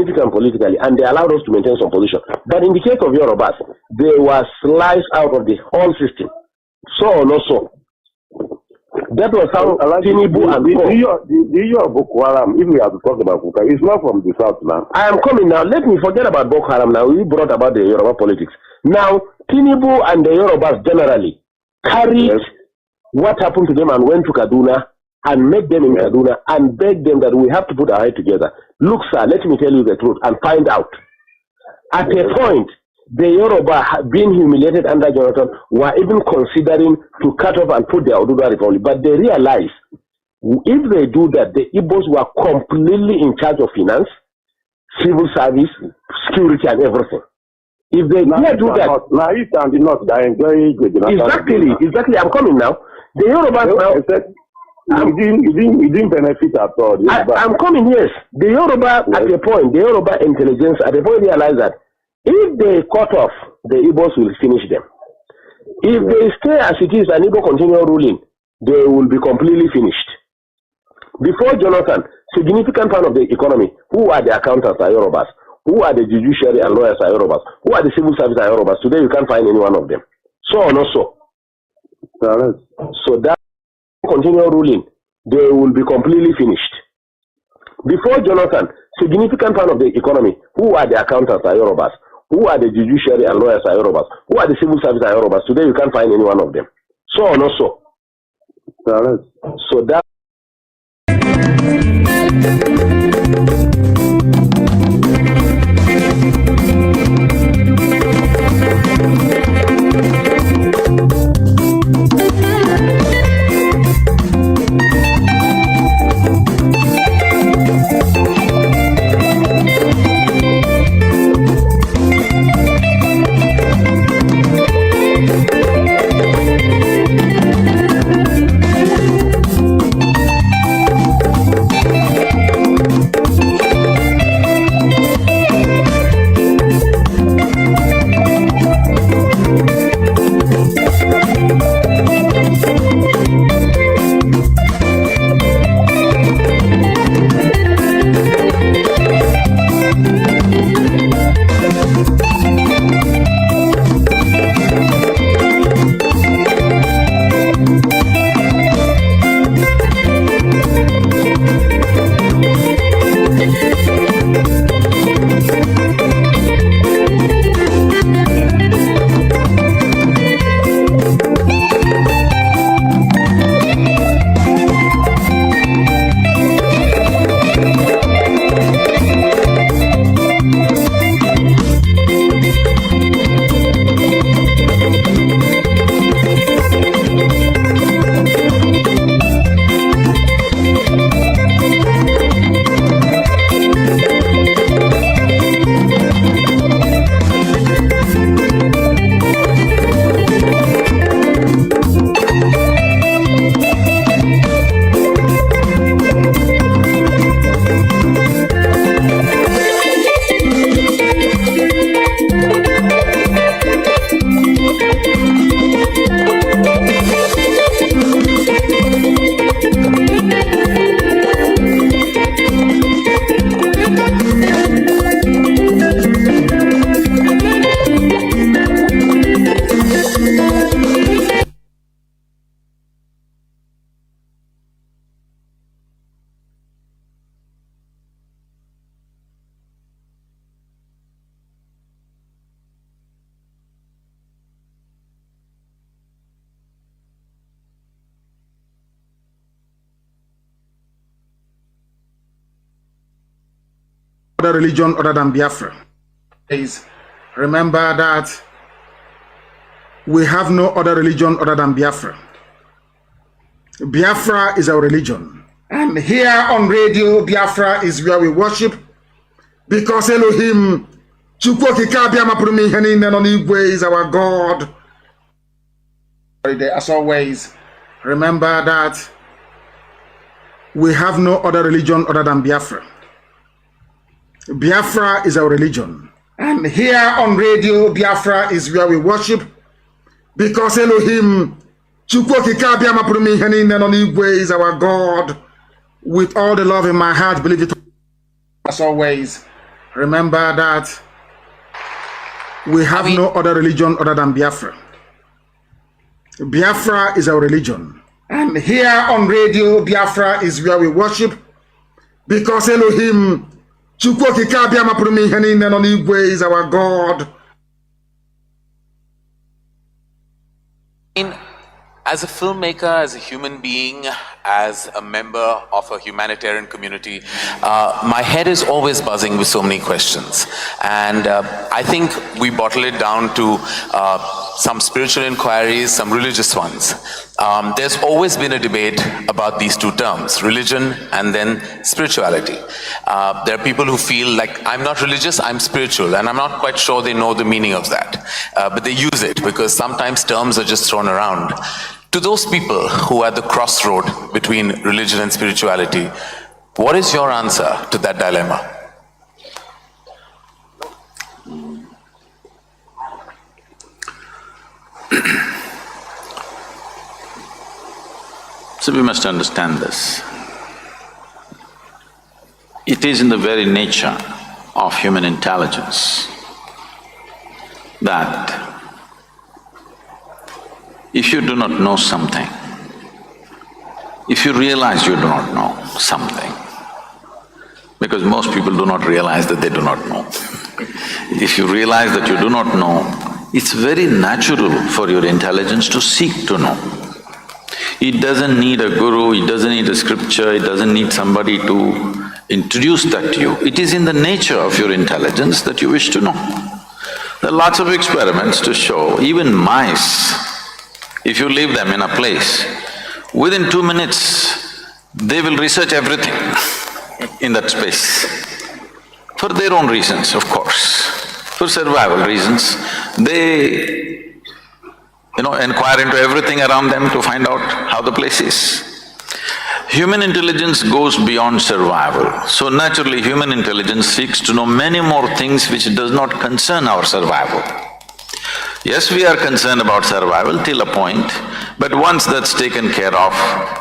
significant politically, and they allowed us to maintain some position. But in the case of Yorubas, they were sliced out of the whole system. So or not so. That was how Tinubu and the issue of Boko Haram, if we have to talk about Boko Haram, it's not from the south now. I am coming now. Let me forget about Boko Haram now. We brought about the Yoruba politics. Now, Tinubu and the Yorubas generally carried what happened to them and went to Kaduna and met them in Kaduna and begged them that we have to put our head together. Look, sir, let me tell you the truth and find out. At a point, the Yoruba, being humiliated under Jonathan, were even considering to cut off and put their Oduduwa Republic. But they realized if they do that, the Igbos were completely in charge of finance, civil service, security, and everything. If they dare do that, now East and the North, they enjoy exactly. I'm coming now. The Yorubas now. You didn't benefit at all. I'm coming, yes. The Yoruba at a point, the Yoruba intelligence at a point realized that if they cut off, the Igbos will finish them. If they stay as it is and Igbo continue ruling, they will be completely finished. Before Jonathan, significant part of the economy, who are the accountants are Yorubas, who are the judiciary and lawyers are Yorubas, who are the civil service are Yorubas. Today you can't find any one of them. So or not so. So that continue ruling, they will be completely finished. Before Jonathan, significant part of the economy, who are the accountants are Yorubas, who are the judiciary and lawyers are Yorubas, who are the civil service are Yorubas. Today you can't find any one of them. So or not so. So that other religion other than Biafra. Please remember that we have no other religion other than Biafra. Biafra is our religion. And here on radio, Biafra is where we worship, because Elohim is our God. As always, remember that we have no other religion other than Biafra. Biafra is our religion. And here on radio, Biafra is where we worship, because Elohim is our God. With all the love in my heart, believe it. As always, remember that we have no other religion other than Biafra. Biafra is our religion. And here on radio, Biafra is where we worship, because Elohim is our God. As a filmmaker, as a human being, as a member of a humanitarian community, my head is always buzzing with so many questions. And I think we bottle it down to some spiritual inquiries, some religious ones. There's always been a debate about these two terms, religion and then spirituality. There are people who feel like, I'm not religious, I'm spiritual, and I'm not quite sure they know the meaning of that. But they use it because sometimes terms are just thrown around. To those people who are at the crossroad between religion and spirituality, what is your answer to that dilemma? So we must understand this. It is in the very nature of human intelligence that if you do not know something, if you realize you do not know something, because most people do not realize that they do not know. If you realize that you do not know, it's very natural for your intelligence to seek to know. It doesn't need a guru, it doesn't need a scripture, it doesn't need somebody to introduce that to you. It is in the nature of your intelligence that you wish to know. There are lots of experiments to show, even mice, if you leave them in a place, within 2 minutes, they will research everything in that space. For their own reasons, of course, for survival reasons, they, inquire into everything around them to find out how the place is. Human intelligence goes beyond survival, so naturally human intelligence seeks to know many more things which does not concern our survival. Yes, we are concerned about survival till a point, but once that's taken care of,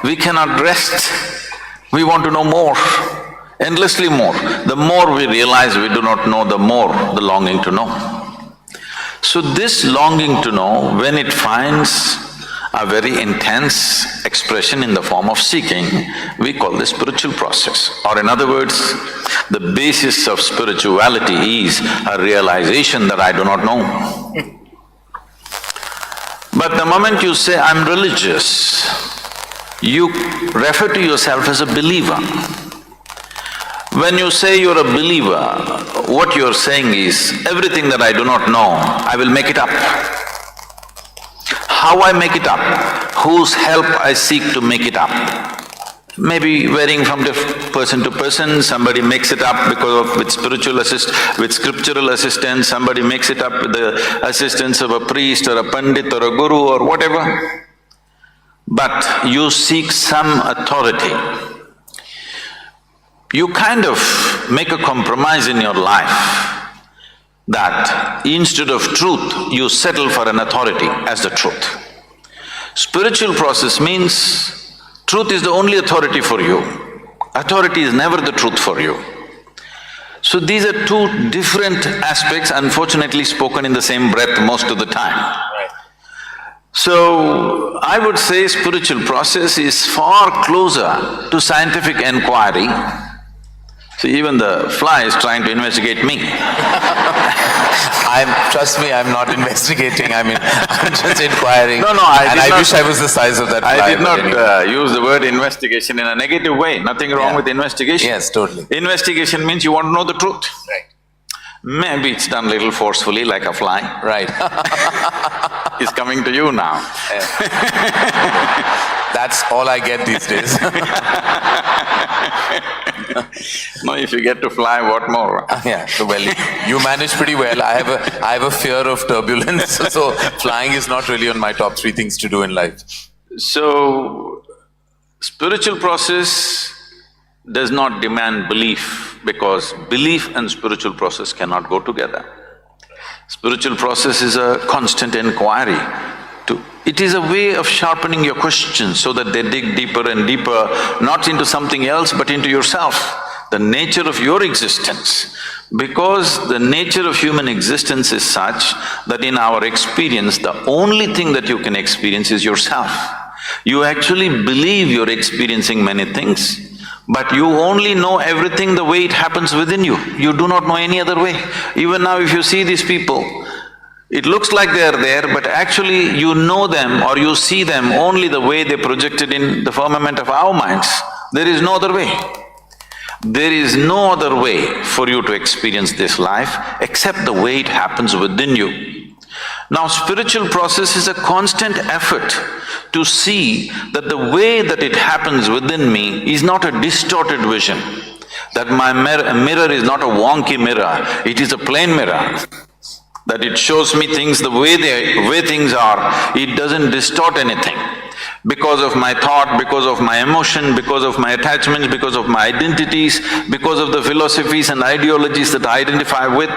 we cannot rest. We want to know more, endlessly more. The more we realize we do not know, the more the longing to know. So this longing to know, when it finds a very intense expression in the form of seeking, we call this spiritual process. Or in other words, the basis of spirituality is a realization that I do not know. But the moment you say, I'm religious, you refer to yourself as a believer. When you say you're a believer, what you're saying is, everything that I do not know, I will make it up. How I make it up? Whose help I seek to make it up? Maybe varying from person to person, somebody makes it up with scriptural assistance, somebody makes it up with the assistance of a priest or a pandit or a guru or whatever. But you seek some authority. You kind of make a compromise in your life that instead of truth, you settle for an authority as the truth. Spiritual process means truth is the only authority for you. Authority is never the truth for you. So these are two different aspects, unfortunately spoken in the same breath most of the time. So I would say spiritual process is far closer to scientific inquiry. So even the fly is trying to investigate me. Trust me, I'm not investigating, I'm just inquiring. No, I wish I was the size of that fly. I did not use the word investigation in a negative way, nothing wrong with investigation. Yes, totally. Investigation means you want to know the truth. Right. Maybe it's done little forcefully like a fly. Right. It's coming to you now. That's all I get these days. No, if you get to fly, what more? Yeah, so well, you manage pretty well. I have a fear of turbulence, so flying is not really on my top 3 things to do in life. So, spiritual process does not demand belief, because belief and spiritual process cannot go together. Spiritual process is a constant inquiry. It is a way of sharpening your questions so that they dig deeper and deeper, not into something else but into yourself, the nature of your existence. Because the nature of human existence is such that in our experience, the only thing that you can experience is yourself. You actually believe you're experiencing many things, but you only know everything the way it happens within you. You do not know any other way. Even now if you see these people, it looks like they're there, but actually you know them or you see them only the way they projected in the firmament of our minds. There is no other way. There is no other way for you to experience this life except the way it happens within you. Now, spiritual process is a constant effort to see that the way that it happens within me is not a distorted vision, that my mirror is not a wonky mirror, it is a plain mirror, that it shows me things the way things are, it doesn't distort anything. Because of my thought, because of my emotion, because of my attachments, because of my identities, because of the philosophies and ideologies that I identify with,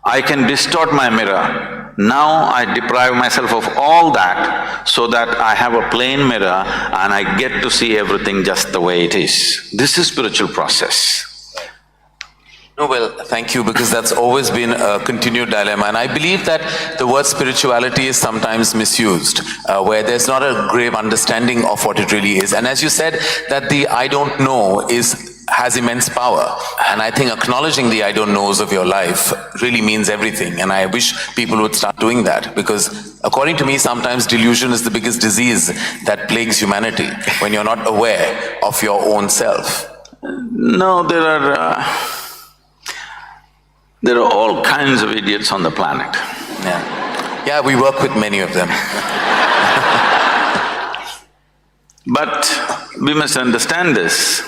I can distort my mirror. Now I deprive myself of all that so that I have a plain mirror and I get to see everything just the way it is. This is spiritual process. No, well, thank you, because that's always been a continued dilemma, and I believe that the word spirituality is sometimes misused, where there's not a grave understanding of what it really is. And as you said, that the I don't know has immense power, and I think acknowledging the I don't knows of your life really means everything, and I wish people would start doing that, because according to me, sometimes delusion is the biggest disease that plagues humanity, when you're not aware of your own self. No, there are all kinds of idiots on the planet. Yeah, we work with many of them. But we must understand this.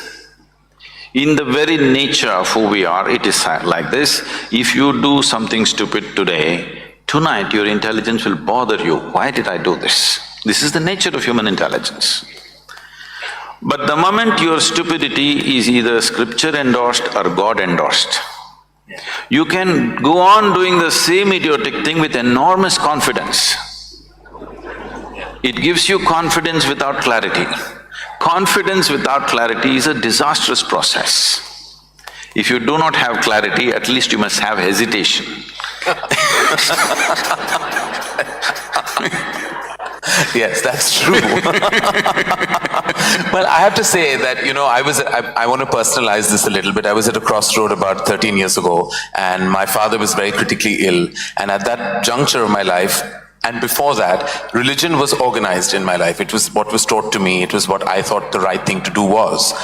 In the very nature of who we are, it is like this. If you do something stupid today, tonight your intelligence will bother you. Why did I do this? This is the nature of human intelligence. But the moment your stupidity is either scripture endorsed or God endorsed, you can go on doing the same idiotic thing with enormous confidence. It gives you confidence without clarity. Confidence without clarity is a disastrous process. If you do not have clarity, at least you must have hesitation. Yes, that's true. Well, I have to say that, I want to personalize this a little bit. I was at a crossroad about 13 years ago, and my father was very critically ill, and at that juncture of my life, and before that, religion was organized in my life. It was what was taught to me, it was what I thought the right thing to do was.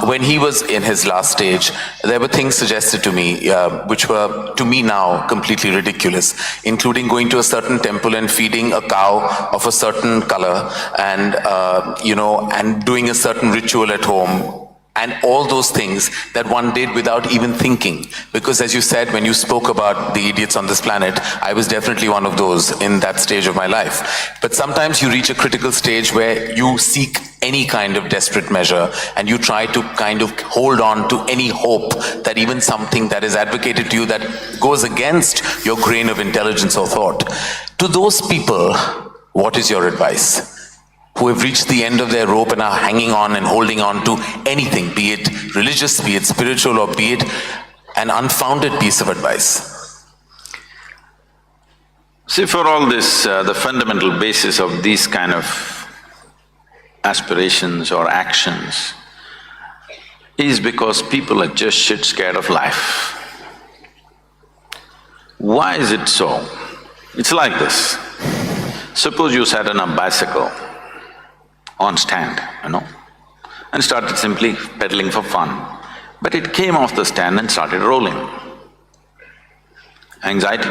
When he was in his last stage, there were things suggested to me, which were, to me now, completely ridiculous, including going to a certain temple and feeding a cow of a certain color and, and doing a certain ritual at home, and all those things that one did without even thinking. Because as you said, when you spoke about the idiots on this planet, I was definitely one of those in that stage of my life. But sometimes you reach a critical stage where you seek any kind of desperate measure and you try to kind of hold on to any hope that even something that is advocated to you that goes against your grain of intelligence or thought. To those people, what is your advice? Who have reached the end of their rope and are hanging on and holding on to anything, be it religious, be it spiritual, or be it an unfounded piece of advice. See, for all this, the fundamental basis of these kind of aspirations or actions is because people are just shit scared of life. Why is it so? It's like this. Suppose you sat on a bicycle on stand, and started simply pedaling for fun. But it came off the stand and started rolling. Anxiety,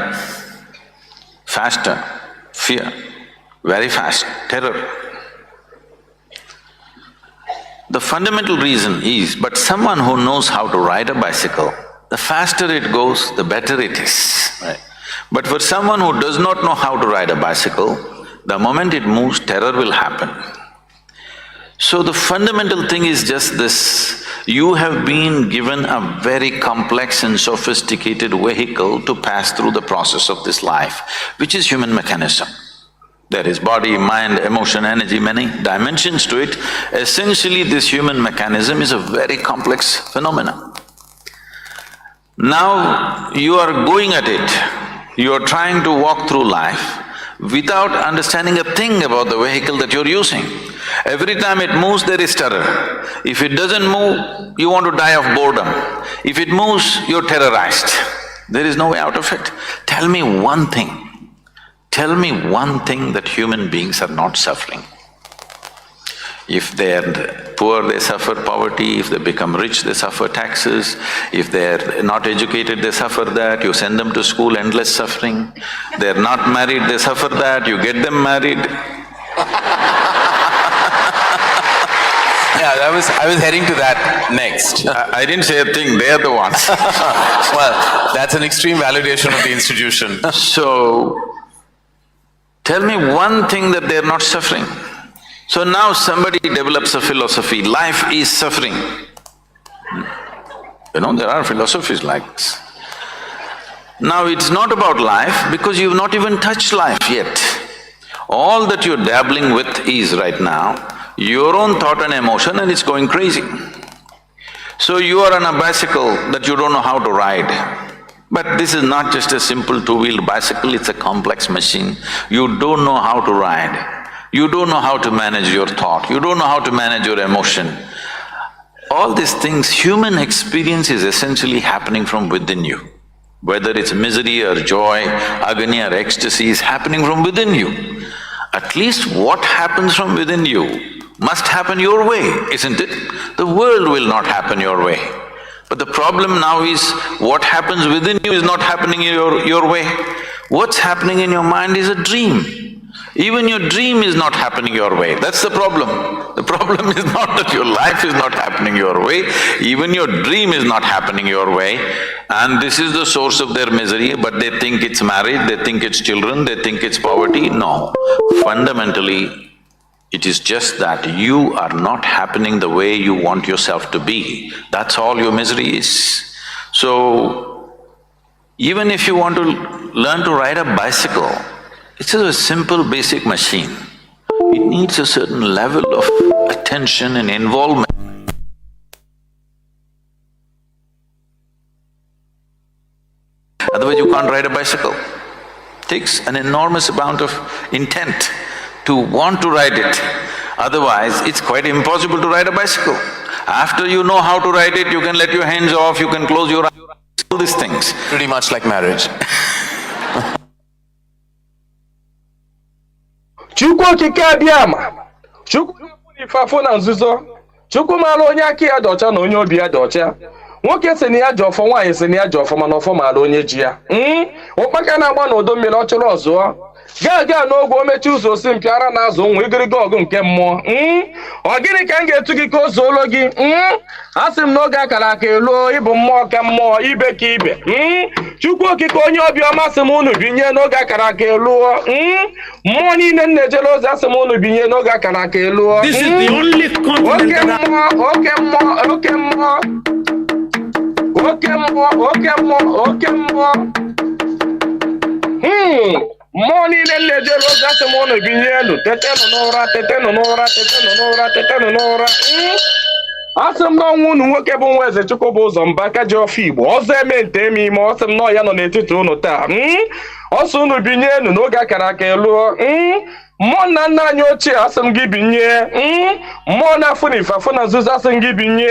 faster, fear, very fast, terror. The fundamental reason is, but someone who knows how to ride a bicycle, the faster it goes, the better it is. Right. But for someone who does not know how to ride a bicycle, the moment it moves, terror will happen. So the fundamental thing is just this, you have been given a very complex and sophisticated vehicle to pass through the process of this life, which is human mechanism. There is body, mind, emotion, energy, many dimensions to it. Essentially, this human mechanism is a very complex phenomenon. Now you are going at it, you are trying to walk through life without understanding a thing about the vehicle that you're using. Every time it moves, there is terror. If it doesn't move, you want to die of boredom. If it moves, you're terrorized. There is no way out of it. Tell me one thing that human beings are not suffering. If they're poor, they suffer poverty. If they become rich, they suffer taxes. If they're not educated, they suffer that. You send them to school, endless suffering. They're not married, they suffer that. You get them married. Yeah, I was heading to that next. I didn't say a thing, they're the ones. Well, that's an extreme validation of the institution. So, tell me one thing that they're not suffering. So now somebody develops a philosophy, life is suffering. You know, there are philosophies like this. Now it's not about life because you've not even touched life yet. All that you're dabbling with is right now your own thought and emotion, and it's going crazy. So you are on a bicycle that you don't know how to ride. But this is not just a simple two-wheeled bicycle, it's a complex machine. You don't know how to ride. You don't know how to manage your thought, you don't know how to manage your emotion. All these things, human experience is essentially happening from within you. Whether it's misery or joy, agony or ecstasy is happening from within you. At least what happens from within you must happen your way, isn't it? The world will not happen your way. But the problem now is, what happens within you is not happening your way. What's happening in your mind is a dream. Even your dream is not happening your way, that's the problem. The problem is not that your life is not happening your way, even your dream is not happening your way. And this is the source of their misery, but they think it's marriage, they think it's children, they think it's poverty. No, fundamentally, it is just that you are not happening the way you want yourself to be. That's all your misery is. So, even if you want to learn to ride a bicycle, it's a simple basic machine. It needs a certain level of attention and involvement. Otherwise you can't ride a bicycle. It takes an enormous amount of intent to want to ride it. Otherwise, it's quite impossible to ride a bicycle. After you know how to ride it, you can let your hands off, you can close your eyes, all these things. Pretty much like marriage. Chukwu okike abịama, Chukwu na-afụ afụ na nzuzo, Chukwu maara onye aka ya dị ọcha na onye obi ya dị ọcha. Nwoke si na ya ji ọfọ, nwaanyị si na ya ji ọfọ, mana ọfọ maara onye ji ya. Ụkpaka na-agba n'udo mmiri ọ chụrụ ọzụọ. Gaa n'ogwe o mechi ụzọ osi mpịara na-azụ nwa igiriga ọgụ nke mmụọ. Ọ gịnị ka m ga-etu gị ka o zuolo gị? Asị m n'oge akara aka eluo, ịbụ mmụọ ka mmụọ, ibe ka ibe. Chukwu okike onye obiọma sị m unu binye n'oge akara aka eluo. Mmụọ niile m na-ejere ozi asị m unu binye n'oge akara aka eluo. This is the only continent. Oke mmụọ, oke mmụọ, oke mmụọ, oke mmụọ, oke mmụọ. Mmụọ niile m na-ejere ozi asị m unu binye elu, tetenụ n'ụra, tetenụ n'ụra, tetenụ n'ụra, tetenụ n'ụra. Asị m n'ọnwụ unu nwoke bụ nwa eze Chukwu bụ ụzọ mba aka ji ọfọ Igbo, ọzọ eme nte eme ime, ọ sị m nọọ ya nọ n'etiti unu taa. Ọsọ unu binye enu n'oge akara aka eluo. Mmụọ nna nna anyị ochie asị m gị binye. Mmụọ na-afụ na ife afụ na nzuzo asị m gị binye.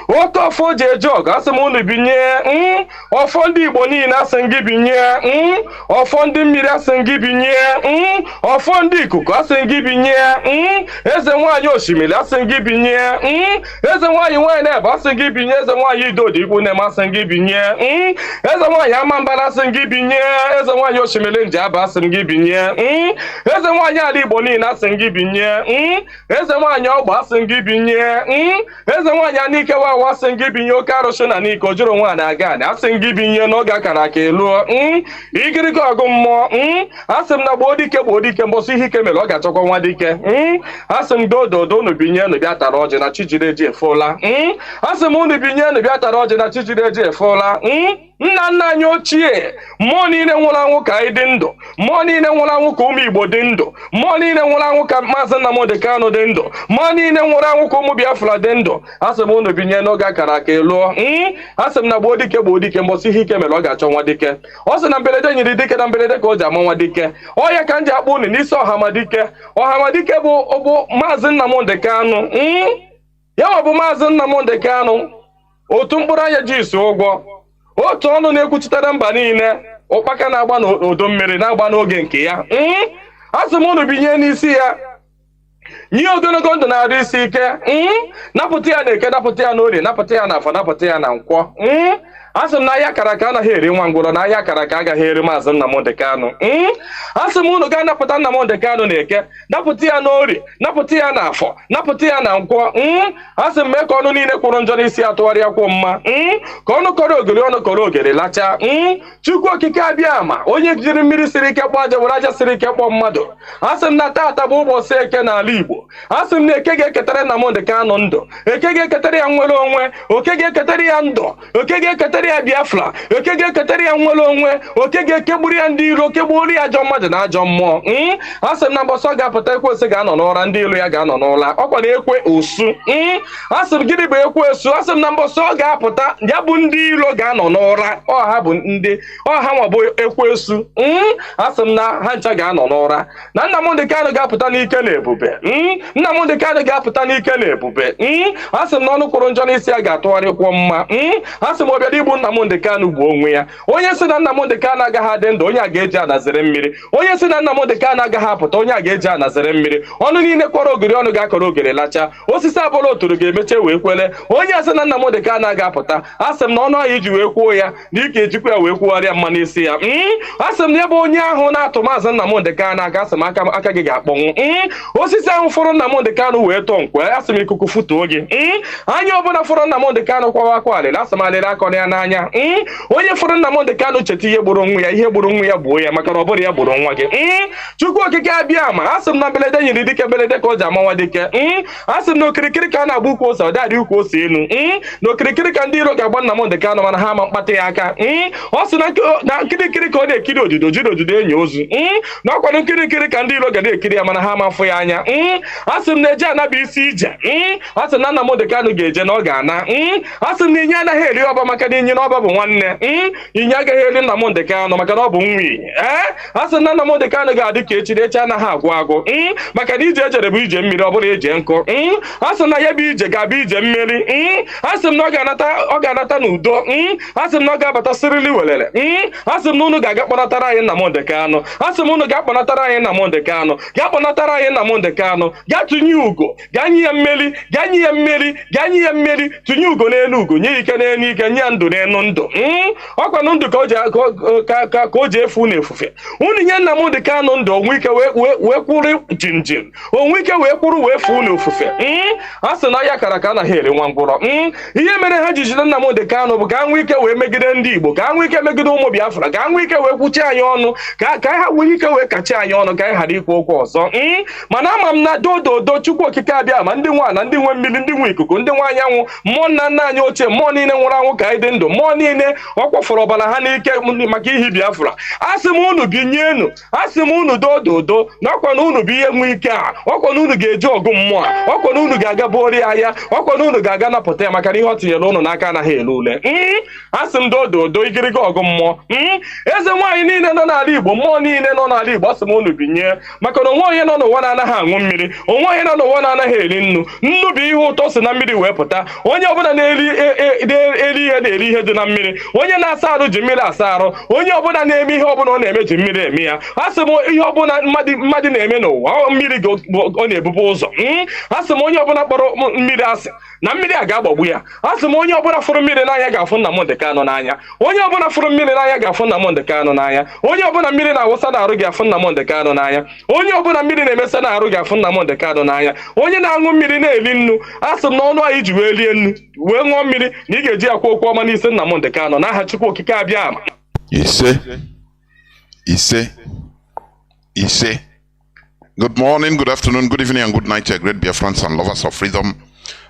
Oke ọfọ ji eje ọgụ asị m unu binye. Ọfọ ndị Igbo niile asị m gị binye. Ọfọ ndị mmiri asị m gị binye. Ọfọ ndị ikuku asị m gị binye. Eze nwaanyị osimiri asị m gị binye. Eze nwaanyị nwaanyị na-ebe asị m gị binye. Eze nwaanyị idodi ikwu na-eme asị m gị binye. Eze nwaanyị amambara asị m gị binye. Eze nwaanyị osimiri nji aba asị m gị binye. Eze nwaanyị ala Igbo niile asị m gị binye. Eze nwaanyị ọgba asị m gị binye. Eze nwaanyị anike wawa asị m gị binye. Oke arụsị na n'ike ojuru nwa na-aga anị asị m gị binye n'oge akara aka eluo. Igirigi ọgụ mmụọ. Asị m na gboo dike mbọsị ihe ike mere ọ ga-achọkwa nwa dike. Asị m dododo unu binye unu bịa tara ọjị na chi jiri eji efoola. Asị m unu binye unu bịa tara ọjị na chi jiri eji efoola. nna nna anyị ochie, mmụọ niile nwụrụ anwụ ka anyị dị ndụ, mmụọ niile nwụrụ anwụ ka ụmụ Igbo dị ndụ, mmụọ niile nwụrụ anwụ ka Maazị Nnamdi Kanu dị ndụ, mmụọ niile nwụrụ anwụ ka ụmụ Biafra dị ndụ. Asị m unu binye n'oge akara aka lụọ. Asị m na gboo dike mbọsị ihe ike mere ọ ga-achọ nwa dike. Ọ sị na mberede nyiri dike na mberede ka o ji ama nwa dike. Ọ ya ka m ji akpọ unu n'isi Ọhamadike. Ọhamadike bụ Maazị Nnamdi Kanu. Ya bụ Maazị Nnamdi Kanu, otu mkpụrụ anya ji isi ụgwọ, otu ọnụ na-ekwuchitere mba niile, ụkpaka na-agba n'odo mmiri na-agba n'oge nke ya. Asị m unu binye n'isi ya, nye ogologo ndụ na-arụ isi ike, napụta ya na Eke, napụta ya na Orie, napụta ya na Afọ, napụta ya na Nkwọ. Asị m na ahịa akara aka anaghị eri nwa ngwụrọ, na ahịa akara aka agaghị eri Maazị Nnamdi Kanu. Asị m unu ga-anapụta Nnamdi Kanu na Eke, napụta ya na Orie, napụta ya na Afọ, napụta ya na Nkwọ. Asị m mee ka ọnụ niile kwụrụ njọ n'isi atụgharịa kwụ mma, ka ọnụ kọrọ ogiri ọnụ kọrọ ogiri lachaa. Chukwu okike abịa ma onye jiri mmiri siri ike kpọọ aja were aja siri ike kpọọ mmadụ. Asị m na taata bụ ụbọchị Eke n'ala Igbo. Asị m na Eke ga-eketara Nnamdi Kanu ndụ, Eke ga-eketara ya nwere onwe, Oke ga-eketara ya ndụ, Oke ga-eketara ya Biafra, Oke ga-eketara ya nwere onwe, Oke ga-ekegburu ya ndị iro, kegburu ya ajọ mmadụ na ajọ mmụọ. Asị m na mbọsọ ga-apụta ekwensu ga-anọ n'ụra, ndị ilo ya ga-anọ n'ụra, ọkwa na ekwe osu. Asị m gịnị bụ ekwensu? Asị m na mbọsọ ga-apụta ya bụ ndị ilo ga-anọ n'ụra, ọha bụ ndị ọha nwa bụ ekwensu. Asị m na ha ncha ga-anọ n'ụra, na Nnamdi Kanu ga-apụta n'ike na ebube. Nnamdi Kanu ga-apụta n'ike na ebube. Asị m na ọnụ kwụrụ njọ n'isi ya ga-atụgharịkwọ mma. Asị m ọbịa igbu Nnamdi Kanu gbuo onwe ya. Onye si na Nnamdi Kanu agaghị adị ndụ, onye a ga-eji anazere mmiri. Onye si na Nnamdi Kanu agaghị apụta, onye a ga-eji anazere mmiri. Ọnụ niile kwọrọ ogiri ọnụ ga-akọrọ ogiri lacha. Osisi abụla oturu ga-emeche wee kwele. Onye asị na Nnamdi Kanu agaghị apụta, asị m na ọnụ ahụ iji wee kwuo ya na ike ejikwa ya wee kwugharịa mma n'isi ya. Asị m na ebe onye ahụ na-atụ Maazị Nnamdi Kanu aka, asị m aka gị ga-akpọnwụ. Osisi ahụ fọrọ Nnamdi Kanu wee tọọ nkwe, asị m ikuku futuo gị. Anya ọbụla fọrọ Nnamdi Kanu kwawa akwa alịla, asị m alịla akọrọ ya n'anya. Onye fọrọ Nnamdi Kanu cheta ihe gburu nwa ya, ihe gburu nwa ya gbuo ya, maka na ọ bụrụ ya gburu nwa gị. Chukwu okike abịa ma asị m na mberede nyiri dike, mberede ka o ji ama nwa dike. Asị m na okirikiri ka a na-agba ukwu ose, ọ dadị ukwu ose elu. Na okirikiri ka ndị iro ga-agba Nnamdi Kanu mana ha ama mkpata ya aka. Ọ sị na nkirikiri ka ọ na-ekiri odido, jiri odido enyi ozu. Na ọkwanụ nkirikiri ka ndị iro ga na-ekiri ya mana ha ama mfụ ya anya. Asị m na eje anaba isi ije. Asị na Nnamdi Kanu ga-eje na ọ ga-ana. Asị m na inye anaghị eri ọba maka na inye na ọba bụ nwanne. Inye agaghị eri Nnamdi Kanu maka na ọ bụ nwa iyi. Asị na Nnamdi Kanu ga-adị ka echi, echi anaghị agwụ agwụ. Maka na ije ejere bụ ije mmiri, ọ bụrụ eje nkụ. Asị na ya bụ ije ga-abụ ije mmeri. Asị m na ọ ga-anata n'udo. Asị m na ọ ga-abata sirili welele. Asị m na unu ga-aga kpọnatara anyị Nnamdi Kanu. Asị m unu ga-akpọnatara anyị Nnamdi Kanu, ga-akpọnatara anyị Nnamdi Kanu, ga-tụnye ugo, ga-nye ya mmeri, ga-nye ya mmeri, ga-nye ya mmeri, tụnye ugo n'elu ugo, nye ike n'elu ike, nye ya ndụ n'elu ndụ. Ọkwanụ ndụ ka o ji efu na-efufe. Unu nye Nnamdi Kanu ndụ, onwe ike wee kwụrụ jinjin, onwe ike wee kwụrụ wee fuo n'ofufe. A sị na ya kara ka anaghị eri nwa ngwụrọ. Ihe mere ha ji jide Nnamdi Kanu bụ ka ha nwee ike wee megide ndị Igbo, ka ha nwee ike megide ụmụ Biafra, ka ha nwee ike wee kwuchie anyị ọnụ, ka ha nwee ike wee kachie anyị ọnụ, ka anyị ghara ikwu okwu ọzọ. Mana ama m na dododo Chukwu okike abịa ma ndị nwa na ndị nwe mmiri, ndị nwe ikuku, ndị nwe anyanwụ, mmụọ nna nna anyị ochie, mmụọ niile nwụrụ anwụ ka anyị dị ndụ, mmụọ niile ọ kwafọrọ ọbara ha n'ike maka ihi Biafra. Asị m unu binyenu, asị m unu dododo na ọkwa na unu bụ ihe nwe ike a, ọkwa na unu ga-eji ọgụ mmụọ a, ọkwa na unu ga-aga bụori ahịa, ọkwa na unu ga-aga napụta ya maka na ihe ọ tinyere unu n'aka anaghị ele ule. Asị m dododo igirigi ọgụ mmụọ. Eze nwaanyị niile nọ n'ala Igbo, mmụọ niile nọ n'ala Igbo, asị m unu binye, maka na onwe onye nọ n'ụwa na-anaghị aṅụ mmiri, onwe onye nọ n'ụwa na-anaghị eri nnu. Nnu bụ ihe ụtọ si na mmiri wee pụta. Onye ọbụla na-eri ihe na-eri ihe dị na mmiri. Onye na-asa arụ ji mmiri asa arụ. Onye ọbụla na-eme ihe ọbụla ọ na-eme ji mmiri eme ya. Asị m ihe ọbụla mmadụ na-eme n'ụwa, mmiri ọ na-ebube ụzọ. Asị m onye ọbụla kpọrọ mmiri asị na mmiri a ga-agbagbu ya. Asị m onye ọbụla fụrụ mmiri n'anya ga-afụ Nnamdi Kanu n'anya. Onye ọbụla fụrụ mmiri n'anya ga-afụ Nnamdi Kanu n'anya. Onye ọbụla mmiri na-awụsa n'arụ ga-afụ Nnamdi Kanu n'anya. Onye ọbụla mmiri na-emesa n'arụ ga-afụ Nnamdi Kanu n'anya. Onye na-aṅụ mmiri na-eli nnu, asị m na ọnụ anyị ji wee lie nnu wee ṅụọ mmiri na ị ga-eji akwa okwu ọma n'isi Nnamdi Kanu n'aha Chukwu okike abịa ama. Ise. Good morning, good afternoon, good evening, and good night, great Biafrans and lovers of freedom.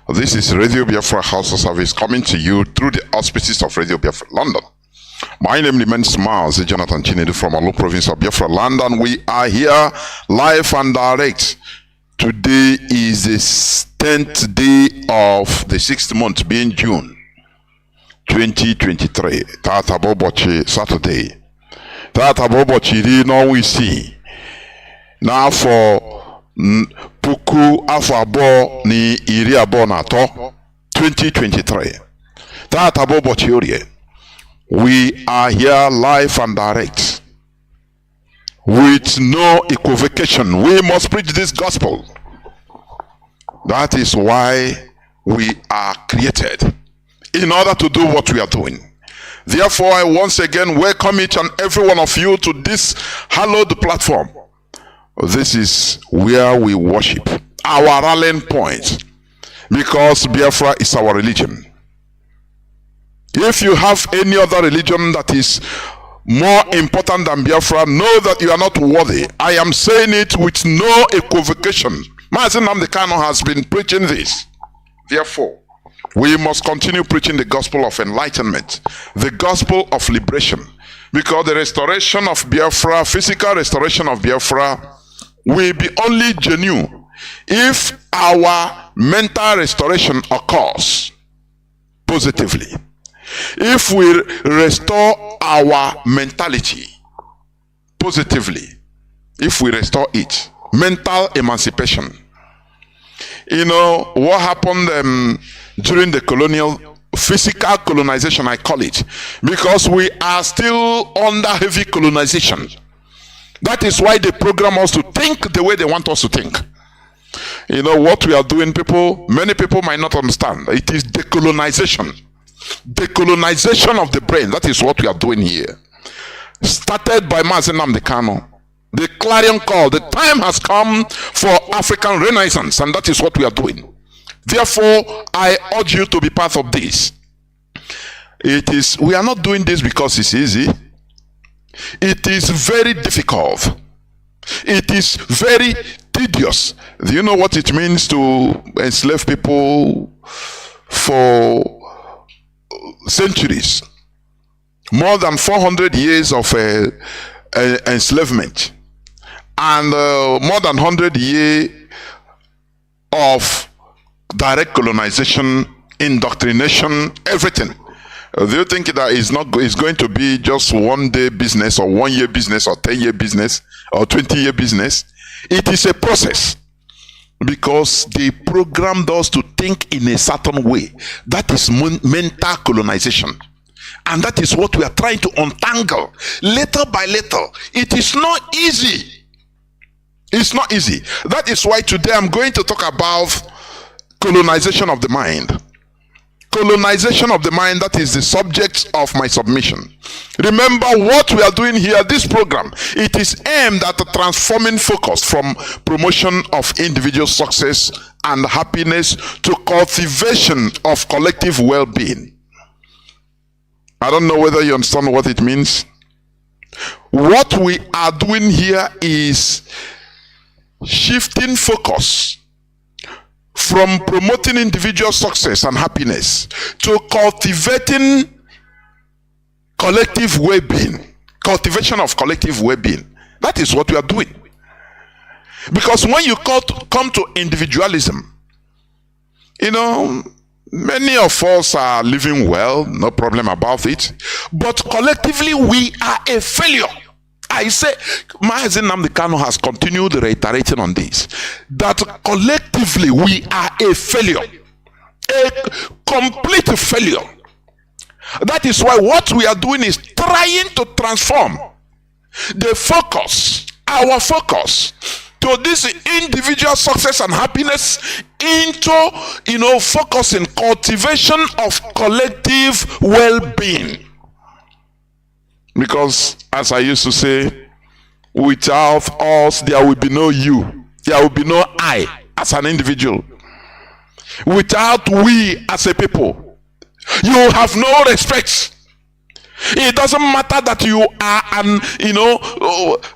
This is Radio Biafra HAUSA-SERVICE coming to you through the auspices of Radio Biafra London. My name remains Mazi Chinedu from Olu province of Biafra land, and we are here live and direct. Today is the 10th day of the 6th month, being June 2023. Tata Bobochi Saturday. Tata Bobochi ri no we see. Now for puku afọ abụọ ni iri abụọ na atọ 2023. Tata Bobochi orie. We are here live and direct with no equivocation. We must preach this gospel. That is why we are created, in order to do what we are doing. Therefore, I once again welcome each and every one of you to this hallowed platform. This is where we worship, our rallying point, because Biafra is our religion. If you have any other religion that is more important than Biafra, know that you are not worthy. I am saying it with no equivocation. Mazi Nnamdi Kanu has been preaching this. Therefore, we must continue preaching the gospel of enlightenment, the gospel of liberation, because the restoration of Biafra, physical restoration of Biafra, will be only genuine if our mental restoration occurs positively. If we restore our mentality positively, if we restore it, mental emancipation. You know what happened during the colonial physical colonization, I call it, because we are still under heavy colonization. That is why they program us to think the way they want us to think. You know what we are doing, many people might not understand. It is decolonization. Decolonization of the brain. That is what we are doing here. Started by Mazi Nnamdi Kanu. The clarion call. The time has come for African Renaissance, and that is what we are doing. Therefore, I urge you to be part of this. We are not doing this because it's easy. It is very difficult. It is very tedious. Do you know what it means to enslave people for centuries? More than 400 years of enslavement, and more than 100 years of direct colonization, indoctrination, everything. Do you think that is going to be just one day business, or 1 year business, or 10-year business, or 20-year business? It is a process, because they programmed us to think in a certain way. That is mental colonization. And that is what we are trying to untangle little by little. It is not easy. It's not easy. That is why today I'm going to talk about colonization of the mind. Colonization of the mind, that is the subject of my submission. Remember what we are doing here, this program, it is aimed at transforming focus from promotion of individual success and happiness to cultivation of collective well-being. I don't know whether you understand what it means. What we are doing here is shifting focus from promoting individual success and happiness to cultivating collective well-being, cultivation of collective well-being. That is what we are doing. Because when you come to individualism, you know, many of us are living well, no problem about it, but collectively we are a failure. I say, Mazi Nnamdi Kanu has continued reiterating on this, that collectively we are a failure, a complete failure. That is why what we are doing is trying to transform the focus, our focus, to this individual success and happiness into, focus in cultivation of collective well-being. Because, as I used to say, without us, there will be no you. There will be no I as an individual. Without we as a people, you have no respect. It doesn't matter that you are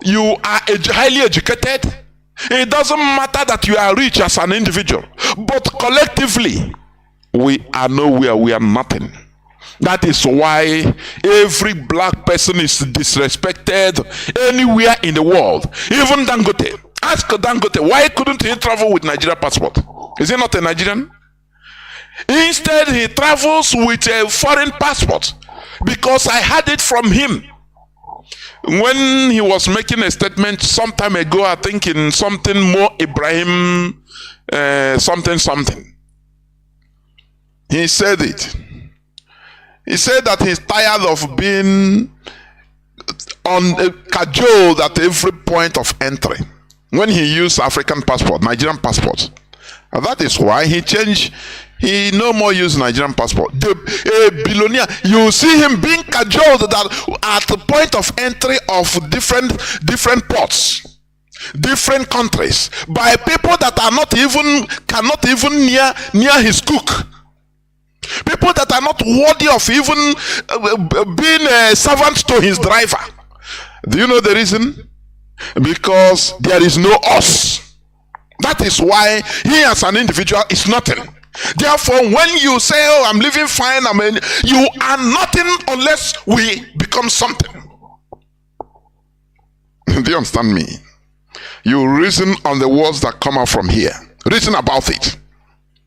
you are highly educated. It doesn't matter that you are rich as an individual. But collectively, we are nowhere. We are nothing. That is why every black person is disrespected anywhere in the world. Even Dangote. Ask Dangote, why couldn't he travel with Nigeria passport? Is he not a Nigerian? Instead, he travels with a foreign passport, because I had it from him. When he was making a statement some time ago, I think in something more Ibrahim, something. He said it. He said that he's tired of being on a cajole at every point of entry. When he used African passport, Nigerian passport. And that is why he changed. He no more use Nigerian passport. A billionaire, you see him being cajoled that at the point of entry of different ports, different countries, by people that cannot even near his cook. People that are not worthy of even being a servant to his driver. Do you know the reason? Because there is no us. That is why he as an individual is nothing. Therefore, when you say, oh, I'm living fine, you are nothing unless we become something. Do you understand me? You reason on the words that come out from here. Reason about it.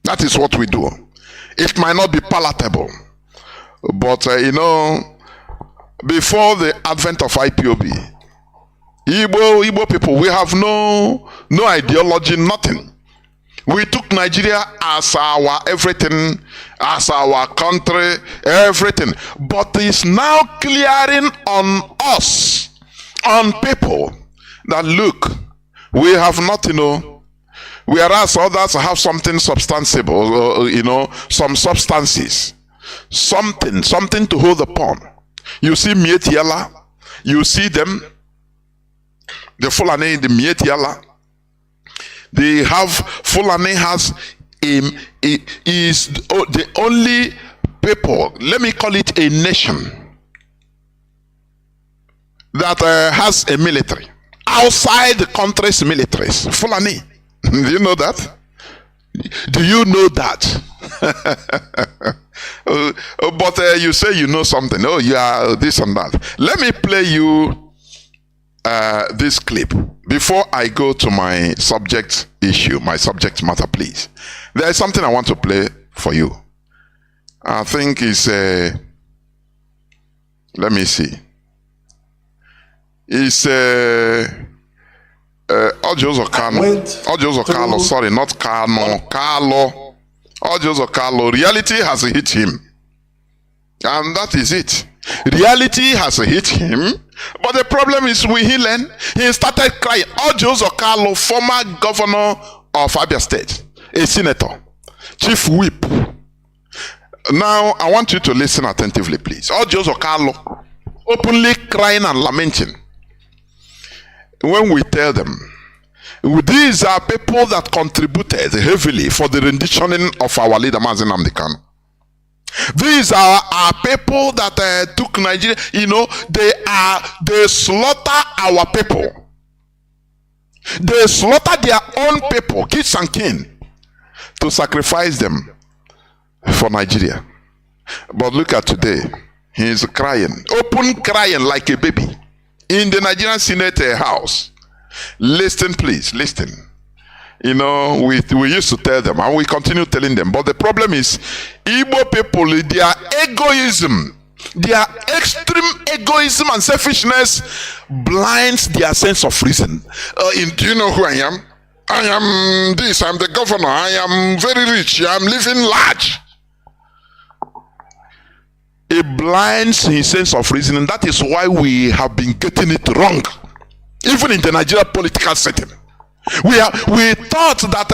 That is what we do. It might not be palatable, but before the advent of IPOB, Igbo people, we have no ideology, nothing. We took Nigeria as our everything, as our country, everything. But it's now clearing on us, on people, that look, we have nothing, whereas others have something substantiable, some substances, something to hold upon. You see Mietiala, you see them, the Fulani, the Mietiala. They have, Fulani has is the only people, let me call it a nation, that has a military outside the country's militaries. Fulani. Do you know that? Do you know that? But you say you know something. Oh, you are this and that. Let me play you this clip before I go to my subject issue, my subject matter, please. There is something I want to play for you. I think it's let me see. It's Ojozo Kanu. Sorry, not Kanu. Carlo. Ojozo Carlo. Reality has hit him. And that is it. Reality has hit him. But the problem is, will he learn? He started crying. Ojozo Carlo, former governor of Abia State, a senator, chief whip. Now, I want you to listen attentively, please. Ojozo Carlo, openly crying and lamenting. When we tell them, these are people that contributed heavily for the renditioning of our leader, Mazi Nnamdi Kanu. These are our people that took Nigeria, they slaughter our people. They slaughter their own people, kids and kin, to sacrifice them for Nigeria. But look at today, he is crying, open crying like a baby in the Nigerian Senate house. Listen, please, listen. We used to tell them, and we continue telling them, but the problem is, Igbo people, their egoism, their extreme egoism and selfishness blinds their sense of reason. Do you know who I am? I am this, I'm the governor, I am very rich, I'm living large. It blinds his sense of reason, and that is why we have been getting it wrong, even in the Nigerian political setting. We thought that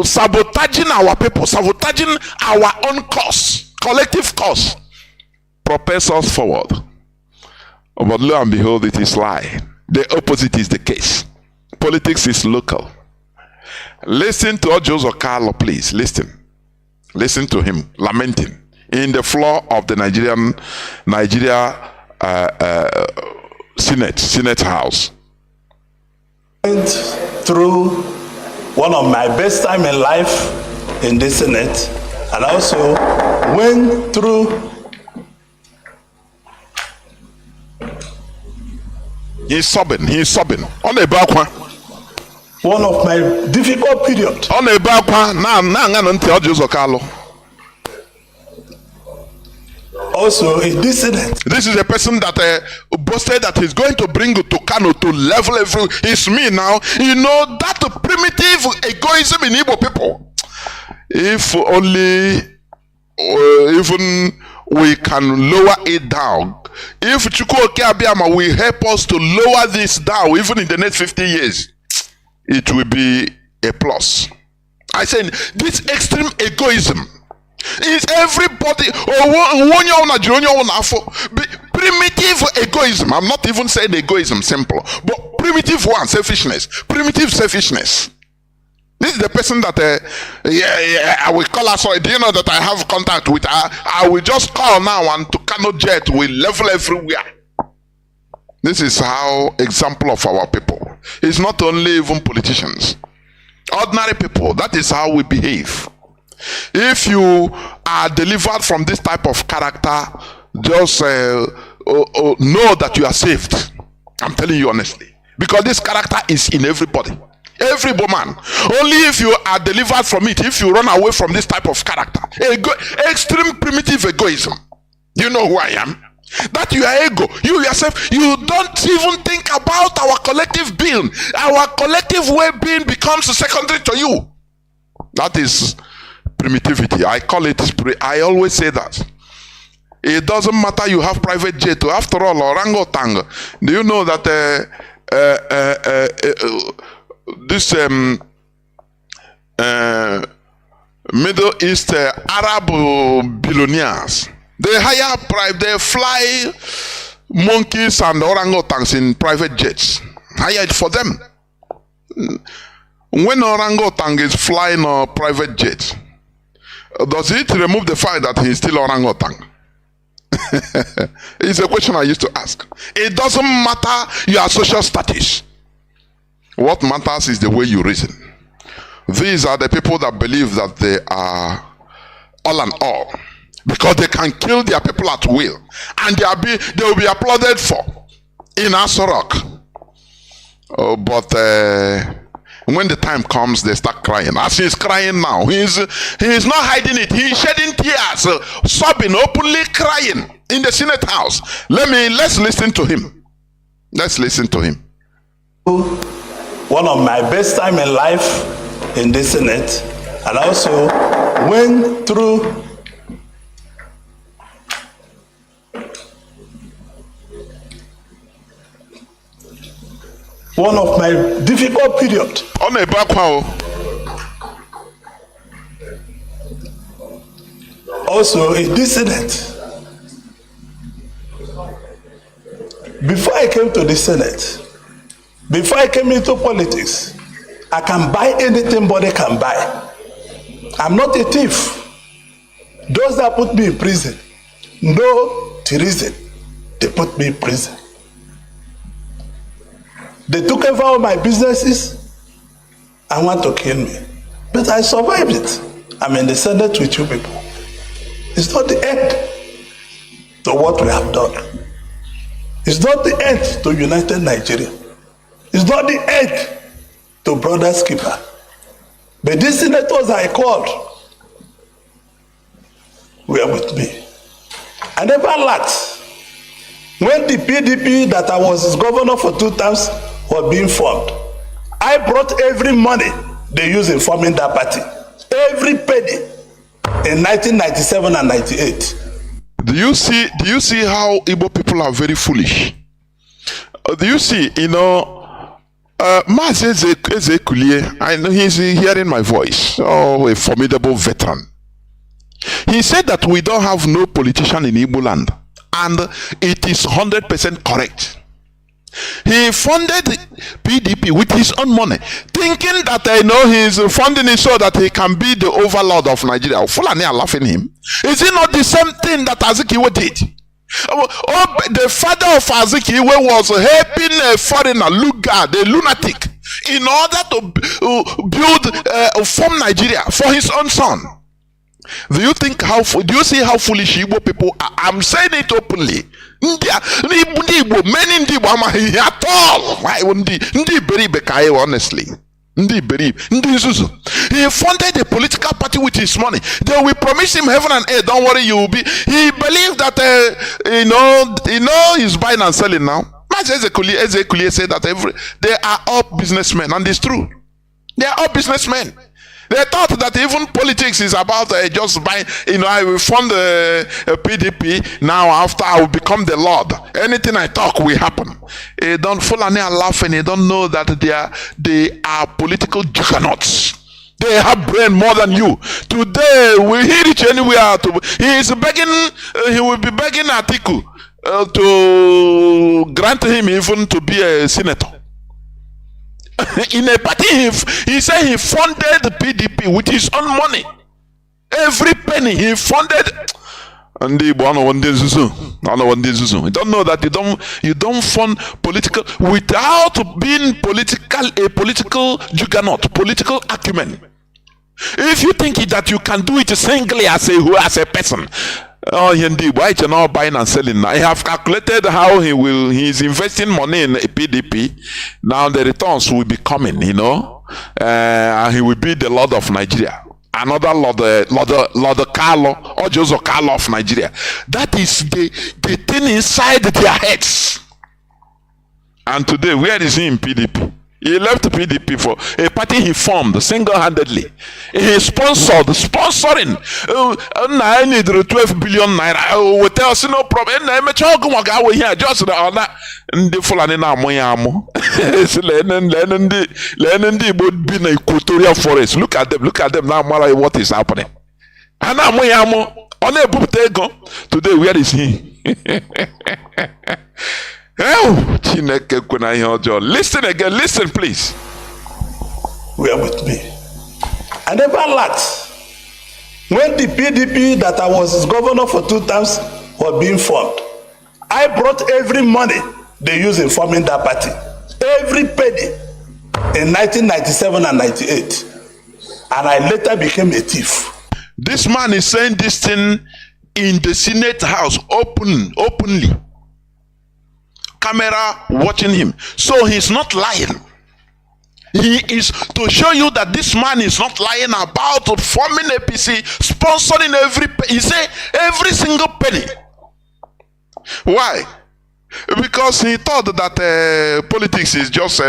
sabotaging our people, sabotaging our own cause, collective cause, propels us forward. But lo and behold, it is lie. The opposite is the case. Politics is local. Listen to Ojozo Carlo, please. Listen. Listen to him lamenting in the floor of the Nigeria Senate House. Went through one of my best time in life in the Senate, and also went through He's sobbing. On the back one. One of my difficult period. On the back one, Also a dissident. This is a person that boasted that he's going to bring to Kanu to level every. It's me now. You know that primitive egoism in Igbo people. If only even we can lower it down. If Chukwuoke Abiyama will help us to lower this down, even in the next 50 years, it will be a plus. I said this extreme egoism is everybody. Primitive egoism. I'm not even saying egoism simple, but primitive one, selfishness. Primitive selfishness. This is the person that I will call her. So do you know that I have contact with her? I will just call now and to Kanu jet will level everywhere. This is how example of our people. It's not only even politicians. Ordinary people, that is how we behave. If you are delivered from this type of character, just know that you are saved. I'm telling you honestly. Because this character is in everybody. Every woman. Only if you are delivered from it, if you run away from this type of character. Extreme primitive egoism. You know who I am? That you are ego. You yourself, you don't even think about our collective being. Our collective well-being becomes secondary to you. That is primitivity. I call it, I always say that. It doesn't matter you have private jet. After all, orangutan. Do you know that this Middle East Arab billionaires, they fly monkeys and orangutans in private jets. Hire it for them. When orangutan is flying a private jet, does it remove the fact that he is still orangutan? It's a question I used to ask. It doesn't matter your social status. What matters is the way you reason. These are the people that believe that they are all and all, because they can kill their people at will, and they will be applauded for in Asorok. But when the time comes, they start crying. As he's crying now, he is not hiding it. He is shedding tears, sobbing, openly crying in the Senate House. Let's listen to him. Let's listen to him. One of my best time in life in the Senate, and also went through one of my difficult period. On a back also a dissident. Before I came to the Senate, before I came into politics, I can buy anything body can buy. I'm not a thief. Those that put me in prison, no treason, they put me in prison. They took over all my businesses and want to kill me. But I survived it. I'm in the Senate with you people. It's not the end to what we have done. It's not the end to United Nigeria. It's not the end to Brother's Keeper. But these senators I called were with me. I never lacked. When the PDP that I was his governor for 2 terms was being formed, I brought every money they used in forming that party. Every penny in 1997 and 98. Do you see how Igbo people are very foolish? Do you see, Mazi Ezekulie, I know he's hearing my voice. Oh, a formidable veteran. He said that we don't have no politician in Igbo land, and it is 100% correct. He funded PDP with his own money, thinking that he's funding it so that he can be the overlord of Nigeria. Fulani are laughing him. Is it not the same thing that Azikiwe did? The father of Azikiwe was helping a foreigner, Lugard, a lunatic, in order to form Nigeria for his own son. Do you see how foolish Igbo people are? I'm saying it openly. Igbo, many Igbo amaghị at all. Why wouldn't Ndi beribe ka anyị honestly? Ndi beribe, Ndi Zuzu. He funded a political party with his money. They will promise him heaven and earth. Don't worry, you will be. He believed that he's buying and selling now. Mazi Ezekulie said that they are all businessmen, and it's true. They are all businessmen. They thought that even politics is about just buying, I will fund a PDP. Now, after I will become the Lord, anything I talk will happen. Don't Fulani are laughing. They don't know that they are political juggernauts. They have brain more than you. Today, we hear it anywhere. He is begging, he will be begging Atiku to grant him even to be a senator. In a party, he said he funded the PDP with his own money. Every penny he funded. And you don't know that you don't fund political without being a political juggernaut, political acumen. If you think that you can do it singly as a person, oh, indeed, why you not buying and selling? I have calculated how he is investing money in a PDP. Now the returns will be coming, and he will be the Lord of Nigeria. Another Lord Carlo, or Joseph Carlo of Nigeria. That is the thing inside their heads. And today, where is he in PDP? He left PDP for a party he formed single-handedly. He sponsoring. I need 12 billion naira. We tell us no problem. Just the Fulani na moyamo. Learning would be in equatorial forest. Look at them now. What is happening? And now moyamo on a book today. Where is he? Listen again, listen please. We are with me. I never lacked. When the PDP that I was his governor for 2 terms was being formed, I brought every money they used in forming that party. Every penny in 1997 and 98. And I later became a thief. This man is saying this thing in the Senate House openly. Camera watching him, so he's not lying. He is to show you that this man is not lying about forming APC, sponsoring he say every single penny. Why? Because he thought that politics is just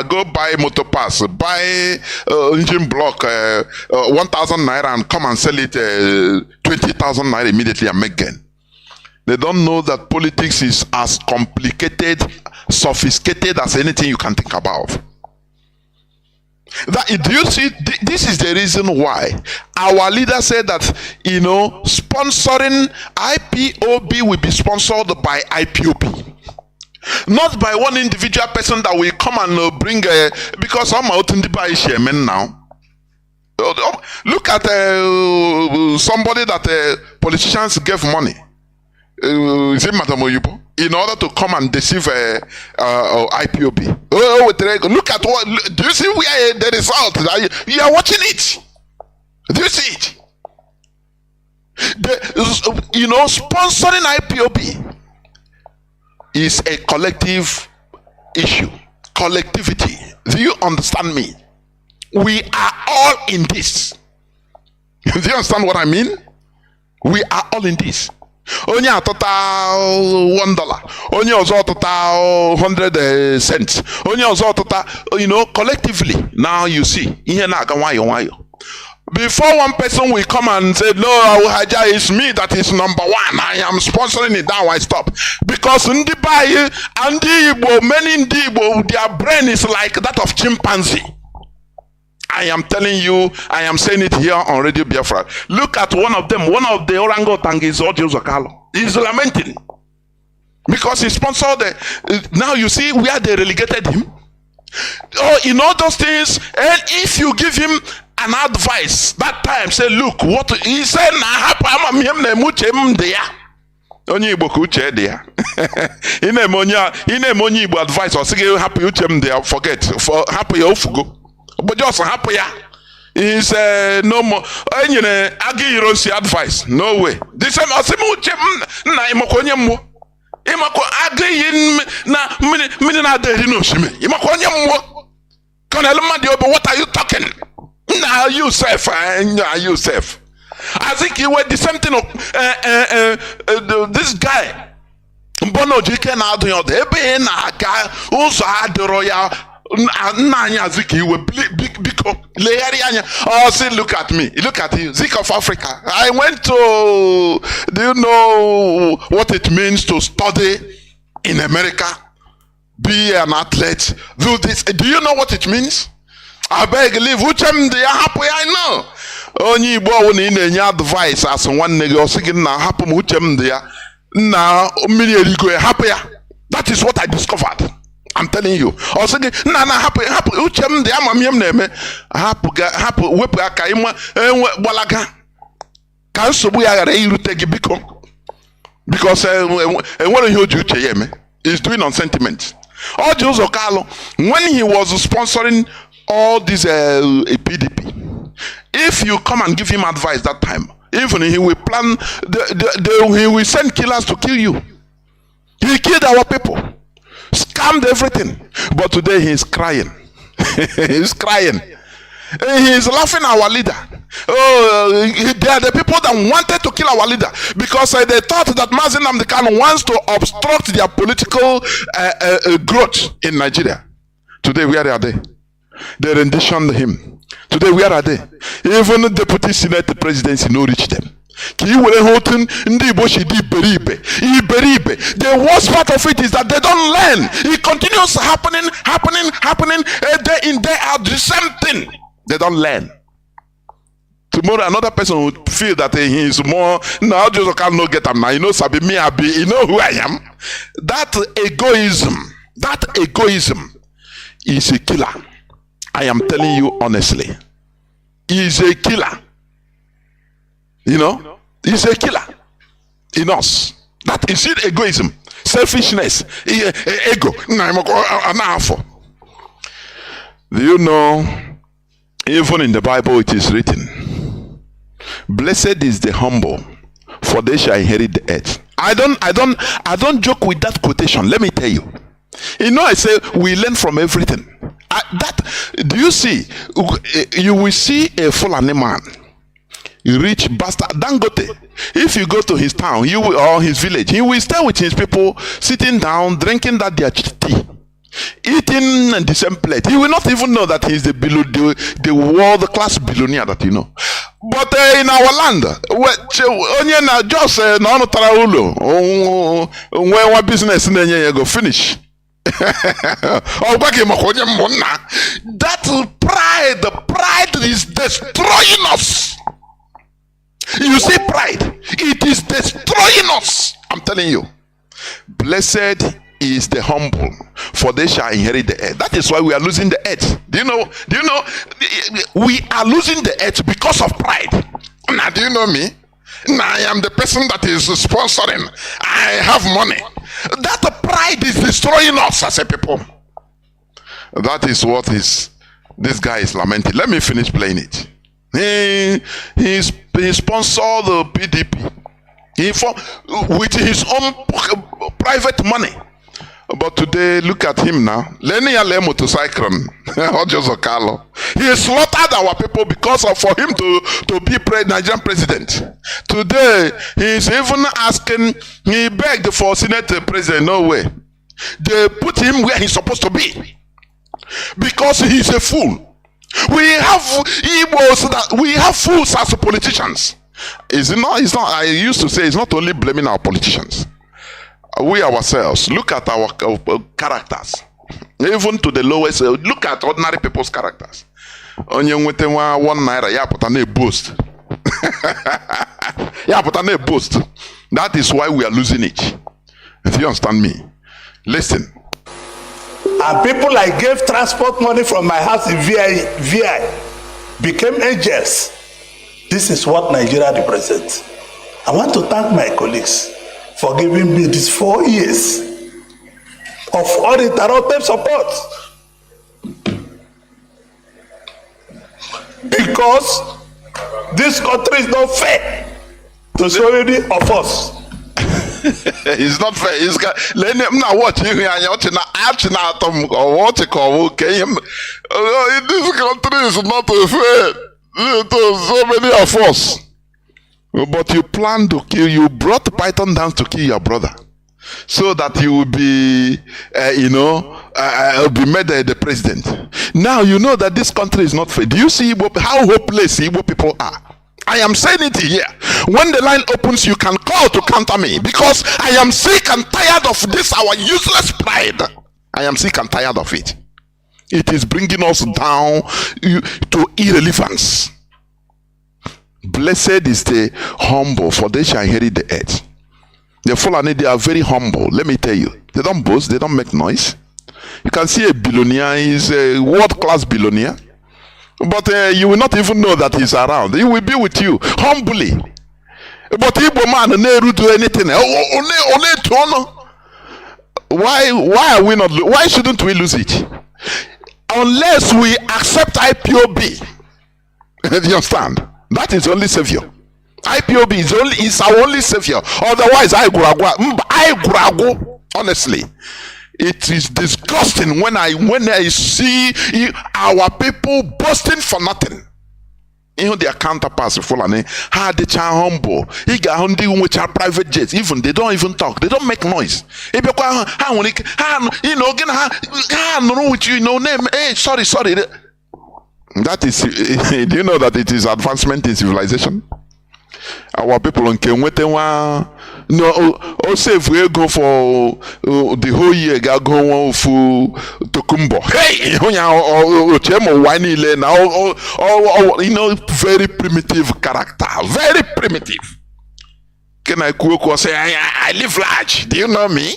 go buy motor pass, buy engine block 1,000 naira and come and sell it 20,000 naira immediately and make gain. They don't know that politics is as complicated, sophisticated as anything you can think about. Do you see? This is the reason why our leader said that, sponsoring IPOB will be sponsored by IPOB. Not by one individual person that will come and bring because I'm out in the buy now. Look at somebody that politicians gave money. In order to come and deceive IPOB. Look at what. Do you see where the result? You are watching it. Do you see it? Sponsoring IPOB is a collective issue. Collectivity. Do you understand me? We are all in this. Do you understand what I mean? We are all in this. Onye atota $1, onye ọzọ atota 100 cents, onye ọzọ atota, collectively. Now you see, ihe na aga nwayọ. Before one person will come and say, no, Haja, it's me that is number one. I am sponsoring it. Now I stop. Because many Igbo, their brain is like that of chimpanzee. I am telling you, I am saying it here on Radio Biafra. Look at one of them. One of the orangutan is Joseph Carlo. He's lamenting because he sponsored now you see where they relegated him. In all those things, and if you give him an advice that time, say, look, what he said, onye Igbo ka uche dị ya. Ị na-eme onye Igbo advice, ọ sị gị hapụ uche m dị ya, hapụ ya ofugo. But just happy, he said no more. I give you advice. No way. This is Imako ade na mini na ade no shime. Imako onye mwo. Colonel Madio, what are you talking? Nah, you self, you self. I think you were the same thing of this guy. Mbono jike na adu yode. Ebe na aga uzo adoroya. Nanya Ziki, you were big layeri anya. Oh, see, look at me. Look at you. Zik of Africa. I went to, do you know what it means to study in America? Be an athlete, do this. Do you know what it means? I beg leave. Which am they happy? I know. Only boy in any advice as one nigga or second now happen which am there. Now happier. That is what I discovered. I'm telling you. Or second, happy which am there, mammy name. Happy whip walaga. Council we are to take a because what are you is doing on sentiment. Or Joseph Carlo, when he was sponsoring all this PDP, if you come and give him advice that time, even he will plan, he will send killers to kill you. He killed our people, scammed everything. But today he is crying. He's crying. He is laughing at our leader. Oh, they are the people that wanted to kill our leader because they thought that Mazi Nnamdi Kanu wants to obstruct their political growth in Nigeria. Today, where are they? They renditioned him. Today, where are they? Even the deputy senate presidency no reach them. The worst part of it is that they don't learn. It continues happening day in, day out, the same thing. They don't learn. Tomorrow another person would feel that he is more. No, I just cannot get him now. You know, Sabi me, you know who I am. That egoism is a killer. I am telling you honestly. Is a killer. You know, he's a killer in us. That is it, egoism, selfishness, ego. Do you know? Even in the Bible, it is written, "Blessed is the humble, for they shall inherit the earth." I don't joke with that quotation. Let me tell you. You know, I say we learn from everything. Do you see? You will see a Fulani man, rich bastard Dangote. If you go to his town, or his village, he will stay with his people, sitting down, drinking that their tea, eating the same plate. He will not even know that he's the world class billionaire that you know. But in our land, just where one business go finish. That pride is destroying us. You see, pride, it is destroying us. I'm telling you. Blessed is the humble, for they shall inherit the earth. That is why we are losing the earth. Do you know? We are losing the earth because of pride. Now, do you know me? Now I am the person that is sponsoring. I have money. That pride is destroying us as a people. That is what this guy is lamenting. Let me finish playing it. He sponsored the PDP. With his own private money. But today, look at him now. Lenny Alemo to Cyclone. He slaughtered our people because for him to be Nigerian president. Today, he is even asking, he begged for Senate president. No way. They put him where he's supposed to be. Because he's a fool. We have fools as politicians. It's not, I used to say it's not only blaming our politicians. We ourselves, look at our characters. Even to the lowest, look at ordinary people's characters. Onye nwete 1 naira, ya put a boost. Ya put a boost. That is why we are losing it. If you understand me, listen. And people I gave transport money from my house in VI became angels. This is what Nigeria represents. I want to thank my colleagues for giving me these 4 years of uninterrupted support. Because this country is not fair to so many of us. It's not fair. It's got let him now watch you and you're not acting out or what you call okay. In this country is not fair. So many of us. But you plan to kill, you brought Python down to kill your brother. So that you will be, be made the president. Now you know that this country is not fair. Do you see how hopeless Igbo people are? I am saying it here. When the line opens, you can call to counter me because I am sick and tired of this, our useless pride. I am sick and tired of it. It is bringing us down to irrelevance. Blessed is the humble, for they shall inherit the earth. The Fulani, they are very humble. Let me tell you. They don't boast. They don't make noise. You can see a billionaire. He's a world-class billionaire. But you will not even know that he's around. He will be with you humbly. But Igbo man never do anything. Why are we not? Why shouldn't we lose it? Unless we accept IPOB. Do you understand? That is only savior. IPOB is our only savior. Otherwise, I grago. Honestly, it is disgusting when I see our people boasting for nothing. You know their counterparts Fulani, how they are humble. He got which are private jets. Even they don't even talk. They don't make noise. Name. Hey, sorry. That is. Do you know that it is advancement in civilization? Our people on Kenwetewa if we go for the whole year go for Tokumbo. Hey, very primitive character. Very primitive. Can I say I live large? Do you know me?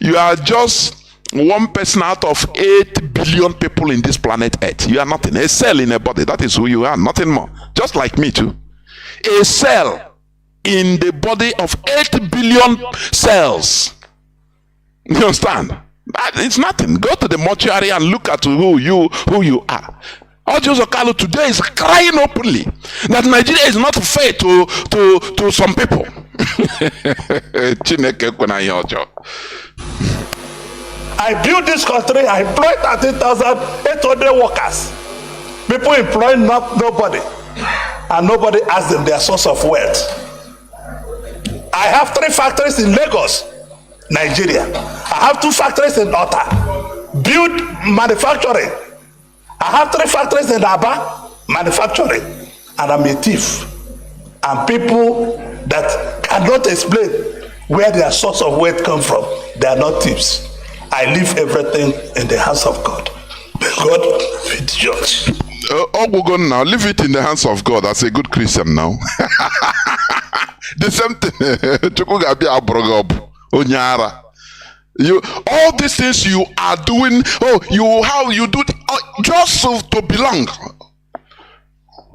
You are just one person out of 8 billion people in this planet Earth. You are nothing. A cell in a body. That is who you are. Nothing more. Just like me too. A cell in the body of 8 billion cells. You understand? It's nothing. Go to the mortuary and look at who you are. Ojo Kalu today is crying openly that Nigeria is not fair to some people. I built this country, I employed 13,800 workers. People employ nobody. And nobody asks them their source of wealth. I have 3 factories in Lagos, Nigeria. I have 2 factories in Ota. Build manufacturing. I have 3 factories in Aba, manufacturing. And I'm a thief. And people that cannot explain where their source of wealth come from, they are not thieves. I leave everything in the hands of God. May God be the judge. Now, leave it in the hands of God as a good Christian now. The same thing. All these things you are doing, how you do it, just to belong.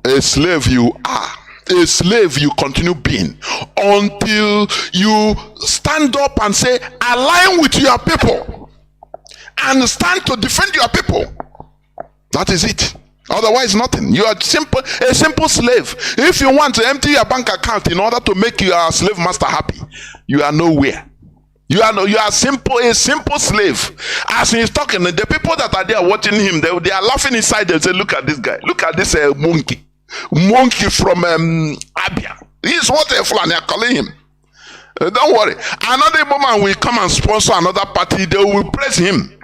A slave you are. A slave you continue being until you stand up and say, align with your people and stand to defend your people. That is it. Otherwise, nothing. You are a simple slave. If you want to empty your bank account in order to make your slave master happy, you are nowhere. You are a simple slave. As he's talking, the people that are there watching him, they are laughing inside. They say, look at this guy. Look at this monkey from Abia. He's what they are calling him. Don't worry. Another moment will come and sponsor another party. They will praise him.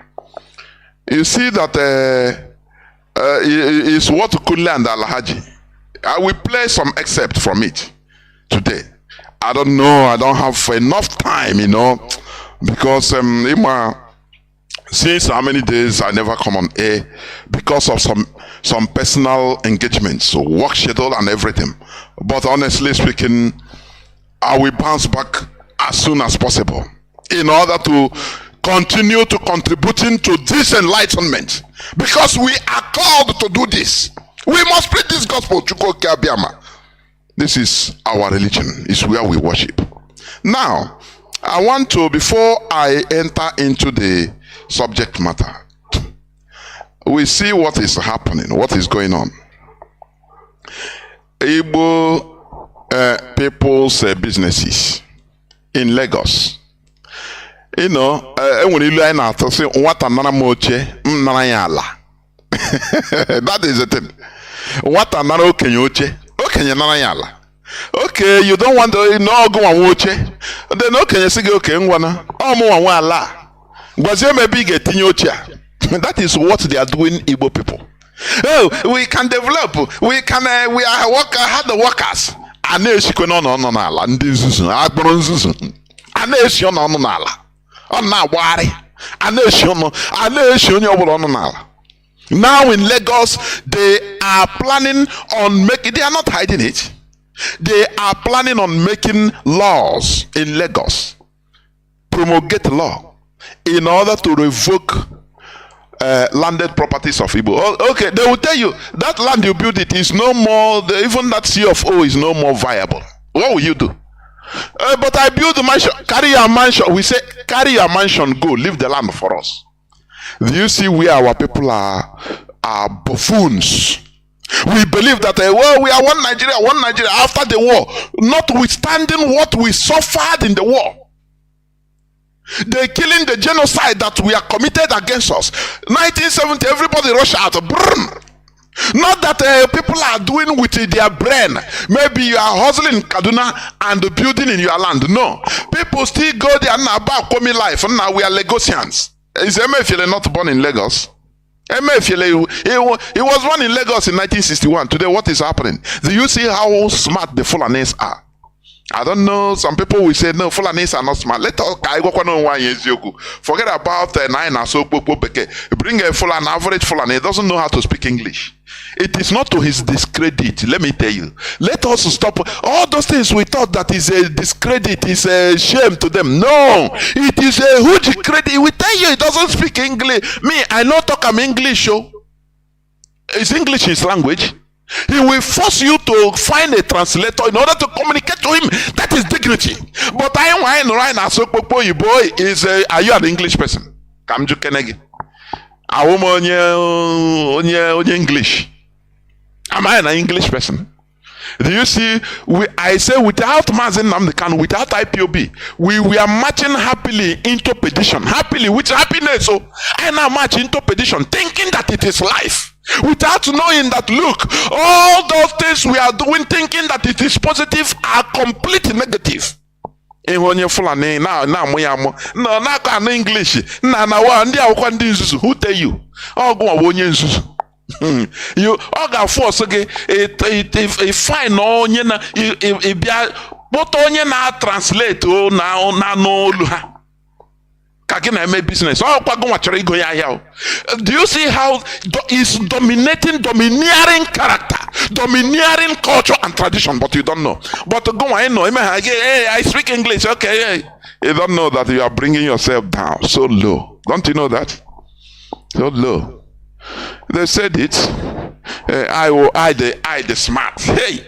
You see that is what Kunle and Alhaji. I will play some excerpt from it today. I don't know. I don't have enough time, because since how many days I never come on air because of some personal engagements, so work schedule and everything. But honestly speaking, I will bounce back as soon as possible in order to continue to contributing to this enlightenment, because we are called to do this. We must preach this gospel. This is our religion. It's where we worship. Now, I want to, before I enter into the subject matter, we see what is happening, what is going on. Igbo people's businesses in Lagos. You know, when you learn how to say what another moche, that is the thing. What another okenyoche, okenyanala. Okay, you don't want to know go and watch it. Then okay, you say okay, ngwana. Oh, mo wala. Gwazie maybe get tinyocha. That is what they are doing, Igbo people. Oh, we can develop. We can. We are hard workers. Aneshi kono no ala. Ndi nzuzu. Agboro nzuzu. Aneshi ono no ala. Ona wari. Aneshi ono. Aneshi onye obolo no ala. Now in Lagos, they are planning on making. They are not hiding it. They are planning on making laws in Lagos, promulgate law in order to revoke landed properties of Igbo. Oh, okay, they will tell you that land you build it is no more, even that CFO is no more viable. What will you do? But I build a mansion, carry your mansion. We say, carry your mansion, go, leave the land for us. Do you see where our people are buffoons? We believe that, well, we are one Nigeria after the war, notwithstanding what we suffered in the war. They're killing the genocide that we are committed against us. 1970, everybody rush out. Brrr. Not that people are doing with their brain. Maybe you are hustling in Kaduna and building in your land. No. People still go there now about coming life. Now we are Lagosians. Is Emefiele not born in Lagos? Emefiele, he was born in Lagos in 1961. Today, what is happening? Do you see how smart the Fulanis are? I don't know. Some people will say, no, Fulanis are not smart. Let us forget about 9 or so. Bring a Fulani, average Fulani. He doesn't know how to speak English. It is not to his discredit. Let me tell you. Let us stop. All those things we thought that is a discredit, is a shame to them. No, it is a huge credit. We tell you, he doesn't speak English. Me, I know talk English. Oh, is English his language? He will force you to find a translator in order to communicate to him. That is dignity. But I am right now. So, boy, is are you an English person? Kamju Kenegi. I am only English. Am I an English person? Do you see? I say without Mazi Nnamdi Kanu, without IPOB, we are marching happily into perdition. Happily, with happiness. So I now march into perdition, thinking that it is life. Without knowing that, look, all those things we are doing, thinking that it is positive, are completely negative. Who tell you? You all force again a fine onion but onion na translate now no Kakina make business. Do you see how is domineering character, domineering culture and tradition, but you don't know. But go I know. Hey, I speak English. Okay, you don't know that you are bringing yourself down so low. Don't you know that? So low. They said it. I the smart. Hey,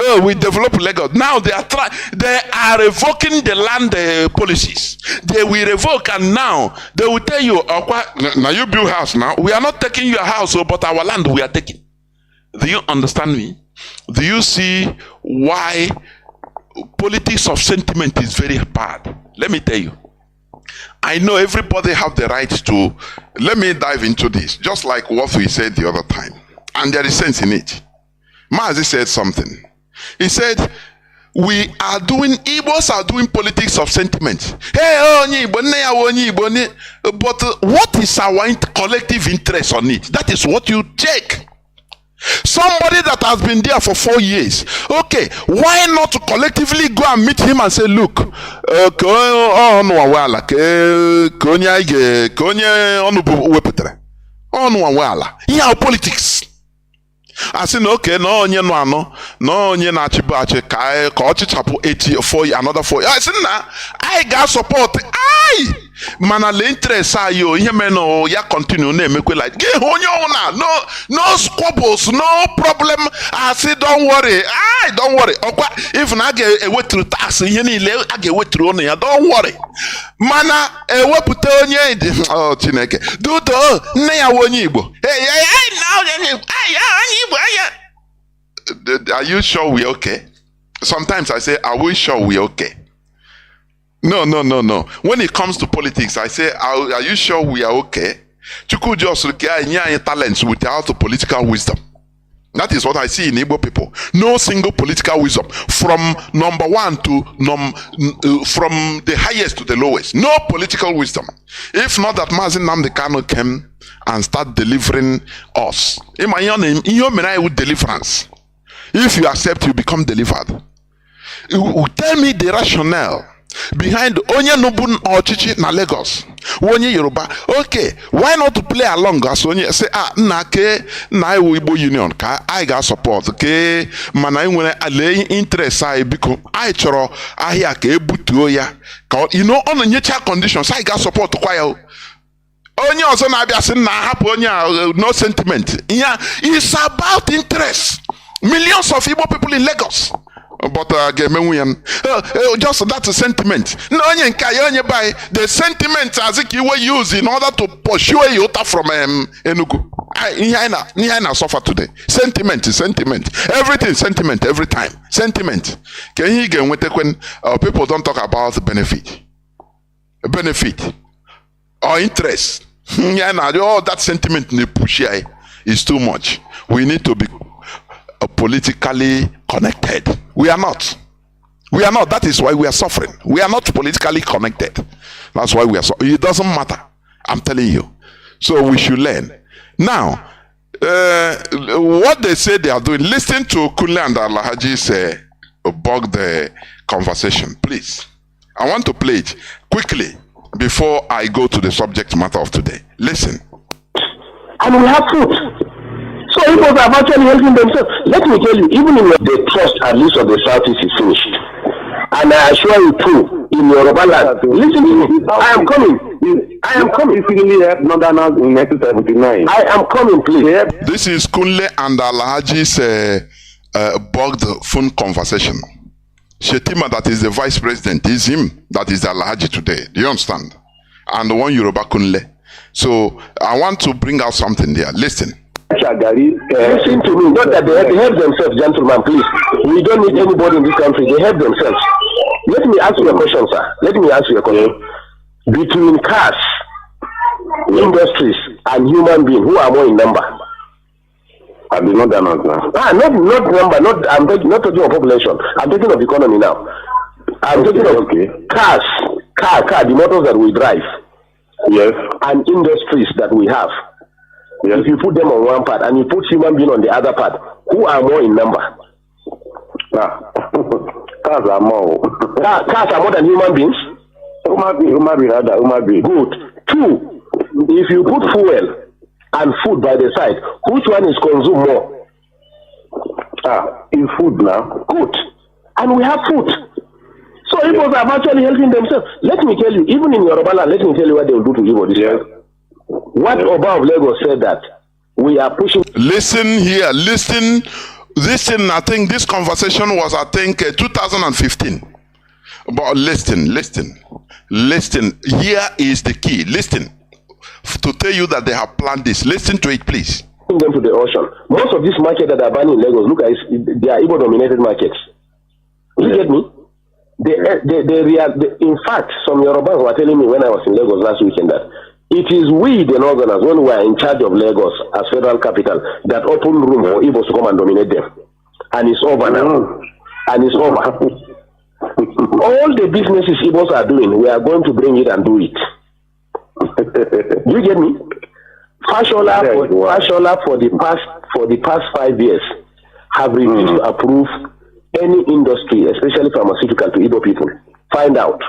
oh, we develop Lagos. Now they are revoking the land policies. They will revoke, and now they will tell you, now you build house now. We are not taking your house, but our land we are taking. Do you understand me? Do you see why politics of sentiment is very bad? Let me tell you. I know everybody have the right to. Let me dive into this, just like what we said the other time, and there is sense in it. Mazi said something. He said, Igbos are doing politics of sentiment. Hey, but what is our collective interest on it? That is what you check. Somebody that has been there for 4 years. Okay, why not collectively go and meet him and say, look, politics. I said, okay, no, another 4 years. I said, nah, I got support. Manale interest ayo, no, ya continue, make like, no squabbles, no problem. I said, don't worry. Why? Don't worry. If I get a way through tax, you need I get way through on you. Don't worry. Mana a way put on you. Oh, Chineke. Do the Naya Wonibo. Hey, are you sure we're okay? Sometimes I say, are we sure we're okay? No. When it comes to politics, I say, are you sure we are okay? Chuku just require talents without political wisdom. That is what I see in Igbo people. No single political wisdom from number one to from the highest to the lowest. No political wisdom. If not that Mazi Nnamdi Kanu came and start delivering us. In my name, in your with deliverance. If you accept, you become delivered. Tell me the rationale behind Onye Nobun or Chichi na Lagos. Onye Yoruba. Okay, why not to play along as Onye say na Igbo Union ka I got support. Okay, mana nwere ale interest I because I choro ahia ka ebutuo ya. You know on nature conditions I got support kwa ya. Onye ozo na abia sin na hapu onye no sentiment. Yeah, it's about interest. Millions of Igbo people in Lagos. But just that's a sentiment. No, you buy the sentiment as if you were used in order to pursue Yota from Enugu. I suffer today. Sentiment. Everything sentiment every time. Sentiment. Can you get when people don't talk about benefit or interest? That sentiment is too much. We need to be politically connected. We are not. That is why we are suffering. We are not politically connected. That's why we are suffering. It doesn't matter. I'm telling you. So we should learn. Now, what they say they are doing, listen to Kunle and Alhaji say about the conversation. Please. I want to play it quickly before I go to the subject matter of today. Listen. And we have food. So Igbos are actually helping themselves. Let me tell you, even in the trust, at least of the Southeast, is finished. And I assure you too, in Yoruba land, listen to me, I am coming. If you really have Northerners in 1979. I am coming, please. This is Kunle and Alhaji's bugged phone conversation. Shetima, that is the vice president, is him that is the Alhaji today. Do you understand? And the one Yoruba Kunle. So I want to bring out something there. Listen. Listen to me, not that they help themselves, gentlemen, please. We don't need anybody in this country, they help themselves. Let me ask you a question, sir. Let me ask you a question. Between cash, industries, and human beings, who are more in number? I do not know now. Not number, I'm not talking of population. I'm talking of economy now. I'm talking of cars, the motors that we drive. Yes. And industries that we have. Yes. If you put them on one part and you put human being on the other part, who are more in number? Cars are more. Cars are more than human beings? Human being. Good. Two, if you put fuel and food by the side, which one is consumed more? In food now. Good. And we have food. So Igbos are actually helping themselves. Let me tell you, even in Yoruba land, let me tell you what they will do to Igbo this time. What Oba of Lagos said that we are pushing. Listen here, listen. I think this conversation was, 2015. But listen. Here is the key. Listen. To tell you that they have planned this. Listen to it, please. Them to the ocean. Most of these markets that are banning in Lagos, look at it, they are Igbo-dominated markets. You get me? In fact, some Yorubas were telling me when I was in Lagos last weekend that it is we, the Northerners, when we are in charge of Lagos as federal capital, that open room for Igbos to come and dominate them. And it's over now. And it's over. All the businesses Igbos are doing, we are going to bring it and do it. You get me? Fashola for the past 5 years have refused to approve any industry, especially pharmaceutical, to Igbo people. Find out.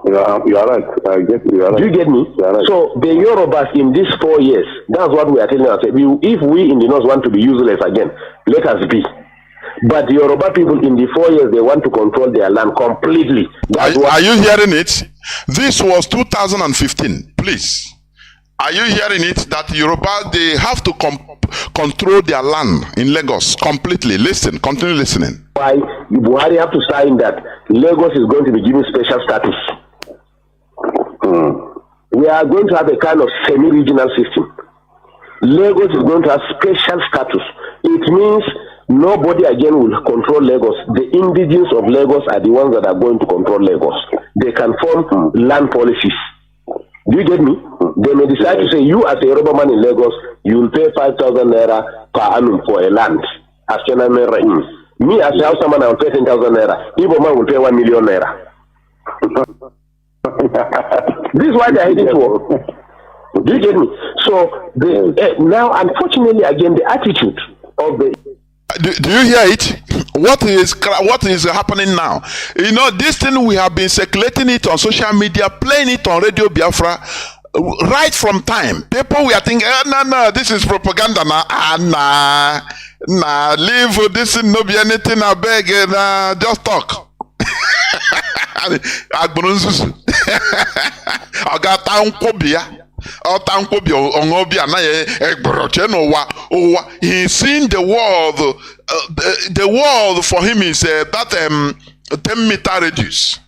You are right. I get you. Are right. Do you get me? Right. So the Yorubas in these 4 years, that's what we are telling ourselves. If we in the north want to be useless again, let us be. But the Yoruba people in the 4 years, they want to control their land completely. Are you hearing it? This was 2015. Please. Are you hearing it? That Yoruba, they have to control their land in Lagos completely. Listen, continue listening. Why Buhari have to sign that Lagos is going to be given special status. We are going to have a kind of semi-regional system. Lagos is going to have special status. It means nobody again will control Lagos. The indigenous of Lagos are the ones that are going to control Lagos. They can form land policies. Do you get me? They may decide to say, you as a Yoruba man in Lagos, you will pay 5,000 naira per annum for a land. As me as a Hausa man, I will pay 10,000 naira. Igbo man will pay 1 million naira. This is why they are heading to war. Do you get me? So now, unfortunately, again, the attitude of the do you hear it? What is happening now? You know, this thing we have been circulating it on social media, playing it on Radio Biafra, right from time. People we are thinking, no, this is propaganda now. Nah, leave this no be anything. I beg, just talk. I got town kobia. He's seen the world for him is that 10-meter radius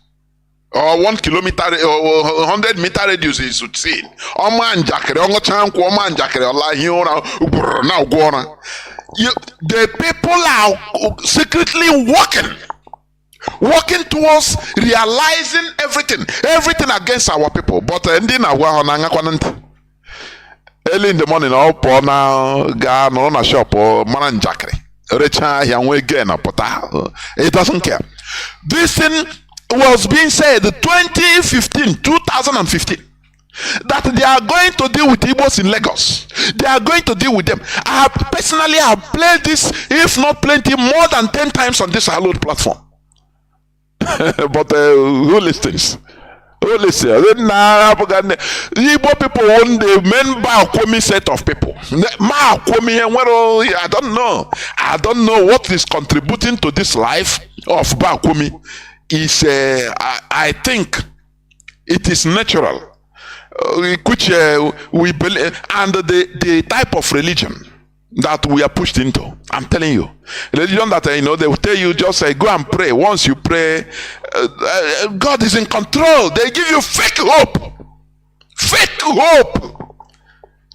or 1 kilometer or 100-meter radius is seen. The people are secretly working towards realizing everything against our people. But ending early in the morning, all poor now go on a shop or man jackery. It doesn't care. This thing was being said 2015, that they are going to deal with Igbos in Lagos. They are going to deal with them. I personally have played this, if not plenty, more than 10 times on this hallowed platform. But who listens? Who listens? Igbo people own the main Bakomi set of people. I don't know what is contributing to this life of Bakomi. Is I think it is natural, which we believe, and the type of religion that we are pushed into. I'm telling you, religion that they will tell you just go and pray. Once you pray, God is in control. They give you fake hope,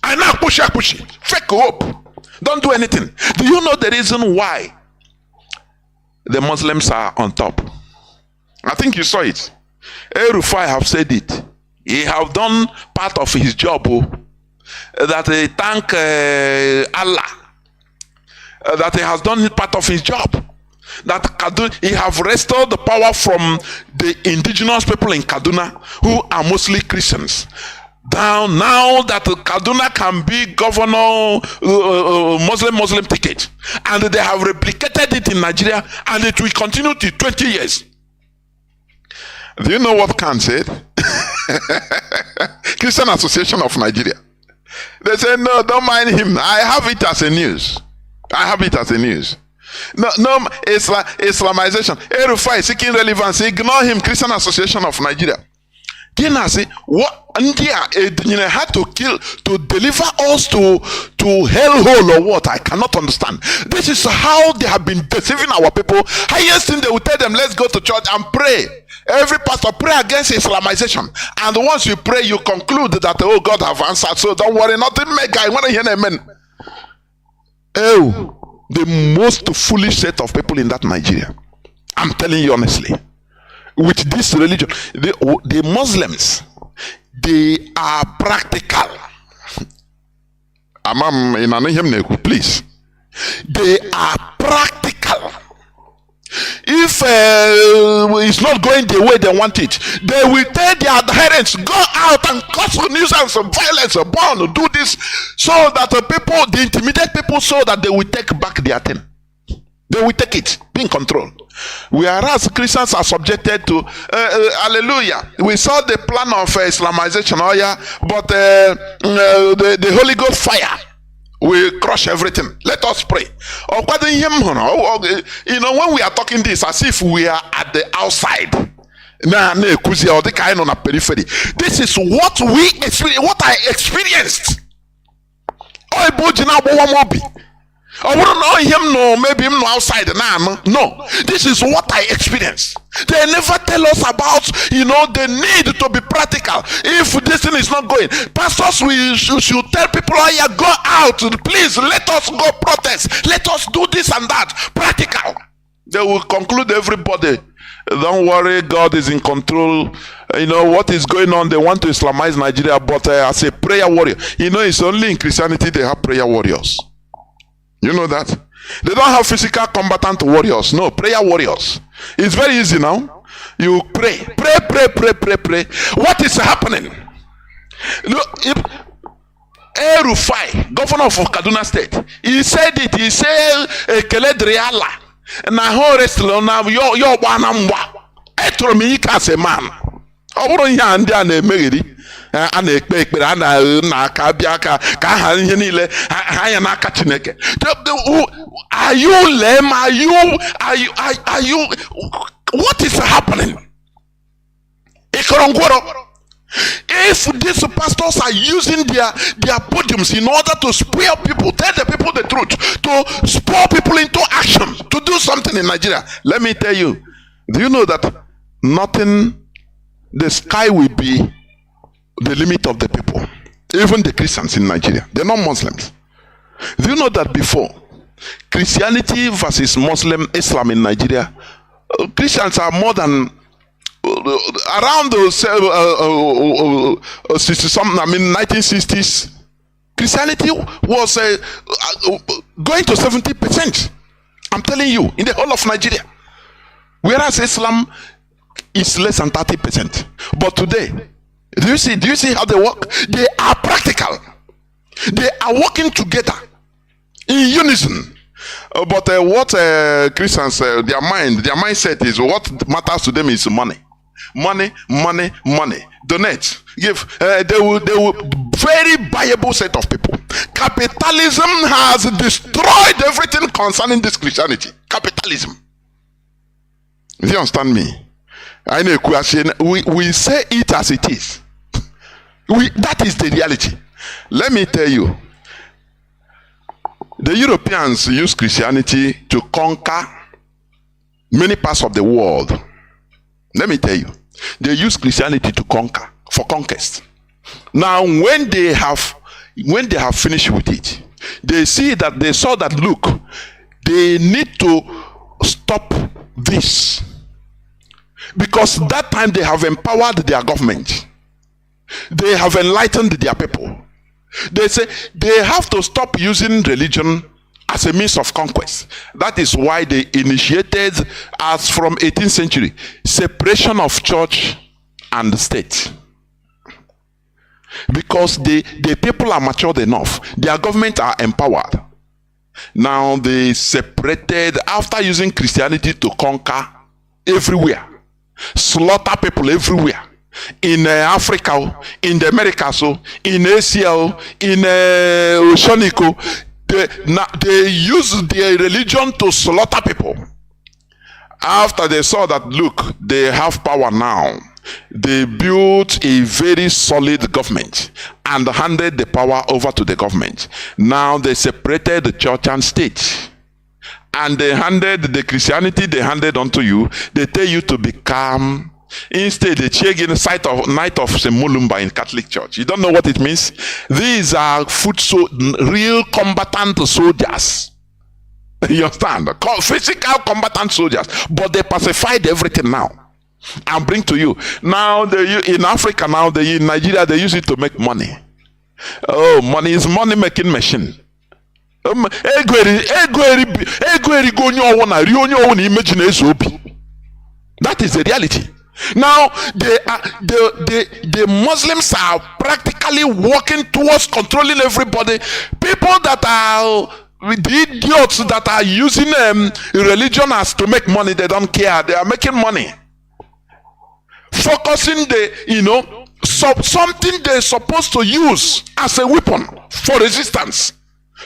and now push it. Fake hope. Don't do anything. Do you know the reason why the Muslims are on top? I think you saw it. El-Rufai have said it. He have done part of his job. That he thank Allah that he has done part of his job. That he have restored the power from the indigenous people in Kaduna, who are mostly Christians. Down now that Kaduna can be governor Muslim ticket, and they have replicated it in Nigeria, and it will continue till 20 years. Do you know what Khan said? Christian Association of Nigeria. They said, no, don't mind him. I have it as a news. No, Islamization. El-Rufai seeking relevance. Ignore him. Christian Association of Nigeria. What India had to kill to deliver us to hellhole or what? I cannot understand. This is how they have been deceiving our people. Highest thing they will tell them, let's go to church and pray. Every pastor pray against Islamization, and once you pray, you conclude that oh, God have answered. So don't worry, nothing make I want to hear amen. Oh, the most foolish set of people in that Nigeria. I'm telling you honestly. With this religion, the Muslims, they are practical. Please, they are practical. If it's not going the way they want it, they will tell their adherents, go out and cause nuisance and violence upon, do this, so that the intimidate people, so that they will take back their thing. They will take it, be in control. Whereas Christians are subjected to hallelujah. We saw the plan of Islamization, but the Holy Ghost fire will crush everything. Let us pray. You know, when we are talking this, as if we are at the outside. This is what we experience, what I experienced Oh, Bojina Bowamobi. I wouldn't know him, no, maybe him no outside no. This is what I experienced. They never tell us about, the need to be practical. If this thing is not going, pastors, we should tell people, oh yeah, go out, please, let us go protest, let us do this and that, practical. They will conclude everybody. Don't worry, God is in control. What is going on, they want to Islamize Nigeria, but as a prayer warrior, it's only in Christianity they have prayer warriors. You know that? They don't have physical combatant warriors. No, prayer warriors. It's very easy now. You pray. What is happening? Rufai, governor of Kaduna State, he said it. He said, Keledriala. Na ho restlo na yo banamwa. Etromika as a man. Oburu ihe ndị a na-emegheri. A na-ekpe ekpere a na-aka bịa aka ka aha ihe niile ha ya n'aka Chineke. Are you lame? Are you what is happening? If these pastors are using their podiums in order to spur people, tell the people the truth, to spur people into action, to do something in Nigeria, let me tell you, do you know that the sky will be the limit of the people, even the Christians in Nigeria? They're not Muslims. Do you know that before, Christianity versus Islam in Nigeria, Christians are more than around the 1960s. Christianity was going to 70%. I'm telling you, in the whole of Nigeria, whereas Islam is less than 30%. But today, do you see how they work? They are practical. They are working together in unison. But what Christians, their mindset is, what matters to them is money. Money. Donate, give. They will very viable set of people. Capitalism has destroyed everything concerning this Christianity. Capitalism. Do you understand me? I know we say it as it is. That is the reality. Let me tell you, the Europeans use Christianity to conquer many parts of the world. Let me tell you, they use Christianity to conquer, for conquest. Now, when they have finished with it, they saw that look, they need to stop this, because that time they have empowered their government, they have enlightened their people. They say they have to stop using religion as a means of conquest. That is why they initiated, as from 18th century, separation of church and state. Because the people are matured enough, their government are empowered. Now they separated after using Christianity to conquer everywhere, slaughter people everywhere. In Africa, in the Americas, in Asia, in Oceanico, they use their religion to slaughter people. After they saw that, look, they have power now, they built a very solid government and handed the power over to the government. Now they separated the church and state, and they handed the Christianity they handed unto you. They tell you to become. Instead, they check in the night of Semulumba in Catholic Church. You don't know what it means? These are real combatant soldiers. You understand? Physical combatant soldiers. But they pacified everything now and bring to you. Now, in Africa, now, in Nigeria, they use it to make money. Oh, money is money-making machine. That is the reality. Now the Muslims are practically working towards controlling everybody. People that are the idiots that are using religion as to make money, they don't care. They are making money. Focusing something they're supposed to use as a weapon for resistance.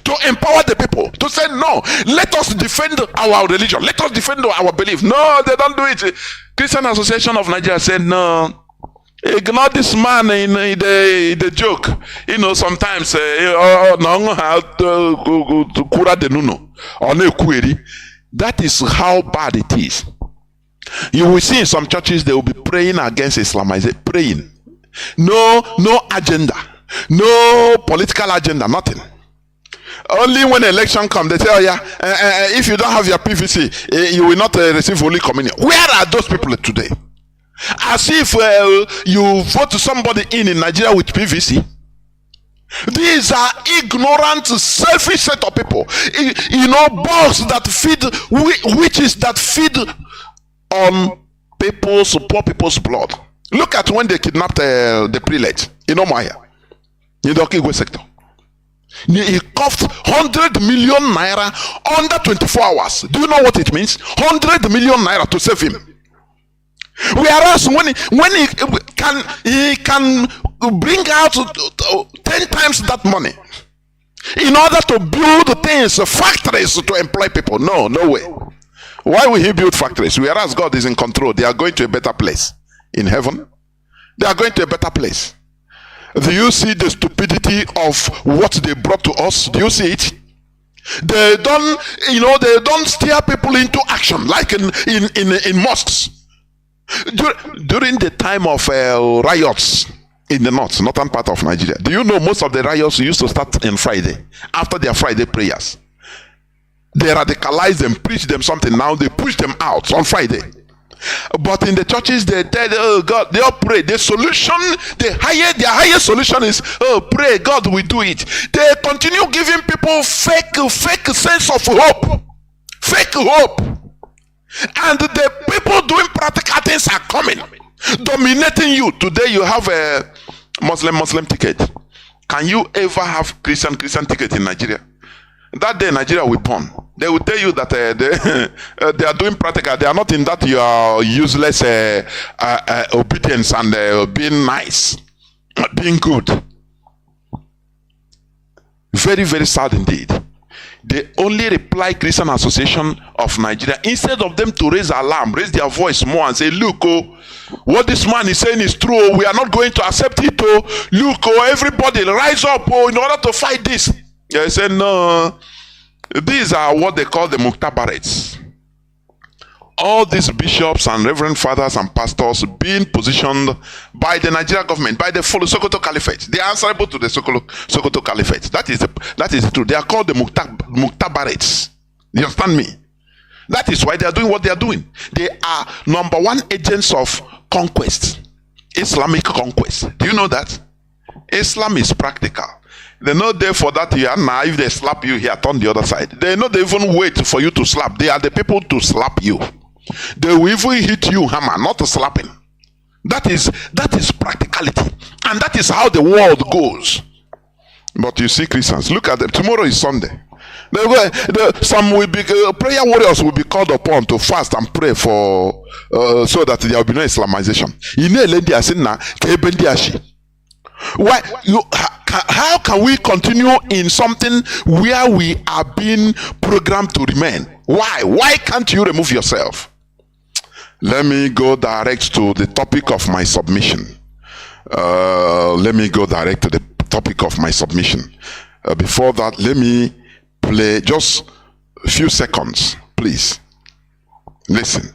To empower the people, to say, no, let us defend our religion, let us defend our belief. No, they don't do it. Christian Association of Nigeria said, no, Ignore this man in the joke. You know, sometimes that is how bad it is. You will see in some churches they will be praying against Islamization, praying. No agenda, no political agenda, nothing. Only when election comes, they say, oh yeah, if you don't have your PVC, you will not receive Holy Communion. Where are those people today? As if you vote to somebody in Nigeria with PVC. These are ignorant, selfish set of people. You know, bugs that feed, witches that feed on poor people's blood. Look at when they kidnapped the prelate in Omaya, in the Okigwe sector. He coughed 100 million naira under 24 hours. Do you know what it means? 100 million naira to save him. Whereas when he can bring out 10 times that money in order to build things, factories to employ people. No way. Why will he build factories? Whereas God is in control. They are going to a better place in heaven. They are going to a better place. Do you see the stupidity of what they brought to us? Do you see it? They don't steer people into action like in mosques. During the time of riots in the northern part of Nigeria, do you know most of the riots used to start on Friday, after their Friday prayers? They radicalize them, preach them something, now they push them out on Friday. But in the churches, they tell, oh God, they all pray. The solution, their highest solution is, oh, pray, God will do it. They continue giving people fake sense of hope. Fake hope. And the people doing practical things are coming, dominating you. Today you have a Muslim ticket. Can you ever have Christian ticket in Nigeria? That day Nigeria will burn. They will tell you that they are doing practical. They are not in that your useless obedience and being nice, being good. Very, very sad indeed. They only reply Christian Association of Nigeria instead of them to raise alarm, raise their voice more and say, look, oh, what this man is saying is true. Oh, we are not going to accept it. Oh, look, oh, everybody rise up in order to fight this. They say, no, these are what they call the Muktabarets. All these bishops and reverend fathers and pastors being positioned by the Nigerian government, by the Sokoto Caliphate. They are answerable to the Sokoto Caliphate. That is the truth. They are called the Muktabarets. You understand me? That is why they are doing what they are doing. They are number one agents of conquest, Islamic conquest. Do you know that? Islam is practical. They're not there for that here. Now, if they slap you here, turn the other side. They not even wait for you to slap. They are the people to slap you. They will even hit you hammer, not slapping. That is practicality, and that is how the world goes. But you see, Christians, look at them. Tomorrow is Sunday. Some will be prayer warriors will be called upon to fast and pray for so that there will be no Islamization. Why how can we continue in something where we are being programmed to remain? Why can't you remove yourself? Let me go direct to the topic of my submission. Before that, let me play just a few seconds, please. Listen.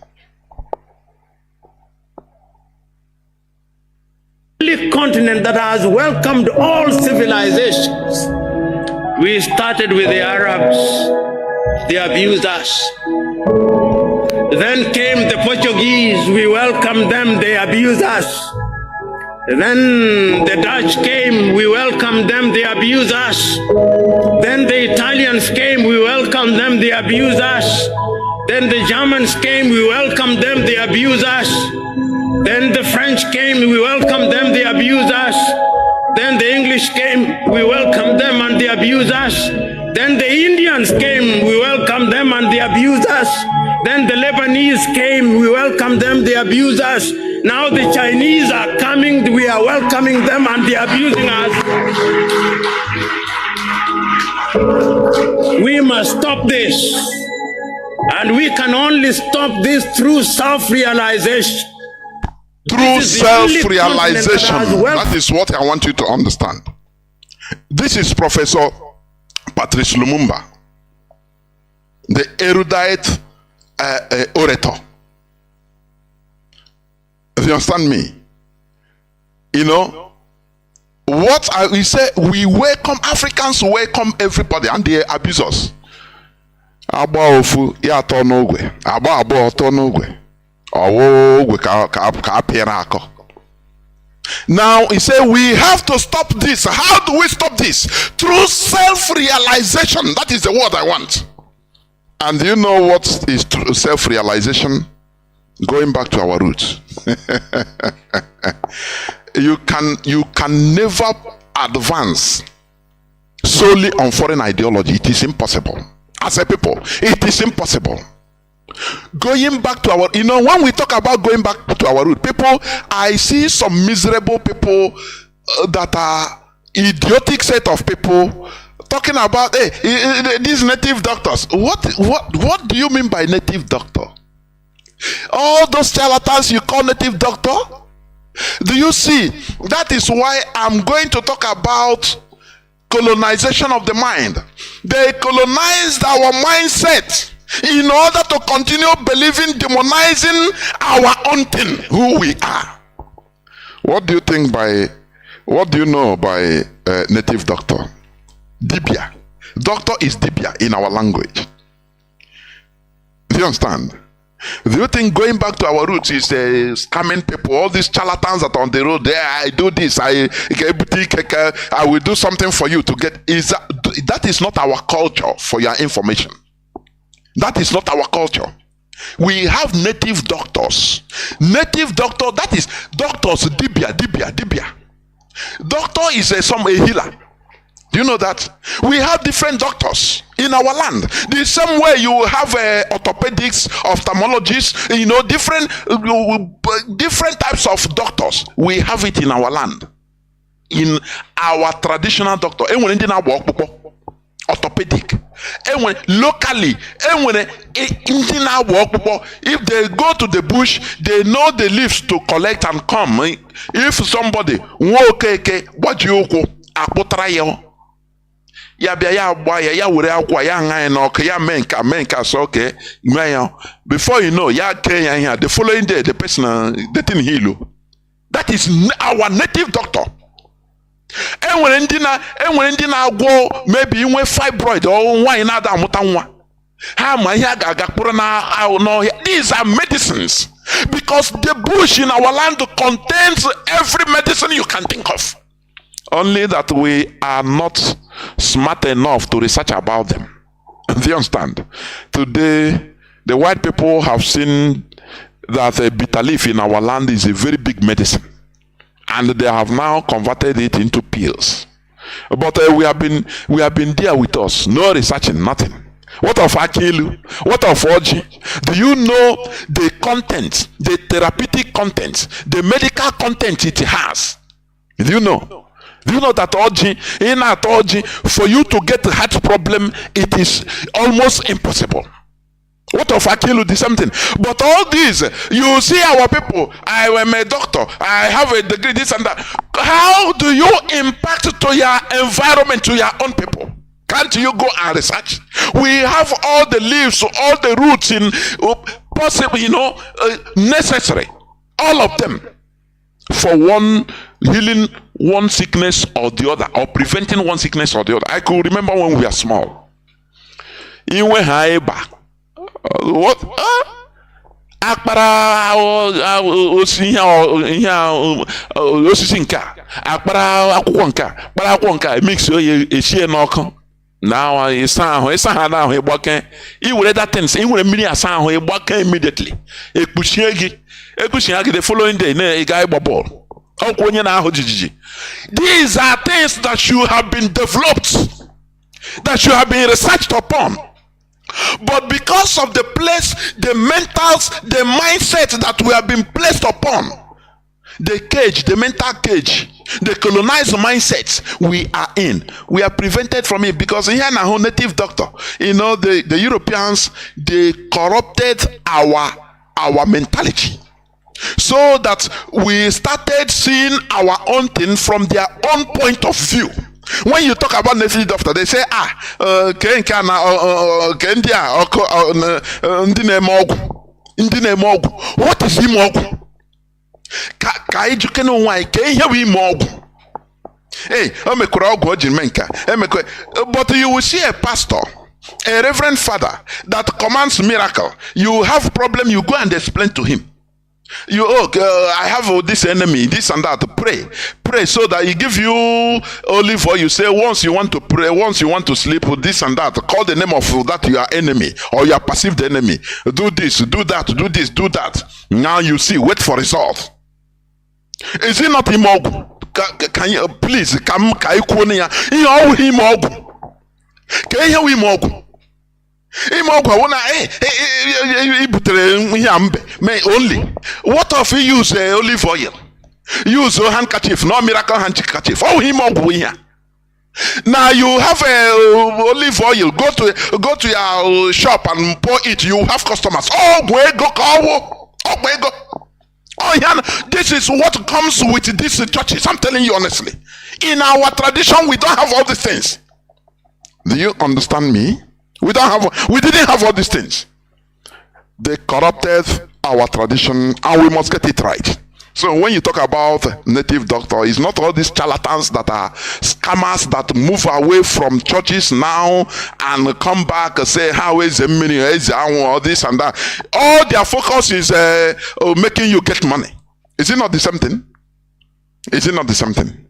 Only continent that has welcomed all civilizations. We started with the Arabs. They abused us. Then came the Portuguese. We welcomed them. They abused us. Then the Dutch came. We welcomed them. They abused us. Then the Italians came. We welcomed them. They abused us. Then the Germans came. We welcomed them. They abused us. Then the French came, we welcomed them, they abused us. Then the English came, we welcomed them and they abused us. Then the Indians came, we welcomed them and they abused us. Then the Lebanese came, we welcomed them, they abused us. Now the Chinese are coming, we are welcoming them and they are abusing us. We must stop this. And we can only stop this through self-realization. through self-realization. That is what I want you to understand. This is Professor Patrice Lumumba, the erudite orator. Do you understand me? You know, we say, we welcome, Africans welcome everybody, and they abuse us. Agba ofu ya atọ n'ogwe, agba abụọ ọtọ n'ogwe, ọwụ ogwe ka apịara akọ. Now he said we have to stop this. How do we stop this? Through self-realization. That is the word I want. And do you know what is self-realization? Going back to our roots. You can never advance solely on foreign ideology. It is impossible. As a people, it is impossible. Going back to our, when we talk about going back to our root, people, I see some miserable people that are idiotic set of people talking about, hey, these native doctors. What do you mean by native doctor? All those charlatans you call native doctor? Do you see? That is why I'm going to talk about colonization of the mind. They colonized our mindset in order to continue believing, demonizing our own thing, who we are. What do you know by native doctor? Dibia. Doctor is Dibia in our language. Do you understand? Do you think going back to our roots is scamming people? All these charlatans that are on the road there, I do this, I will do something for you to get. That is not our culture, for your information. That is not our culture. We have native doctors. Native doctor, that is doctors, Dibia. Doctor is a healer. Do you know that? We have different doctors in our land. The same way you have orthopedics, ophthalmologists, different types of doctors. We have it in our land. In our traditional doctor. Orthopedic. Locally, if they go to the bush, they know the leaves to collect and come. If somebody before you know, the following day the person didn't heal you. That is our native doctor. Maybe you want fibroid or wine other. These are medicines, because the bush in our land contains every medicine you can think of. Only that we are not smart enough to research about them. Do you understand? Today, the white people have seen that a bitter leaf in our land is a very big medicine, and they have now converted it into pills. But we have been there with us, no researching, nothing. What of Akilu? What of Oji? Do you know the content, the therapeutic content, the medical content it has? Do you know? Do you know that Oji, for you to get a heart problem, it is almost impossible. What of Akilu? The same thing. But all these, you see our people, I am a doctor, I have a degree, this and that. How do you impact to your environment, to your own people? Can't you go and research? We have all the leaves, all the roots in possible, necessary. All of them. For one healing one sickness or the other, or preventing one sickness or the other. I could remember when we were small. Inwe Haider. What? Akpara osisi nka. Akpara akwụkwọ nka. Akpara akwụkwọ nka. Mix eshie n'ọkụ. Now ịsa ha na ahụ ịgbake. Iwere that things. Iwere mmiri asa ahụ ịgbake immediately. Ekpuchie gị. The following day, these are things that should have been developed, that should have been researched upon. But because of the place, the mentals, the mindset that we have been placed upon, the cage, the mental cage, the colonized mindsets we are in, we are prevented from it. Because here now, native doctor, the Europeans, they corrupted our mentality. so that we started seeing our own thing from their own point of view. When you talk about native doctor, they say, what is imogu? Hey, but you will see a pastor, a reverend father that commands miracle. You have problem, you go and explain to him. I have this enemy, this and that. Pray so that he give you olive oil. You say once you want to pray, once you want to sleep, this and that. Call the name of that your enemy or your perceived enemy. Do this, do that, do this, do that. Now you see, wait for results. Is it not imogu? Can you please come? Can you imogu? Only. What if you use olive oil? Use a handkerchief, no miracle handkerchief. Now you have olive oil. Go to your shop and pour it. You have customers. This is what comes with these churches. I'm telling you honestly. In our tradition, we don't have all these things. Do you understand me? We didn't have all these things. They corrupted our tradition and we must get it right. So when you talk about native doctor, it's not all these charlatans that are scammers that move away from churches now and come back and say, how is the meaning, or this and that. All their focus is making you get money. Is it not the same thing? Is it not the same thing?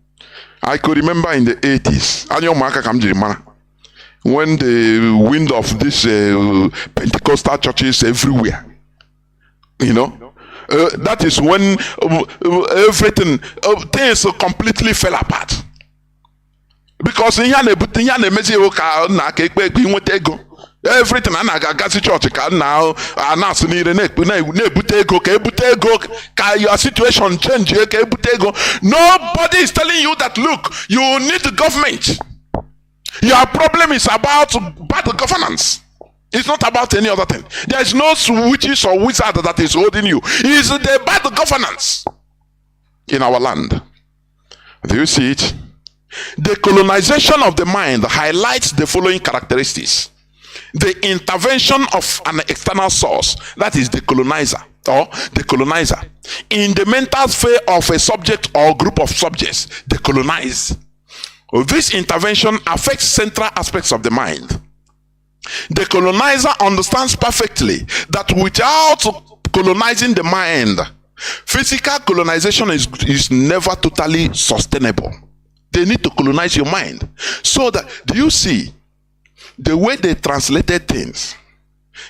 I could remember in the 80s, when the wind of these Pentecostal churches everywhere, that is when everything, things completely fell apart. Because everything church now your situation change. Nobody is telling you that look, you need the government. Your problem is about bad governance. It's not about any other thing. There is no witches or wizard that is holding you. It's the bad governance in our land. Do you see it? The colonization of the mind highlights the following characteristics. The intervention of an external source, that is the colonizer or the colonizer, in the mental sphere of a subject or group of subjects, they colonize. This intervention affects central aspects of the mind. The colonizer understands perfectly that without colonizing the mind, physical colonization is never totally sustainable. They need to colonize your mind. So that, do you see the way they translated things?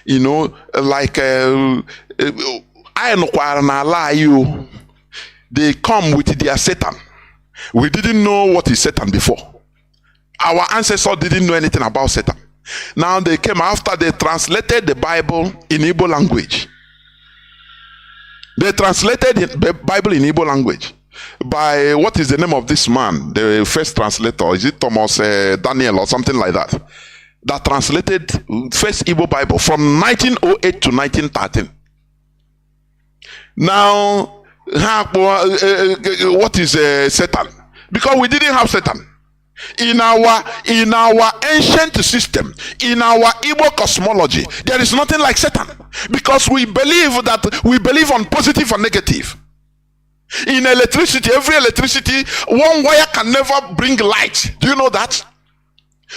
Like they come with their Satan. We didn't know what is Satan before. Our ancestors didn't know anything about Satan. Now they came after they translated the Bible in Igbo language. They translated the Bible in Igbo language by, what is the name of this man? The first translator, is it Thomas Daniel or something like that? That translated first Igbo Bible from 1908 to 1913. Now, what is Satan? Because we didn't have Satan. In our ancient system, in our Igbo cosmology, there is nothing like Satan. Because we believe on positive and negative. In electricity, every electricity, one wire can never bring light. Do you know that?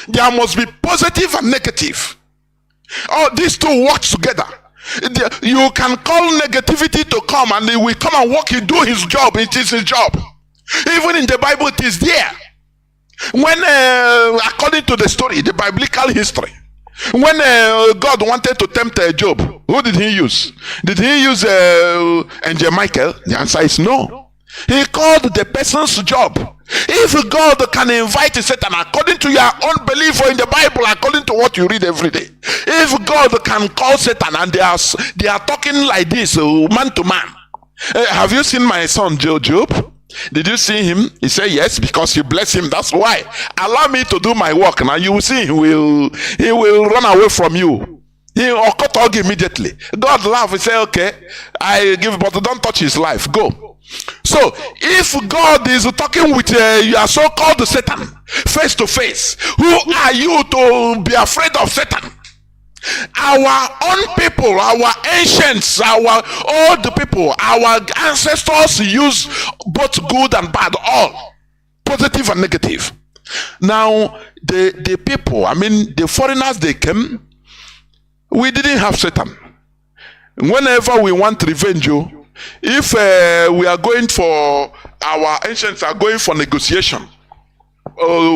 There must be positive and negative. Oh, these two work together. You can call negativity to come and he will come and work, he do his job. It is his job. Even in the Bible it is there. When according to the story, the biblical history, when God wanted to tempt Job, who did he use? Did he use Angel Michael? The answer is no. He called the person's job. If God can invite Satan according to your own belief or in the Bible, according to what you read every day, if God can call Satan and they are talking like this, man to man. Have you seen my son Job? Did you see him? He said yes, because you bless him. That's why. Allow me to do my work. Now you will see he will run away from you. He or cut hog immediately. God laugh and say, okay, I give, but don't touch his life. Go. So, if God is talking with your so-called Satan face to face, who are you to be afraid of Satan? Our own people, our ancients, our old people, our ancestors use both good and bad, all positive and negative. Now, the people, I mean, the foreigners, they came. We didn't have Satan. Whenever we want revenge, if we are going for, our ancients are going for negotiation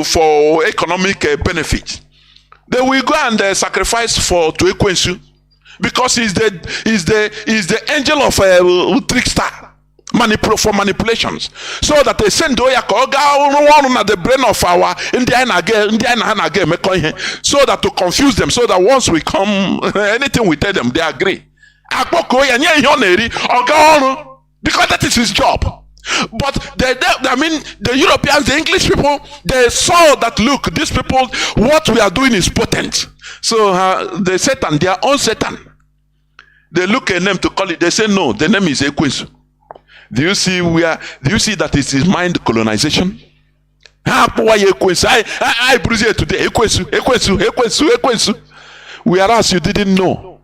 for economic benefit, then we go and sacrifice to Ekwensu, because he's the angel of trickster, for manipulations, so that they send the brain of our Indian, so that to confuse them, so that once we come, anything we tell them, they agree. Because that is his job. But the Europeans, the English people, they saw that, look, these people, what we are doing is potent. So the Satan, their own Satan, they look at them to call it. They say no, the name is Ekwensu. Do you see that it is mind colonization? I bruise it today. Ekwensu. Whereas you didn't know.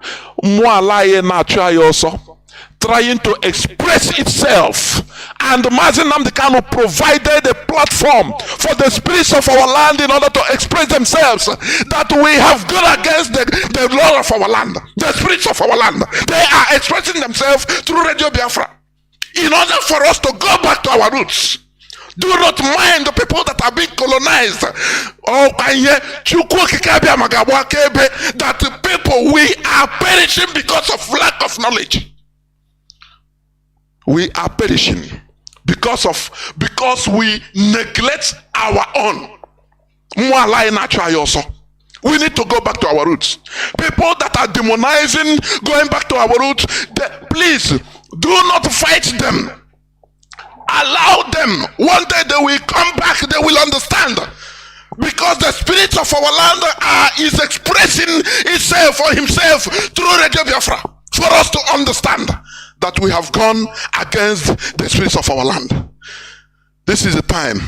Trying to express itself, and Mazi Nnamdi Kanu provided a platform for the spirits of our land in order to express themselves, that we have gone against the law of our land, the spirits of our land. They are expressing themselves through Radio Biafra in order for us to go back to our roots. Do not mind the people that are being colonized. That the people, we are perishing because of lack of knowledge. We are perishing because we neglect our own. We need to go back to our roots. People that are demonizing, going back to our roots, please do not fight them. Allow them. One day they will come back, they will understand. Because the spirit of our land is expressing itself or himself through Radio Biafra, for us to understand that we have gone against the spirits of our land. This is the time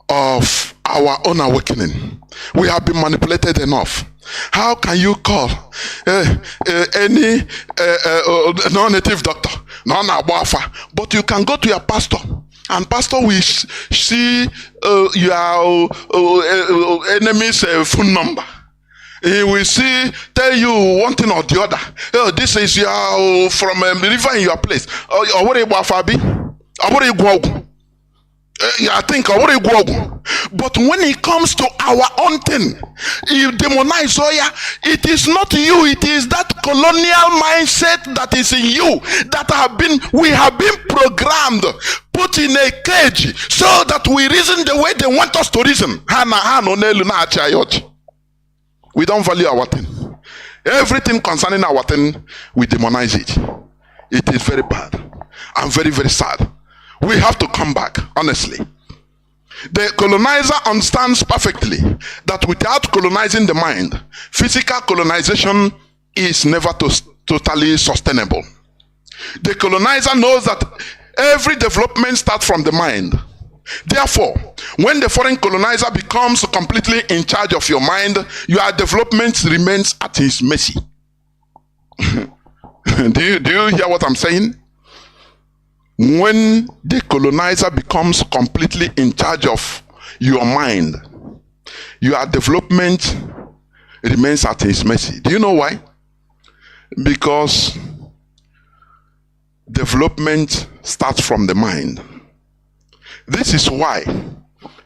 of our own awakening. We have been manipulated enough. How can you call any non-native doctor, non-Biafra, but you can go to your pastor, and pastor will see your enemy's phone number. He will tell you one thing or the other. Oh, this is your from a river in your place. I think, but when it comes to our own thing, you demonize Zoya. It is not you, it is that colonial mindset that is in you, that we have been programmed, put in a cage, so that we reason the way they want us to reason. We don't value our thing. Everything concerning our thing, we demonize it. It is very bad and very, very sad. We have to come back, honestly. The colonizer understands perfectly that without colonizing the mind, physical colonization is never totally sustainable. The colonizer knows that every development starts from the mind. Therefore, when the foreign colonizer becomes completely in charge of your mind, your development remains at his mercy. Do you hear what I'm saying? When the colonizer becomes completely in charge of your mind, your development remains at his mercy. Do you know why? Because development starts from the mind. This is why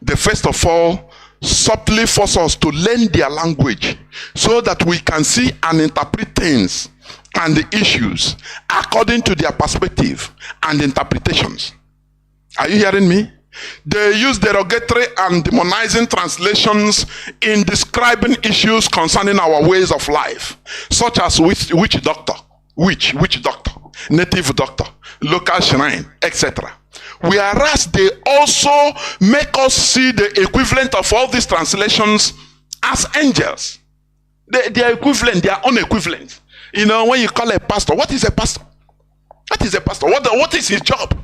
they first of all subtly force us to learn their language, so that we can see and interpret things and the issues according to their perspective and interpretations. Are you hearing me? They use derogatory and demonizing translations in describing issues concerning our ways of life, such as witch doctor, native doctor, local shrine, etc. Whereas they also make us see the equivalent of all these translations as angels. They are equivalent, they are unequivalent. You know, when you call a pastor, what is a pastor? What is a pastor? What is his job?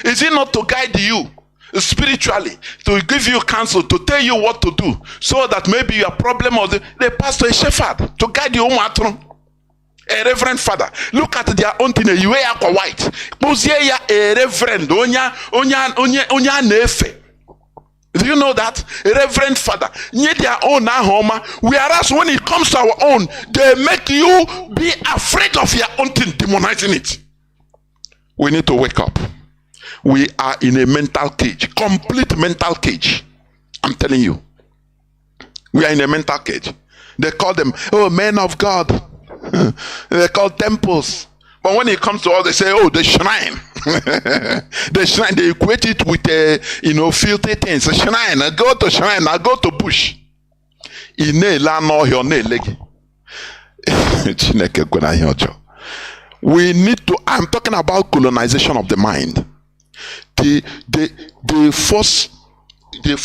Is it not to guide you spiritually, to give you counsel, to tell you what to do, so that maybe your problem or the pastor is shepherd, to guide you? A reverend father, look at their own thing. You wear white. A reverend, onya nefe. Do you know that? A reverend father, near their own home. Whereas when it comes to our own, they make you be afraid of your own thing, demonizing it. We need to wake up. We are in a mental cage, complete mental cage. I'm telling you, we are in a mental cage. They call them, oh, men of God. They call temples. But when it comes to all, they say, oh, the shrine. The shrine, they equate it with filthy things. A shrine, I go to shrine, I go to bush. We need to, I'm talking about colonization of the mind. The force, there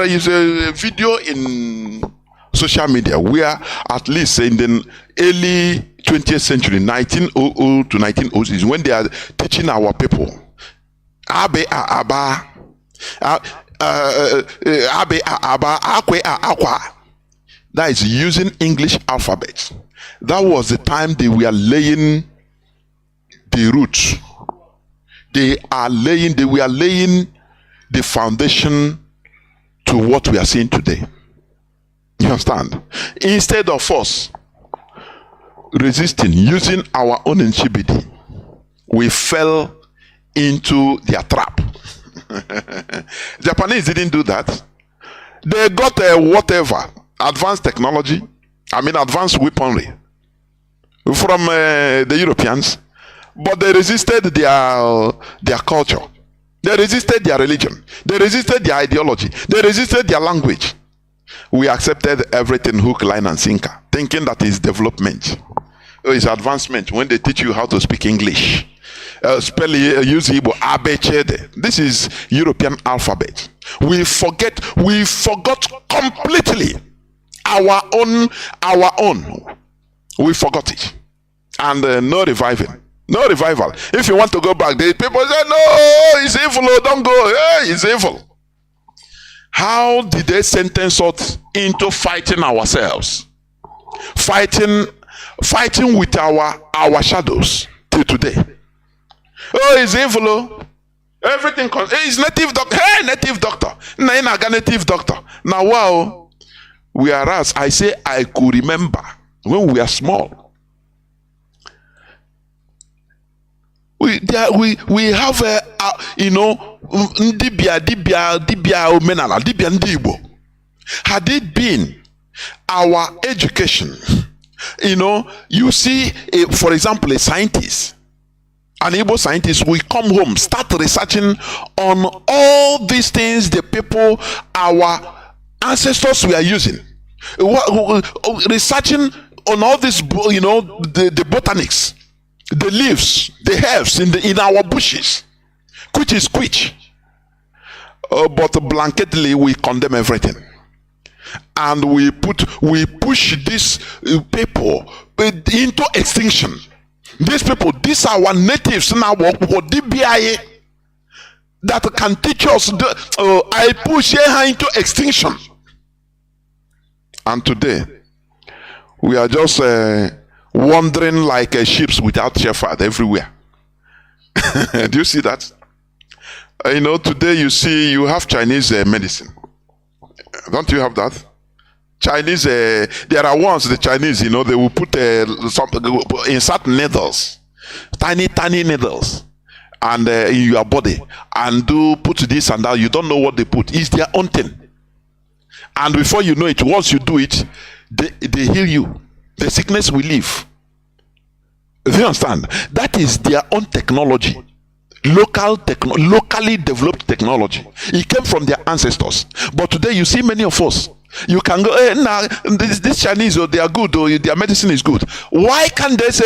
is a video in social media where, at least in the early 20th century, 1900 to 1906, when they are teaching our people, that is using English alphabet. That was the time they were laying the roots. They were laying the foundation to what we are seeing today. You understand? Instead of us resisting, using our own inchibidi, we fell into their trap. Japanese didn't do that. They got advanced technology, advanced weaponry from the Europeans, but they resisted their culture. They resisted their religion. They resisted their ideology. They resisted their language. We accepted everything hook, line, and sinker, thinking that is development. It's advancement when they teach you how to speak English. Use Igbo, abechede. This is European alphabet. We forgot completely our own. We forgot it. And no reviving. No revival. If you want to go back, the people say, no, it's evil, don't go. Hey, it's evil. How did they sentence us into fighting ourselves? Fighting with our shadows till today. Oh, it's evil. Everything comes. Hey, it's native doctor. Hey, native doctor. Native doctor. Now, wow. Whereas I say I could remember when we are small. We have dibia omenala, dibia ndibo. Had it been our education, you see, for example, a scientist, an Igbo scientist will come home, start researching on all these things the people, our ancestors were using, researching on all this, the botanics, the leaves, the herbs in our bushes, which is which. But blanketly we condemn everything, and we push these people into extinction. These people, these are our natives now, that can teach us. I push her into extinction, and today we are just wandering like sheep without shepherd everywhere. Do you see that? Today you have Chinese medicine. Don't you have that? Chinese, there are ones, the Chinese, they will put insert needles, tiny needles, and in your body, and put this and that. You don't know what they put. It's their own thing. And before you know it, once you do it, they heal you. The sickness will leave. Do you understand? That is their own technology. Locally developed technology. It came from their ancestors. But today you see many of us, you can go, this Chinese, they are good, or their medicine is good. Why can't they say,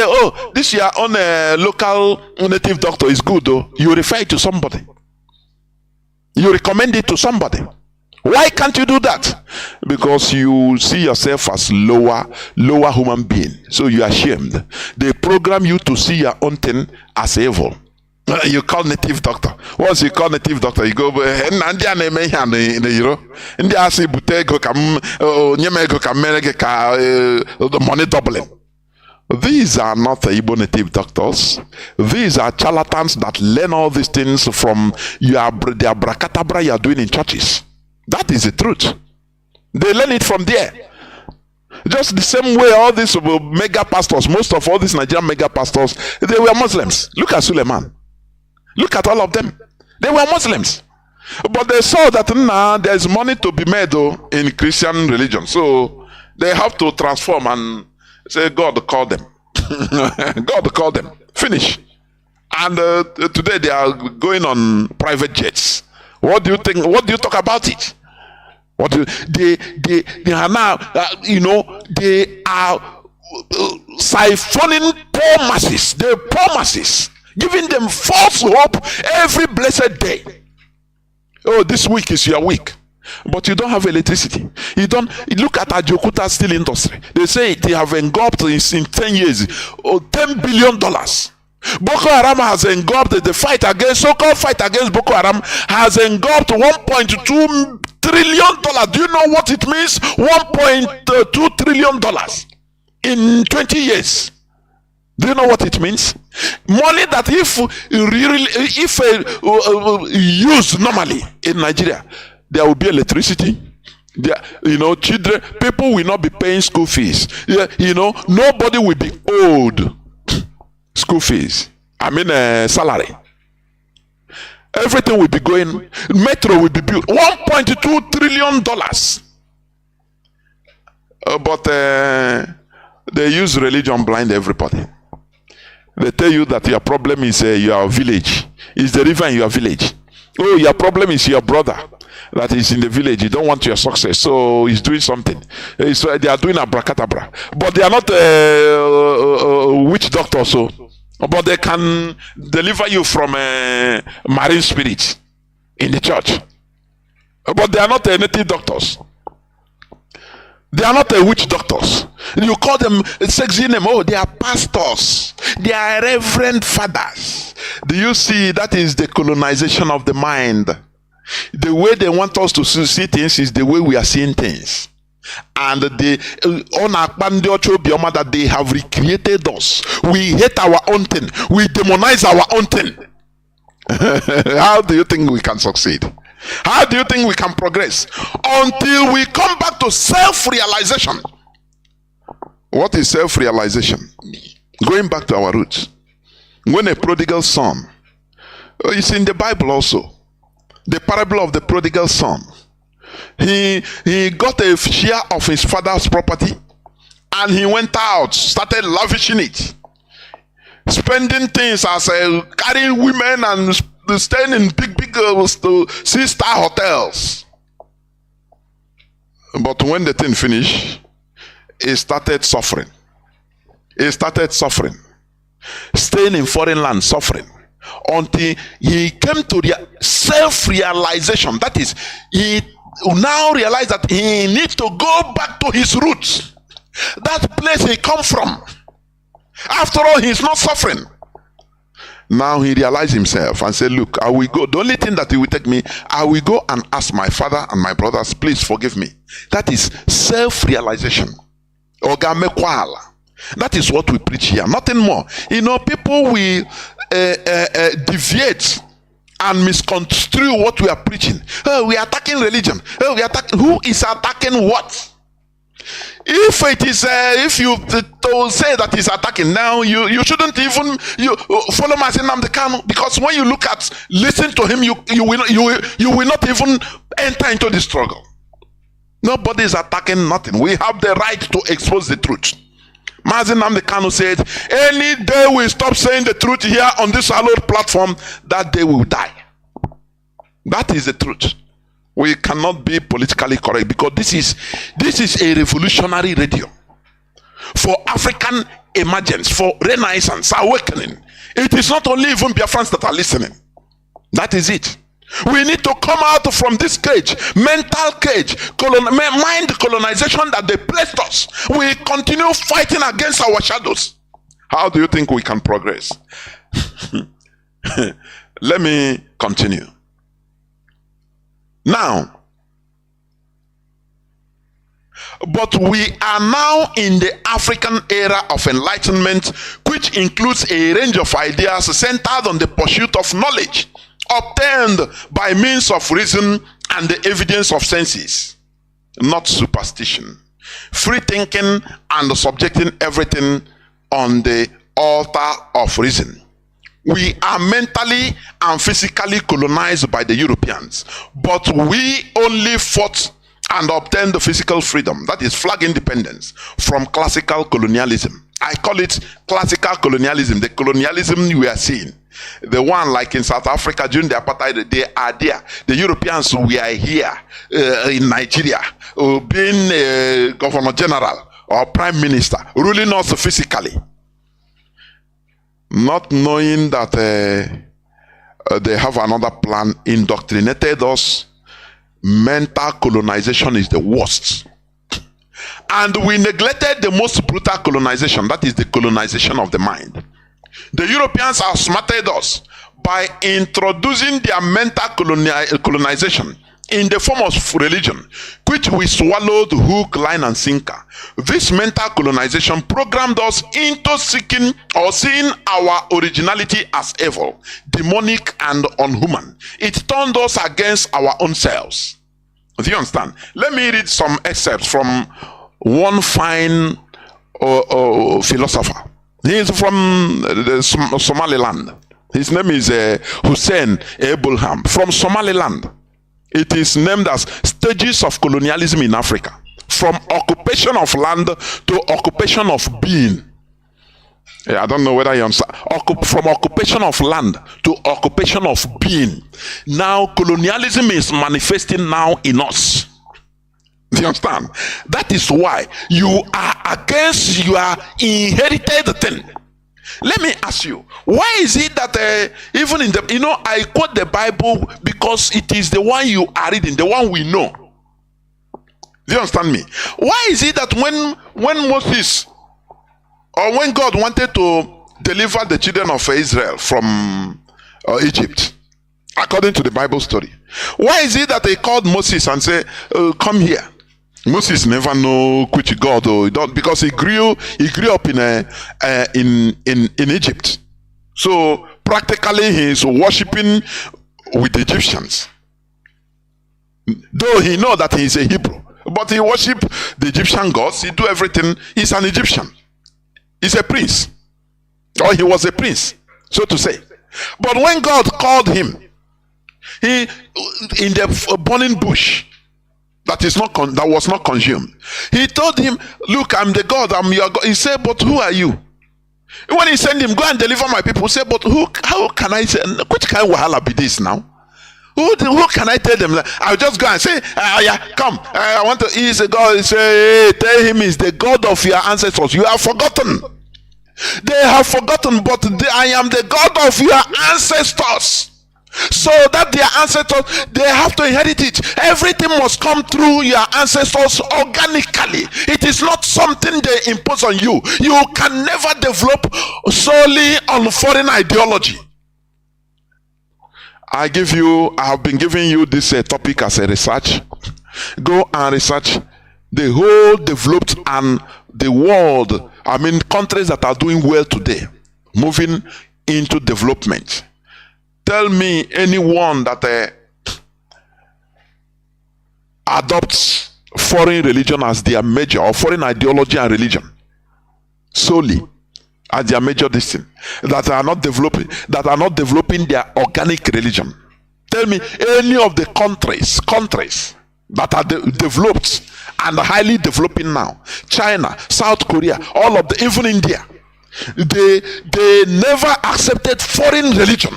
this your own local native doctor is good, or you refer it to somebody? You recommend it to somebody. Why can't you do that? Because you see yourself as lower human being. So you are ashamed. They program you to see your own thing as evil. You call native doctor. Once you call native doctor, you go, the money doubling. These are not the Igbo native doctors. These are charlatans that learn all these things from the abracadabra you are doing in churches. That is the truth. They learn it from there. Just the same way all these mega pastors, most of all these Nigerian mega pastors, they were Muslims. Look at Suleiman. Look at all of them. They were Muslims. But they saw that there's money to be made in Christian religion. So they have to transform and say, God called them. God called them. Finish. And today they are going on private jets. What do you think? What do you talk about it? What do they are now? They are siphoning poor masses. The poor masses, giving them false hope every blessed day. Oh, this week is your week, but you don't have electricity. You don't look at Ajokuta steel industry. They say they have engulfed in 10 years, $10 billion. Boko Haram has engulfed the fight against so-called fight against Boko Haram has engulfed $1.2 trillion. Do you know what it means? $1.2 trillion in 20 years. Do you know what it means? Money that if used normally in Nigeria, there will be electricity. There, children, people will not be paying school fees. Nobody will be owed school fees. Salary. Everything will be going. Metro will be built. $1.2 trillion. But they use religion blind everybody. They tell you that your problem is your village. It's the river in your village. Oh, your problem is your brother that is in the village. You don't want your success, so he's doing something. So they are doing abracadabra, but they are not witch doctors. So, but they can deliver you from marine spirits in the church. But they are not native doctors. They are not witch doctors. You call them sexy name. Oh, they are pastors. They are reverend fathers. Do you see? That is the colonization of the mind. The way they want us to see things is the way we are seeing things. And that they have recreated us. We hate our own thing. We demonize our own thing. How do you think we can succeed? How do you think we can progress? Until we come back to self-realization. What is self-realization? Going back to our roots. When a prodigal son, it's in the Bible also, the parable of the prodigal son. He got a share of his father's property and he went out, started lavishing it, spending things as carrying women and staying in big 6-star hotels. But when the thing finished, he started suffering. Staying in foreign land, suffering, until he came to self-realization. That is, he now realized that he needs to go back to his roots, that place he come from. After all, he's not suffering. Now he realized himself and said, look, I will go. The only thing that he will take me, I will go and ask my father and my brothers, please forgive me. That is self-realization. That is what we preach here, nothing more. People will deviate and misconstrue what we are preaching. Oh, we are attacking religion. Oh, we are attacking. Who is attacking what? If it is, if you say that he's attacking now, you shouldn't even follow Mazi Nnamdi Kanu, because when you listen to him, you will not even enter into the struggle. Nobody is attacking nothing. We have the right to expose the truth. Mazi Nnamdi Kanu said, any day we stop saying the truth here on this hallowed platform, that day we will die. That is the truth. We cannot be politically correct, because this is a revolutionary radio for African emergence, for renaissance, awakening. It is not only even Biafrans that are listening. That is it. We need to come out from this cage, mental cage, mind colonization that they placed us. We continue fighting against our shadows. How do you think we can progress? Let me continue. Now, but we are now in the African era of enlightenment, which includes a range of ideas centered on the pursuit of knowledge, obtained by means of reason and the evidence of senses, not superstition. Free thinking and subjecting everything on the altar of reason. We are mentally and physically colonized by the Europeans, but we only fought and obtained the physical freedom, that is flag independence, from classical colonialism. I call it classical colonialism, the colonialism we are seeing. The one like in South Africa during the apartheid, they are there. The Europeans, we are here in Nigeria, being governor general or prime minister, ruling us physically. Not knowing that they have another plan, indoctrinated us. Mental colonization is the worst. And we neglected the most brutal colonization, that is the colonization of the mind. The Europeans outsmarted us by introducing their mental colonization in the form of religion, which we swallowed hook, line, and sinker. This mental colonization programmed us into seeking or seeing our originality as evil, demonic, and unhuman. It turned us against our own selves. Do you understand? Let me read some excerpts from one fine philosopher. He is from Somaliland. His name is Hussein Abraham from Somaliland. It is named as Stages of Colonialism in Africa. From occupation of land to occupation of being. Yeah, I don't know whether you understand. From occupation of land to occupation of being. Now colonialism is manifesting now in us. Do you understand? That is why you are against your inherited thing. Let me ask you, why is it that even in the, I quote the Bible because it is the one you are reading, the one we know. Do you understand me? Why is it that when Moses, or when God wanted to deliver the children of Israel from Egypt, according to the Bible story, why is it that they called Moses and said, come here? Moses never know which God, because he grew up in Egypt. So practically he is worshiping with the Egyptians. Though he know that he is a Hebrew, but he worship the Egyptian gods. He do everything. He's an Egyptian. He's a prince, or he was a prince, so to say. But when God called him, he in the burning bush. That was not consumed. He told him, look, I'm the God, I'm your God. He said, but who are you? When he sent him, go and deliver my people, he said, but how can I say, which kind of wahala be this now? Who can I tell them that? I'll just go and say, yeah, come. I want to, he's a God. He say, hey, tell him he's the God of your ancestors. You have forgotten. They have forgotten, but I am the God of your ancestors. So that their ancestors, they have to inherit it. Everything must come through your ancestors organically. It is not something they impose on you. You can never develop solely on foreign ideology. I have been giving you this topic as a research. Go and research the whole developed and the world. I mean, countries that are doing well today, moving into development. Tell me anyone that adopts foreign religion as their major, or foreign ideology and religion solely as their major discipline, that are not developing their organic religion. Tell me any of the countries that are developed and highly developing now, China, South Korea, all of even India, they never accepted foreign religion.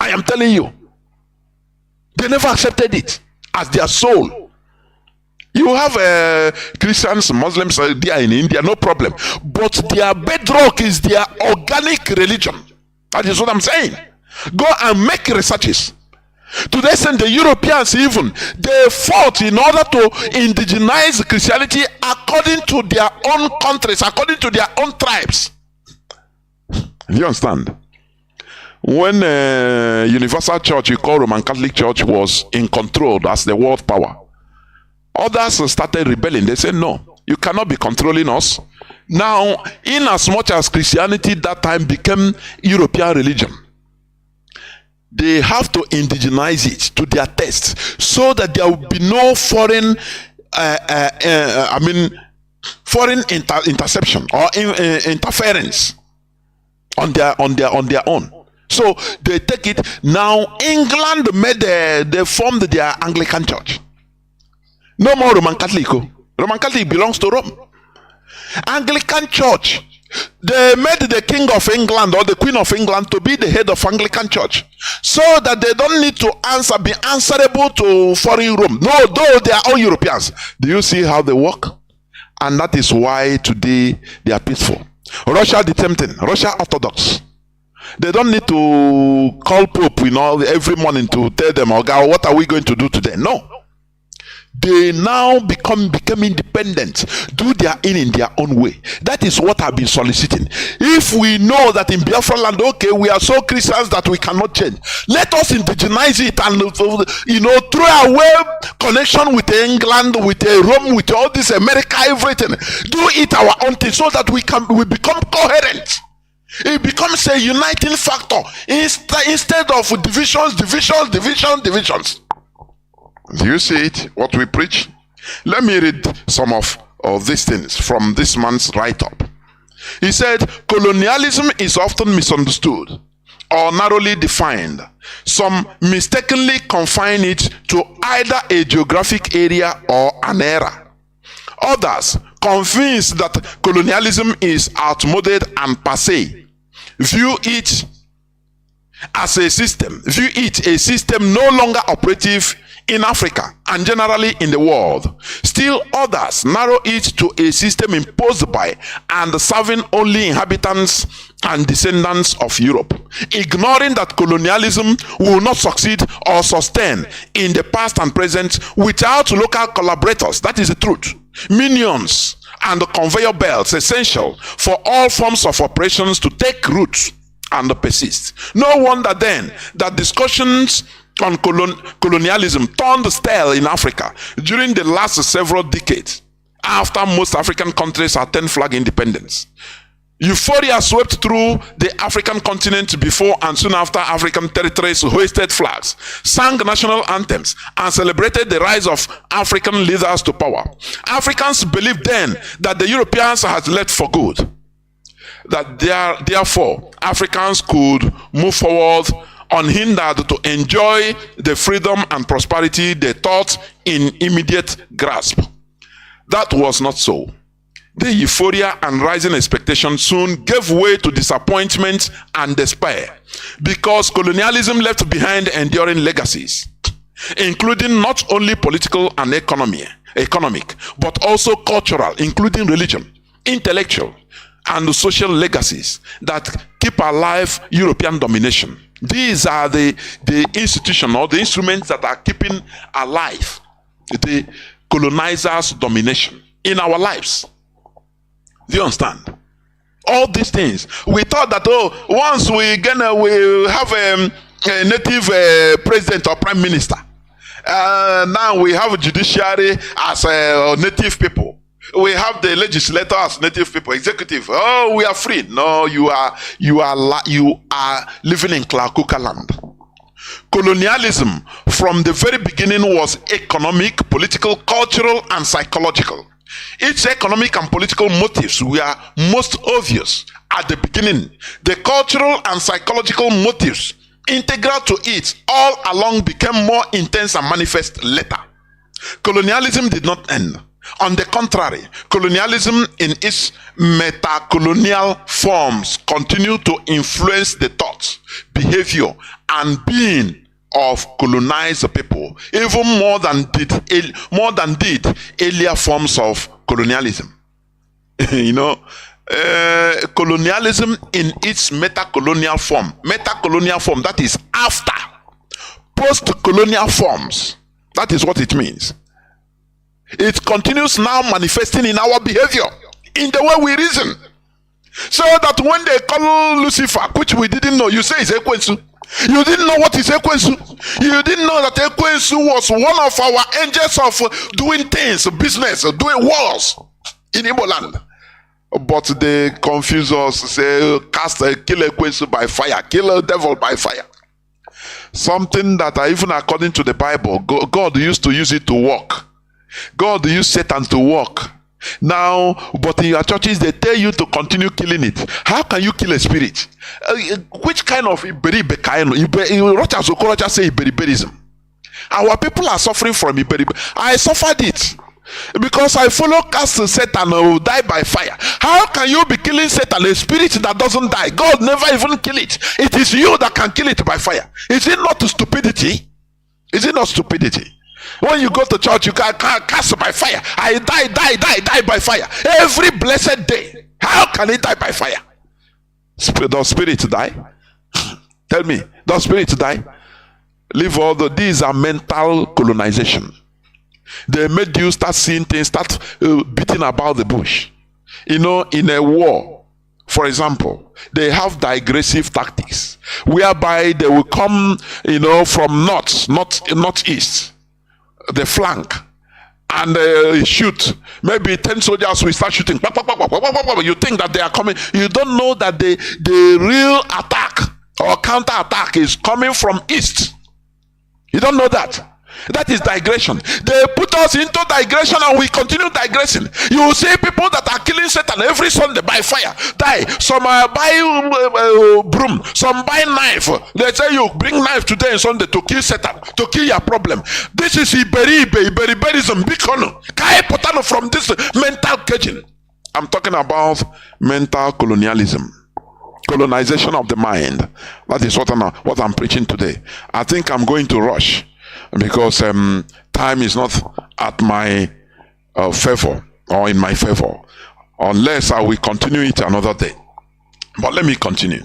I am telling you, they never accepted it as their soul. You have Christians, Muslims there in India, no problem. But their bedrock is their organic religion. That is what I'm saying. Go and make researches. To the extent the Europeans even, they fought in order to indigenize Christianity according to their own countries, according to their own tribes. Do you understand? When Universal Church, you call Roman Catholic Church, was in control as the world power, others started rebelling. They said, no, you cannot be controlling us. Now, in as much as Christianity that time became European religion, they have to indigenize it to their taste so that there will be no foreign, foreign interception or interference on their own. So they take it. Now England they formed their Anglican church. No more Roman Catholic. Roman Catholic belongs to Rome. Anglican church, they made the King of England or the Queen of England to be the head of Anglican church, so that they don't need to be answerable to foreign Rome. No, though they are all Europeans. Do you see how they work? And that is why today they are peaceful. Russia the same thing. Russia Orthodox. They don't need to call Pope every morning to tell them, oh God, what are we going to do today? No. They now become independent, do their in their own way. That is what I've been soliciting. If we know that in Biafra land, okay, we are so Christians that we cannot change, let us indigenize it and throw away connection with England, with Rome, with all this America, everything. Do it our own thing so that we become coherent. It becomes a uniting factor instead of divisions. Do you see it? What we preach? Let me read some of these things from this man's write-up. He said, colonialism is often misunderstood or narrowly defined. Some mistakenly confine it to either a geographic area or an era. Others, convinced that colonialism is outmoded and passé, view it a system no longer operative in Africa and generally in the world. Still others narrow it to a system imposed by and serving only inhabitants and descendants of Europe, ignoring that colonialism will not succeed or sustain in the past and present without local collaborators. That is the truth. Minions and conveyor belts essential for all forms of operations to take root and persist. No wonder then that discussions on colonialism turned stale in Africa during the last several decades after most African countries attained flag independence. Euphoria swept through the African continent before and soon after African territories hoisted flags, sang national anthems, and celebrated the rise of African leaders to power. Africans believed then that the Europeans had left for good, that therefore Africans could move forward unhindered to enjoy the freedom and prosperity they thought in immediate grasp. That was not so. The euphoria and rising expectation soon gave way to disappointment and despair, because colonialism left behind enduring legacies, including not only political and economic, but also cultural, including religion, intellectual, and social legacies that keep alive European domination. These are the institutions or the instruments that are keeping alive the colonizers' domination in our lives. Do you understand? All these things. We thought that, once we have a native president or prime minister, now we have a judiciary as native people. We have the legislator as native people, executive. Oh, we are free. No, you are living in Klakuka land. Colonialism from the very beginning was economic, political, cultural, and psychological. Its economic and political motives were most obvious at the beginning. The cultural and psychological motives integral to it all along became more intense and manifest later. Colonialism did not end. On the contrary, colonialism in its meta-colonial forms continued to influence the thoughts, behavior, and being of colonized people, even more than did earlier forms of colonialism. Colonialism in its meta-colonial form, that is after post-colonial forms. That is what it means. It continues now manifesting in our behavior, in the way we reason. So that when they call Lucifer, which we didn't know, you say it's Ekwensu. You didn't know what is Ekwensu. You didn't know that Ekwensu was one of our angels of doing things, business, doing wars in Igbo land. But they confuse us, say, kill Ekwensu by fire, kill a devil by fire. Something that even according to the Bible, God used to use it to work. God used Satan to work. Now, but in your churches, they tell you to continue killing it. How can you kill a spirit? Which kind of Iberi say Iberiberism? Our people are suffering from Iberi. I suffered it because I follow cast Satan who die by fire. How can you be killing Satan, a spirit that doesn't die? God never even kill it. It is you that can kill it by fire. Is it not stupidity? Is it not stupidity? When you go to church, you can cast by fire. I die by fire. Every blessed day. How can it die by fire? Does spirit die? Tell me, does spirit die? Leave all these are mental colonization. They made you start seeing things, start beating about the bush. You know, in a war, for example, they have digressive tactics, whereby they will come, you know, from northeast, the flank, and shoot. Maybe 10 soldiers will start shooting. You think that they are coming. You don't know that the real attack or counter attack is coming from east. You don't know that. That is digression. They put us into digression and we continue digressing. You will see people that are killing Satan every Sunday by fire. Die. Some buy broom. From buy knife. They say you bring knife today and Sunday to kill Satan, to kill your problem. This is Iberiberism. From this mental caging. I'm talking about mental colonialism. Colonization of the mind. That is what I'm preaching today. I think I'm going to rush because time is not at my favor or in my favor, unless I will continue it another day. But let me continue.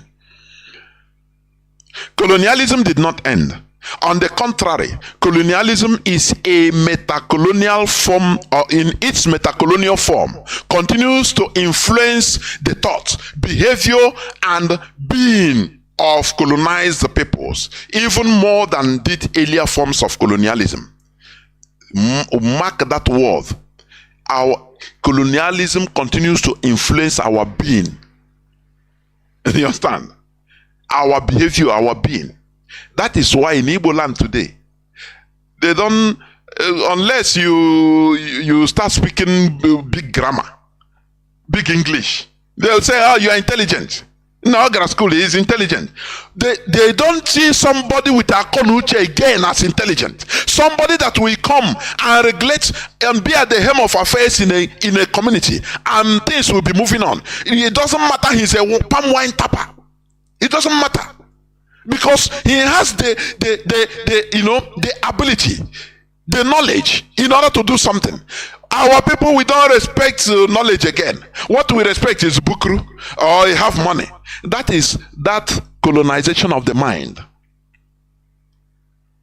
Colonialism did not end. On the contrary, colonialism is a metacolonial form, or in its metacolonial form, continues to influence the thoughts, behavior, and being of colonized peoples, even more than did earlier forms of colonialism. Mark that word. Our colonialism continues to influence our being. You understand? Our behavior, our being. That is why in Igbo land today, they don't, unless you start speaking big grammar, big English, they'll say, oh, you are intelligent. No, grad school is intelligent. They don't see somebody with a Kanu again as intelligent. Somebody that will come and regulate and be at the helm of affairs in a community, and things will be moving on. It doesn't matter he's a palm wine tapper. It doesn't matter. Because he has the ability, the knowledge in order to do something. Our people, we don't respect knowledge again. What we respect is bukru, or you have money. That is that colonization of the mind.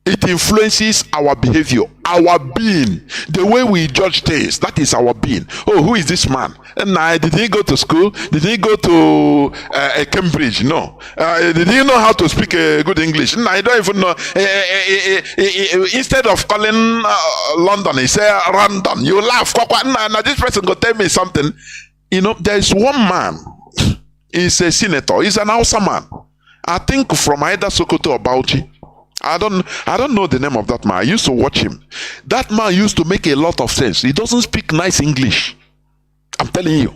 It influences our behavior, our being, the way we judge things. That is our being. Oh, who is this man? And did he go to school? Did he go to Cambridge? No. Did he know how to speak good English? No, I don't even know. Instead of calling London, he said London. You laugh. Now this person go tell me something. You know, there is one man. He's a senator. He's an Hausa man. I think from either Sokoto or Bauchi. I don't know the name of that man. I used to watch him. That man used to make a lot of sense. He doesn't speak nice English. I'm telling you.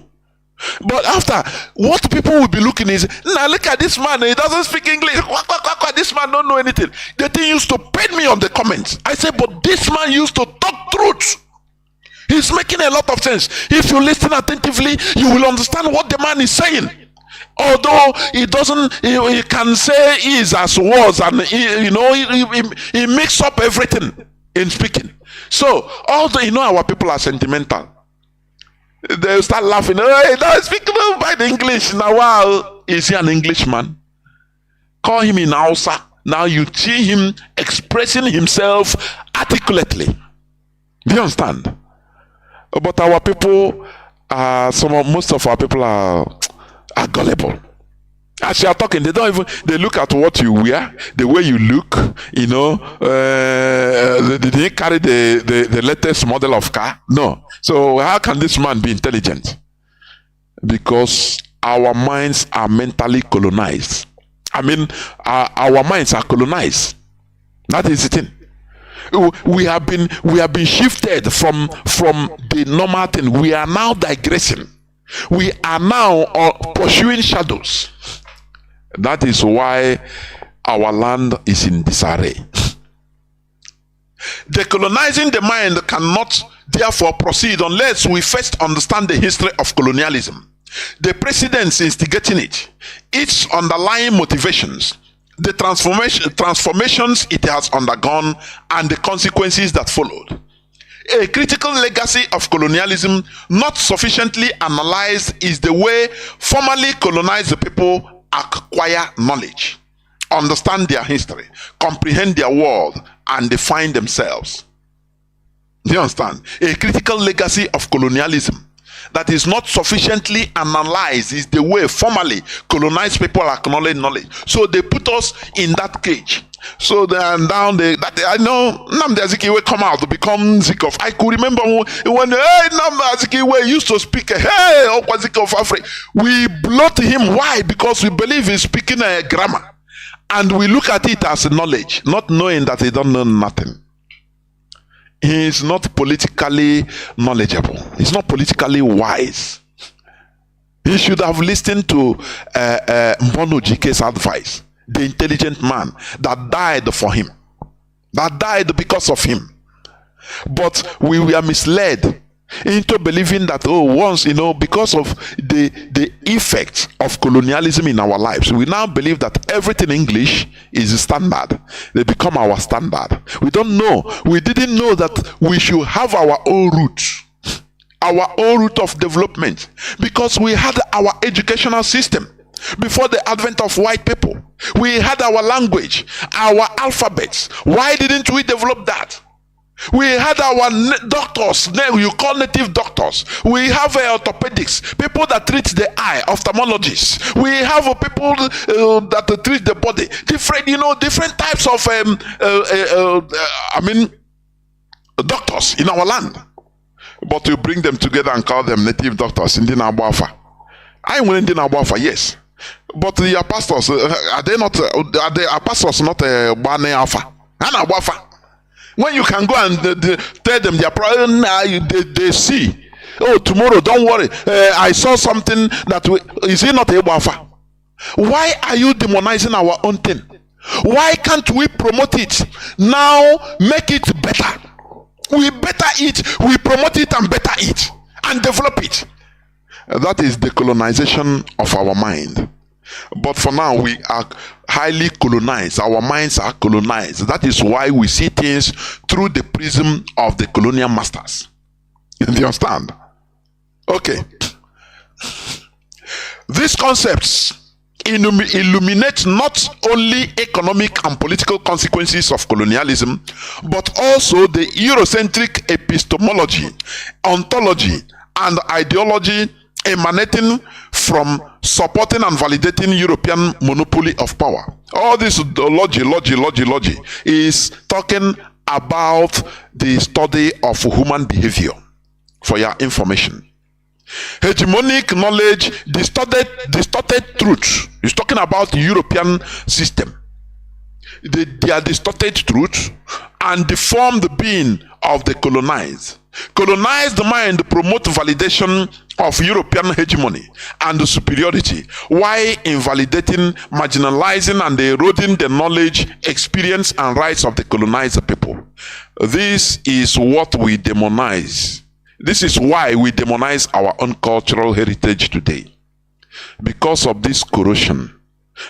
But after, what people will be looking is, now look at this man, he doesn't speak English. This man don't know anything. The thing used to pain me on the comments. I said, but this man used to talk truth. He's making a lot of sense. If you listen attentively, you will understand what the man is saying. Although he doesn't, he can say is as was, and he mixes up everything in speaking. So, although our people are sentimental, they start laughing. Oh, he doesn't speak by the English. Now, wow, is he an Englishman? Call him in Hausa. Now you see him expressing himself articulately. Do you understand? But our people, most of our people are gullible. As you are talking, they look at what you wear, the way you look, you know, they didn't carry the latest model of car. No. So how can this man be intelligent? Because our minds are mentally colonized. I mean, our minds are colonized. That is the thing. We have been shifted from the normal thing. We are now digressing. We are now pursuing shadows. That is why our land is in disarray. Decolonizing the mind cannot therefore proceed unless we first understand the history of colonialism, the precedents instigating it, its underlying motivations, the transformations it has undergone, and the consequences that followed. A critical legacy of colonialism not sufficiently analyzed is the way formerly colonized people acquire knowledge, understand their history, comprehend their world, and define themselves. Do you understand? A critical legacy of colonialism that is not sufficiently analyzed is the way formerly colonized people acknowledge knowledge. So they put us in that cage. So then down I know Nnamdi Azikiwe come out to become Zikov. I could remember when Nnamdi Azikiwe used to speak, hey, Zikov Africa. We blot him. Why? Because we believe he's speaking a grammar. And we look at it as knowledge, not knowing that he don't know nothing. He is not politically knowledgeable. He's not politically wise. He should have listened to Mbono Jike's advice. The intelligent man that died for him, that died because of him. But we were misled into believing that, once, because of the effect of colonialism in our lives, we now believe that everything English is standard. They become our standard. We don't know. We didn't know that we should have our own roots, our own route of development, because we had our educational system. Before the advent of white people, we had our language, our alphabets. Why didn't we develop that? We had our doctors, you call native doctors. We have orthopedics, people that treat the eye, ophthalmologists. We have people that treat the body. Different types of doctors in our land. But we bring them together and call them native doctors. Indina Biafra. I went in Biafra, yes. But the pastors, are they pastors not Bane Alpha? Hana Biafra. When you can go and tell them their problem, they see. Oh, tomorrow, don't worry. I saw something is it not a Biafra? Why are you demonizing our own thing? Why can't we promote it? Now make it better. We better it, we promote it and better it and develop it. That is the colonization of our mind. But for now, we are highly colonized. Our minds are colonized. That is why we see things through the prism of the colonial masters. You understand? Okay. These concepts illuminate not only economic and political consequences of colonialism, but also the Eurocentric epistemology, ontology, and ideology emanating from supporting and validating European monopoly of power. All this logy is talking about the study of human behavior, for your information. Hegemonic knowledge, distorted truth. He's talking about the European system. They are distorted truth and deform the being of the colonized. Colonized mind promote validation of European hegemony and superiority, while invalidating, marginalizing, and eroding the knowledge, experience, and rights of the colonized people. This is what we demonize. This is why we demonize our own cultural heritage today. Because of this corrosion,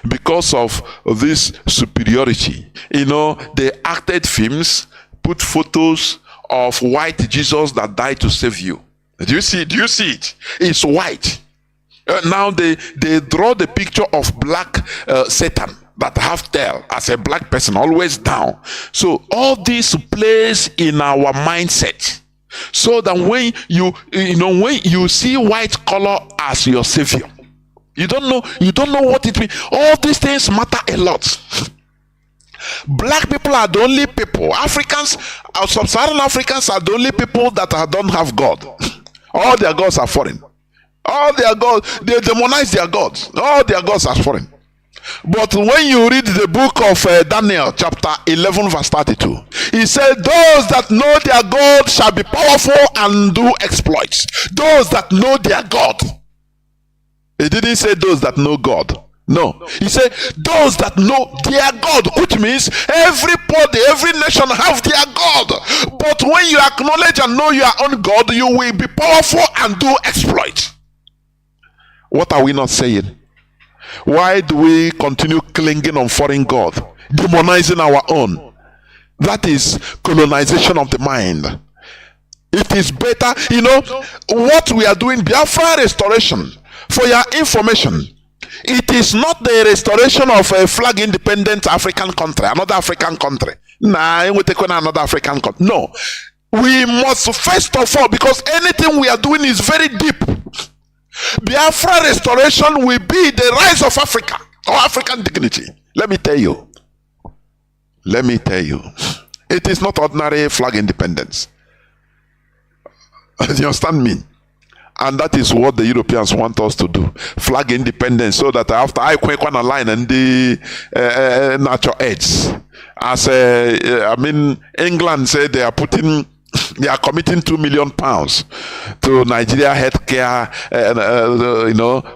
because of this superiority. They acted films, put photos of white Jesus that died to save you. Do you see it? It's white. Now they draw the picture of black Satan that have tail as a black person, always down. So all this plays in our mindset. So that when when you see white color as your savior, you don't know what it means. All these things matter a lot. Black people are the only people, Africans, sub-Saharan Africans are the only people that don't have God. All their gods are foreign. All their gods, they demonize their gods. All their gods are foreign. But when you read the book of Daniel, chapter 11, verse 32, he said, those that know their God shall be powerful and do exploits. Those that know their God. He didn't say those that know God. No, he said those that know their God, which means everybody, every nation have their God. But when you acknowledge and know your own God, you will be powerful and do exploit. What are we not saying? Why do we continue clinging on foreign God, demonizing our own? That is colonization of the mind. It is better, what we are doing, Biafra restoration, for your information. It is not the restoration of a flag independent African country, another African country. Another African country. No. We must first of all, because anything we are doing is very deep. Biafra restoration will be the rise of Africa or African dignity. Let me tell you. It is not ordinary flag independence. You understand me? And that is what the Europeans want us to do. Flag independence, so that after I quick one line and the natural aids. As England said they are committing £2 million to Nigeria healthcare,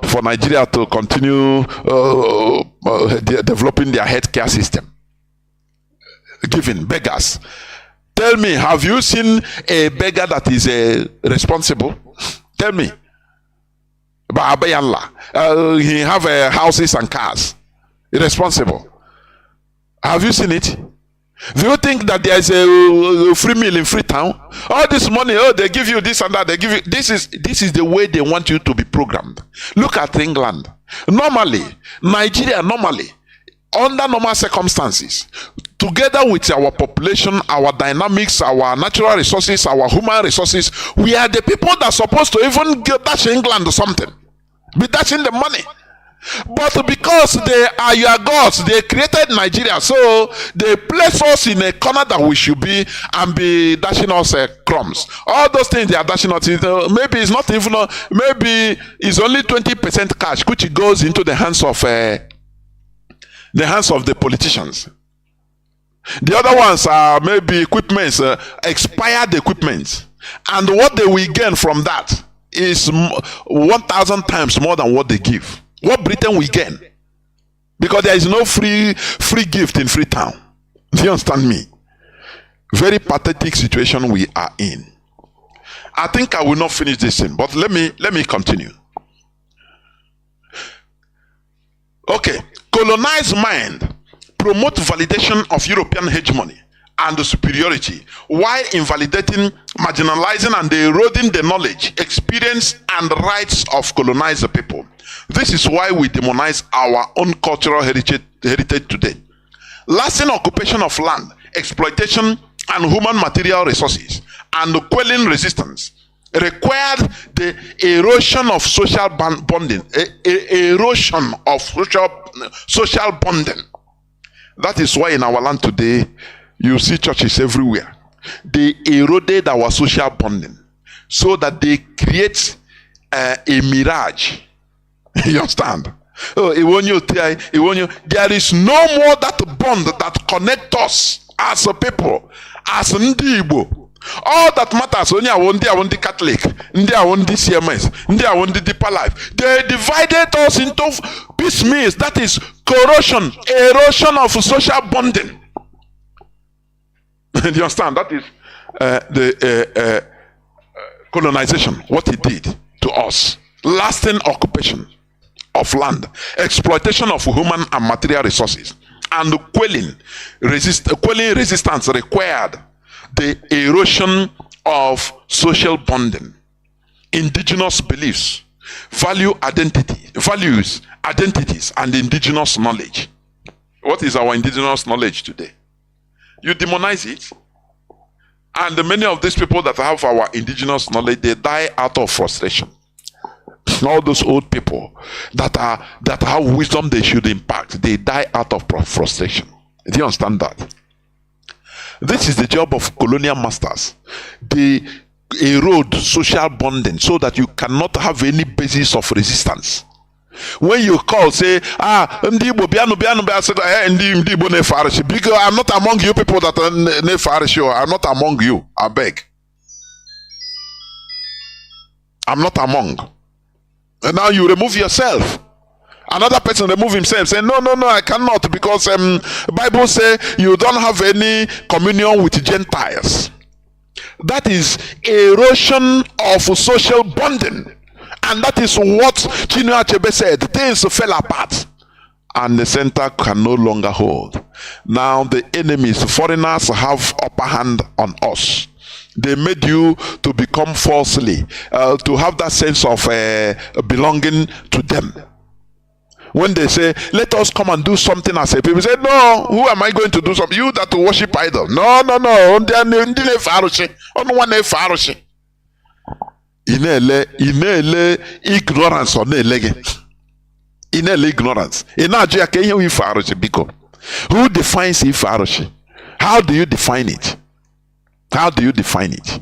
for Nigeria to continue developing their healthcare system. Giving beggars. Tell me, have you seen a beggar that is responsible? Tell me. He have houses and cars. Irresponsible. Have you seen it? Do you think that there is a free meal in Freetown? All this money, they give you this and that. They give you this is the way they want you to be programmed. Look at England. Normally, Nigeria, under normal circumstances, together with our population, our dynamics, our natural resources, our human resources, we are the people that are supposed to even dash England or something. Be dashing the money. But because they are your gods, they created Nigeria, so they place us in a corner that we should be and be dashing us crumbs. All those things they are dashing us, maybe it's not even, maybe it's only 20% cash, which goes into the hands of the politicians. The other ones are maybe equipments, expired equipment, and what they will gain from that is 1,000 times more than what they give. What Britain will gain, because there is no free gift in Freetown. Do you understand me? Very pathetic situation we are in. I think I will not finish this thing, but let me continue. Okay, colonized mind promote validation of European hegemony and superiority, while invalidating, marginalizing, and eroding the knowledge, experience, and rights of colonized people. This is why we demonize our own cultural heritage today. Lasting occupation of land, exploitation, and human material resources, and quelling resistance required the erosion of social bonding. Erosion of social bonding. That is why in our land today, you see churches everywhere. They eroded our social bonding so that they create a mirage. You understand? There is no more that bond that connects us as a people, as Ndi Igbo. All that matters only I want the Catholic, I want the CMS, I want the deeper life. They divided us into piecemeals. That is corrosion, erosion of social bonding. Do you understand? That is the colonization, what it did to us. Lasting occupation of land, exploitation of human and material resources, and quelling resistance required the erosion of social bonding, indigenous beliefs, values, identities, and indigenous knowledge. What is our indigenous knowledge today? You demonize it. And many of these people that have our indigenous knowledge, they die out of frustration. All those old people that have wisdom they should impact, they die out of frustration. Do you understand that? This is the job of colonial masters. They erode social bonding so that you cannot have any basis of resistance. When you call, say, because I'm not among you people that are nefarish, I'm not among you. I beg. I'm not among. And now you remove yourself. Another person remove himself, say, no, I cannot, because Bible say you don't have any communion with Gentiles. That is erosion of social bonding. And that is what Chinedu said. Things fell apart. And the center can no longer hold. Now the enemies, foreigners, have upper hand on us. They made you to become falsely, to have that sense of belonging to them. When they say, let us come and do something as a people, say, no, who am I going to do something? You that worship idol. No. Inele ignorance or inele ignorance. Who defines Ifaroshi? How do you define it? How do you define it?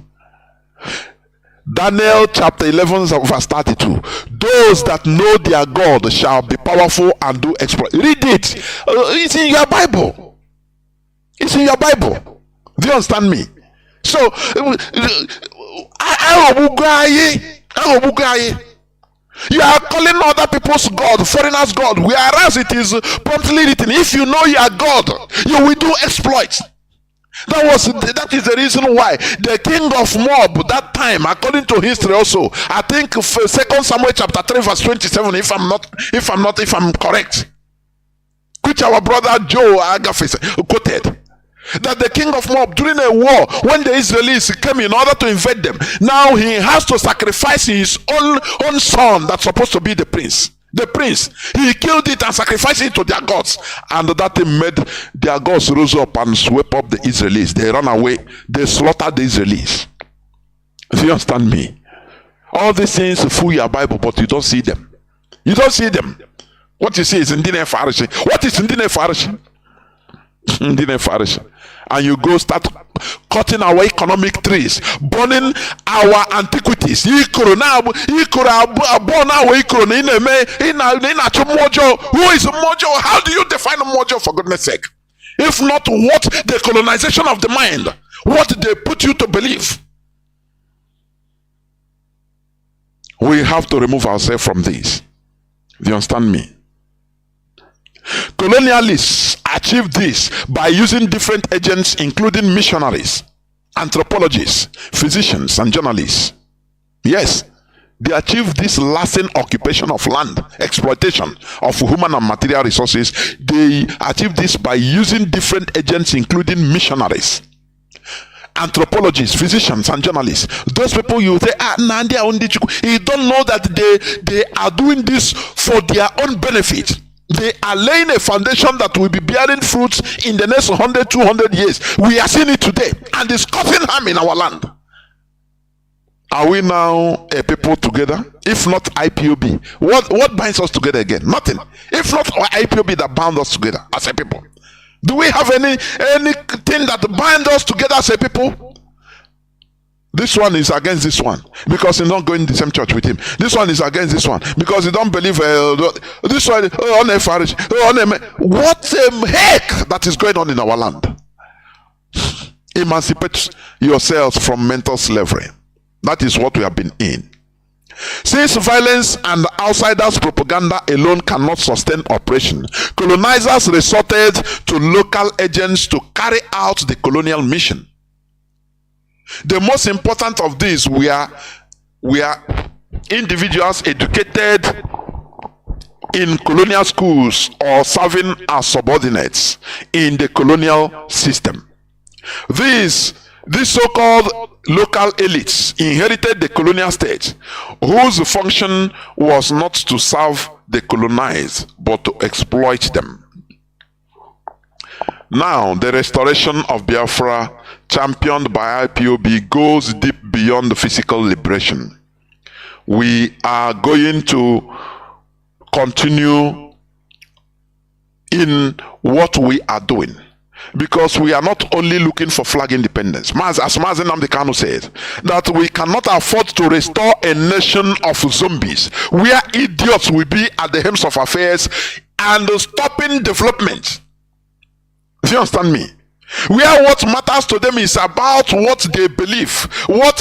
Daniel chapter 11 verse 32. Those that know their God shall be powerful and do exploit. Read it. It's in your Bible. It's in your Bible. Do you understand me? So you are calling other people's God, foreigners' God, whereas it is promptly written, if you know your God, you will do exploits. That is the reason why the king of Moab that time, according to history also, I think 2 Samuel chapter 3 verse 27, if I'm correct, which our brother Joe Agafis quoted, that the king of Moab during a war, when the Israelis came in order to invade them, now he has to sacrifice his own son that's supposed to be the prince. The prince, he killed it and sacrificed it to their gods, and that made their gods rose up and swept up the Israelis. They ran away, they slaughtered the Israelis. Do you understand me? All these things fool your Bible, but you don't see them. You don't see them. What you see is Indine Farishi. What is Indine Farishi? Indine Farishi. And you go start cutting our economic trees, burning our antiquities. Who is Mojo? How do you define Mojo, for goodness sake? If not what the colonization of the mind, what they put you to believe. We have to remove ourselves from this. Do you understand me? Colonialists achieved this by using different agents, including missionaries, anthropologists, physicians, and journalists. Yes, they achieved this lasting occupation of land, exploitation of human and material resources. They achieved this by using different agents, including missionaries, anthropologists, physicians, and journalists. Those people you say, you don't know that they are doing this for their own benefit. They are laying a foundation that will be bearing fruits in the next 100, 200 years. We are seeing it today, and it's causing harm in our land. Are we now a people together? If not IPOB, what binds us together again? Nothing. If not IPOB that bound us together as a people. Do we have anything that binds us together as a people? This one is against this one because he's not going to the same church with him. This one is against this one because he don't believe this one. What heck that is going on in our land? Emancipate yourselves from mental slavery. That is what we have been in. Since violence and outsiders' propaganda alone cannot sustain operation, colonizers resorted to local agents to carry out the colonial mission. The most important of these were individuals educated in colonial schools or serving as subordinates in the colonial system. These so-called local elites inherited the colonial state, whose function was not to serve the colonized but to exploit them. Now, the restoration of Biafra, championed by IPOB, goes deep beyond the physical liberation. We are going to continue in what we are doing, because we are not only looking for flag independence. As Mazi Nnamdi Kanu said, that we cannot afford to restore a nation of zombies where idiots will be at the helms of affairs and stopping development. Do you understand me? Where what matters to them is about what they believe, what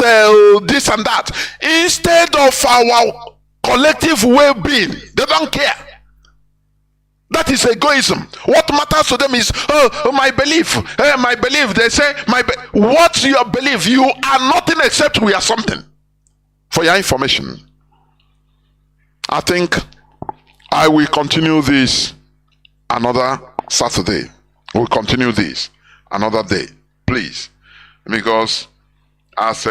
this and that, instead of our collective well-being. They don't care. That is egoism. What matters to them is, my belief, my belief. They say, what's your belief? You are nothing except we are something. For your information, I think I will continue this another Saturday. We'll continue this another day, please. Because as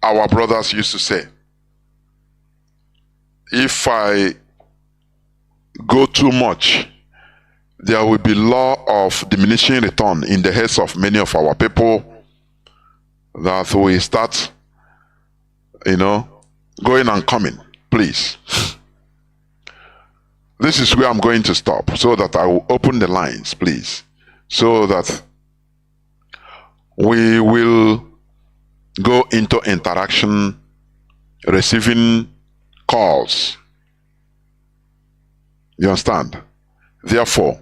our brothers used to say, if I go too much, there will be law of diminishing return in the heads of many of our people, that we start, going and coming. Please. This is where I'm going to stop, so that I will open the lines, please, so that we will go into interaction, receiving calls. You understand? Therefore,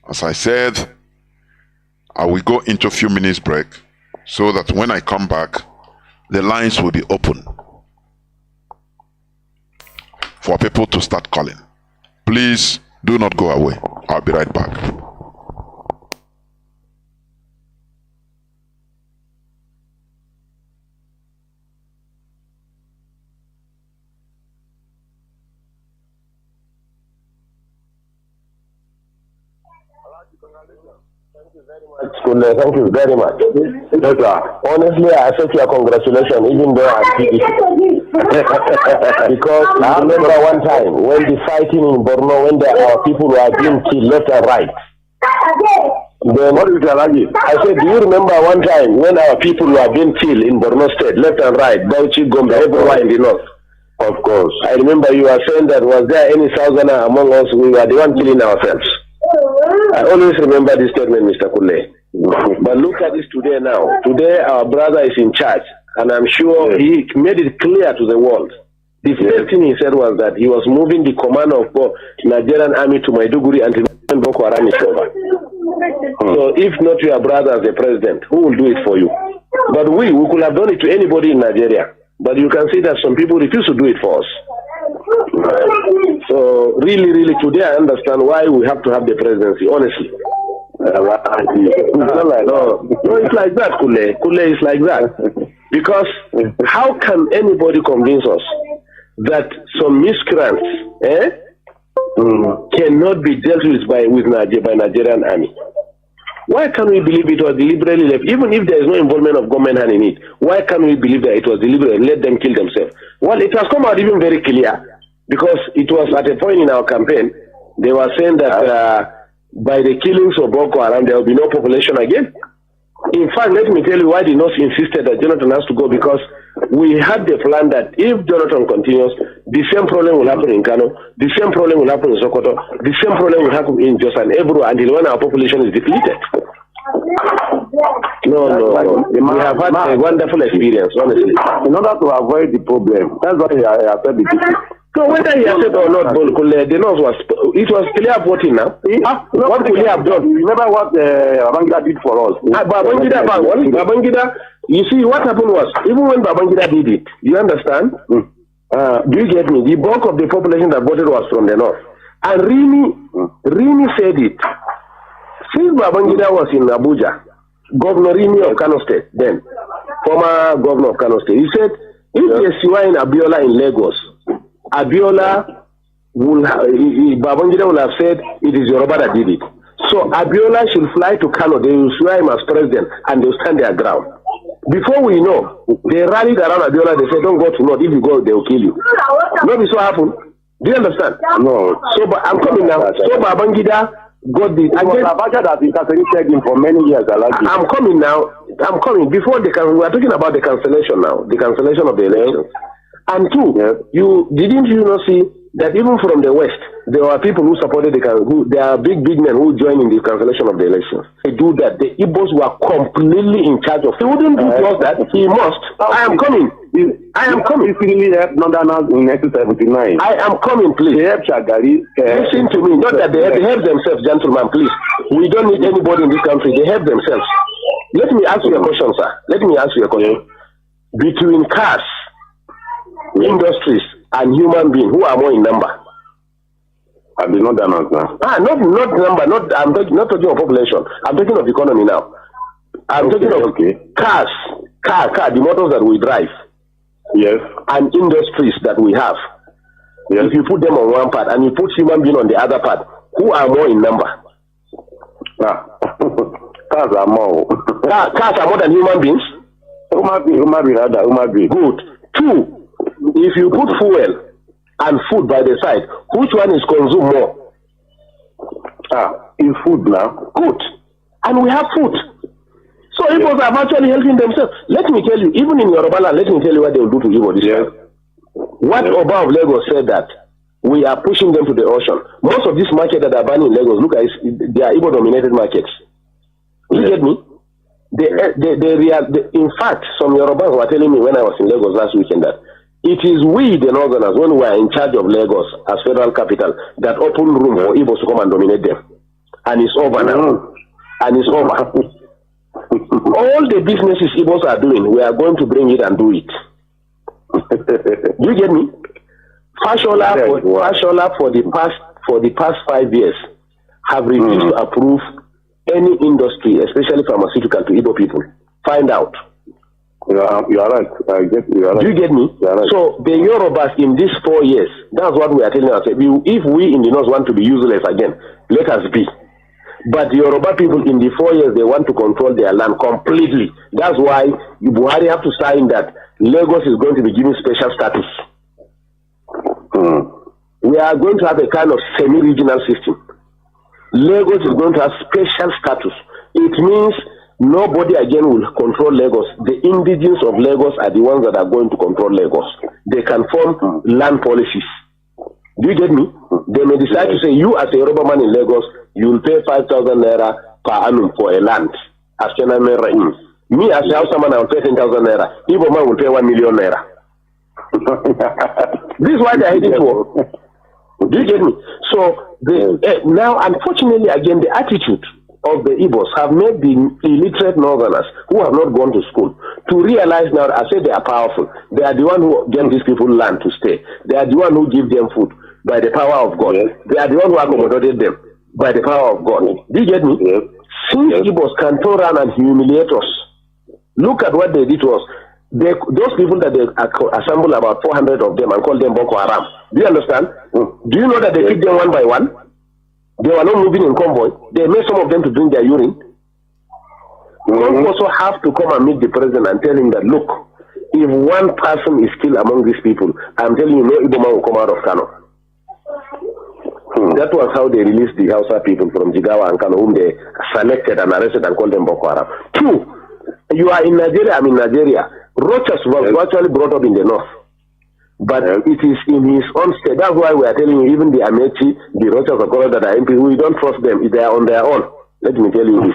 as I said, I will go into a few minutes break, so that when I come back, the lines will be open for people to start calling. Please do not go away. I'll be right back. Thank you very much. Honestly, I accept your congratulations, even though I'm PDP. Because I remember one time when the fighting in Borno, when our people were being killed left and right. Then what did I said, do you remember one time when our people were being killed in Borno State, left and right, Bauchi, Gombe, everywhere in the north? Of course. I remember you were saying that was there any Southerner among us? We were the one killing ourselves. I always remember this statement, Mr. Kule. But look at this today now. Today our brother is in charge, and I'm sure he made it clear to the world. The first thing he said was that he was moving the command of Nigerian army to Maiduguri until Boko Haram is over. So if not your brother as the president, who will do it for you? But we could have done it to anybody in Nigeria. But you can see that some people refuse to do it for us. So really, today I understand why we have to have the presidency, honestly. No, it's like that, Kule. Kule is like that. Because how can anybody convince us that some miscreants cannot be dealt with by Nigerian army? Why can't we believe it was deliberately left? Even if there is no involvement of government hand in it, why can't we believe that it was deliberate and let them kill themselves? Well, it has come out even very clear, because it was at a point in our campaign, they were saying that by the killings of Boko Haram, there will be no population again. In fact, let me tell you why the North insisted that Jonathan has to go, because we had the plan that if Jonathan continues, the same problem will happen in Kanu, the same problem will happen in Sokoto, the same problem will happen in Jos and Ebro until when our population is depleted. No. We have had a wonderful experience, honestly. In order to avoid the problem, that's why I said it. So whether he accepted or not, the North it was clear voting now. What could he have done? Remember what Babangida did for us. Babangida, you see, what happened was, even when Babangida did it, you understand? Do you get me? The bulk of the population that voted was from the North. And Rimi said it. Since Babangida was in Abuja, Governor Rimi of Kano State, then, former governor of Kano State, he said, if they siwa in Abiola in Lagos, Abiola Babangida will have said it is Yoruba that did it. So Abiola should fly to Kano, they will swear him as president, and they will stand their ground. Before we know, they rallied around Abiola, they said, don't go to North, if you go, they will kill you. Maybe so happened. Do you understand? No. So I'm coming now. So Babangida got the... Abacha has incarcerated him for many years. I'm coming now. I'm coming. Before we are talking about the cancellation now, the cancellation of the elections. And two, didn't you not see that even from the West, there were people who supported there are big men who joined in the cancellation of the elections. They do that. The Igbos were completely in charge of. He wouldn't do to us that. He must. I am coming. I am coming. He really helped Northerners in 1979. I am coming, please. They helped Shagari. Listen to me. Not that they help themselves, gentlemen, please. We don't need anybody in this country. They help themselves. Let me ask you a question, sir. Let me ask you a question. Between cars, industries, and human beings, who are more in number? I did not announce now. Not number. I'm not talking of population. I'm talking of economy now. I'm talking of cars, the motors that we drive. Yes. And industries that we have. Yes. If you put them on one part and you put human being on the other part, who are more in number? Cars are more. Cars are more than human beings? Human being. Good. Two, if you put fuel and food by the side, which one is consumed more? In food now. Good. And we have food. So Igbos are actually helping themselves. Let me tell you, even in Yoruba land, let me tell you what they will do to Igbo this time. What Oba of Lagos said that we are pushing them to the ocean. Most of this market that are banning in Lagos, look at it, they are Igbo-dominated markets. You get me? In fact, some Yorubas were telling me when I was in Lagos last weekend that it is we, the Northerners, when we are in charge of Lagos as federal capital, that open room for Igbos to come and dominate them. And it's over now. And it's over. All the businesses Igbos are doing, we are going to bring it and do it. Do you get me? Fashola for the past 5 years have refused to approve any industry, especially pharmaceutical, to Igbo people. Find out. You are right. You are right. Do you get me? Right. So the Yorubas in these 4 years, that's what we are telling ourselves. If we in the North want to be useless again, let us be. But the Yoruba people in the 4 years, they want to control their land completely. That's why Buhari have to sign that Lagos is going to be given special status. We are going to have a kind of semi-regional system. Lagos is going to have special status. It means nobody again will control Lagos. The indigenous of Lagos are the ones that are going to control Lagos. They can form land policies. Do you get me? They may decide to say, you as a Yoruba man in Lagos, you will pay 5,000 naira per annum for a land. As me as a Hausa man, I will pay 10,000 naira. Igbo man will pay 1 million naira. This is why they are heading to war. Do you get me? So now, unfortunately, again, the attitude of the Igbos have made the illiterate Northerners who have not gone to school to realize now, I say they are powerful. They are the one who give these people land to stay. They are the one who give them food by the power of God. Yes. They are the one who accommodated them by the power of God. Do you get me? Yes. Since Igbos can turn around and humiliate us, look at what they did to us. Those people that they assemble about 400 of them and call them Boko Haram. Do you understand? Do you know that they picked them one by one? They were not moving in convoy. They made some of them to drink their urine. We also have to come and meet the president and tell him that, look, if one person is still among these people, I'm telling you, no Igbo man will come out of Kanu. That was how they released the Hausa people from Jigawa and Kanu, whom they selected and arrested and called them Boko Haram. Two, you are in Nigeria, I'm in Nigeria. Rochas was actually brought up in the north. But it is in his own state. That's why we are telling you, even the Amechi, the Rochas of Colorado that are MP, we don't trust them. They are on their own. Let me tell you this.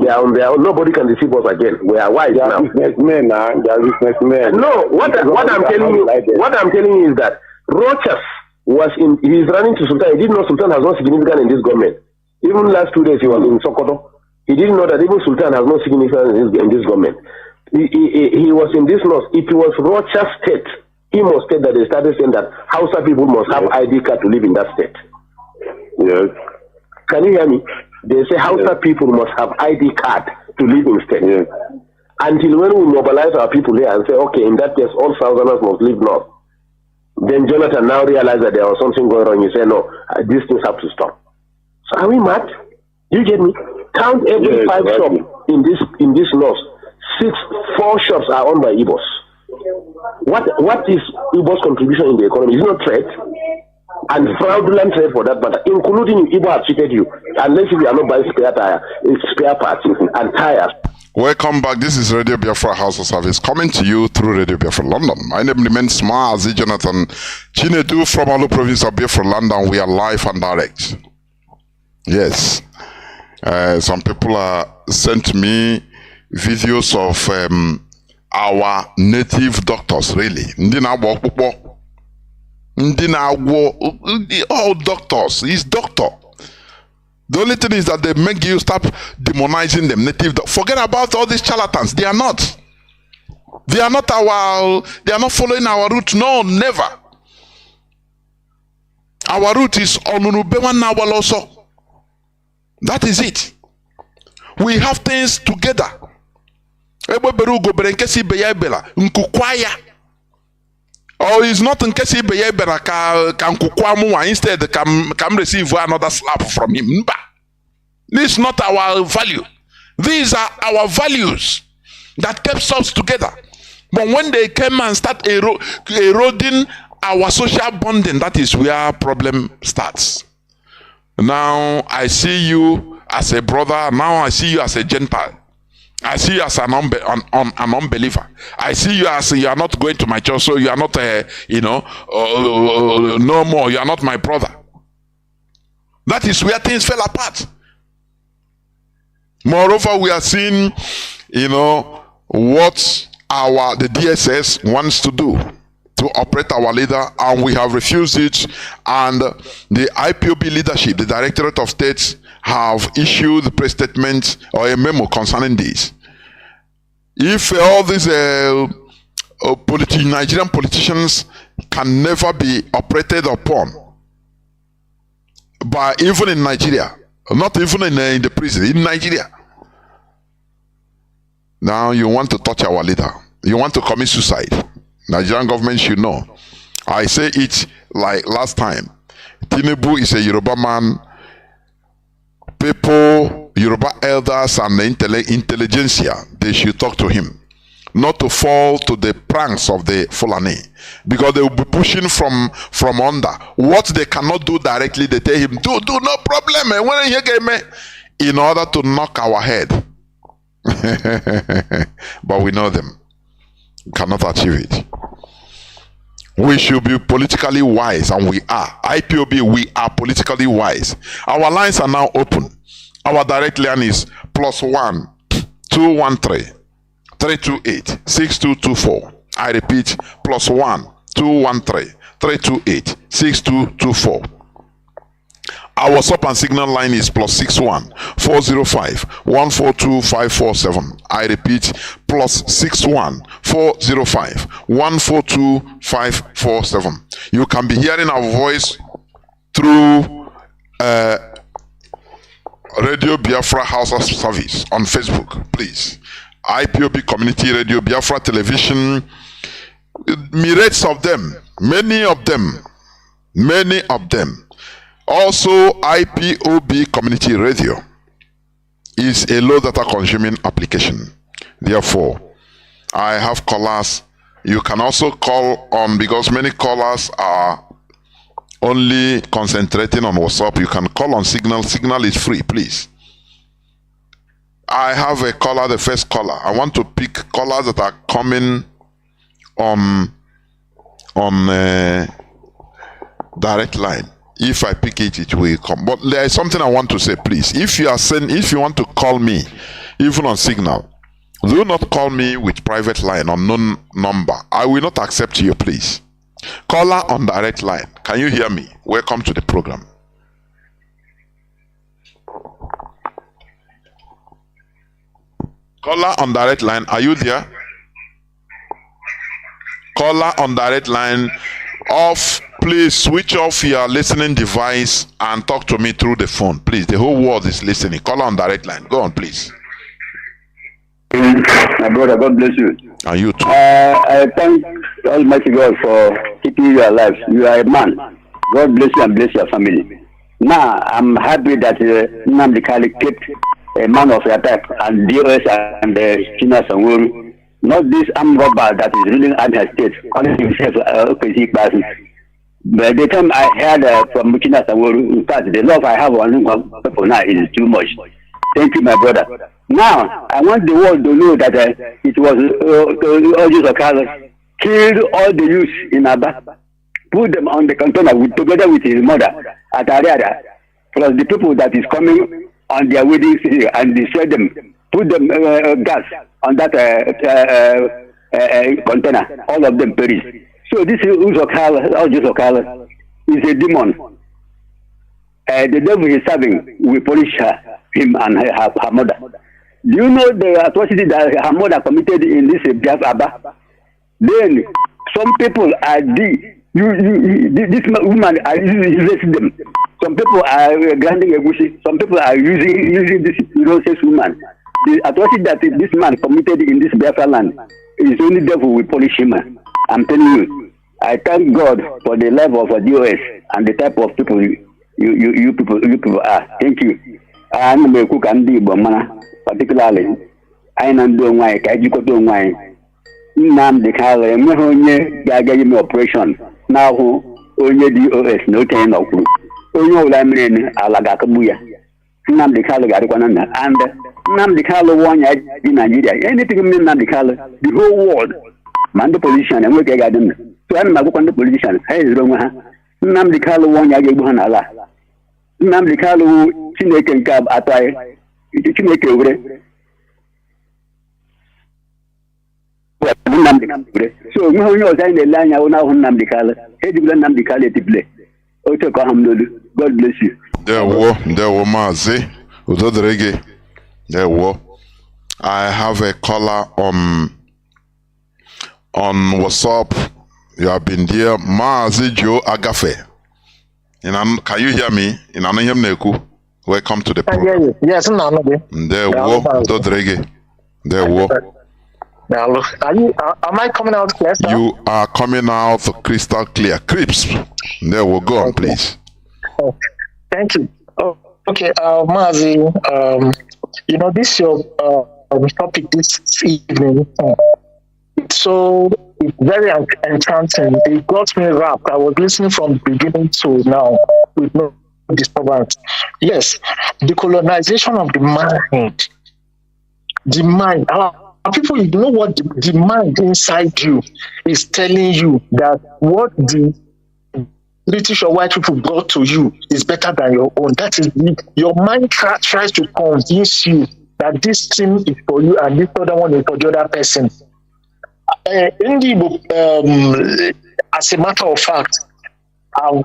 They are on their own. Nobody can deceive us again. We are wise now. Businessmen, they are businessmen. No, what I'm telling you is that Rochas was he's running to Sultan. He didn't know Sultan has no significance in this government. Even last 2 days he was in Sokoto. He didn't know that even Sultan has no significance in this government. He was in this north. It was Rochas State, Imo State, that they started saying that Hausa people must have ID card to live in that state. Yes. Can you hear me? They say Hausa people must have ID card to live in state. Yes. Until when we mobilize our people here and say, okay, in that case, all Southerners must live north. Then Jonathan now realized that there was something going on. You say, no, these things have to stop. So are we mad? You get me? Count every 5 shops in this north. 4 shops are owned by Igbos. What is Igbos' contribution in the economy? Is it not trade? and fraudulent trade for that matter, including Igbo have cheated you, unless you are not buying spare parts and tires. Welcome back. This is Radio Biafra HAUSA-SERVICE coming to you through Radio Biafra London. My name remains Mazi Jonathan Chinedu from Olu province of Biafra London. We are live and direct. Yes. Some people sent me videos of our native doctors, really. All doctors. He's doctor. The only thing is that they make you stop demonizing them. Forget about all these charlatans. They are not. They are not following our route. No, never. Our route is Onunubewa Nawaloso. That is it. We have things together. Or it's not in case instead can receive another slap from him. This is not our value. These are our values that kept us together. But when they came and start eroding our social bonding, that is where problem starts. Now I see you as a brother. Now I see you as a Gentile. I see you as an unbeliever. I see you as you are not going to my church, so you are not, no more. You are not my brother. That is where things fell apart. Moreover, we are seeing, what the DSS wants to do to operate our leader, and we have refused it. And the IPOB leadership, the Directorate of States, have issued a press statement or a memo concerning this. If all these Nigerian politicians can never be operated upon by even in Nigeria, not even in the prison, in Nigeria. Now you want to touch our leader. You want to commit suicide. Nigerian government should know. I say it like last time. Tinubu is a Yoruba man. People, Yoruba elders and the intelligentsia, they should talk to him. Not to fall to the pranks of the Fulani. Because they will be pushing from under. What they cannot do directly, they tell him, do no problem. In order to knock our head. But we know them. We cannot achieve it. We should be politically wise, and we are. IPOB, we are politically wise. Our lines are now open. Our direct line is +1 213 328 6224. I repeat, +1 213 328 6224. Our WhatsApp and Signal line is +61 405 142 547. I repeat, +61 405 142 547. You can be hearing our voice through Radio Biafra HAUSA-SERVICE on Facebook, please. IPOB Community Radio, Biafra Television, myriads of them, many of them. Also, IPOB Community Radio is a low data consuming application. Therefore, I have callers. You can also call on, because many callers are only concentrating on WhatsApp. You can call on Signal. Signal is free, please. I have a caller, the first caller. I want to pick callers that are coming on direct line. If I pick it, it will come. But there is something I want to say, please. If you want to call me, even on Signal, do not call me with private line or unknown number. I will not accept you, please. Caller on direct line. Can you hear me? Welcome to the program. Caller on direct line. Are you there? Caller on direct line. Off. Please switch off your listening device and talk to me through the phone. Please, the whole world is listening. Call on direct line. Go on, please. My brother, God bless you. And you too. I thank Almighty God for keeping you alive. You are a man. God bless you and bless your family. Now, I'm happy that Nnamdi kept a man of attack and DOS and Chinas and Wuru. Not this armed robber that is ruling Abia State, calling himself a OPC person. By the time I heard from Mukina Saworu, in fact, the love I have on people now is too much. Thank you, my brother. Now, I want the world to know that it was all these Okalas killed all the youths in Aba, put them on the container together with his mother at Ariada, plus the people that is coming on their wedding season and destroy them, put them gas on that container, all of them perish. So this Okala is a demon. The devil is serving will punish him and her mother. Do you know the atrocity that her mother committed in this Biafra? Then some people are this woman are using them. Some people are granting a gushi. Some people are using this nonsense woman. The atrocity that this man committed in this Biafra land is only devil will punish him. I'm telling you. I thank God for the level of DOS and the type of people you people are. Thank you. I'm a cook and particularly I am doing my Kajuko my Nnamdi Kanu operation now only DOS no ten of group. Only Lamin Alagakabuya. Nnamdi Kanu Garikwana and Nnamdi Kanu one in Nigeria. Anything in Nnamdi Kanu, the whole world, man the politician and we get them. So I'm not going to politician. Hey, Nnamdi Kanu one Yagibuhan Allah. Nnamdi Kanu Chineke Cab Atai. Chineke over. So you know the line I will now Nnamdi Kanu. Hey, the Nnamdi Kanu to play. God bless you. There were Mazi, Udodrege. There were. I have a caller on WhatsApp. You have been there, Mazi Joe Agafe. Can you hear me? Welcome to the program. Yes, There were Dodrege. There were. Am I coming out clear, sir? You are coming out crystal clear. Crips. There we go on, please. Oh, thank you. Oh, okay, Mazi, this your topic this evening. It's very enchanting. It got me wrapped. I was listening from beginning to now with no disturbance. Yes, the colonization of the mind. The mind. People, you know what the mind inside you is telling you that what the British or white people brought to you is better than your own. That is your mind tries to convince you that this thing is for you and this other one is for the other person. In the book, as a matter of fact, I've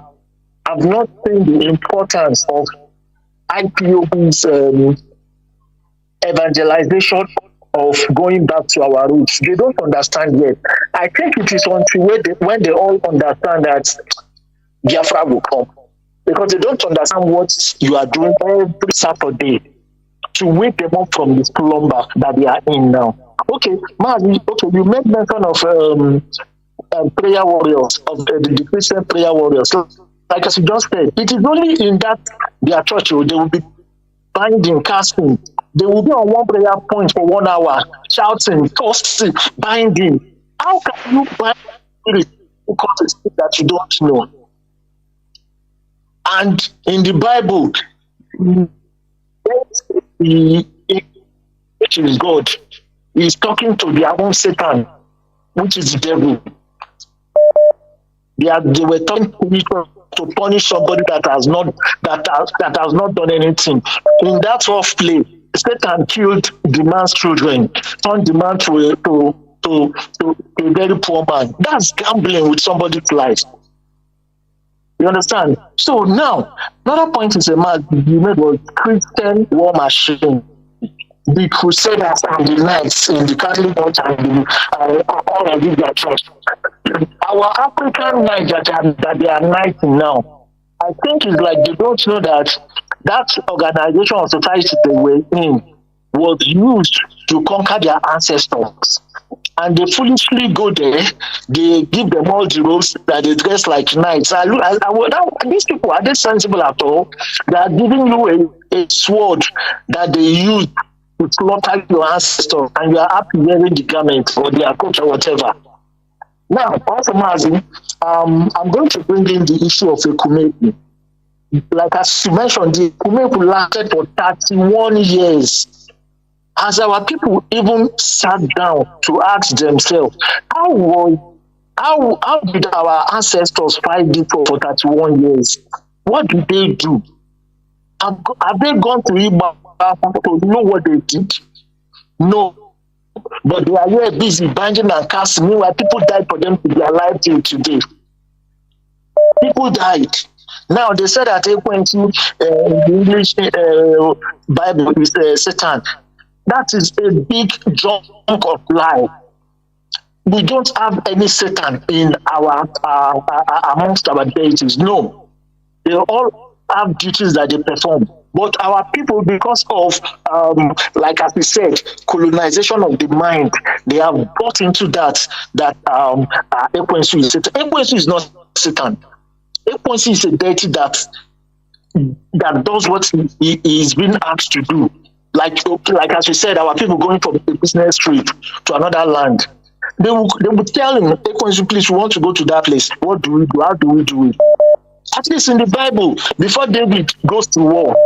not seen the importance of IPOB's evangelization of going back to our roots. They don't understand yet. I think it is until when they all understand that Biafra will come. Because they don't understand what you are doing every Saturday to wake them up from the slumber that they are in now. Okay, Mazi, you made mention of prayer warriors, of the Christian prayer warriors. Like as you just said, it is only in that their church they will be binding, casting. They will be on one prayer point for 1 hour, shouting, tossing, binding. How can you bind spirit because it's that you don't know? And in the Bible, which is God, is talking to their own Satan, which is the devil. They were talking to punish somebody that has not done anything. In that rough play, Satan killed the man's children, turned the man to a very poor man. That's gambling with somebody's life. You understand? So now, another point is you made was Christian war machine. The Crusaders and the Knights in the Catholic Church and all of these church. Our African Knights that they are knighting now, I think it's like they don't know that organization of society they were in was used to conquer their ancestors. And they foolishly go there, they give them all the robes that they dress like knights. These people, are they sensible at all? They are giving you a sword that they use to slaughter your ancestors, and you are happy wearing the garment or their coat or whatever. Now, also, Mazi, I'm going to bring in the issue of Ekumeku. Like as you mentioned, the Ekumeku lasted for 31 years. As our people even sat down to ask themselves, how did our ancestors fight it for 31 years? What did they do? Have they gone to Iba to know what they did? No. But they are here busy banging and casting. Meanwhile, people died for them to be alive till today. People died. Now they said that the English Bible is Satan. That is a big chunk of lie. We don't have any Satan in our amongst our deities. No, they all have duties that they perform. But our people, because of like as we said, colonization of the mind, they have bought into that Ekwensu is Satan. Ekwensu is not Satan. Ekwensu is a deity that does what he is being asked to do. Like as we said, our people going from a business trip to another land. They would tell him, Ekwensu, please, we want to go to that place. What do we do? How do we do it? At least in the Bible, before David goes to war,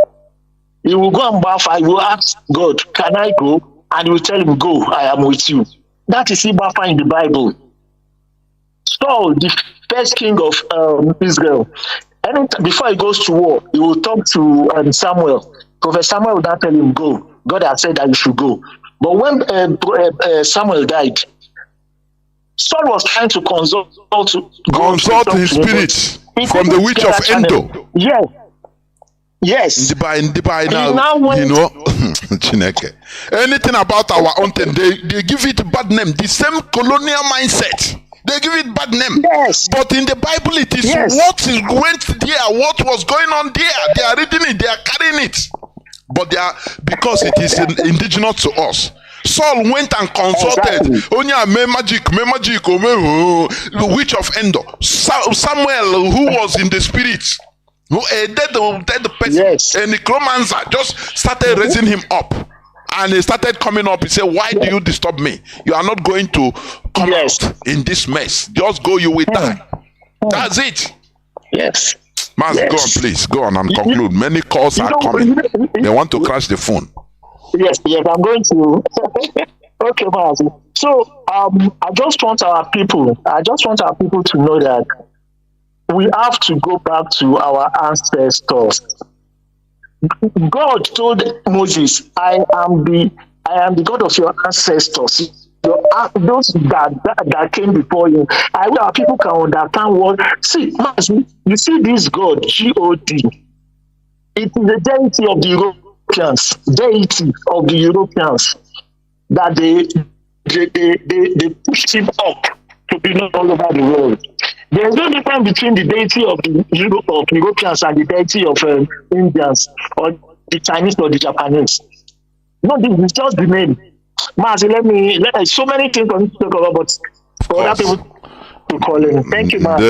he will go and Biafra. He will ask God, can I go? And he will tell him, go, I am with you. That is Biafra in the Bible. Saul, the first king of Israel, before he goes to war, he will talk to Samuel. Prophet Samuel would not tell him, go. God has said that you should go. But when Samuel died, Saul was trying to consult his spirit from the witch of Endo. Yes. Yes. Now, you know, Chineke. Anything about our own thing, they give it a bad name. The same colonial mindset. They give it bad name. Yes. But in the Bible, it is what went there, what was going on there. They are reading it, they are carrying it. But they are, because it is indigenous to us. Saul went and consulted. Onya me magic, the witch of Endor. Samuel, who was in the spirit, who a dead person, a necromancer, just started raising him up. And he started coming up. He said, why do you disturb me? You are not going to come out in this mess. Just go, you will die. That's it. Yes. Mazi, go on, please. Go on and conclude. Many calls are coming. They want to crash the phone. Yes, I'm going to. Okay, Mazi. So, I just want our people to know that we have to go back to our ancestors. God told Moses, I am the God of your ancestors. Those that came before you. I wish our people can understand what. See, you see this God, God. It is the deity of the Europeans, that they pushed him up to be known all over the world. There is no difference between the deity of the Europeans and the deity of Indians or the Chinese or the Japanese. No, this is just the name. Mazi, let so many things for me to talk about, but for other people to call in. Thank you, Mazi.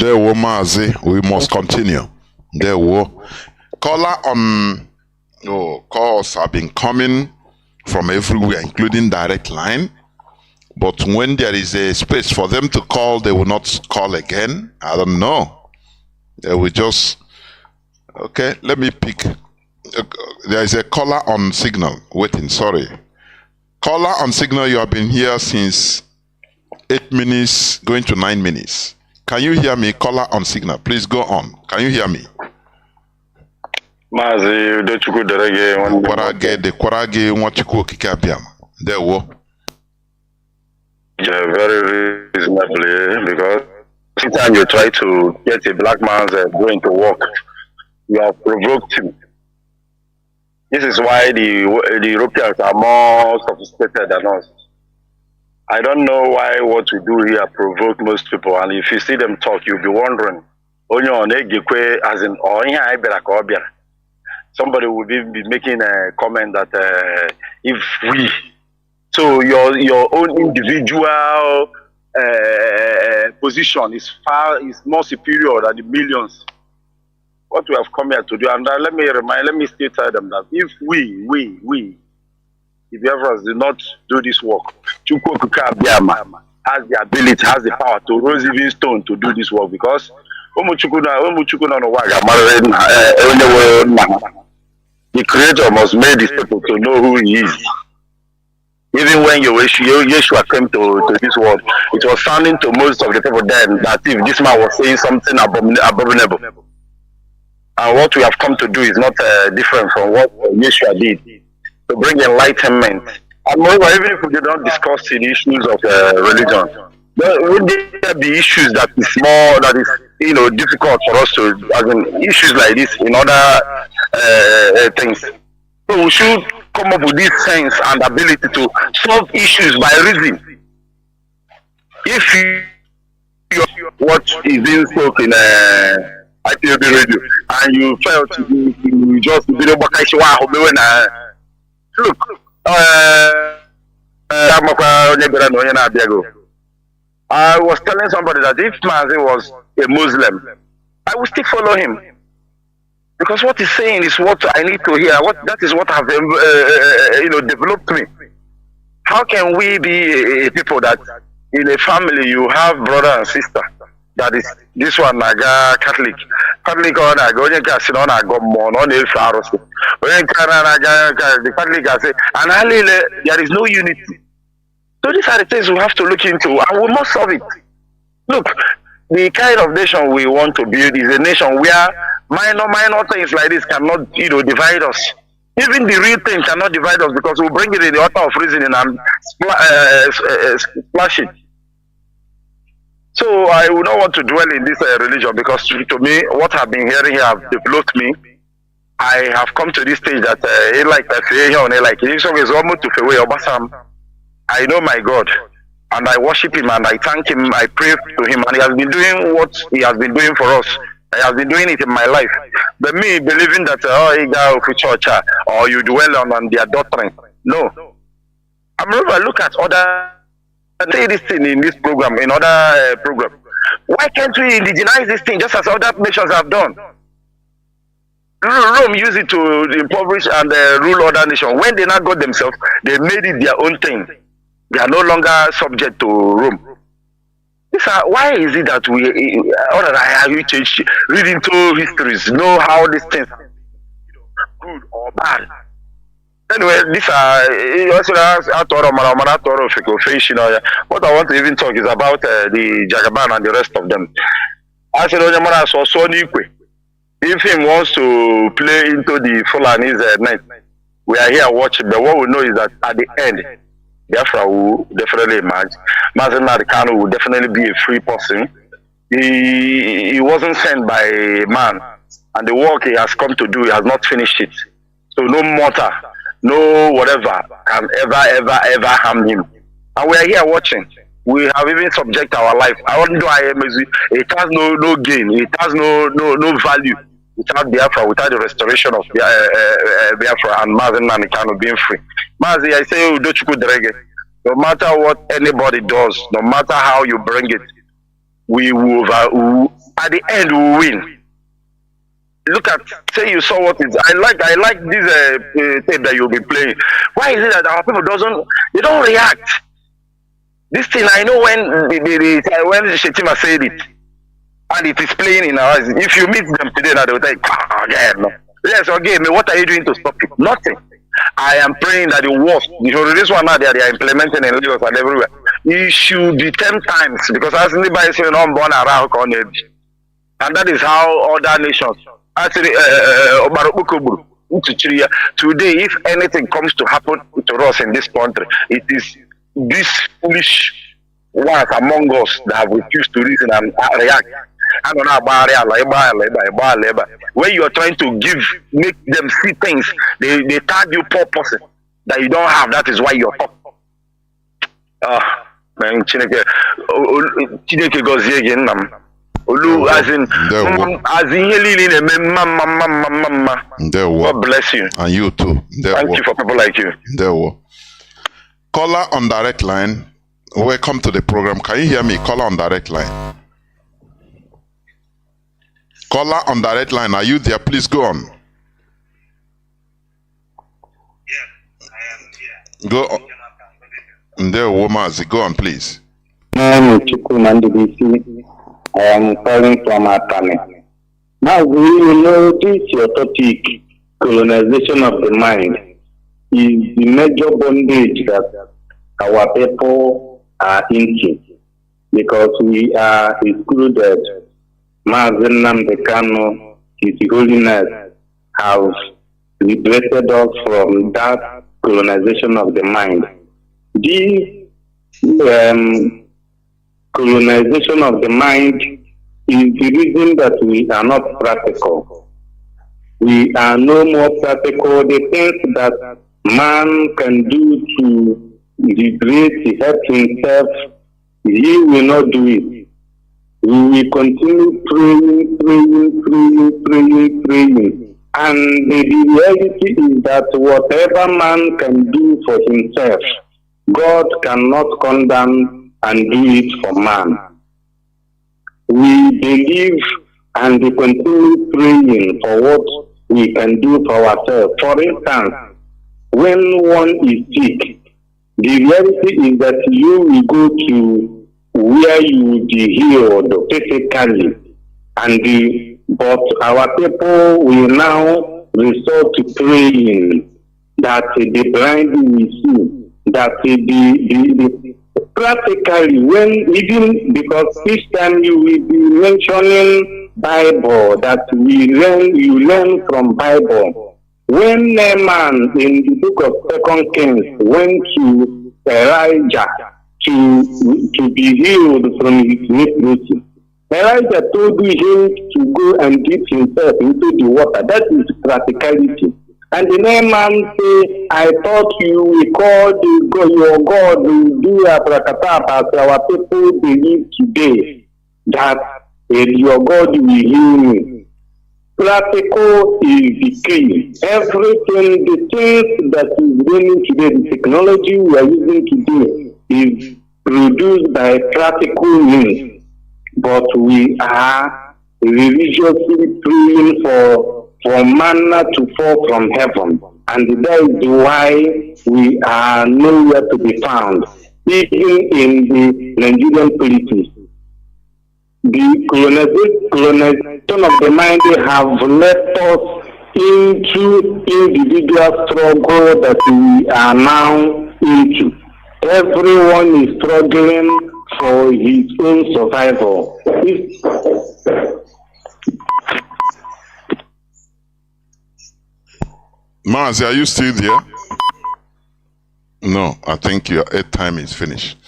There were Mazi. We must continue. There were calls have been coming from everywhere, including direct line. But when there is a space for them to call, they will not call again. I don't know. They will just... Okay, let me pick. There is a caller on signal. Waiting, sorry. Caller on signal, you have been here since 8 minutes, going to 9 minutes. Can you hear me? Caller on signal. Please go on. Can you hear me? Mazi, there were. Yeah, very reasonably, because anytime you try to get a black man's going to work, you have provoked him. This is why the Europeans are more sophisticated than us. I don't know why what we do here provoke most people, and if you see them talk, you'll be wondering, as in, somebody will be making a comment that if we, so your own individual position is more superior than the millions. What we have come here to do, and let me still tell them that if we, the Biafrans did not do this work, has the ability, has the power to raise even stone to do this work, because the Creator must make these people to know who He is. Even when Yeshua came to this world, it was sounding to most of the people then that if this man was saying something abominable. And what we have come to do is not different from what Yeshua did, to bring enlightenment. And moreover, even if we do not discuss the issues of religion, would there be issues that is more, that is, difficult for us to, issues like this in other things. So we should come up with this sense and ability to solve issues by reason. If you watch is being spoken IPOB radio and you felt you just look, I was telling somebody that if Mazi was a Muslim, I would still follow him. Because what he's saying is what I need to hear. That is what have developed me. How can we be a people that in a family you have brother and sister? That is this one naga Catholic or naga onye kasi no na go mo no na efe arusi. Onye kana naga the Catholic say and there is no unity. So these are the things we have to look into, and we must solve it. Look, the kind of nation we want to build is a nation where minor things like this cannot, divide us. Even the real thing cannot divide us, because we bring it in the order of reasoning and splash it. So I would not want to dwell in this religion, because to me, what I've been hearing here have developed me. I have come to this stage that I know my God, and I worship Him, and I thank Him, I pray to Him, and He has been doing what He has been doing for us. I have been doing it in my life. But me believing that, you go to church, or you dwell on their doctrine. No. I look at other, say this thing in this program, in other program. Why can't we indigenize this thing just as other nations have done? Rome used it to impoverish and rule other nations. When they now got themselves, they made it their own thing. They are no longer subject to Rome. Why is it that we change, read into histories, know how these things are good or bad? Anyway, these are what I want to even talk is about the Jagaban and the rest of them. I said, if he wants to play into the Fulani's night, we are here watching, but what we know is that at the end, Biafra will definitely emerge. Mazi Kanu will definitely be a free person. He wasn't sent by a man, and the work he has come to do, he has not finished it. So no mortar, no whatever can ever harm him. And we are here watching. We have even subject our life. I want to do IMZ. It has no gain. It has no value without Biafra, without the restoration of Biafra and Mazi Kanu being free. Mazi, I say, no matter what anybody does, no matter how you bring it, we will, at the end, we will win. Look at, say you saw what is, I like this tape that you'll be playing. Why is it that our people they don't react? This thing, I know when Shetima said it, and it is playing in our eyes. If you meet them today, now they will say, no. Yes, okay, what are you doing to stop it? Nothing. I am praying that the worst, this one now they are implementing in Lagos and everywhere. It should be 10 times, because as anybody saying, I'm born around on it. And that is how other nations, actually, today, if anything comes to happen to us in this country, it is these foolish ones among us that have refused to reason and react. When you are trying to make them see things, they tag you poor person that you don't have. That is why you're top. Man, Chineke gozie again. God bless you. And you too. Thank you for people like you. Caller on direct line. Welcome to the program. Can you hear me? Caller on direct line. Caller on direct line. Are you there? Please go on. Yes, I am here. Go on. Mazi, go on, please. My name is Nnamdi. I am calling from Atane. Now, you know, this your topic, colonization of the mind, is the major bondage that our people are into, because we are excluded. Mazi Nnamdi Kanu, His Holiness, have liberated us from that colonization of the mind. This colonization of the mind is the reason that we are not practical. We are no more practical. The things that man can do to liberate, help himself, he will not do it. We will continue praying. And the reality is that whatever man can do for himself, God cannot condemn and do it for man. We believe and we continue praying for what we can do for ourselves. For instance, when one is sick, the reality is that you will go to where you will be healed physically, but our people will now resort to praying that the blind will see, that the practically, when even because each time you will be mentioning Bible, that you learn from Bible. When a man in the book of 2 Kings went to Elijah to be healed from his leprosy, Elijah told him to go and dip himself into the water. That is practicality. And the man say, I thought you will call your God will do abracadabra as our people believe today, that your God will heal me. Practical is the key. Everything, the things that is running today, the technology we are using today is produced by practical means. But we are religiously praying for manna to fall from heaven. And that is why we are nowhere to be found, even in the Nigerian politics. The colonization of the mind have led us into individual struggle that we are now into. Everyone is struggling for his own survival. Mazi, are you still there? No, I think your airtime is finished.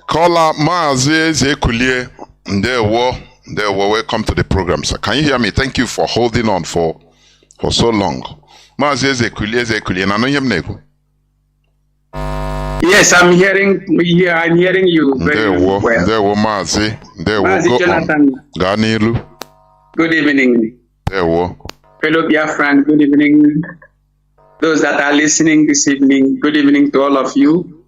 Caller Mazi Zekulie, welcome to the program, sir. Can you hear me? Thank you for holding on for so long. Mazi Zekulie, I know you nego. Yes, I'm hearing you very well. There were Mazi. Mazi Jonathan. Ganilu. Good evening. There were. Fellow Biafran, good evening. Those that are listening this evening, good evening to all of you.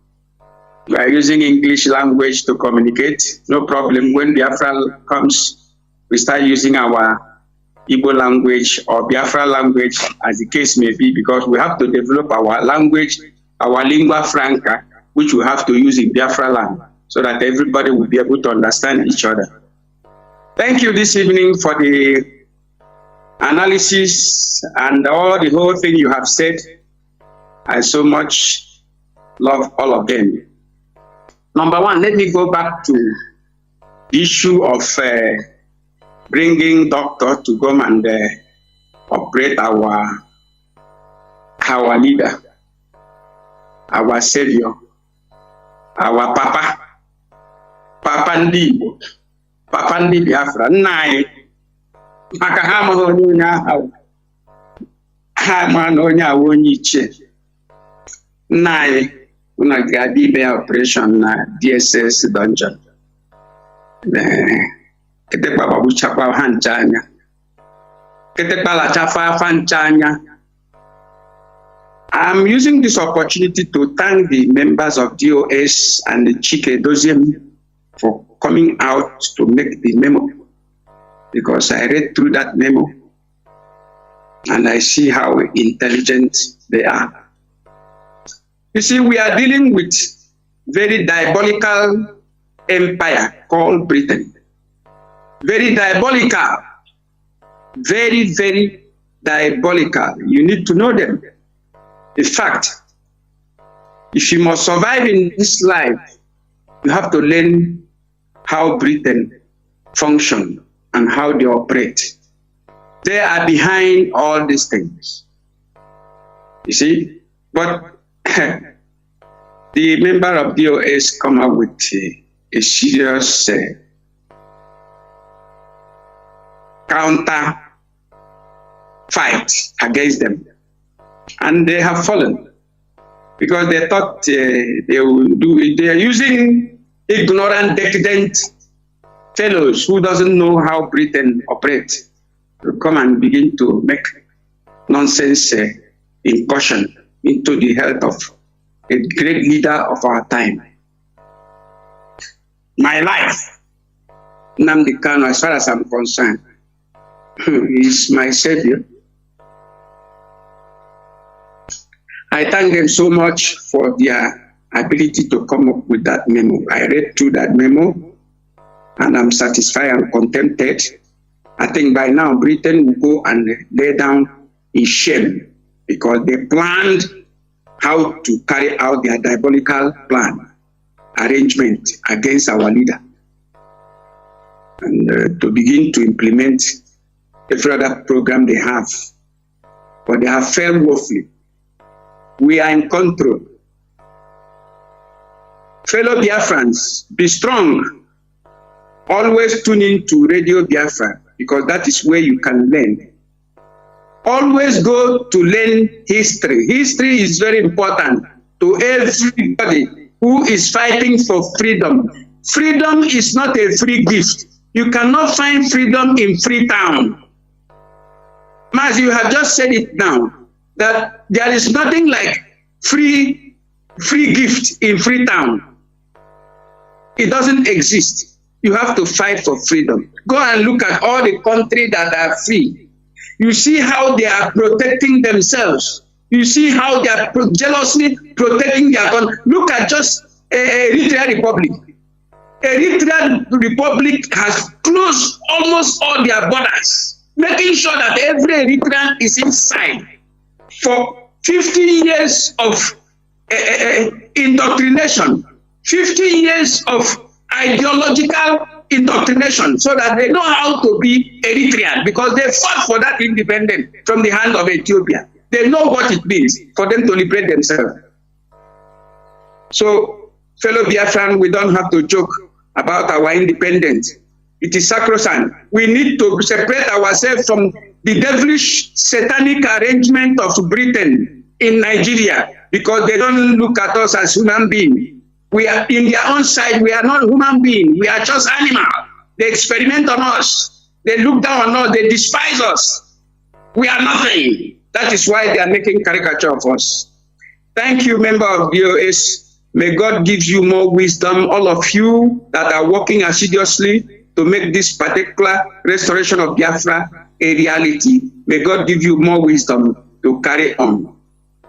We are using English language to communicate. No problem. When Biafra comes, we start using our Igbo language or Biafra language, as the case may be, because we have to develop our language, our lingua franca, which we have to use in Biafra land, so that everybody will be able to understand each other. Thank you this evening for the analysis and the whole thing you have said. I so much love all of them. Number one, let me go back to the issue of bringing doctor to come and operate our leader, our savior, our Papa Ndi Biafra. Maka ha amaghị onye ahụ, ha amaghị onye ahụ onye ichie. Nna anyị ụnụ ga-abịa ime operation na DSS dungeon. Kịtịkpa gbagbuchakwa ha ncha anya. Kịtịkpa lachafa afa ncha anya. I'm using this opportunity to thank the members of DOS and the Chinedu for coming out to make the memo, because I read through that memo and I see how intelligent they are. You see, we are dealing with very diabolical empire called Britain. Very diabolical. Very, very diabolical. You need to know them. In fact, if you must survive in this life, you have to learn how Britain functions and how they operate. They are behind all these things. You see? But the member of DOS come up with a serious counter fight against them. And they have fallen because they thought they will do it. They are using ignorant, decadent fellows who doesn't know how Britain operates to come and begin to make nonsense incursion into the health of a great leader of our time. My life, Nnamdi Kanu, as far as I'm concerned, is my savior. I thank them so much for their ability to come up with that memo. I read through that memo and I'm satisfied and contented. I think by now Britain will go and lay down in shame because they planned how to carry out their diabolical plan, arrangement against our leader, and to begin to implement every other program they have. But they have failed woefully. We are in control. Fellow Biafrans, be strong. Always tune in to Radio Biafra because that is where you can learn. Always go to learn history. History is very important to everybody who is fighting for freedom. Freedom is not a free gift. You cannot find freedom in Freetown. Mazi, you have just said it now, that there is nothing like free gift in Freetown. It doesn't exist. You have to fight for freedom. Go and look at all the countries that are free. You see how they are protecting themselves. You see how they are jealously protecting their country. Look at just Eritrea Republic. Eritrea Republic has closed almost all their borders, making sure that every Eritrean is inside. For 50 years of indoctrination, 50 years of ideological indoctrination, so that they know how to be Eritrean, because they fought for that independence from the hand of Ethiopia. They know what it means for them to liberate themselves. So, fellow Biafran, we don't have to joke about our independence. It is sacrosanct. We need to separate ourselves from the devilish satanic arrangement of Britain in Nigeria, because they don't look at us as human beings. We are in their own side. We are not human beings. We are just animals. They experiment on us. They look down on us. They despise us. We are nothing. That is why they are making caricature of us. Thank you, member of BOS. May God give you more wisdom, all of you that are working assiduously to make this particular restoration of Biafra a reality. May God give you more wisdom to carry on.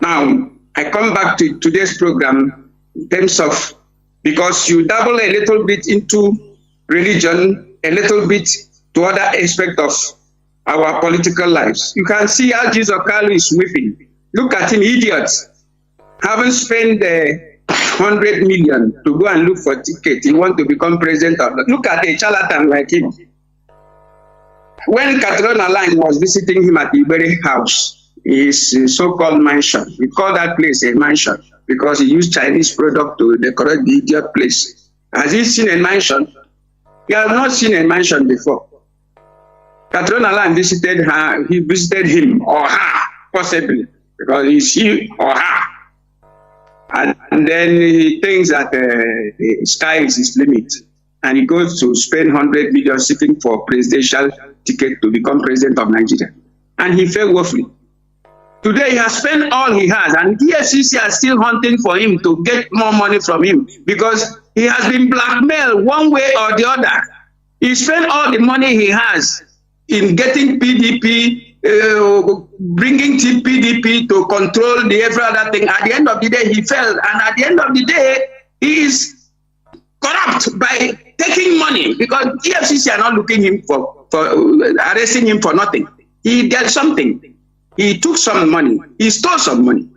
Now, I come back to today's program in terms of, because you dabble a little bit into religion, a little bit to other aspects of our political lives. You can see how Jesus Kanu is weeping. Look at him, idiots. Haven't spent 100 million to go and look for ticket. He want to become president of the... Look at a charlatan like him. When Katrina Line was visiting him at the Iberi house, his so-called mansion, we call that place a mansion because he used Chinese product to decorate the idiot place. Has he seen a mansion? He has not seen a mansion before. Katrina Line visited her, he visited him or her, possibly, because it's he or her. And then he thinks that the sky is his limit. And he goes to spend 100 million seeking for presidential ticket to become president of Nigeria. And he failed woefully. Today he has spent all he has, and DSCC are still hunting for him to get more money from him because he has been blackmailed one way or the other. He spent all the money he has in getting PDP, bringing PDP to control the every other thing. At the end of the day, he failed, and at the end of the day, he is corrupt by taking money, because EFCC are not looking him for arresting him for nothing. He did something. He took some money. He stole some money.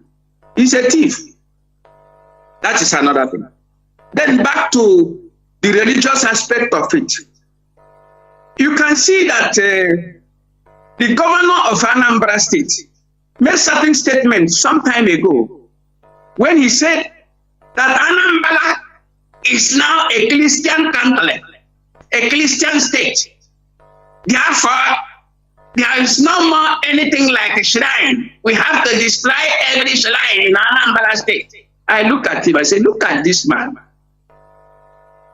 He's a thief. That is another thing. Then back to the religious aspect of it. You can see that the governor of Anambra State made certain statements some time ago when he said that Anambra is now a Christian country, a Christian state. Therefore, there is no more anything like a shrine. We have to destroy every shrine in Anambra State. I look at him, I say, look at this man.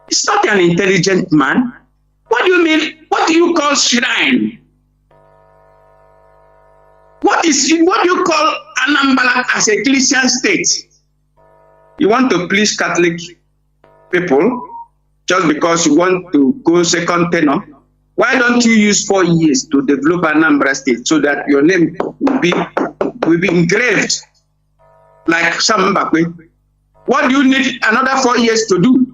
He's not an intelligent man. What do you mean? What do you call shrine? What do you call Anambra as a Christian state? You want to please Catholic people just because you want to go second tenor? Why don't you use 4 years to develop Anambra State so that your name will be engraved like Sambakwe? What do you need another 4 years to do?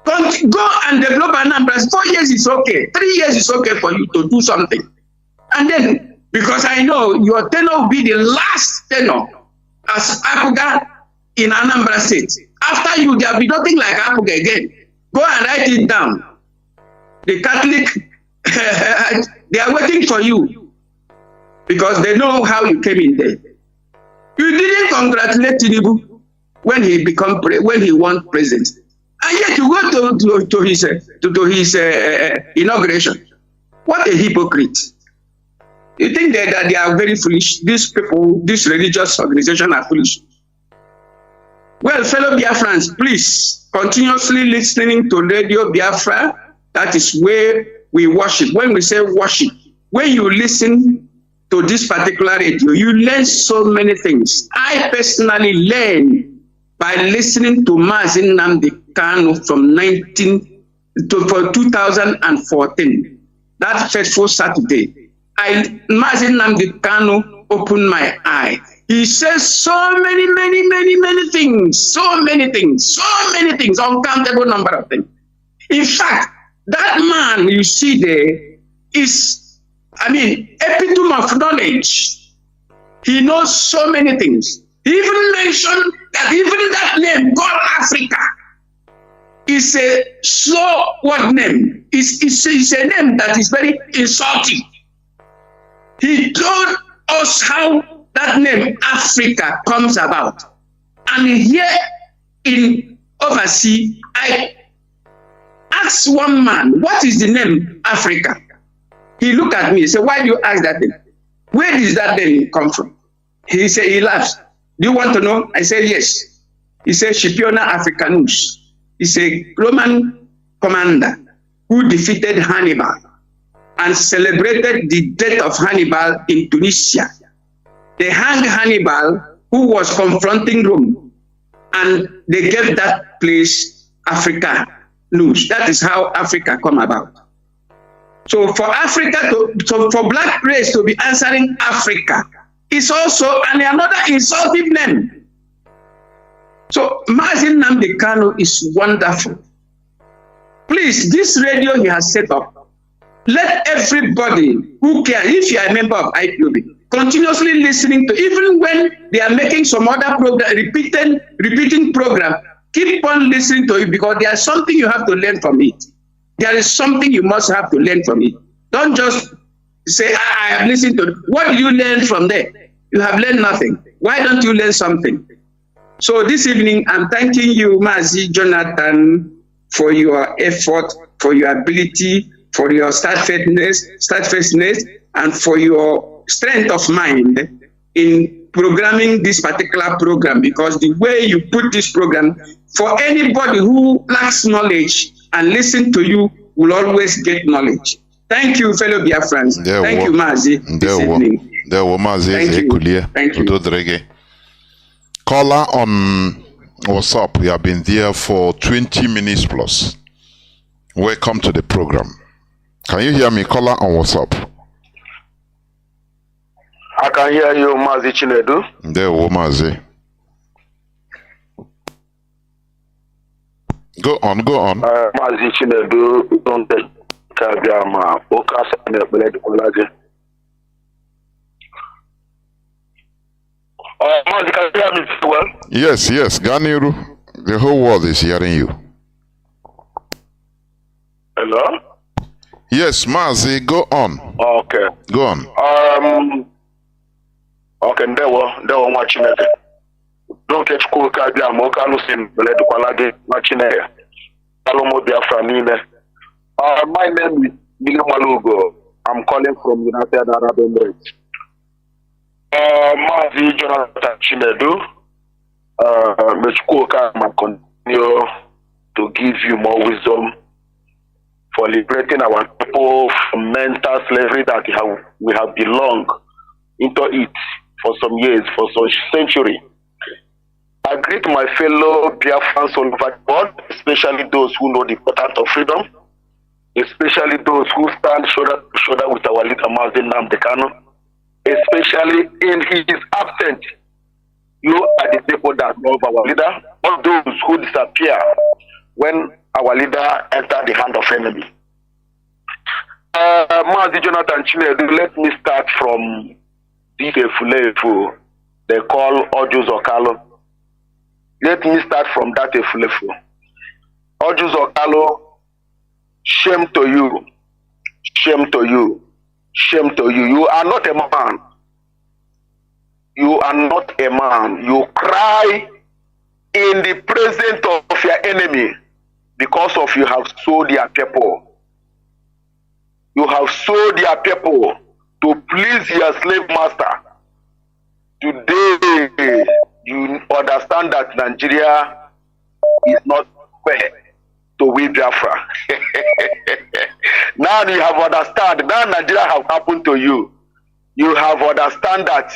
Go and develop Anambra. 4 years is okay. 3 years is okay for you to do something. And then, because I know your tenor will be the last tenor as Apuga in Anambra State. After you, there will be nothing like Apuga again. Go and write it down. The Catholic, they are waiting for you because they know how you came in there. You didn't congratulate Chinedu when he won president, and yet you go to his inauguration. What a hypocrite! You think that they are very foolish? These people, this religious organization are foolish. Well, fellow Biafrans, please continuously listening to Radio Biafra. That is where we worship. When we say worship, when you listen to this particular radio, you learn so many things. I personally learned by listening to Mazi Nnamdi Kanu from 2014. That fateful Saturday, Mazi Nnamdi Kanu opened my eye. He says so many things, uncountable number of things. In fact, that man you see there is, epitome of knowledge. He knows so many things. He even mentioned that even that name called Africa is a slow word name. It's a name that is very insulting. He told us how that name Africa comes about. And here in overseas, I asked one man, what is the name Africa? He looked at me, he said, why do you ask that name? Where does that name come from? He said, he laughs. Do you want to know? I said, yes. He said, Scipiona Africanus. He's a Roman commander who defeated Hannibal and celebrated the death of Hannibal in Tunisia. They hanged Hannibal, who was confronting Rome, and they gave that place Africa. That is how Africa come about. So for Africa for black race to be answering Africa is also another insulting name. So Mazi Nnamdi Kanu is wonderful. Please, this radio he has set up, let everybody who cares, if you are a member of IPOB, continuously listening to, even when they are making some other program, repeating program, keep on listening to it, because there is something you have to learn from it. There is something you must have to learn from it. Don't just say, I have listened to it. What do you learn from there? You have learned nothing. Why don't you learn something? So this evening, I'm thanking you, Mazi Jonathan, for your effort, for your ability, for your steadfastness, and for your strength of mind in programming this particular program, because the way you put this program, for anybody who lacks knowledge and listen to you will always get knowledge. Thank you, fellow Biafrans. Thank you, Mazi. Thank you. Caller on WhatsApp, we have been there for 20 minutes plus. Welcome to the program. Can you hear me? Caller on WhatsApp. I can hear you, Mazi Chinedu. Mazi. Go on, go on. Mazi Chinedu, don't take Kabiama, Okas and the Colonization. Mazi, can you hear me well? Yes, yes, Ganiru. The whole world is hearing you. Hello? Yes, Mazi, go on. Okay. Go on. Okay, there were watching it. Don't get cool Kabiama, Kanu Sim, Beled Qualade, watching it. Alomo Biafra Nine. My name is Billy Malugo. I'm calling from United Arab Emirates. Mazi Jonathan Chinedu. Mechukoka will continue to give you more wisdom for liberating our people from mental slavery that we have belonged into it for some years, for some centuries. I greet my fellow Biafrans all over the world, especially those who know the importance of freedom, especially those who stand shoulder to shoulder with our leader Mazi Nnamdi Kanu, especially in his absence. You are the people that love our leader, not those who disappear when our leader enters the hand of enemy. Mazi Jonathan Chinedu, let me start from this Efulefu they call Ojus Okalo. Let me start from that Efulefu. Ojus Okalo, shame to you, shame to you, shame to you. You are not a man. You are not a man. You cry in the presence of your enemy because of you have sold your people. You have sold your people to please your slave master. Today, you understand that Nigeria is not fair to we Biafra. Now you have understand. Now Nigeria have happened to you. You have understand that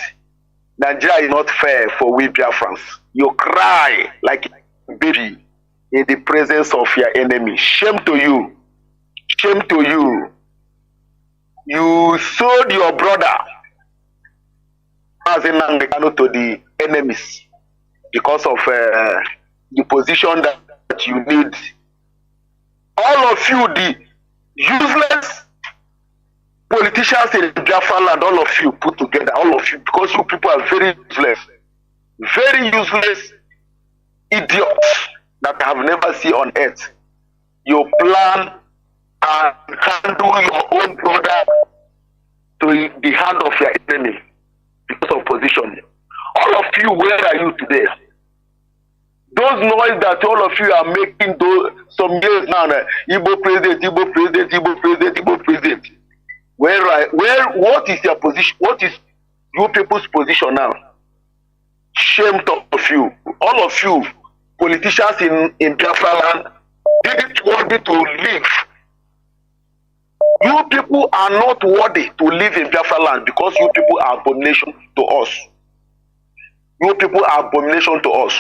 Nigeria is not fair for we Biafrans. You cry like a baby in the presence of your enemy. Shame to you. Shame to you. You sold your brother as Nnamdi Kanu to the enemies because of the position that you need. All of you, the useless politicians in Biafra land, all of you put together, all of you, because you people are very useless idiots that I have never seen on earth. You plan and handle your own brother to the hand of your enemy because of position. All of you, where are you today? Those noise that all of you are making some years now, Igbo president, Igbo president, Igbo president, Igbo president. What is your position? What is your people's position now? Shame of you. All of you, politicians in Biafra land, didn't want it to live. You people are not worthy to live in Biafra land because you people are abomination to us. You people are abomination to us.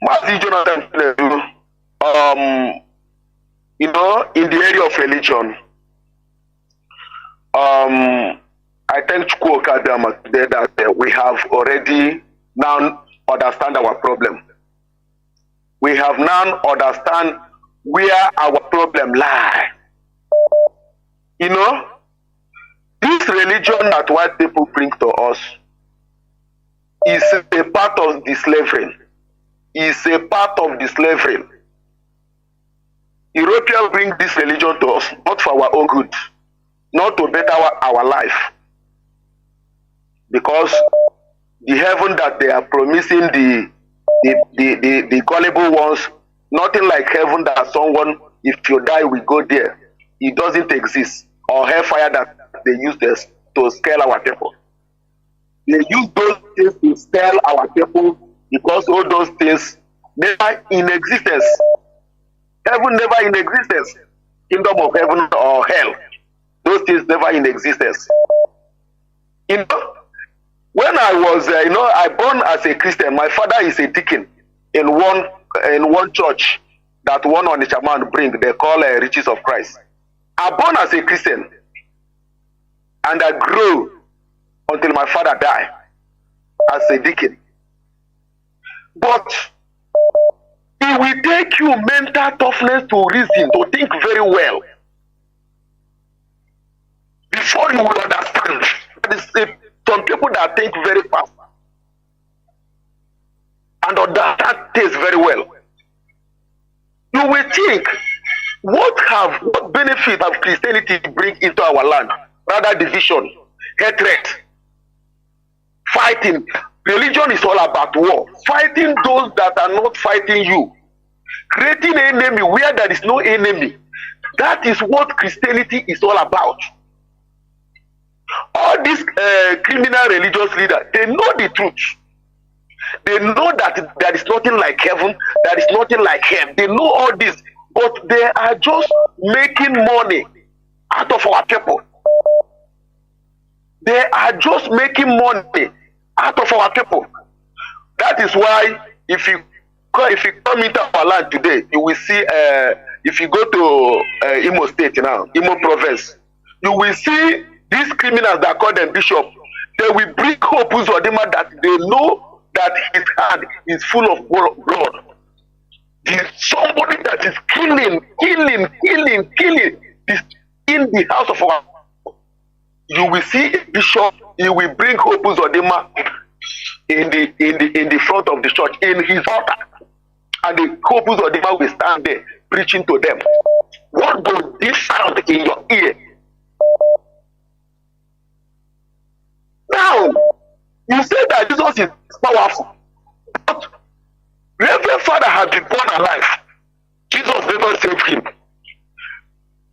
Mazi Jonathan, in the area of religion, I thank Chukwuka today that we have already now understand our problem. We have now understand where our problem lie. This religion that white people bring to us is a part of the slavery. Is a part of the slavery. Europeans bring this religion to us not for our own good, not to better our life. Because the heaven that they are promising the gullible ones, nothing like heaven that someone, if you die, we go there. It doesn't exist. Or hellfire that they use this to scale our people. They use those things to scale our people because all those things never in existence. Heaven never in existence. Kingdom of heaven or hell. Those things never in existence. When I was, I born as a Christian. My father is a deacon in one church that one on the chairman bring. They call Riches of Christ. I born as a Christian, and I grew until my father died as a deacon. But in will take you mental toughness to reason, to think very well before you will understand. Some people that think very fast and understand things very well. You will think, what benefit have Christianity bring into our land? Rather division, hatred, fighting. Religion is all about war. Fighting those that are not fighting you. Creating an enemy where there is no enemy. That is what Christianity is all about. All these criminal religious leaders, they know the truth. They know that there is nothing like heaven, there is nothing like hell. They know all this, but they are just making money out of our people. They are just making money out of our people. That is why if you come into our land today, you will see, if you go to Imo State now, Imo Province, you will see these criminals that call them bishop. They will bring hope Uzodima that they know that his hand is full of blood. There is somebody that is killing this in the house of our. You will see a bishop. He will bring hope Uzodima in the front of the church in his altar, and the hope Uzodima will stand there preaching to them. What does this sound in your ear? Now, you say that Jesus is powerful, but Reverend Father has been born alive. Jesus never saved him.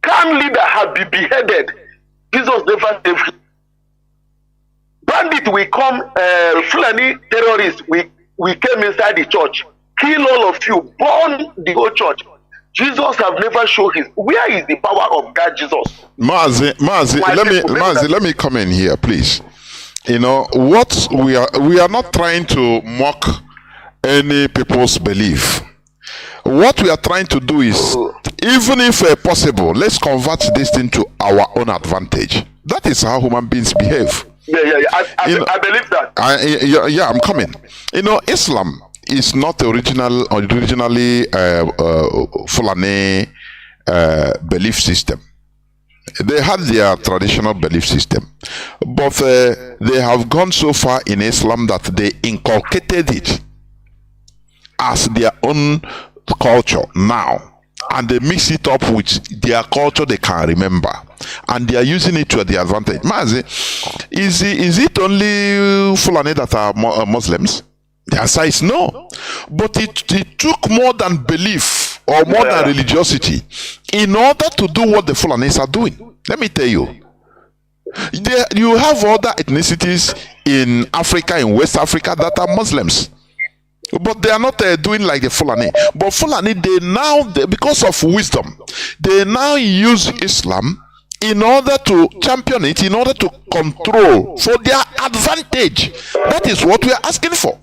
Camp leader has been beheaded. Jesus never saved him. Bandit will come, Fulani terrorists, we came inside the church, kill all of you, burn the whole church. Jesus have never shown his. Where is the power of God, Jesus? Mazi, let me come in here, please. You know what we are not trying to mock any people's belief. What we are trying to do is, even if possible, let's convert this thing to our own advantage. That is how human beings behave. Yeah. I believe that. I'm coming. You know, Islam is not originally Fulani belief system. They had their traditional belief system, but they have gone so far in Islam that they inculcated it as their own culture now, and they mix it up with their culture they can remember, and they are using it to their advantage. Mazi, is it only Fulani that are Muslims? The answer is no, but it took more than belief or more than religiosity in order to do what the Fulanis are doing. Let me tell you, you have other ethnicities in Africa, in West Africa, that are Muslims, but they are not doing like the Fulani. But Fulani, because of wisdom, they now use Islam in order to champion it, in order to control for their advantage. That is what we are asking for.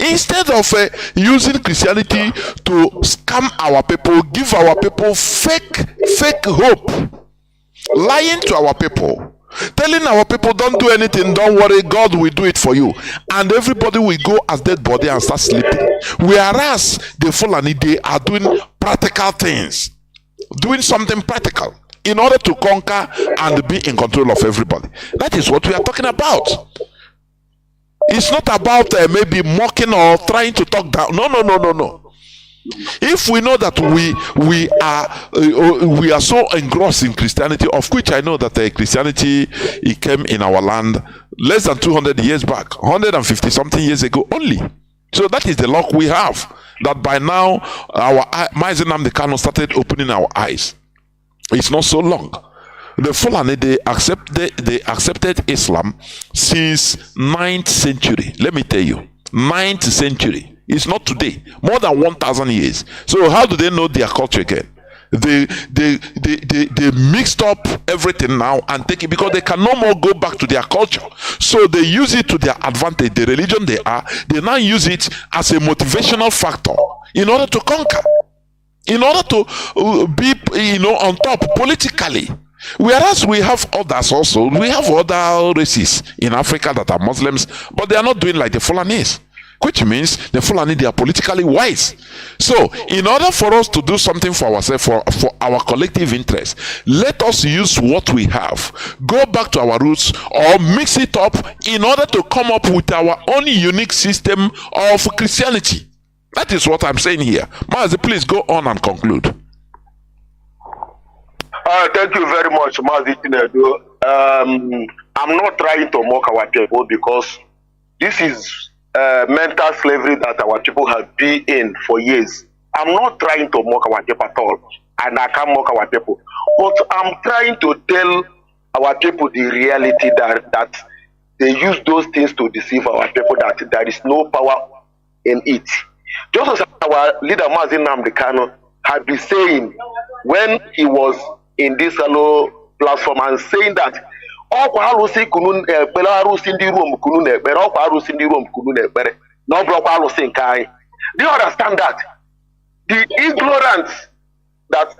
Instead of using Christianity to scam our people, give our people fake hope, lying to our people, telling our people don't do anything, don't worry, God will do it for you, and everybody will go as dead body and start sleeping. Whereas the Fulani, they are doing practical things, doing something practical in order to conquer and be in control of everybody. That is what we are talking about. It's not about maybe mocking or trying to talk down. No. If we know that we are so engrossed in Christianity, of which I know that Christianity, it came in our land less than 200 years back, 150 something years ago only. So that is the luck we have, that by now our Mazi Nnamdi Kanu started opening our eyes. It's not so long. The Fulani, they accepted Islam since 9th century. Let me tell you, 9th century. It's not today. More than 1,000 years. So how do they know their culture again? They mixed up everything now and take it, because they can no more go back to their culture. So they use it to their advantage. The religion they now use it as a motivational factor in order to conquer, in order to be on top politically. Whereas we have others also, we have other races in Africa that are Muslims, but they are not doing like the Fulanis. which means the Fulani, they are politically wise. So, in order for us to do something for ourselves, for our collective interest, let us use what we have, go back to our roots, or mix it up in order to come up with our own unique system of Christianity. That is what I'm saying here. Mazi, please go on and conclude. Thank you very much, Mazi Chinedu. I'm not trying to mock our people because this is mental slavery that our people have been in for years. I'm not trying to mock our people at all, and I can't mock our people. But I'm trying to tell our people the reality that they use those things to deceive our people, that there is no power in it. Just as our leader Mazi Nnamdi Kanu had been saying when he was in this hello platform and saying that do you understand that the ignorance that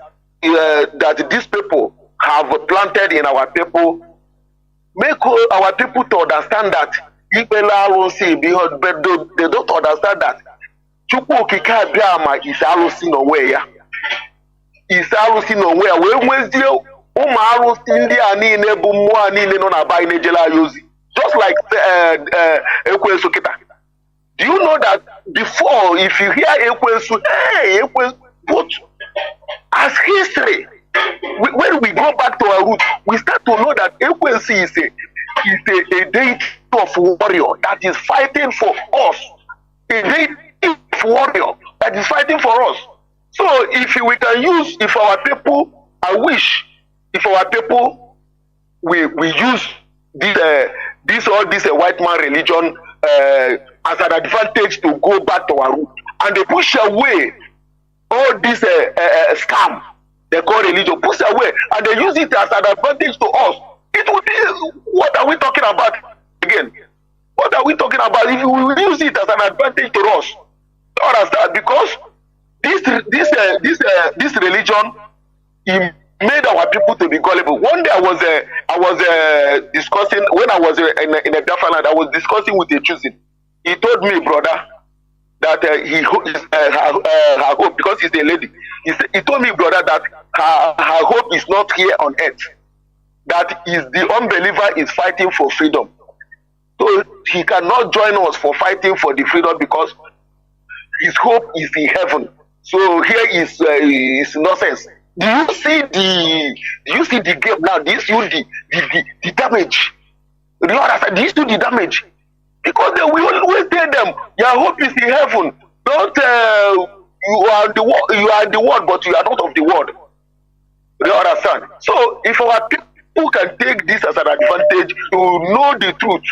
these people have planted in our people make our people to understand that they don't understand that Chukwu Okike Abiama is alusi nowhere. Is alusi nowhere. Just like Ekwensu Kita. Do you know that before, if you hear Ekwensu, hey, Ekwensu, but as history, when we go back to our roots, we start to know that Ekwensu is a deity of warrior that is fighting for us. A deity of warrior that is fighting for us. So if we can use, if our people, I wish, if our people, we use this white man religion as an advantage to go back to our root, and they push away all this scam they call religion, push away, and they use it as an advantage to us. It would be, what are we talking about again? What are we talking about if we use it as an advantage to us? You understand? Because this religion, it made our people to be gullible. One day I was discussing, when I was in a Biafra land, I was discussing with a choosing. He told me, brother, that her hope, because he's a lady, he told me, brother, that her hope is not here on earth. That is, the unbeliever is fighting for freedom. So he cannot join us for fighting for the freedom because his hope is in heaven. So here is nonsense. Do you see the game now? Do you see the damage? Do you understand? Do you see the damage? Because we always tell them, your hope is in heaven. Don't you are the world, but you are not of the world. Do you understand? So if our people can take this as an advantage to know the truth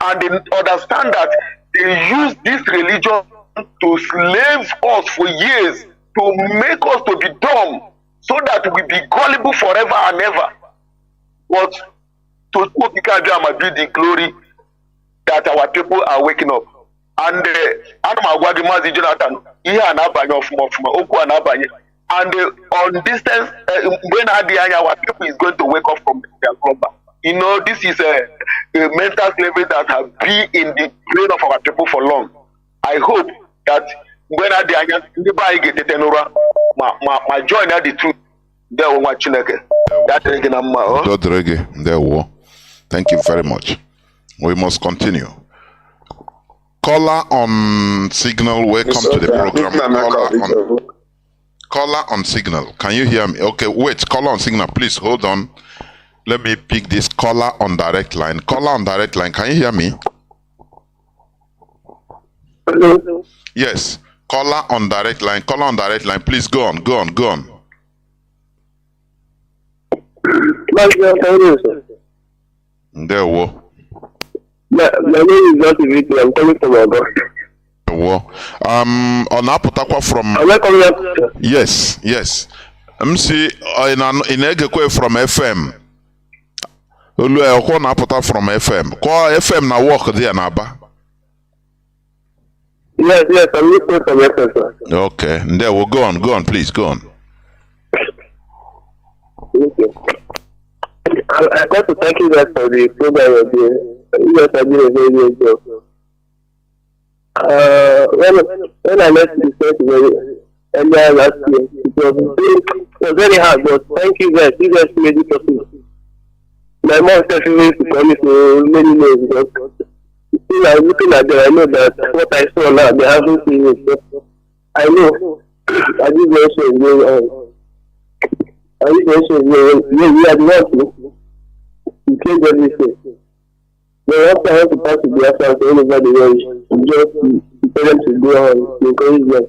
and they understand that they use this religion to slave us for years, to make us to be dumb, so that we be gullible forever and ever. But to be the glory that our people are waking up. And Mazi Jonathan, and on distance, when our people is going to wake up from their slumber. You know, this is a mental slavery that has been in the brain of our people for long. I hope that when my join at the truth, they will watch that. Thank you very much. We must continue. Caller on signal, welcome to the program. Caller on signal, can you hear me? Okay, wait, caller on signal, please hold on. Let me pick this caller on direct line. Caller on direct line, can you hear me? Hello. Yes, caller on direct line. Caller on direct line, please go on. There we go. My name is Johnson. I'm coming from August. On Apotakwa from. Am I coming up? Yes. MC in Egekwe from FM. Olu e na apụta from FM. Call FM na work there na Aba. Yes, I'm listening from FM, sir. Okay, there we'll go on, please, go on. Okay. I got to thank you guys for the program. You guys are doing a very good job. when I met this person earlier last year, it was very hard, but thank you guys. You guys made it possible. My mom said me to come for many years, but still I'm looking at them. I know that what I saw now, they haven't seen it. I know. I did mention going on. I did mention we had not to change everything. But after I have to pass to Biafra all over the world, just to tell them to go on, to encourage them.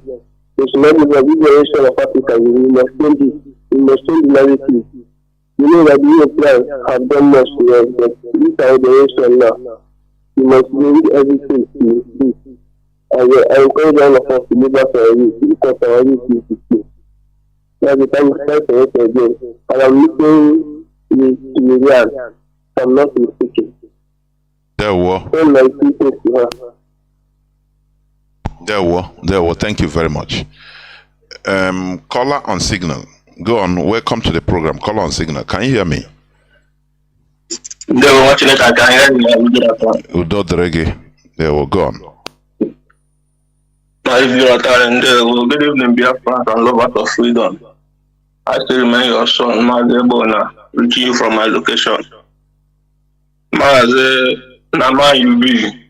They should not be the generation of Africa. We must change it. We must change the narrative. You know that the Europeans have done much to us, but this is our generation now. We must do everything to do. I encourage all of us to live back our youth, because our youth is the key. That's the time to fight for us again. And I'm looking with Miriam. I'm not mistaken. There were. Thank you very much. Caller on signal. Go on. Welcome to the program. Caller on signal. Can you hear me? They were watching it. I can hear you. Udo Drege. There we go on. Good evening, Biafra and lovers of freedom. I still remain your son, Mazi, reaching you from my location. Mazi, Nnamdi,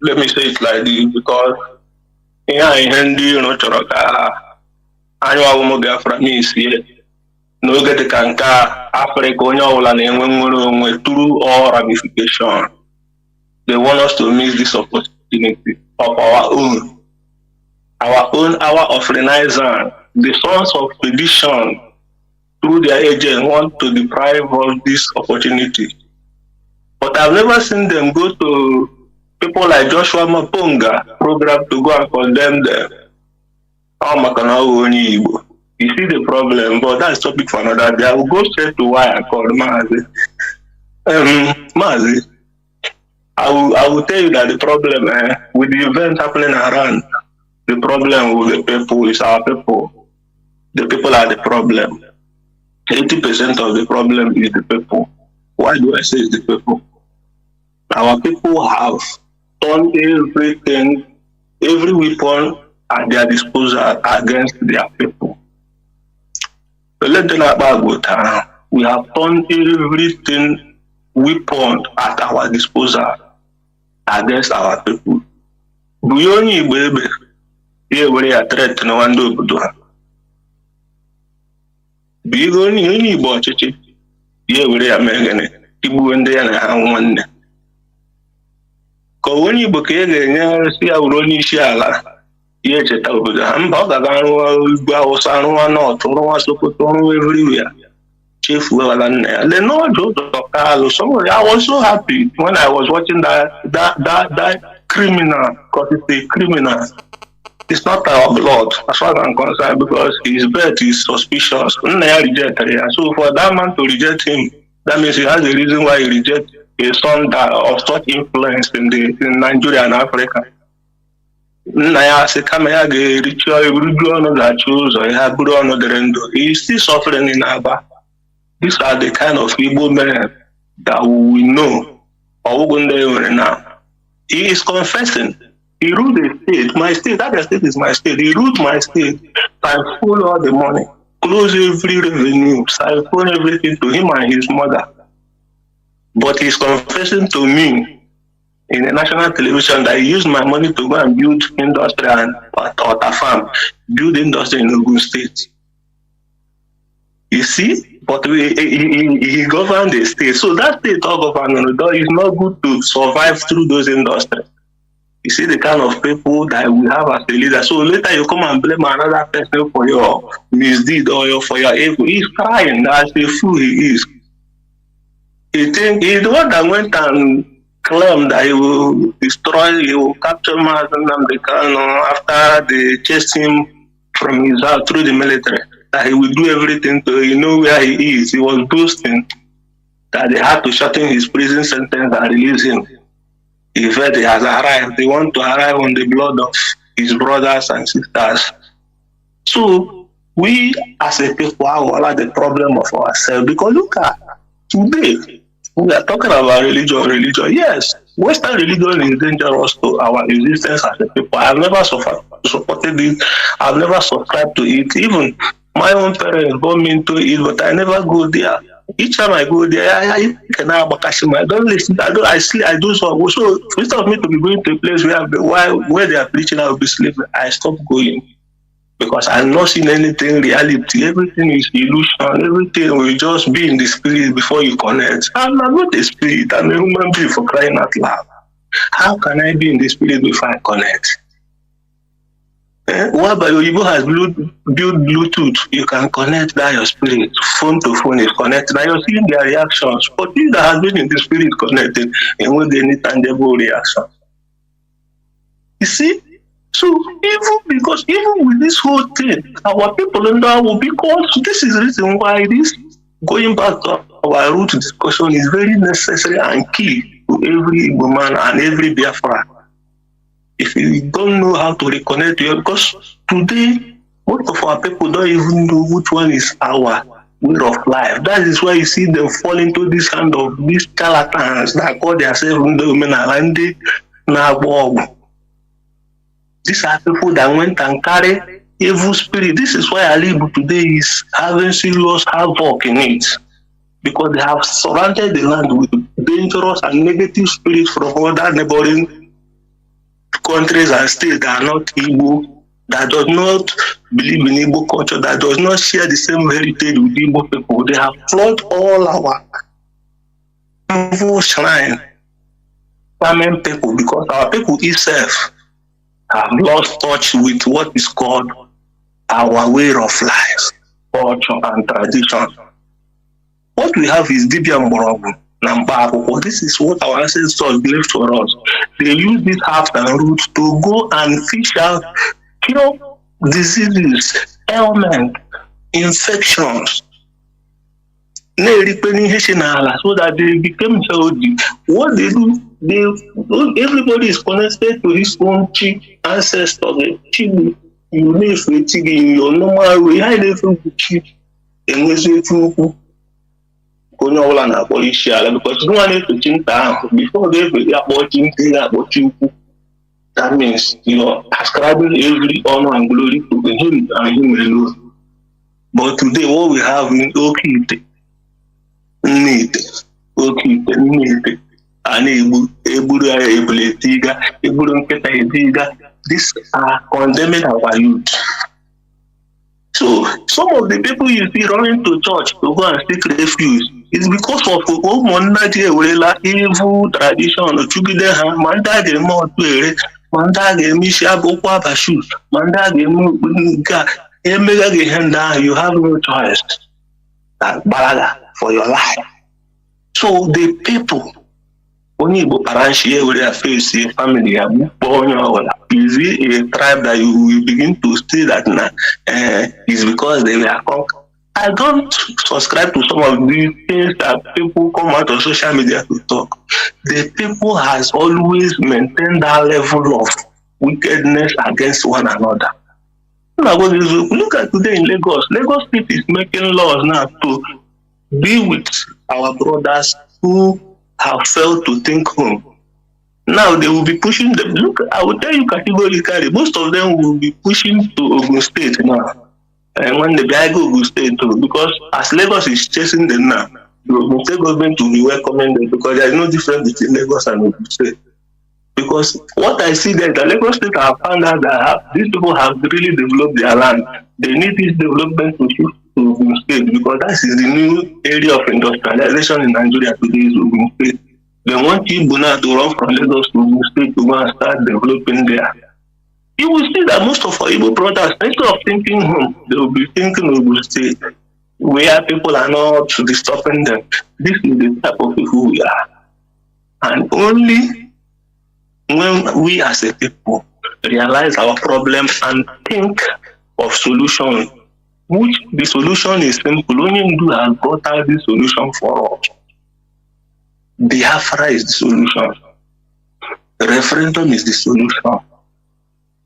let me say it like this, because here in Hindi, you know, annual Biafra means here. No get the Kanka, Africa, and through all ramification. They want us to miss this opportunity of our own hour of renaissance. The sons of perdition, through their agent, want to deprive us this opportunity. But I've never seen them go to people like Joshua Mapunga program to go and condemn them. You see the problem, but that's topic for another day. I will go straight to why I called Mazi. Mazi, I will tell you that the problem with the events happening around, the problem with the people is our people. The people are the problem. 80% of the problem is the people. Why do I say it's the people? Our people have done everything, every weapon at their disposal against their people. But let them go down. We have done everything weapon at our disposal against our people. Do you need baby? You were a threat no one do. Big on you, Bochi. You were a man, Tibu and then I have one. Go when you book again, see our own Shala. Yet, I told the hamburger, Gausan, not, or so put on everywhere. Chief well and then no joke of Carlos. So I was so happy when I was watching that criminal, because it's a criminal. It's not our blood, as far as I'm concerned, because his birth is suspicious. So for that man to reject him, that means he has a reason why he rejects a son of such influence in Nigeria and Africa. He's still suffering in Aba. These are the kind of Igbo men that we know. Now. He is confessing. He ruled the state. My state, that state is my state. He ruled my state. Siphon all the money. Close every revenue. Siphon everything to him and his mother. But he's confessing to me in the national television that he used my money to go and build industry and or farm. Build industry in Ogun State. You see? But he governed the state. So that state of government is not good to survive through those industries. You see the kind of people that we have as a leader. So later you come and blame another person for your misdeed or for your evil. He's crying. That's the fool he is. He think he's the one that went and claimed that he will destroy, he will capture Mazi Nnamdi Kanu after they chased him from his house through the military. That he will do everything to know where he is. He was boasting that they had to shorten his prison sentence and release him. He felt he has arrived. They want to arrive on the blood of his brothers and sisters. So we as a people are the problem of ourselves, because look at today we are talking about religion. Yes, Western religion is dangerous to our existence as a people. I've never supported it. I've never subscribed to it. Even my own parents brought me into it, but I never go there. Each time I go there, I don't listen. I sleep. I do so. So instead of me to be going to a place where they are preaching, I will be sleeping. I stop going because I'm not seeing anything reality. Everything is illusion. Everything will just be in the spirit before you connect. I'm not a spirit. I'm a human being, for crying out loud. How can I be in the spirit before I connect? Whereby Oyibo has built Bluetooth, you can connect that your spirit. Phone to phone is connected. Now you're seeing their reactions. But you that has been in the spirit connected, and with any tangible reaction. You see? So even with this whole thing, our people will because this is the reason why this going back to our root discussion is very necessary and key to every Igbo man and every Biafra. If you don't know how to reconnect to you, because today most of our people don't even know which one is our way of life. That is why you see them fall into this kind of these charlatans that call themselves women. These are people that went and carry evil spirit. This is why Alibu today is having serious havoc in it. Because they have surrounded the land with dangerous and negative spirits from other neighboring countries and states that are not Igbo, that does not believe in Igbo culture, that does not share the same heritage with Igbo people. They have flooded all our evil shrine, famine people, because our people itself have lost touch with what is called our way of life, culture, and tradition. What we have is Dibia Mborogu, Namba. This is what our ancestors left for us. They use this herbs and roots to go and fish out, cure diseases, ailments, infections, so that they became healthy. What they do, everybody is connected to his own chief ancestor. You live with in your normal way. I live with chief and we say to because no one is to change before they about you. That means ascribing every honor and glory to him and him alone. But today what we have is need these are condemning our youth. So some of the people you see running to church to go and seek refuge is because of evil tradition. You have no choice for your life. So the people only face a family is a tribe that you will begin to see that is because they were conquered. I don't subscribe to some of these things that people come out of social media to talk. The people has always maintained that level of wickedness against one another. Look at today in Lagos. Lagos State is making laws now to be with our brothers who have failed to think home. Now they will be pushing them. Look, I will tell you categorically, most of them will be pushing to Ogun State now. And when they go Ogun State too, because as Lagos is chasing them now, the Ogun State government will be welcoming them because there is no difference between Lagos and Ogun State. Because what I see there, the Lagos State have found out that these people have really developed their land. They need this development to shift to Ogun State because that is the new area of industrialization in Nigeria today is Ogun State. They want Ibuna to run from Lagos to Ogun State to go and start developing there. You will see that most of our Igbo brothers, instead of thinking home, they will be thinking Ogun State, where people are not disturbing them. This is the type of people we are. And only when we as a people realize our problem and think of solutions, which the solution is simple, only Ndu has brought out the solution for us. Biafra is the solution. Referendum is the solution.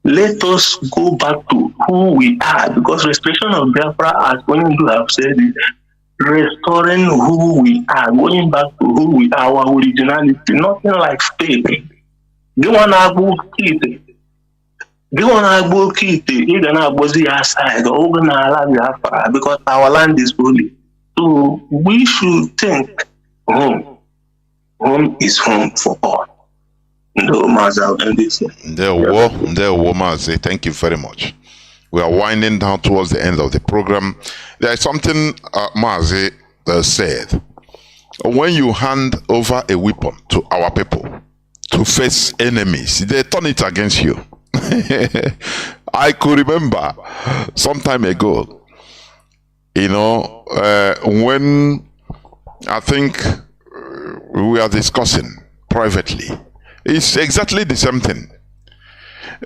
Let us go back to who we are, because restoration of Biafra, as Ndu have said, restoring who we are, going back to who we are, our originality, nothing like state. They want to go kite. They want to go kite. They're going to go the outside. Or going to allow Biafra because our land is holy. So we should think home. Home is home for all. No, Mazi, thank you very much. We are winding down towards the end of the program. There is something Mazi said. When you hand over a weapon to our people to face enemies, they turn it against you. I could remember some time ago, when I think we are discussing privately, it's exactly the same thing.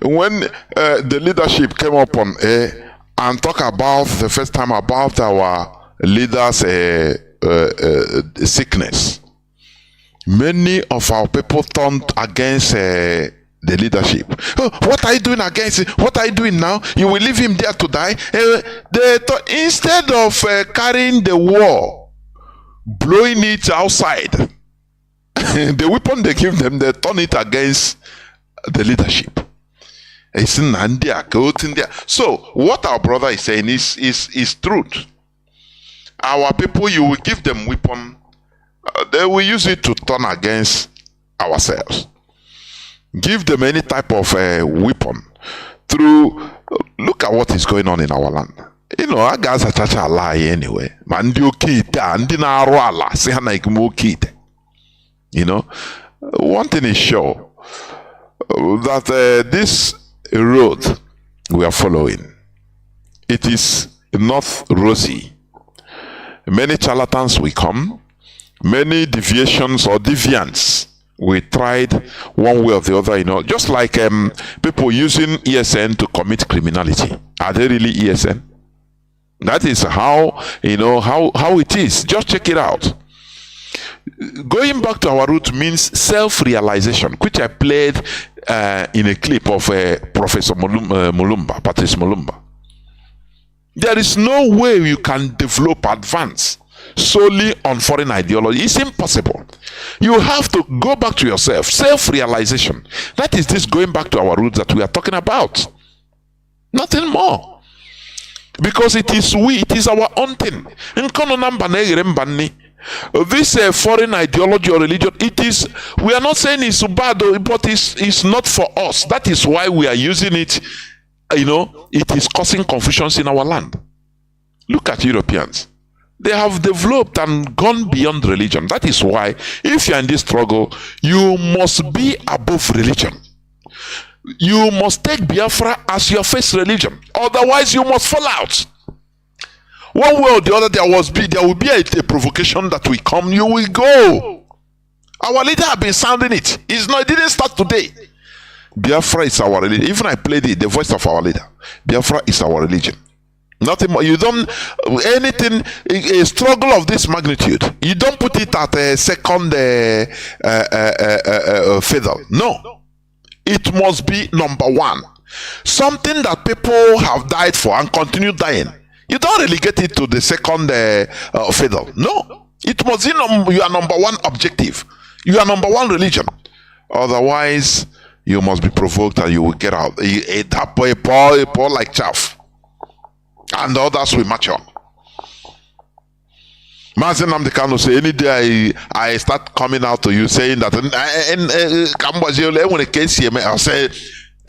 When the leadership came up on and talk about the first time about our leaders' sickness, many of our people turned against the leadership. Oh, what are you doing against it? What are you doing now? You will leave him there to die? Instead of carrying the war, blowing it outside, the weapon they give them, they turn it against the leadership. So what our brother is saying is truth. Our people, you will give them weapon, they will use it to turn against ourselves. Give them any type of weapon through. Look at what is going on in our land. Our guys are such a lie anyway. One thing is sure, that this road we are following, it is not rosy. Many charlatans will come, many deviations or deviants we tried one way or the other, just like people using ESN to commit criminality. Are they really ESN? That is how how it is. Just check it out. Going back to our root means self-realization, which I played in a clip of Professor Mulumba, Patrice Mulumba. There is no way you can develop, advance solely on foreign ideology. It's impossible. You have to go back to yourself. Self-realization. That is this going back to our roots that we are talking about. Nothing more. Because it is our own thing. This foreign ideology or religion, we are not saying it's bad, but it's not for us. That is why we are using it. It is causing confusions in our land. Look at Europeans. They have developed and gone beyond religion. That is why, if you are in this struggle, you must be above religion. You must take Biafra as your first religion. Otherwise, you must fall out. One way or the other, there will be a provocation that will come. You will go. Our leader have been sounding it. It didn't start today. Biafra is our religion. Even I played the voice of our leader. Biafra is our religion. Nothing more. You don't anything. A struggle of this magnitude, you don't put it at a second fiddle. No, it must be number one. Something that people have died for and continue dying. You don't relegate it to the second fiddle. No, it must be your number one objective. You are number one religion. Otherwise, you must be provoked and you will get out. A pour like chaff. And others will match on. Mazi Nnamdi Kanu say, any day I start coming out to you saying that I'll say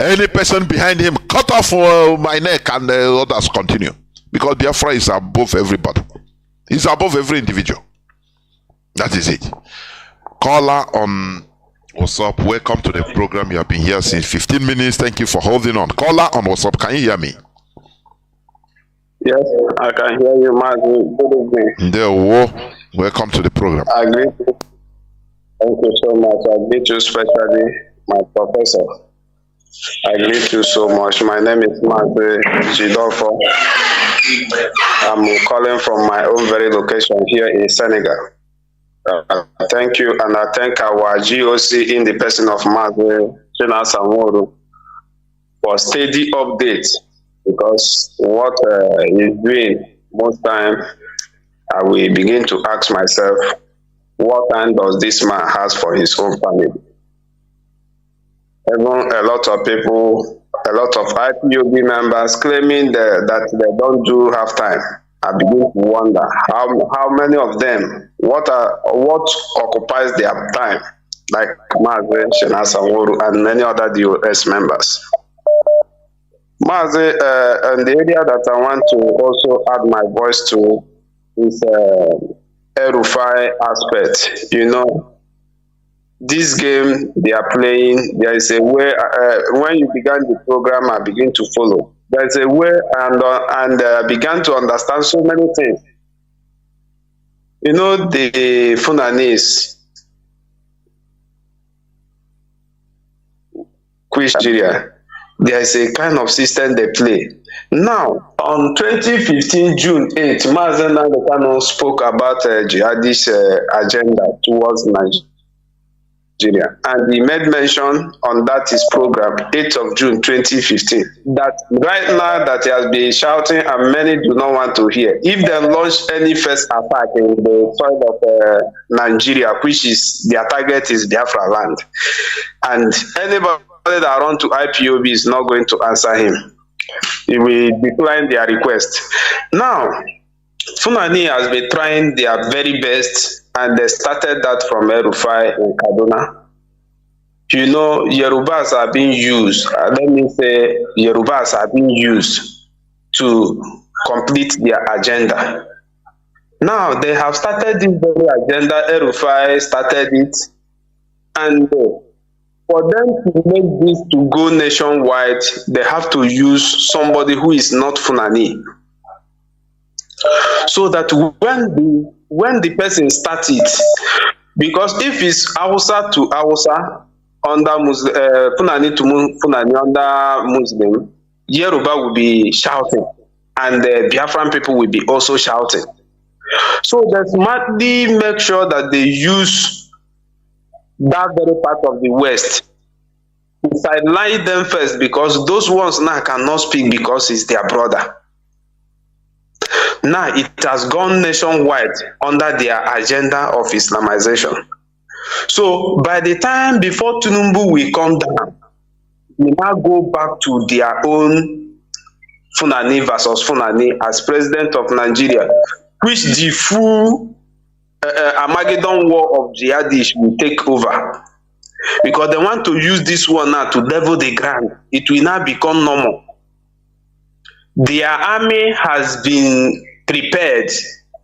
any person behind him cut off my neck and others continue. Because Biafra is above everybody. He's above every individual. That is it. Caller on WhatsApp, welcome to the program. You have been here since 15 minutes. Thank you for holding on. Caller on WhatsApp, can you hear me? Yes, I can hear you, Mazi. Good evening. Welcome to the program. I greet you. Thank you so much. I greet you especially, my professor. I greet you so much. My name is Mazi Jidofo. I'm calling from my own very location here in Senegal. Thank you, and I thank our GOC in the person of Mazi Chinasamoru for steady updates. Because what he's doing most time, I will begin to ask myself, what time does this man has for his own family? Even a lot of people, a lot of IPOB members claiming that they don't do half time. I begin to wonder how many of them, what occupies their time, like Mazi, and many other DOS members. Mazi, and the area that I want to also add my voice to is El-Rufai aspect. You know, this game they are playing, there is a way, when you began the program, I begin to follow. There is a way and began to understand so many things. You know, the Funanis, Nigeria, there is a kind of system they play. Now, on 2015, June 8, Mazi Nnamdi Kanu spoke about jihadist agenda towards Nigeria. And he made mention on that his program, 8th of June 2015, that right now that he has been shouting and many do not want to hear. If they launch any first attack in the soil of Nigeria, which is their target is Biafra land, and anybody that run to IPOB is not going to answer him. He will decline their request. Now, Fulani has been trying their very best, and they started that from El-Rufai in Kaduna. You know, Yorubas are being used, let me say, Yorubas are being used to complete their agenda. Now, they have started this very agenda, El-Rufai started it, and for them to make this to go nationwide, they have to use somebody who is not Fulani. So that when the person starts it, because if it's Hausa to Hausa under Muslim, Fulani to Fulani under Muslim, Yoruba will be shouting, and the Biafran people will be also shouting. So they smartly make sure that they use that very part of the West to sideline them first, because those ones now cannot speak because it's their brother. Now it has gone nationwide under their agenda of Islamization. So by the time before Tinubu will come down, we now go back to their own Fulani versus Fulani as president of Nigeria, which the full Armageddon war of jihadists will take over. Because they want to use this one now to level the ground. It will now become normal. Their army has been prepared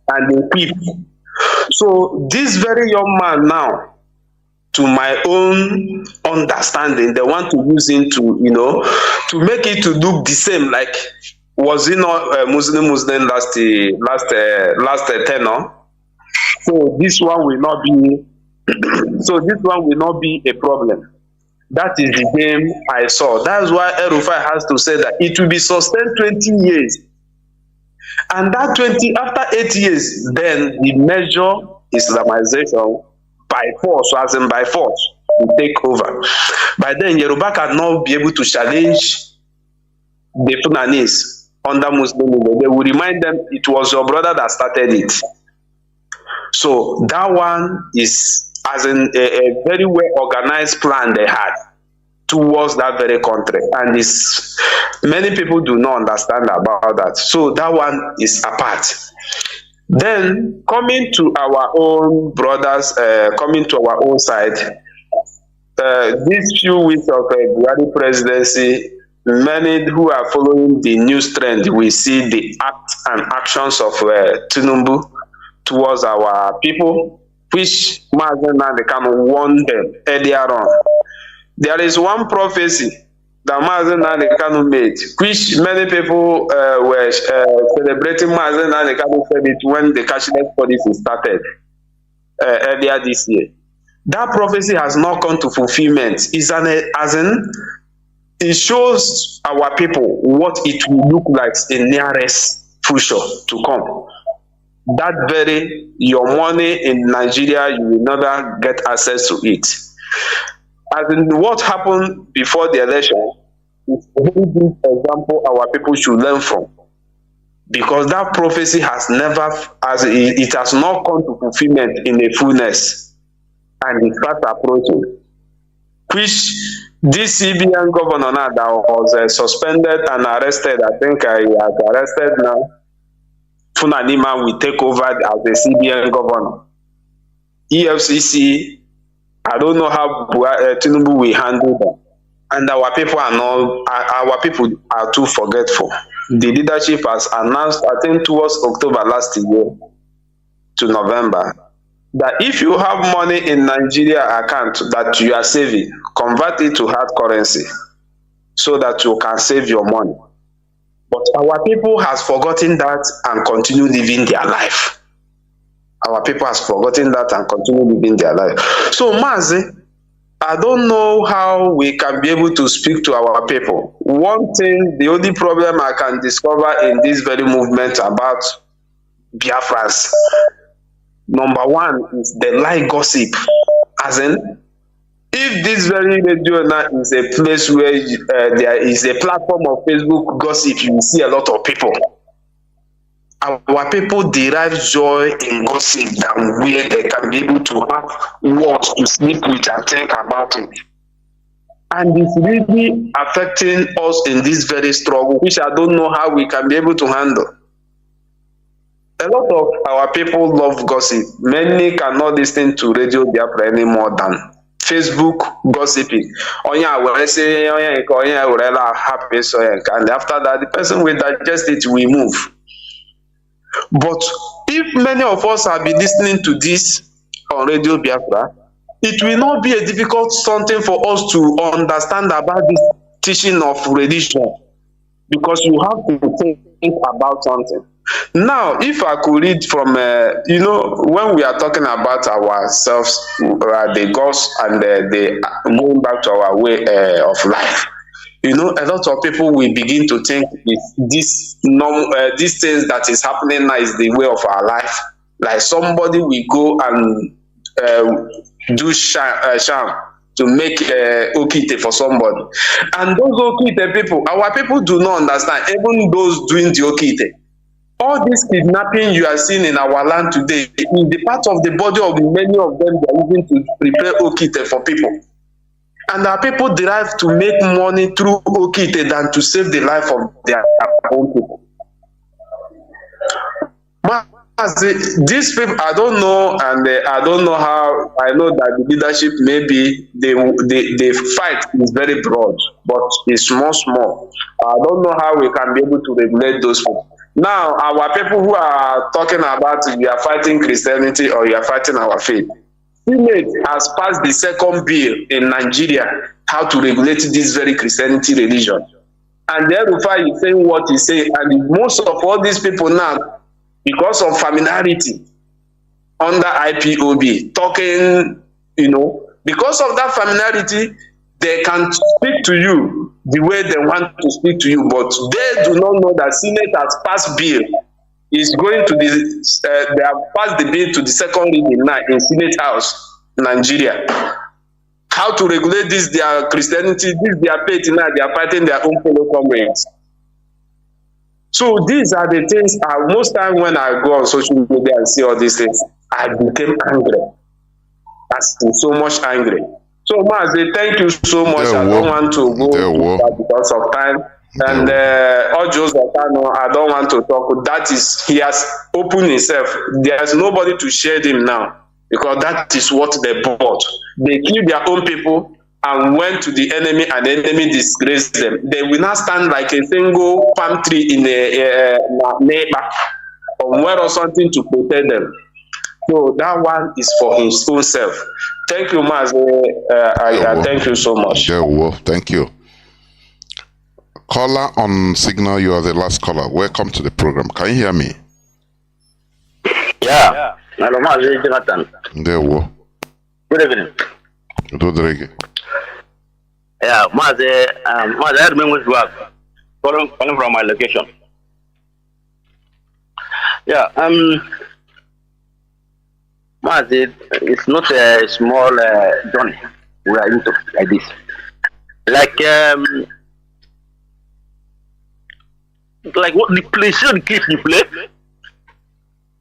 and equipped. So this very young man now, to my own understanding, they want to use him to, you know, to make it to look the same, like was he not Muslim last tenor? So this one will not be so this one will not be a problem. That is the game I saw. That's why El-Rufai has to say that it will be sustained 20 years. And that 20, after 8 years, then the measure Islamization by force, as in by force, will take over. By then, Yoruba cannot be able to challenge the Funanis under Muslim. They will remind them it was your brother that started it. So that one is as in a very well organized plan they had towards that very country, and this many people do not understand about that. So that one is apart. Then coming to our own brothers, coming to our own side, these few weeks of Buhari presidency, many who are following the news trend, we see the acts and actions of Tinubu towards our people, which Mazi Nnamdi Kanu warned them earlier on. There is one prophecy that Mazi Nnamdi Kanu made, which many people were celebrating. Mazi Nnamdi Kanu said it when the cashless policy started earlier this year. That prophecy has not come to fulfillment. It shows our people what it will look like in nearest future to come. That very, your money in Nigeria, you will never get access to it. As in what happened before the election, is a very good example our people should learn from. because that prophecy has never, it has not come to fulfillment in a fullness, and it starts approaching. Which this CBN governor now that was suspended and arrested, I think he has arrested now. Funanima will take over as the CBN governor. EFCC, I don't know how Tinubu will handle them. And our people are too forgetful. The leadership has announced, I think towards October last year to November, that if you have money in Nigeria account that you are saving, convert it to hard currency so that you can save your money. But our people has forgotten that and continue living their life. Our people has forgotten that and continue living their life. So Mazi, I don't know how we can be able to speak to our people. One thing, the only problem I can discover in this very movement about Biafrans, number one is the lie gossip. As in, if this very radio now is a place where there is a platform of Facebook gossip, you will see a lot of people. Our people derive joy in gossip than where they can be able to have words to sleep with and think about it. And it's really affecting us in this very struggle, which I don't know how we can be able to handle. A lot of our people love gossip. Many cannot listen to Radio Biafra any more than Facebook gossiping. And after that, the person will digest it, we move. But if many of us have been listening to this on Radio Biafra, it will not be a difficult something for us to understand about this teaching of religion, because you have to think about something. Now, if I could read from, when we are talking about ourselves, the gods and the going back to our way of life, a lot of people will begin to think these things that is happening now is the way of our life. Like somebody will go and do sham to make okite for somebody. And those okite people, our people do not understand, even those doing the okite. All this kidnapping you are seeing in our land today is the part of the body of many of them they are using to prepare okite for people. And our people derive to make money through okite than to save the life of their own people. These people, I don't know, and I don't know how. I know that the leadership, maybe the fight is very broad, but it's small. I don't know how we can be able to regulate those people. Now, our people who are talking about we are fighting Christianity or we are fighting our faith, Senate has passed the second bill in Nigeria how to regulate this very Christianity religion. And the Rufai is saying what he says, and most of all these people now, because of familiarity under IPOB, talking, because of that familiarity, they can speak to you the way they want to speak to you, but they do not know that Senate has passed bill. Is going to the they have passed the bill to the second reading now in Senate House, Nigeria. How to regulate this their Christianity, this their faith now, they are fighting their own fellow comrades. So these are the things most time when I go on social media and see all these things, I became angry. So much angry. So Mazi, thank you so much. I don't want to go because of time. And Kanu, I don't want to talk. That is, he has opened himself. There's nobody to shade him now, because that is what they bought. They killed their own people and went to the enemy, and the enemy disgraced them. They will not stand like a single palm tree in a neighbor or something to protect them. So that one is for his own self. Thank you, Mazi. I thank you so much. Thank you. Caller on signal, you are the last caller. Welcome to the program. Can you hear me? Yeah. Hello, Mazi, Jonathan. Good evening. Good. Yeah, Mazi, I remember which work. Calling from my location. Yeah, Mazi, it's not a small journey we are into like this. Like, like what the place, the clip you play?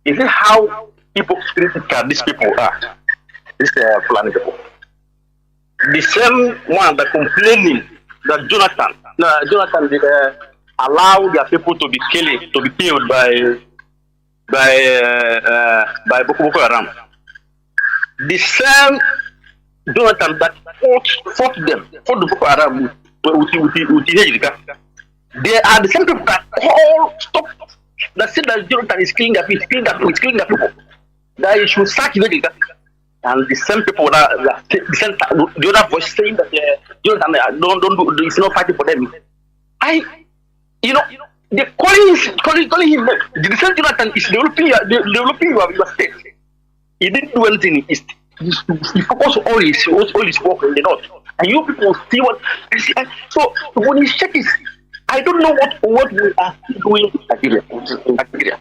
Is it how hypocritical these people are? These Fulani people. The same one that complaining that Jonathan allow their people to be killed by Boko Haram. The same Jonathan that fought the Boko Haram with they are the same people that all stop that said that Jonathan is killing the people. That he should sack Vedica. And the same people that the other voice saying that Jonathan don't do it's not fighting for them. They're calling him back. The same Jonathan is developing your state. He didn't do anything in East. He focused all his work in the North. And you people see what so when he check it, I don't know what we are doing in Nigeria.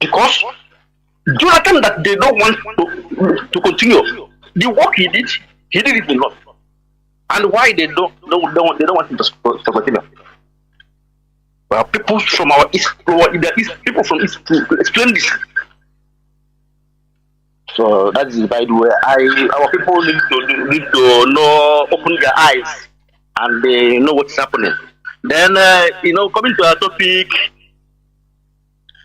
Because Jonathan that they don't want to continue. The work he did it a lot. And why they don't want him to continue. Well, people from our East, people from East to explain this. So that is by the way, our people need to know, open their eyes, and they know what's happening. Then coming to our topic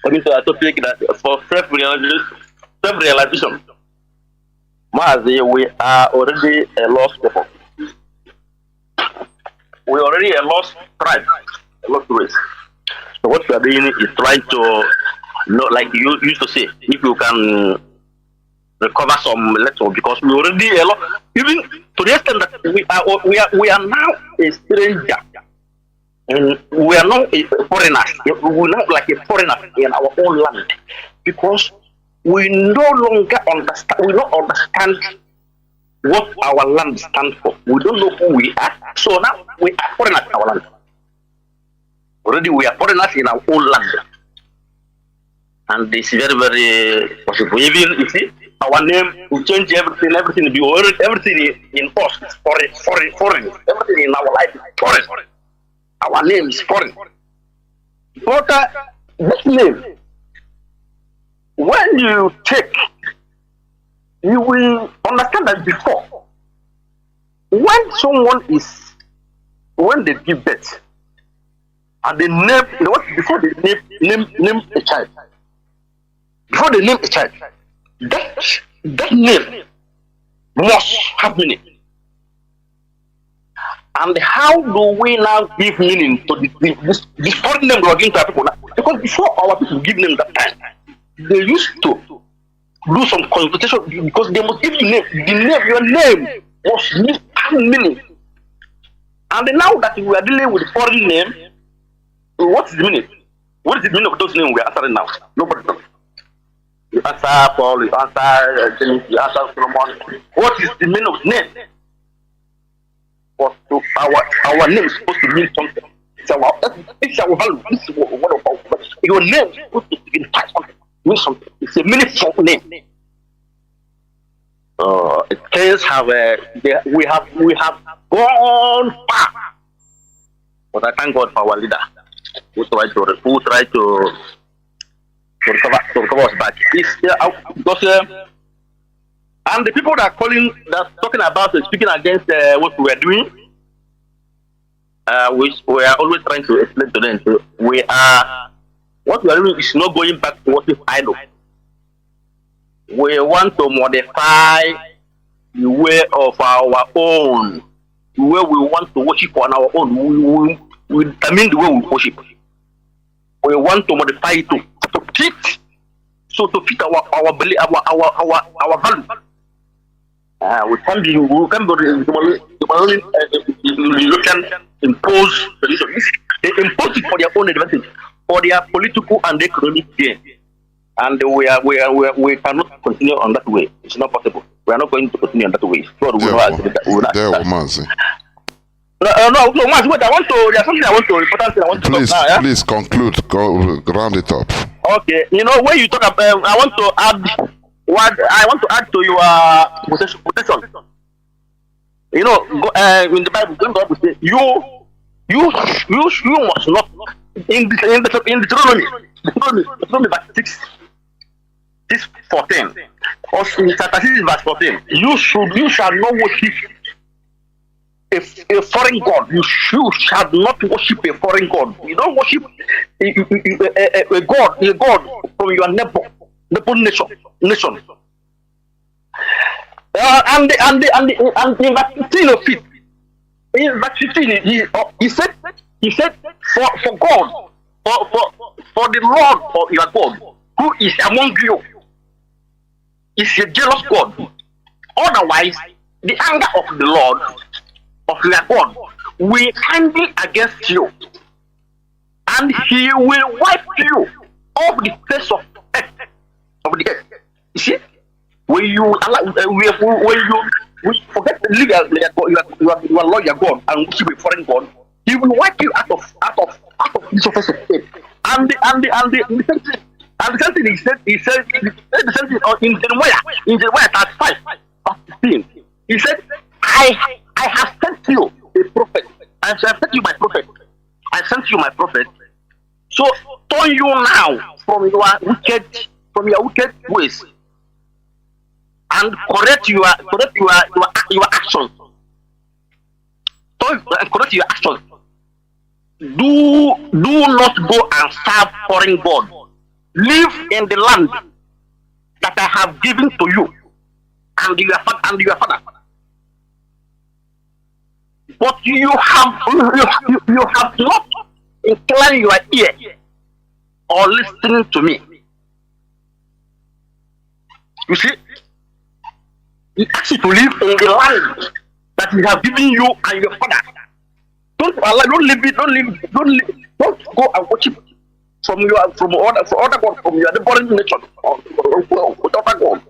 that for self-realization, Mazi, we are already a lost people. We already a lost tribe, a lost race. So what we are doing is trying to, like you used to say, if you can recover some little, because we already a lot, even to the extent that we are now a stranger, and we are not a foreigners. We are not like a foreigner in our own land, because we no longer understand. We don't understand what our land stands for. We don't know who we are. So now we are foreigners in our land. Already we are foreigners in our own land, and it's very, very possible. Even you see, our name will change everything. Everything in us is foreign. Everything in our life is foreign. Our name is foreign. But this name, when you take, you will understand that before, when they give birth, and they name, before they name a child, that name must have meaning. And how do we now give meaning to this foreign name we are giving to our people now? Because before our people give name that time, they used to do some consultation, because they must give you name. Your name must have meaning. And now that we are dealing with foreign name, what is the meaning? What is the meaning of those names we are answering now? Nobody knows. You answer Paul, you answer James, you answer Solomon. What is the meaning of name? But our name is supposed to mean something. It's our value. This is what of our, your name is supposed to signify something. Mean something. It's a meaningful name. Things have we have gone far. But I thank God for our leader who tried to recover us back. Because and the people that are talking about speaking against what we are doing, we are always trying to explain to them. So what we are doing is not going back to what is idol. We want to modify the way of our own, the way we want to worship on our own. We determine the way we worship. We want to modify it to fit, so to fit our belief, our value. We can be impose solutions. They impose it for their own advantage, for their political and economic gain. And we cannot continue on that way. It's not possible. We are not going to continue on that way. So Mazi. No, Mazi, wait, there's something I want to, important thing I want to talk now. Yeah? Please conclude, go round it up. Okay, when you talk about, I want to add to your quotation. In the Bible, when God will say, you must not in Deuteronomy verse 6:14, or in chapter 6 verse 14, you shall not worship a foreign god. You shall not worship a foreign god. You don't worship a god from your neighbor nation. And in verse 15 of it, in verse 15, he said, for God, for the Lord of your God, who is among you, is a jealous God. Otherwise, the anger of the Lord of your God will kindle against you, and he will wipe you off the face of the earth. You see, when you forget to leave your Lord your God and worship a foreign God, he will wipe you out of the surface of the earth. And the same thing he said the same thing in Jeremiah 35:15. He said, I have sent you a prophet. I have sent you my prophet. I sent you my prophet. So turn you now from your wicked ways and correct your actions. Correct your actions. Do not go and serve foreign gods. Live in the land that I have given to you and your father. But you have not inclined your ear or listening to me. You see, he asks you to live in the land that he has given you and your father. Don't go and worship from other gods, from your neighboring nation or other gods.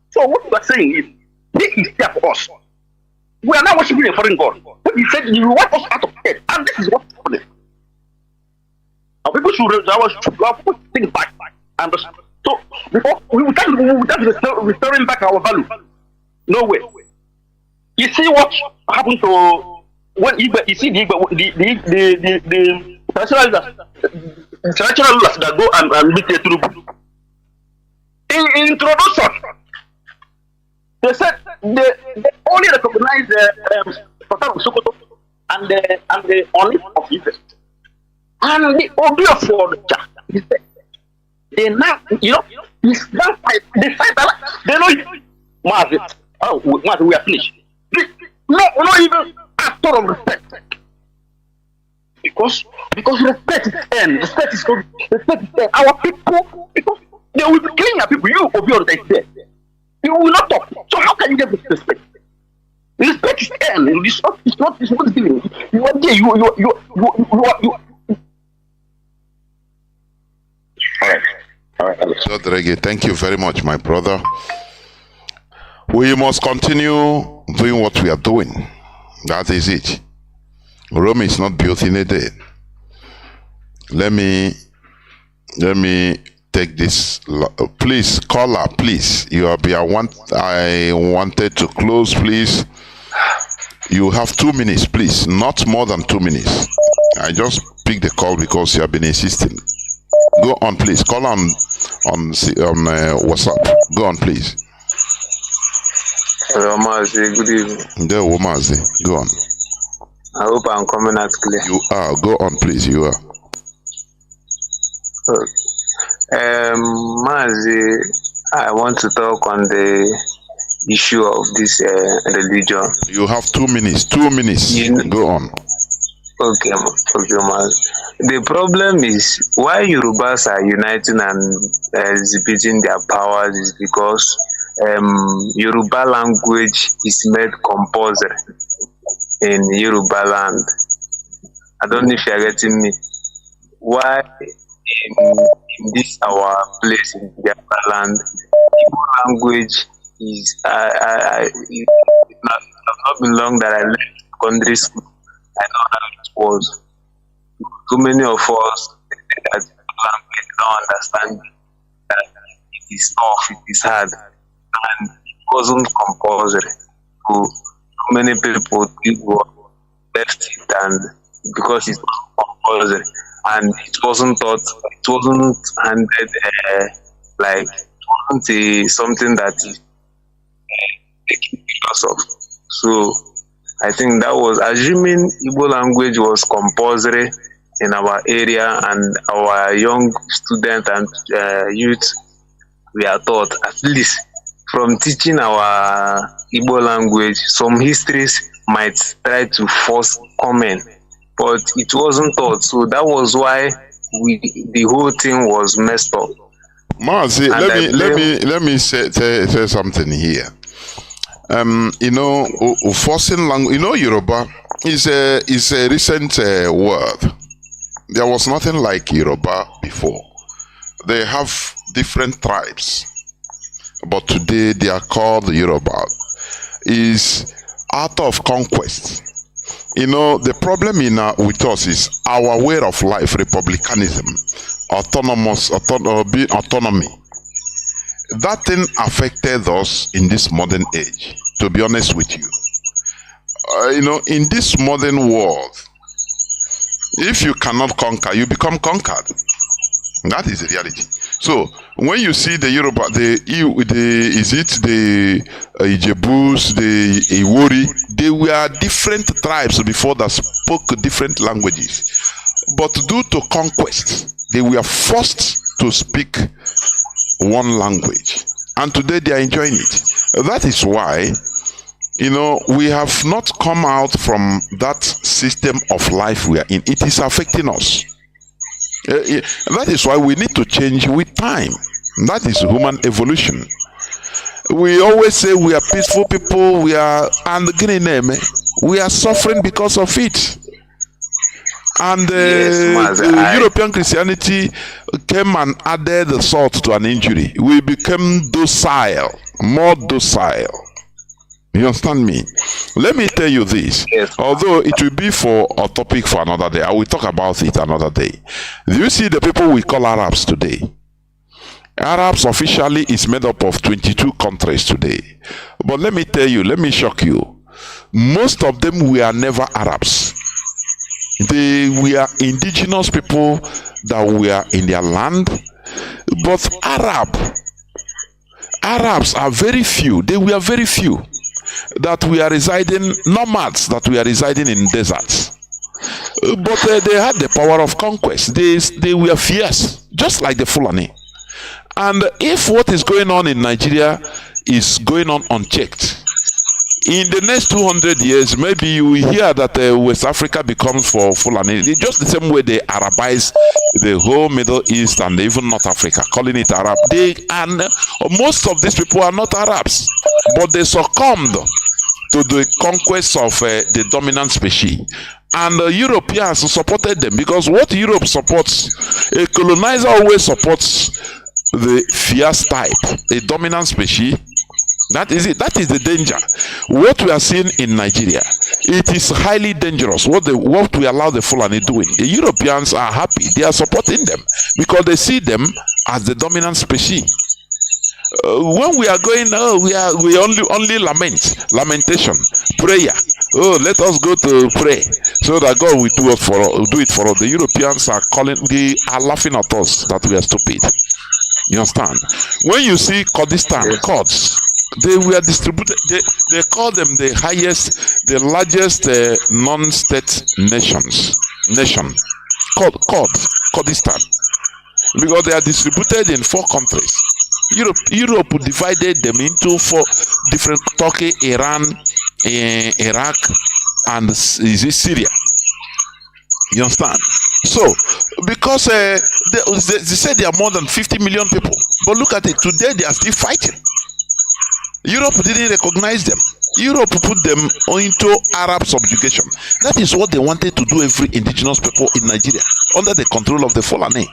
So what we are saying is, he is there for us. We are not worshiping a foreign god. But he said he will wipe us out of death, and this is what's happening. And people should think back and so before we will start restoring back our value. No way. You see what happened to when you see the traditional rulers that go and meet the Tinubu. In introduction, they said they only recognize the Sultan of Sokoto and the Oni of Ife. And the Obi of Florida, he said, they now, it's not they know you. Mazi, Mazi, we are finished. Not even after of respect. Because respect is end. Respect is end. Our people, because they will be killing our people. You Obi of there. You will not talk. So how can you get respect? Respect is end. It's not giving. You are there. You. All right. Thank you very much, my brother. We must continue doing what we are doing. That is it. Rome is not built in a day. Let me take this. Please, caller, please. I wanted to close, please. You have 2 minutes, please. Not more than 2 minutes. I just picked the call because you have been insisting. Go on, please. Call on WhatsApp. Go on, please. Hello, Mazi. Good evening. There, Mazi. Go on. I hope I'm coming out clear. You are. Go on, please. You are. Mazi, I want to talk on the issue of this religion. You have 2 minutes. 2 minutes. Go on. Okay, Mazi. The problem is why Yorubas are uniting and exhibiting their powers is because Yoruba language is made compulsory in Yoruba land. I don't know if you're getting me. Why in this our place in Biafra land, Igbo language is it has not been long that I left secondary school. I know how it was. Too many of us that language don't understand that it is tough, it is hard, and it wasn't compulsory. So many people left it, and because it's not compulsory, and it wasn't taught, it wasn't handed like it wasn't something that is taken because of. So I think that was assuming Igbo language was compulsory in our area, and our young students and youth, we are taught, at least from teaching our Igbo language, some histories might try to force comment, but it wasn't taught. So that was why the whole thing was messed up. Mazi, let me say something here. You know, forcing language. You know, Yoruba is a recent word. There was nothing like Yoruba before. They have different tribes, but today they are called Yoruba. Is out of conquest. You know, the problem with us is our way of life, republicanism, autonomy. That thing affected us in this modern age, to be honest with you. You know, in this modern world, if you cannot conquer, you become conquered. That is the reality. So when you see the Yoruba, the Ijebus, the Iwori, they were different tribes before that spoke different languages. But due to conquest, they were forced to speak one language. And today they are enjoying it. That is why, you know, we have not come out from that system of life we are in. It is affecting us. That is why we need to change with time. That is human evolution. We always say we are peaceful people, we are suffering because of it. And the European Christianity came and added the salt to an injury. We became docile, more docile. You understand me? Let me tell you this. Yes. Although it will be for a topic for another day, I will talk about it another day. Do you see the people we call Arabs today? Arabs officially is made up of 22 countries today. But let me tell you, let me shock you. Most of them were never Arabs. They were indigenous people that were in their land. But Arabs are very few. They were very few. That we are residing, nomads that we are residing in deserts. But they had the power of conquest. They were fierce, just like the Fulani. And if what is going on in Nigeria is going on unchecked, in the next 200 years, maybe you will hear that West Africa becomes for Fulani. Just the same way they Arabize the whole Middle East and even North Africa, calling it Arab. And most of these people are not Arabs, but they succumbed to the conquest of the dominant species. And Europeans supported them, because what Europe supports, a colonizer always supports the fierce type, a dominant species. That is it. That is the danger. What we are seeing in Nigeria, it is highly dangerous. What we allow the Fulani doing. The Europeans are happy. They are supporting them because they see them as the dominant species. When we are going, we only lamentation, prayer. Oh, let us go to pray so that God will do it for us. The Europeans are laughing at us that we are stupid. You understand? When you see Kurdistan, Kurds, they were distributed. They call them the largest non-state nation called Kurdistan, because they are distributed in 4 countries. Europe divided them into 4 different: Turkey, Iran, Iraq, and Syria. You understand? So, because they said there are more than 50 million people, but look at it, today they are still fighting. Europe didn't recognize them. Europe put them into Arab subjugation. That is what they wanted to do every indigenous people in Nigeria, under the control of the Fulani,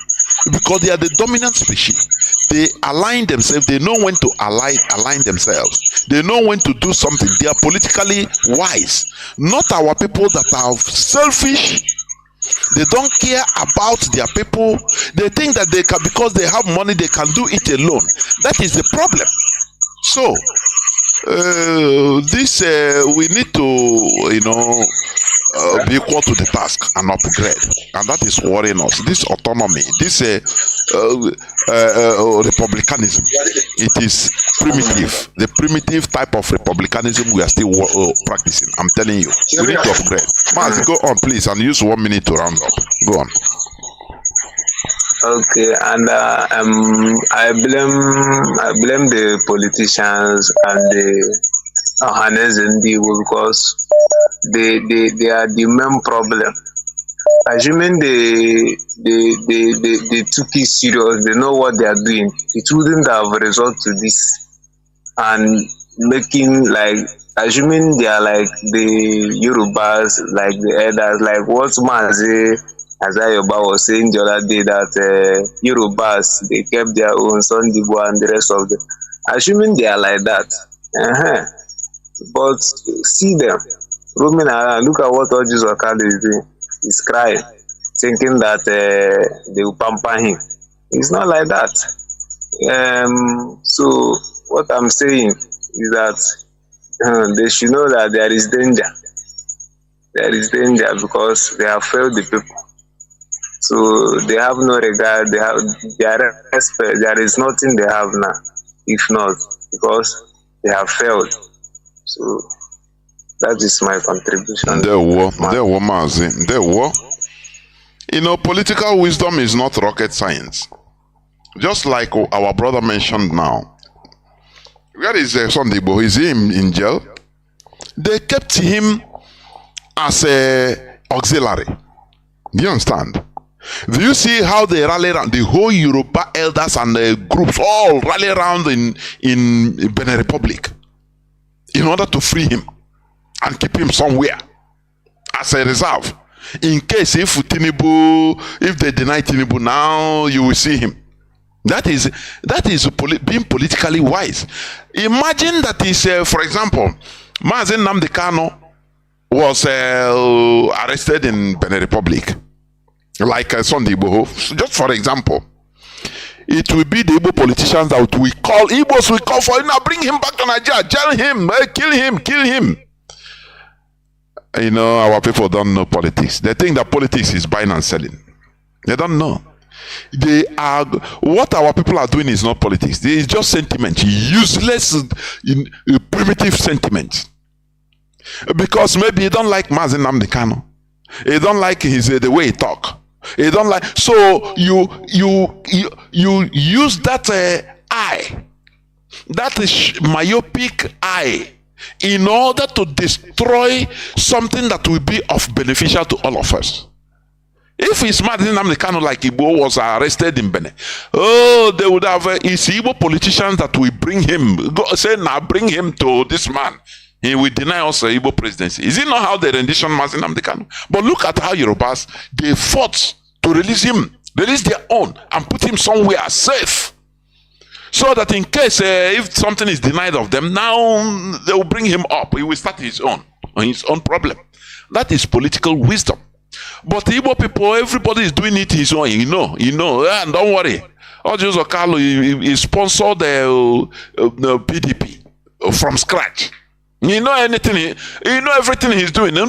because they are the dominant species. They align themselves. They know when to align themselves. They know when to do something. They are politically wise. Not our people that are selfish. They don't care about their people. They think that they can, because they have money, they can do it alone. That is the problem. So, we need to, be equal to the task and upgrade, and that is worrying us. This autonomy, this republicanism, it is primitive. The primitive type of republicanism we are still practicing. I'm telling you, we need to upgrade. Mazi, go on, please, and use 1 minute to round up. Go on. Okay, and I blame the politicians and the Nnamdi because they are the main problem. Assuming they took it serious, they know what they are doing, it wouldn't have result to this. And making like assuming they are like the Yorubas, like the elders, like what Mazi Azayoba was saying the other day that Yorubas, they kept their own Sondibo and the rest of them. Assuming they are like that, but see them roaming around. Look at what Ojus Okada is doing. He's crying, thinking that they will pamper him. It's not like that. So what I'm saying is that they should know that there is danger. There is danger because they have failed the people. So they have no regard. They have their respect. There is nothing they have now, if not because they have failed. So that is my contribution. You know, political wisdom is not rocket science. Just like our brother mentioned now. Where is Sondibo? Is he in jail? They kept him as a auxiliary. Do you understand? Do you see how they rally around? The whole Yoruba elders and the groups all rally around in Benin Republic in order to free him and keep him somewhere as a reserve. In case if they deny Tinubu now, you will see him. That is being politically wise. Imagine that is, for example, Mazi Nnamdi Kanu was arrested in Benin Republic, like Sunday Igboho. Just for example, it will be the Igbo politicians that we call Igbos. We call for him now. Bring him back to Nigeria. Jail him. Kill him. You know, our people don't know politics. They think that politics is buying and selling. They don't know. What our people are doing is not politics. It's just sentiment, useless, primitive sentiment. Because maybe you don't like Mazi Nnamdi Kanu, you don't like the way he talk, you don't like. So you use that eye, that is myopic eye, in order to destroy something that will be of beneficial to all of us. If it's Mazi Nnamdi Kanu like Igbo was arrested in Benin, they would have it's Igbo politicians that will bring him, bring him to this man. He will deny us a Igbo presidency. Is it not how they rendition Mazi Nnamdi Kanu? But look at how Yorubas, they fought to release him, release their own, and put him somewhere safe. So that in case if something is denied of them, now they will bring him up. He will start his own problem. That is political wisdom. But Igbo people, everybody is doing it his own, and don't worry. Ojus Okalo, he sponsored the PDP from scratch. You know anything, everything he's doing. Now,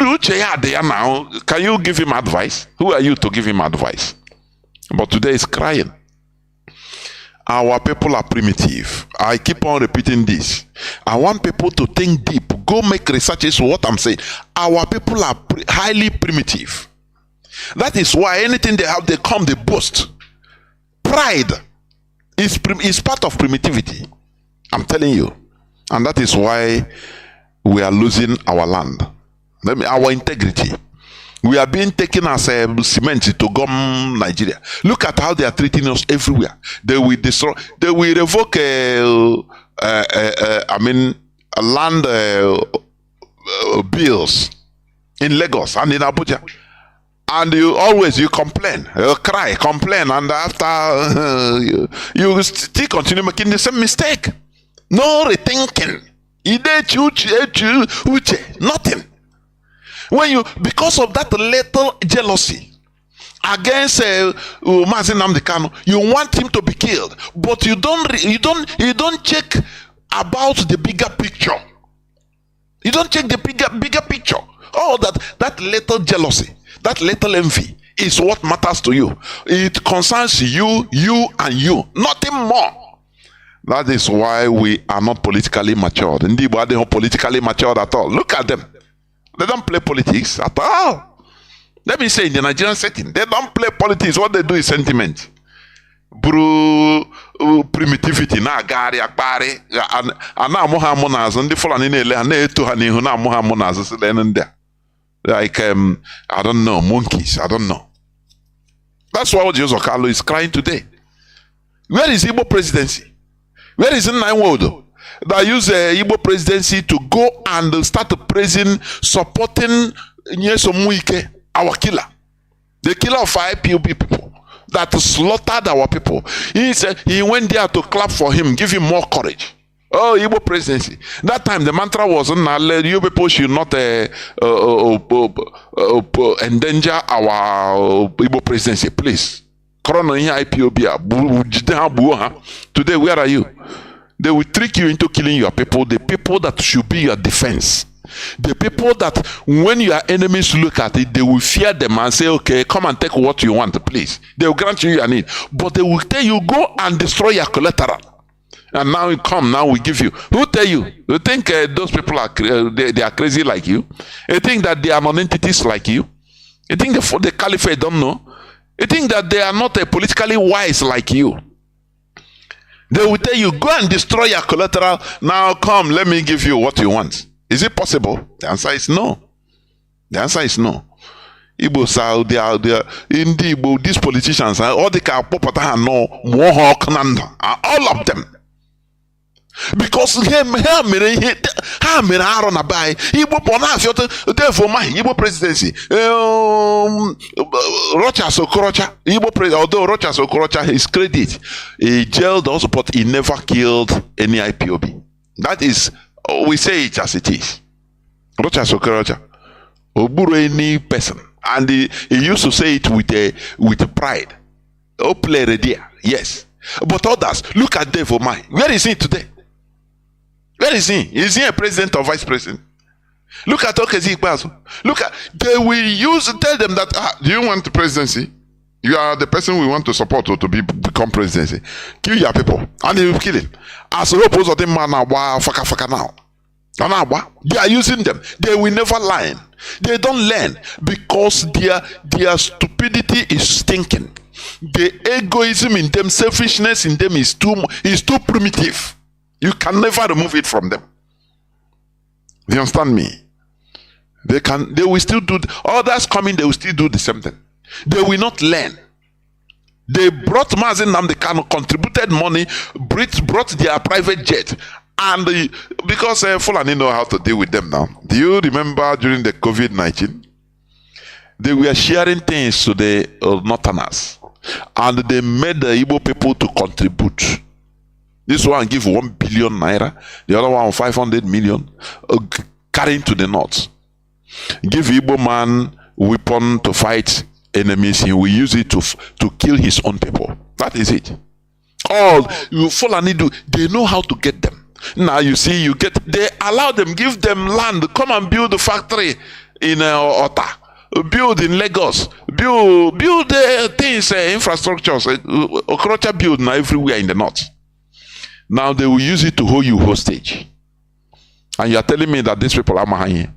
can you give him advice? Who are you to give him advice? But today he's crying. Our people are primitive. I keep on repeating this. I want people to think deep. Go make researches on what I'm saying. Our people are highly primitive. That is why anything they have, they come, they boast. Pride is part of primitivity. I'm telling you. And that is why we are losing our land. Our integrity. We are being taken as a cement to gum Nigeria. Look at how they are treating us everywhere. They will destroy. They will revoke land bills in Lagos and in Abuja. And you complain, you cry, complain, and after you still continue making the same mistake. No rethinking. Nothing. Because of that little jealousy against Mazi Nnamdi Kanu, you want him to be killed, but you don't check about the bigger picture. You don't check the bigger picture. All that little jealousy, that little envy is what matters to you. It concerns you, and you, nothing more. That is why we are not politically matured. Indeed, they are not politically matured at all. Look at them. They don't play politics at all. Let me say, in the Nigerian setting, they don't play politics. What they do is sentiment. Primitivity na agari akpari ana amuha munaz ndi Fulani na-ele na eto ha n'ihu na amuha munaz sile ndị like I don't know, monkeys, I don't know. That's why Joseph Carlo is crying today. Where is Igbo presidency? Where is Nnamdi that use Igbo presidency to go and start praising, supporting Nyesom Wike, our killer, the killer of IPOB people that slaughtered our people? He went there to clap for him, give him more courage. Oh, Igbo presidency. That time the mantra was, you people should not endanger our Igbo presidency, please. Corona here IPOB. Today, where are you? They will trick you into killing your people, the people that should be your defense. The people that when your enemies look at it, they will fear them and say, okay, come and take what you want, please. They will grant you your need. But they will tell you, go and destroy your collateral. And now you come, now we give you. Who tell you? You think those people are they are crazy like you? You think that they are non-entities like you? You think the caliphate don't know? You think that they are not politically wise like you? They will tell you, go and destroy your collateral. Now come, let me give you what you want. Is it possible? The answer is no. The answer is no. Igbo South, they are in the Igbo, these politicians, all the Kapopata know Mohawk Nanda, all of them. Because Igbo presidency, Rochas Okorocha, although Rochas Okorocha, his credit, he jailed also, but he never killed any IPOB. That is, we say it as it is. Rochas Okorocha, Oburu any person, and he used to say it with pride. Oh, play there, yes. But others, look at Dave Omai. Where is he today? Where is he? Is he a president or vice president? Look at Okezi Ikpeazu. Look at, they will tell them that, do you want the presidency? You are the person we want to support or to become presidency. Kill your people. And they will kill him. As a opposed to them, faka now. They are using them. They will never learn. They don't learn because their stupidity is stinking. The egoism in them, selfishness in them is too primitive. You can never remove it from them. You understand me? They will still do, others coming, they will still do the same thing. They will not learn. They brought Mazi Nnamdi Kanu, contributed money, brought their private jet. And because Fulani know how to deal with them now. Do you remember during the COVID-19? They were sharing things to the Northerners. And they made the Igbo people to contribute. This one give 1 billion naira, the other one 500 million, carrying to the north. Give Igbo man weapon to fight enemies, he will use it to kill his own people. That is it. All you Fulani do, they know how to get them. Now you see, they allow them, give them land, come and build a factory in Ota, build in Lagos, build things, infrastructures, Okorocha build now everywhere in the north. Now they will use it to hold you hostage. And you are telling me that these people are Mahaye.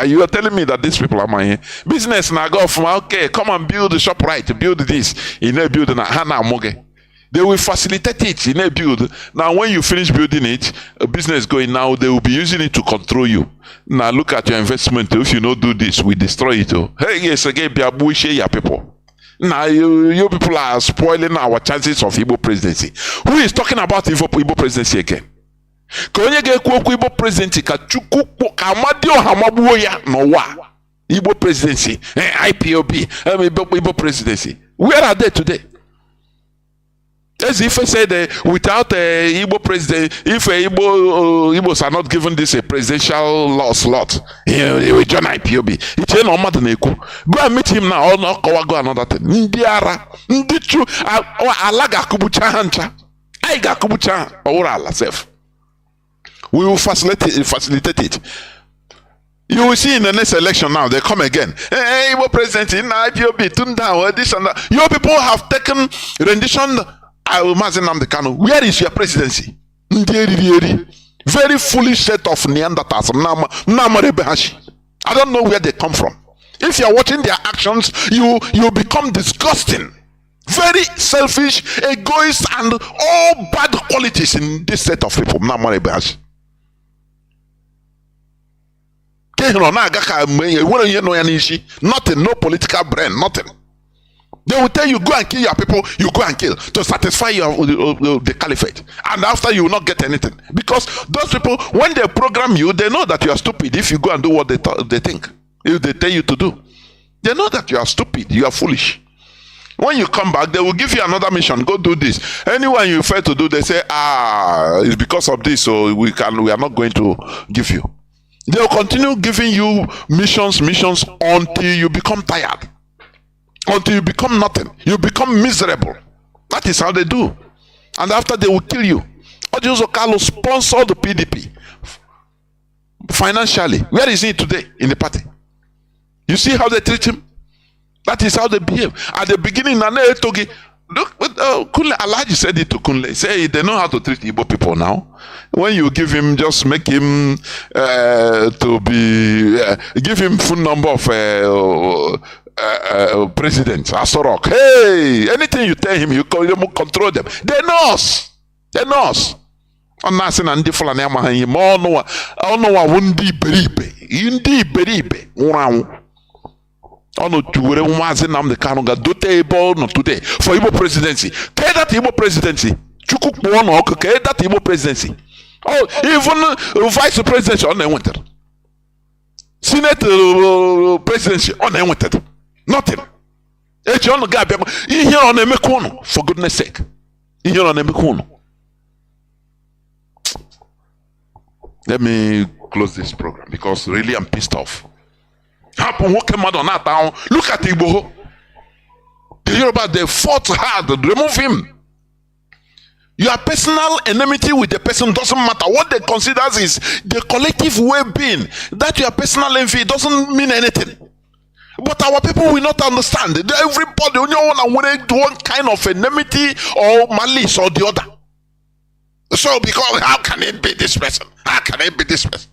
You are telling me that these people are Mahaye. Business now go from, okay, come and build the shop right, build this, in a building, Hana Moge. They will facilitate it in a build. Now when you finish building it, a business going now, they will be using it to control you. Now look at your investment. If you don't do this, we destroy it. Hey, yes, again, be a bullshit, your people. Now you people are spoiling our chances of Igbo presidency. Who is talking about Igbo presidency again? Igbo presidency Igbo presidency, IPOB, Igbo presidency. Where are they today? As if I said without a Igbo president, if Igbos are not given this a presidential slot, he will join IPOB. It's no matter. Go and meet him now. Or not go another thing. Ndiara, Ndichu, Alaga Kubucha Hancha, Aiga Kubucha, or Allah self. We will facilitate it. You will see in the next election now, they come again. Hey, what president in IPOB, Tunda, this and that. Your people have taken rendition. Mazi Nnamdi Kanu. Where is your presidency? Very foolish set of Neanderthals. I don't know where they come from. If you are watching their actions, you become disgusting. Very selfish, egoist, and all bad qualities in this set of people. Nothing, no political brain, nothing. They will tell you, go and kill your people, you go and kill to satisfy the caliphate. And after you will not get anything. Because those people, when they program you, they know that you are stupid if you go and do what they think. If they tell you to do. They know that you are stupid, you are foolish. When you come back, they will give you another mission. Go do this. Anyone you fail to do, they say, it's because of this, so we are not going to give you. They will continue giving you missions until you become tired. Until you become nothing. You become miserable. That is how they do. And after they will kill you. Odioso Carlo sponsored the PDP financially. Where is he today in the party? You see how they treat him? That is how they behave. At the beginning, look, Kunle Alhaji said it to Kunle. Say they know how to treat Igbo people now. When you give him, just make him give him phone number of president Asorok. Hey, anything you tell him, you control them. They know us. They know us. I'm not saying I'm different. I'm not to where Mazi Nnamdi Kanu got today for Igbo presidency. Care that Igbo presidency. Chukuk Bono, care that Igbo presidency. Oh, even vice presidency on the winter. Senate presidency on the winter. Nothing. For goodness sake. Let me close this program because really I'm pissed off. Look at Igbo. The Yoruba, they fought hard to remove him. Your personal enmity with the person doesn't matter. What they consider is the collective well-being. That your personal envy doesn't mean anything. But our people will not understand. Everybody only want one kind of enmity or malice or the other. So because how can it be this person? How can it be this person?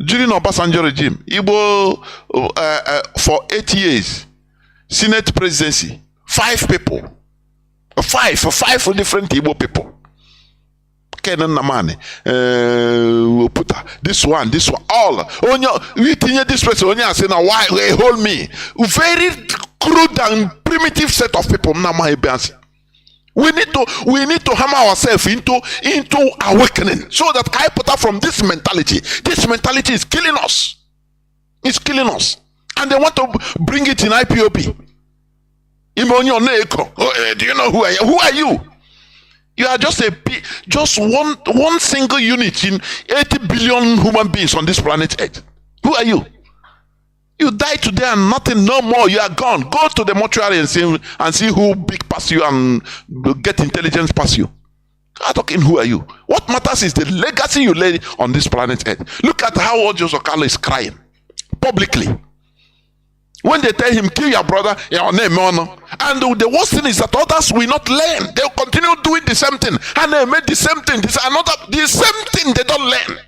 During Obasanjo regime, Igbo for 8 years, Senate presidency, 5 people, 5 different Igbo people. Kenan Namani, Puta, this one, all. We think this person, why they hold me? Very crude and primitive set of people. We need to hammer ourselves into awakening so that I put out from this mentality. This mentality is killing us. It's killing us. And they want to bring it in IPOB. Do you know who I am? Who are you? You are just one single unit in 80 billion human beings on this planet Earth. Who are you? You die today and nothing, no more. You are gone. Go to the mortuary and see who big past you and get intelligence past you. I'm talking, who are you? What matters is the legacy you lay on this planet Earth. Look at how Odioso Carlo is crying publicly. When they tell him, kill your brother, your name, and the worst thing is that others will not learn. They'll continue doing the same thing. And they made the same thing. The same thing they don't learn.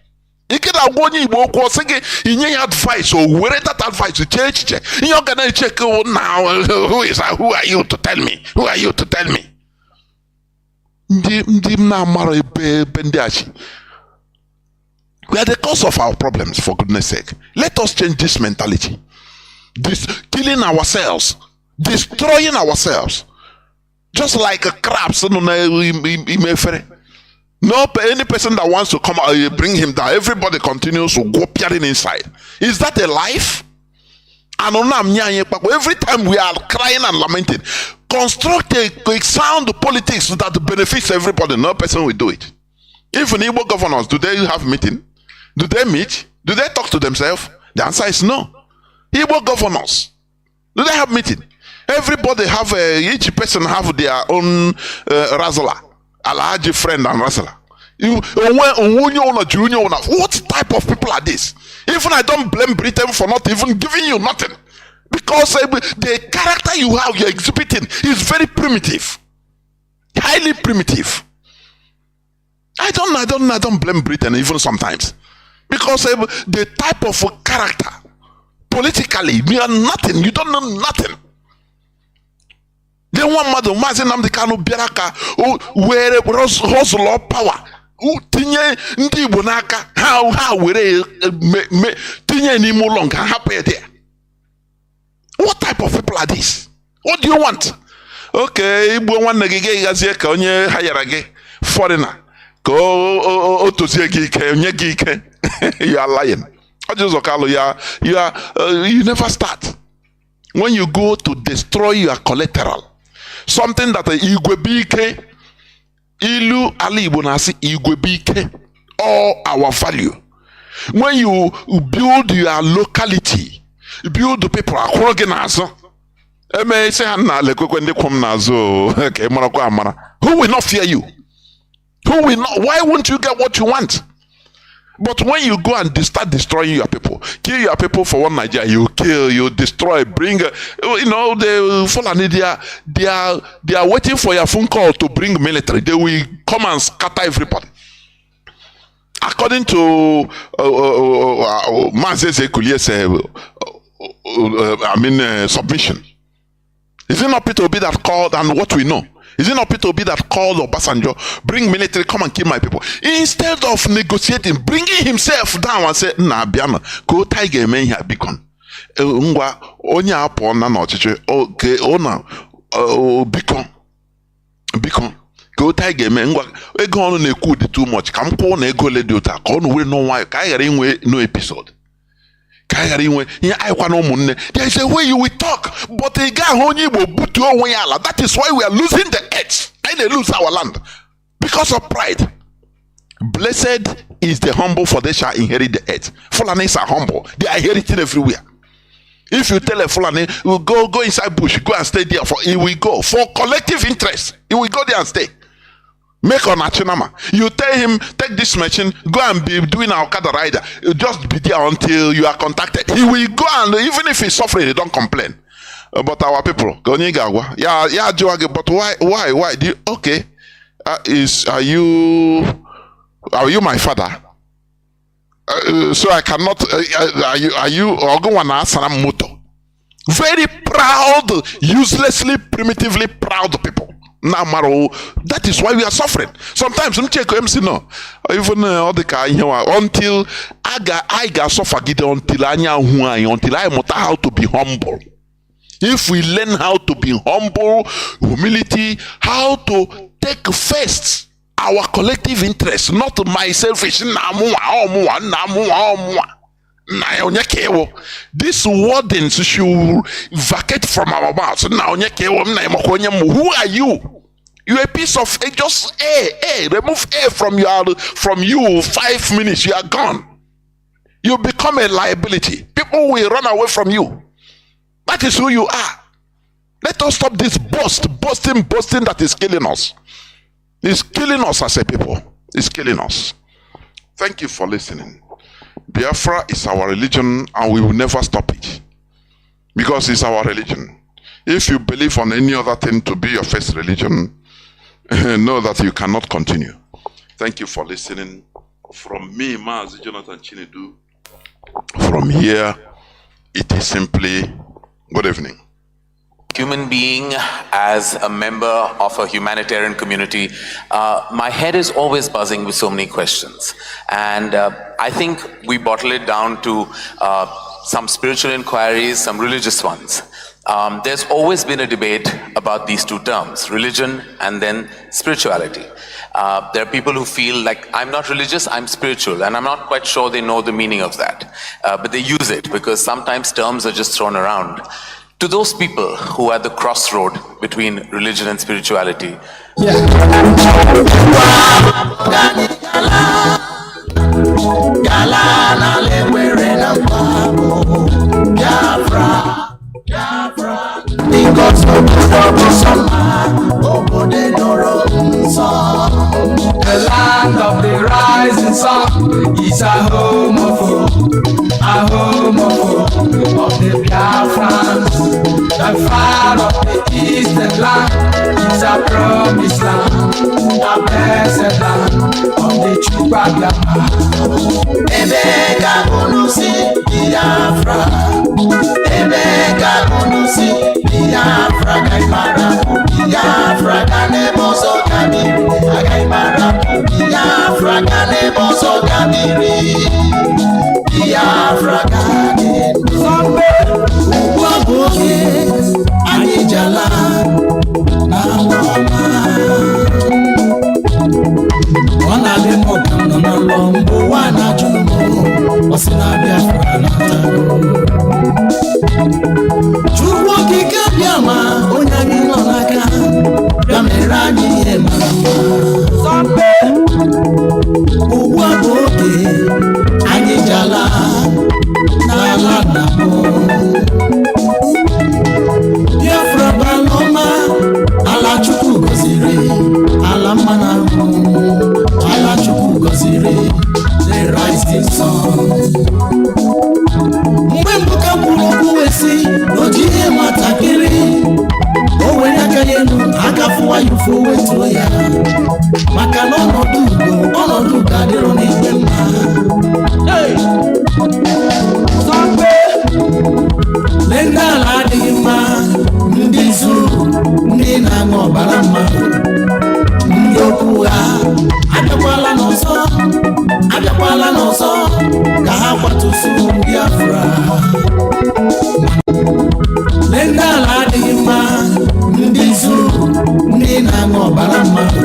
You get a one you walk or say in advice or where that advice to change. You're gonna check now. Who are you to tell me? Who are you to tell me? We are the cause of our problems, for goodness sake. Let us change this mentality. This killing ourselves, destroying ourselves, just like a crabs. No, any person that wants to come out, you bring him down. Everybody continues to go peering inside. Is that a life? Every time we are crying and lamenting, construct a sound politics that benefits everybody. No person will do it. Even Igbo governors, do they have meeting? Do they meet? Do they talk to themselves? The answer is no. Igbo governors, do they have meeting? Everybody have each person have their own Razzler. Alhaji friend and Razzler. What type of people are these? Even I don't blame Britain for not even giving you nothing. Because the character you have, you're exhibiting, is very primitive. Highly primitive. I don't blame Britain even sometimes. Because the type of character, politically, you are nothing. You don't know nothing. They want Mazi Nnamdi Kanu Biafra where hustle of power. Tinye ndị Igbo n'aka ha were tinye n'ime ụlọ nga hapụ there. What type of people are these? What do you want? Okay, Igbo nwanne gị ga-egazie ka onye hayara gị foreigner ka o tozie gị ike onye gị ike. You are lying. You never start. When you go to destroy your collateral, something that igwebike ilu ali Igbo na-asị igwebike, all our value. When you build your locality, build the people akwụrụ gị n'azụ. Who will not fear you? Who will not? Why won't you get what you want? But when you go and start destroying your people, kill your people for one Nigeria, you kill, you destroy, bring, the Fulani, they are waiting for your phone call to bring military. They will come and scatter everybody. According to Mazi submission. Is it not Peter Obi that called, and what we know? Is it not Peter Obi that called Obasanjo, bring military, come and kill my people? Instead of negotiating, bringing himself down and say, nah, Biana, go tiger men here, beacon. Ngwa, onya upon na nochiche, okay, ona, beacon. Go tiger men, ngwa, ego ono ne kudi too much, come call na ego le diota, kono we no why, kaya no episode. There is a way you will talk, but a guy only will put your way out. That is why we are losing the edge. And they lose our land because of pride. Blessed is the humble, for they shall inherit the earth. Fulanis are humble, they are inheriting everywhere. If you tell a Fulani, we'll go inside bush, go and stay there, he will go for collective interest. He will go there and stay. Make on Achinama. You tell him, take this machine, go and be doing our Okada rider. Just be there until you are contacted. He will go, and even if he's suffering, he don't complain. But our people, but why? Do you, okay? Are you my father? So I cannot. Are you Ogunwana Saram Muto? Very proud, uselessly, primitively proud people. That is why we are suffering. Sometimes even all the until I got suffer until I know how to be humble. If we learn how to be humble, humility, how to take first our collective interest, not my selfish. These wordings should vacate from our mouths. Who are you? You're a piece of just air. Remove air from you 5 minutes, you are gone. You become a liability. People will run away from you. That is who you are. Let us stop this boasting that is killing us. It's killing us as a people. It's killing us. Thank you for listening. Biafra is our religion, and we will never stop it because it's our religion. If you believe on any other thing to be your first religion, know that you cannot continue. Thank you for listening. From me, Mazi Jonathan Chinedu. From here, it is simply good evening. Human being, as a member of a humanitarian community, my head is always buzzing with so many questions. And I think we bottle it down to some spiritual inquiries, some religious ones. There's always been a debate about these two terms, religion and then spirituality. There are people who feel like, I'm not religious, I'm spiritual, and I'm not quite sure they know the meaning of that. But they use it because sometimes terms are just thrown around. To those people who are at the crossroad between religion and spirituality, the land of the a homophobe of the Biafrans. The fire of the eastern land is a promised land, a blessed land of the Chupa Biafra. Emeka Kunusi Biafra, Emeka Kunusi Biafra, Gaimara Biafra, Kanebo Sokamiri, Gaimara Biafra, Kanebo Sokamiri, Biafra, Kanebo Uwaboke, Anijala, Naloma. Wana lemo kano na lombo, wana jumbo, wasina Biafra na tago. Chukwu kika biama, onyagi nonaka, biamerani emama. Zambe, Uwaboke, Anijala, Nala namo. Biafra baloma, ala chukwu gozire, ala manamu, ala chukwu gozire, the rising sun. Mgbe mbuka mburuku wesi, ojiye matakiri, owe nyakayenu, akafuwa yufo wetu ya. Maka n'ọnọdụ ugo, ọnọdụ gadiro n'igwe mma. Zambe, lenda ala adịghị mma, ndị zuru, ndị na-aṅụ ọbara mmadụ, ndị okwu ha, abịakwala n'ọzọ, ka ha kwatusu Biafra. Lenda ala adịghị mma, ndị zuru, ndị na-aṅụ ọbara mmadụ,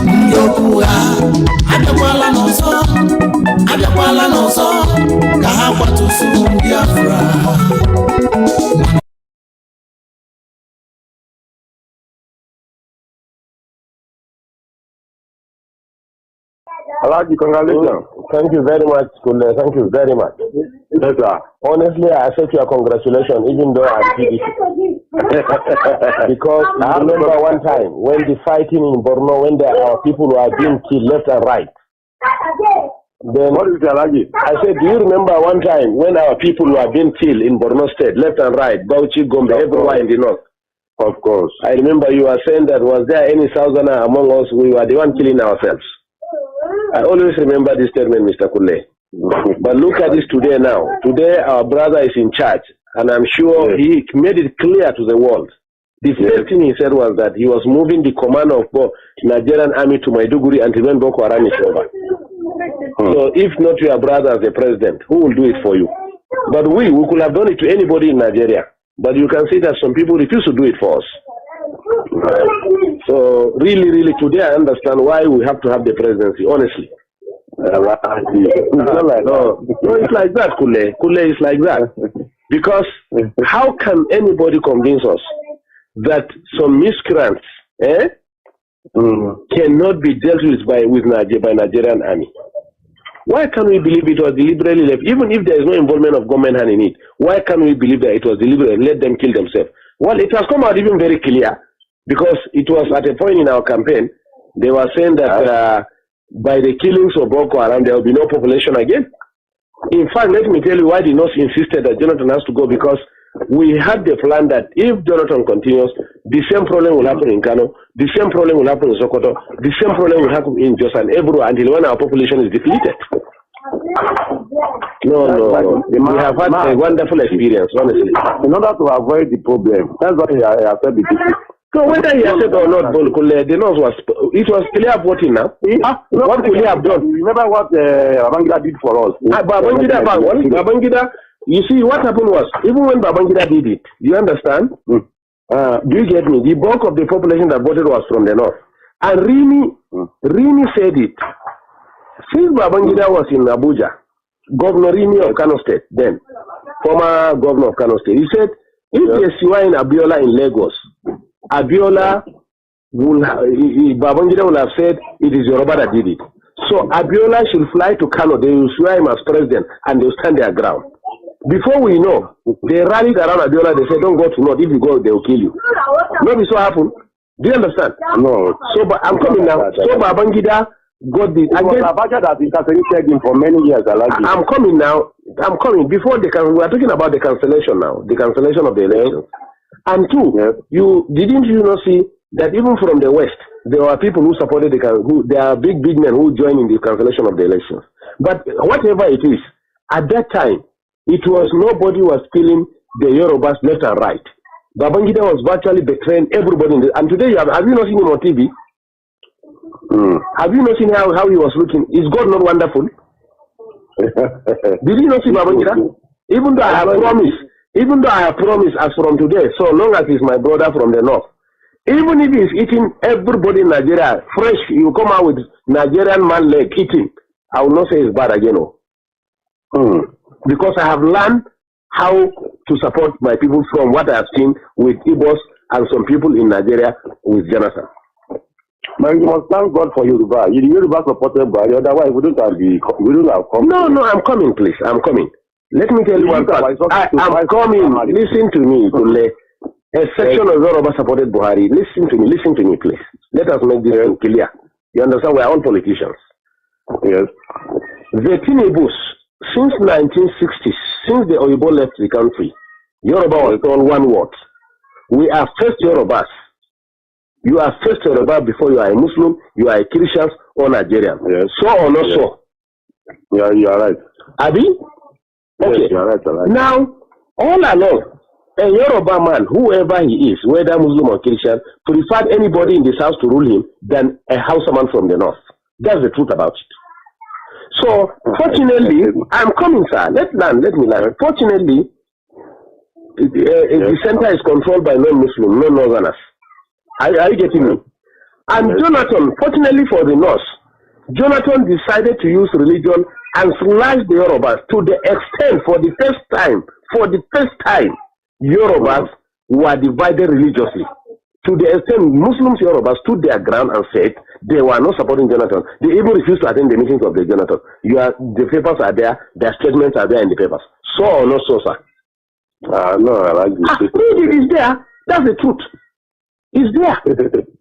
ndị okwu ha, abịakwala n'ọzọ, ka ha kwatusu Biafra. Alaji, congratulations. Thank you very much, Kule. Thank you very much. Yes, sir. Honestly, I accept your congratulations, even though I'm PDP. Because I remember one time when the fighting in Borno, when our people were being killed left and right. Then what is Alaji? I said, do you remember one time when our people were being killed in Borno State, left and right, Bauchi, Gombe, everywhere in the north? Of course. I remember you were saying that was there any Southerner among us? We were the one killing ourselves. I always remember this statement, Mr. Kule. But look at this today now. Today, our brother is in charge, and I'm sure he made it clear to the world. The first thing he said was that he was moving the command of Nigerian army to Maiduguri until when Boko Haram is over. So if not your brother as the president, who will do it for you? But we could have done it to anybody in Nigeria. But you can see that some people refuse to do it for us. So really, today I understand why we have to have the presidency, honestly. No, it's like that, Kule. Kule is like that. Because how can anybody convince us that some miscreants cannot be dealt with by Nigerian army? Why can't we believe it was deliberately left? Even if there is no involvement of government hand in it, why can't we believe that it was deliberate? Let them kill themselves. Well, it has come out even very clear, because it was at a point in our campaign, they were saying that by the killings of Boko Haram, there will be no population again. In fact, let me tell you why the North insisted that Jonathan has to go, because we had the plan that if Jonathan continues, the same problem will happen in Kanu, the same problem will happen in Sokoto, the same problem will happen in Jos and everywhere until when our population is depleted. No. We have had a wonderful experience, honestly. In order to avoid the problem, that's why I said the issue. So whether he accepted or not, the North it was clear voting now. What could he have done? Remember what Babangida did for us? Babangida, you see, what happened was, even when Babangida did it, you understand? Do you get me? The bulk of the population that voted was from the North. And Rimi said it. Since Babangida was in Abuja, Governor Rimi of Kano State, then, former governor of Kano State, he said, if they see in Abiola in Lagos, Babangida will have said it is Yoruba that did it. So Abiola should fly to Kano, they will swear him as president, and they will stand their ground. Before we know, they rallied around Abiola, they said, don't go to North, if you go, they will kill you. Maybe so happened. Do you understand? No. So I'm coming now. So Babangida got the. Abacha that incarcerated him for many years. I'm coming now. I'm coming. Before we are talking about the cancellation now, the cancellation of the elections. And two, didn't you not see that even from the West, there were people who supported there are big men who joined in the cancellation of the elections. But whatever it is, at that time, it was nobody was killing the Yorubas left and right. Babangida was virtually betraying everybody. And today, have you not seen him on TV? Have you not seen how he was looking? Is God not wonderful? Did you not see Babangida? Even though I have promised as from today, so long as he's my brother from the north, even if he's eating everybody in Nigeria, fresh, you come out with Nigerian man leg eating, I will not say it's bad again. Because I have learned how to support my people from what I have seen with Igbos and some people in Nigeria with Jonathan. But you must thank God for Yoruba. Yoruba supported by otherwise we don't have come. No, I'm coming, please. I'm coming. Let me tell you one thing. I'm coming. Listen to me, Kule. A section of Yoruba supported Buhari. Listen to me, please. Let us make this clear. You understand? We are all politicians. Yes. The Chinedu, since 1960s, since the Oyibo left the country, Yoruba was told one word. We are first Yorubas. You are first Yoruba before you are a Muslim, you are a Christian or Nigerian. Yes. So or not so? Yeah, you are right. Abi? Okay. Yes, you are right. Now, all along, a Yoruba man, whoever he is, whether Muslim or Christian, preferred anybody in the south to rule him than a Hausa man from the north. That's the truth about it. So, fortunately, I'm coming, sir. Let me learn. Fortunately, the center is controlled by non-Muslim, non-Northerners. Are you getting me? And Jonathan, fortunately for the North, Jonathan decided to use religion and slash the Yorubas to the extent, for the first time, Yorubas were divided religiously. To the extent Muslims, Yorubas stood their ground and said they were not supporting Jonathan. They even refused to attend the meetings of the Jonathan. The papers are there, their statements are there in the papers. So or not so, sir? No, I like this. It is there. That's the truth. It's there.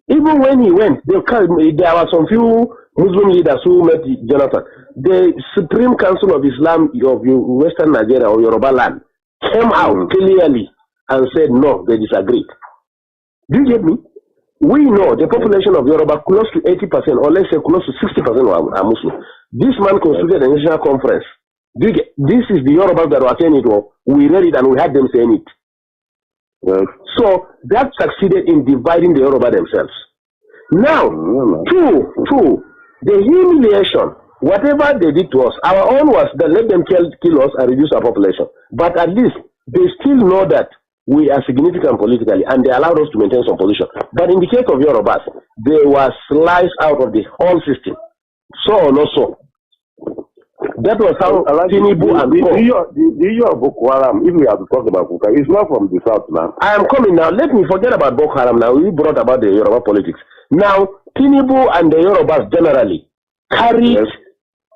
Even when he went, there were some few Muslim leaders who met Jonathan. The Supreme Council of Islam of Western Nigeria or Yoruba land came out clearly and said no, they disagreed. Do you get me? We know the population of Yoruba, close to 80%, or let's say close to 60% are Muslim. This man constituted a national conference. This is the Yorubas that were saying it. We read it and we had them saying it. So that succeeded in dividing the Yoruba themselves. Now, two, the humiliation, whatever they did to us, our own was that let them kill us and reduce our population. But at least they still know that we are significant politically and they allowed us to maintain some position. But in the case of Yorubas, they were sliced out of the whole system. So or not so. That was how Tinubu and the issue of Boko Haram, if we have to talk about Boko Haram, it's not from the south now. I am coming now. Let me forget about Boko Haram now. We brought about the Yoruba politics. Now, Tinubu and the Yorubas generally carried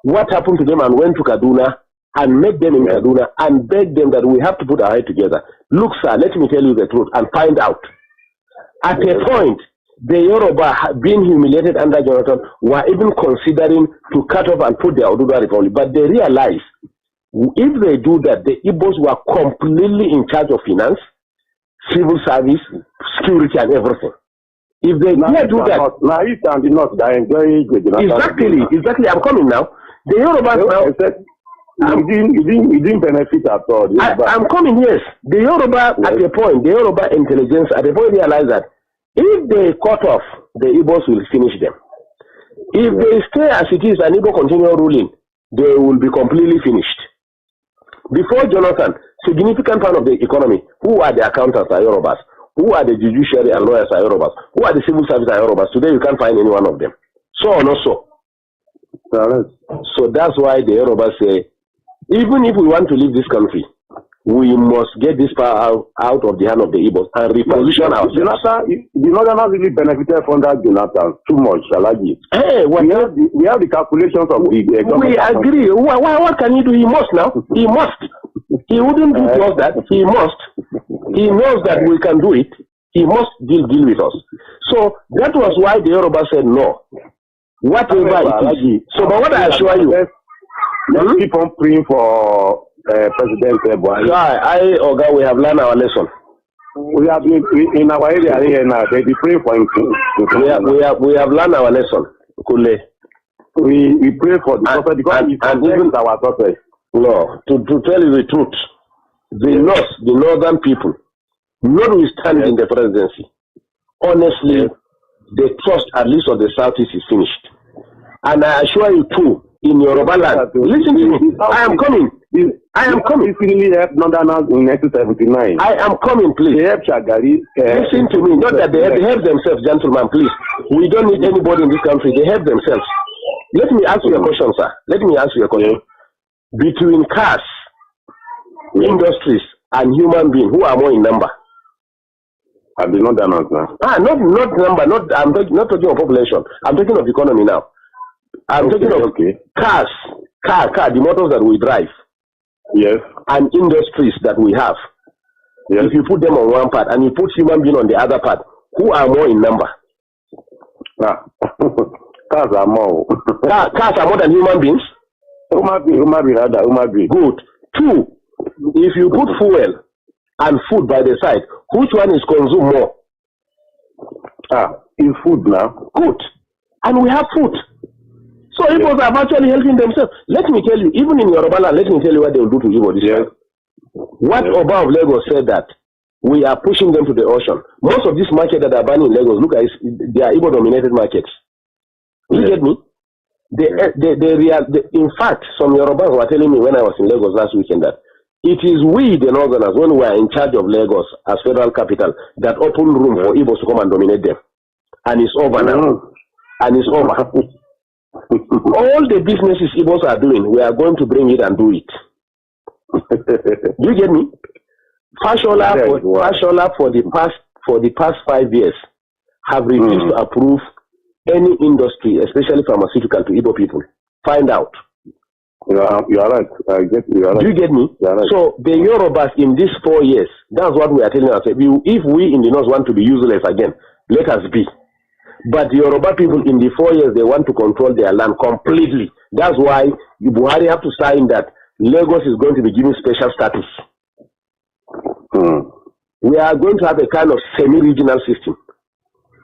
what happened to them and went to Kaduna and met them in Kaduna and begged them that we have to put our head together. Look, sir, let me tell you the truth and find out. At a point, the Yoruba, being humiliated under Jonathan, were even considering to cut off and put their Oduduwa Republic. But they realized if they do that, the Igbos were completely in charge of finance, civil service, security, and everything. If they dare do that, now East and the North, they enjoy exactly. I'm coming now. The Yorubas now. You didn't benefit at all. I'm coming. Yes, the Yoruba at a point, the Yoruba intelligence at a point realized that if they cut off, the Igbos will finish them. If they stay as it is and Igbo continue ruling, they will be completely finished. Before Jonathan, significant part of the economy, who are the accountants are Yorubas, who are the judiciary and lawyers are Yorubas, who are the civil service are Yorubas. Today you can't find any one of them. So or not so. So that's why the Yorubas say, even if we want to leave this country, we must get this power out of the hand of the Igbos and reposition ourselves. The Northerners really benefited from that Jonathan too much, Alaji. Hey, we have the calculations of the government. We agree. What can he do? He must now. He must. He wouldn't do just that. He must. He knows that we can do it. He must deal with us. So that was why the Yoruba said no. Whatever it is. So, but what I assure you, let's keep on praying for President Buhari. Oga, we have learned our lesson. We have been in our area here now. They be praying for him. We have learned our lesson. Kule. We pray for the prophet because and even our prophet. No, to tell you the truth, the northern people, notwithstanding the presidency, honestly, the trust at least of the southeast is finished. And I assure you too, in Yoruba land, listen to me, I am coming. I am coming. This really helped Northerners in 1979. I am coming, please. They helped Shagari. Listen to me, not that they help themselves, gentlemen, please. We don't need anybody in this country. They help themselves. Let me ask you a question, sir. Let me ask you a question. Between cars, industries, and human beings, who are more in number? I've been Northerners now. Not number. I'm not talking of population. I'm talking of economy now. I'm talking of cars, the motors that we drive. Yes. And industries that we have. Yes. If you put them on one part and you put human being on the other part, who are more in number? Cars are more. Cars are more than human beings? Human being. Good. Two, if you put fuel and food by the side, which one is consumed more? Is food now. Good. And we have food. So Igbos are actually helping themselves. Let me tell you, even in Yoruba land, let me tell you what they will do to Igbo this time. What Oba of Lagos said that we are pushing them to the ocean. Most of these markets that are banning in Lagos, look at it, they are Igbo-dominated markets. You get me? In fact, some Yorubas were telling me when I was in Lagos last weekend that it is we, the Northerners, when we are in charge of Lagos as federal capital, that open room for Igbos to come and dominate them. And it's over now. And it's over. All the businesses Igbos are doing, we are going to bring it and do it. Do you get me? Fashola for the past 5 years have refused to approve any industry, especially pharmaceutical, to Igbo people. Find out. You are right. I get you. Are right. Do you get me? Right. So the Yorubas in these 4 years, that's what we are telling ourselves. If we in the north want to be useless again, let us be. But the Yoruba people in the 4 years, they want to control their land completely. That's why Buhari have to sign that Lagos is going to be given special status. We are going to have a kind of semi-regional system.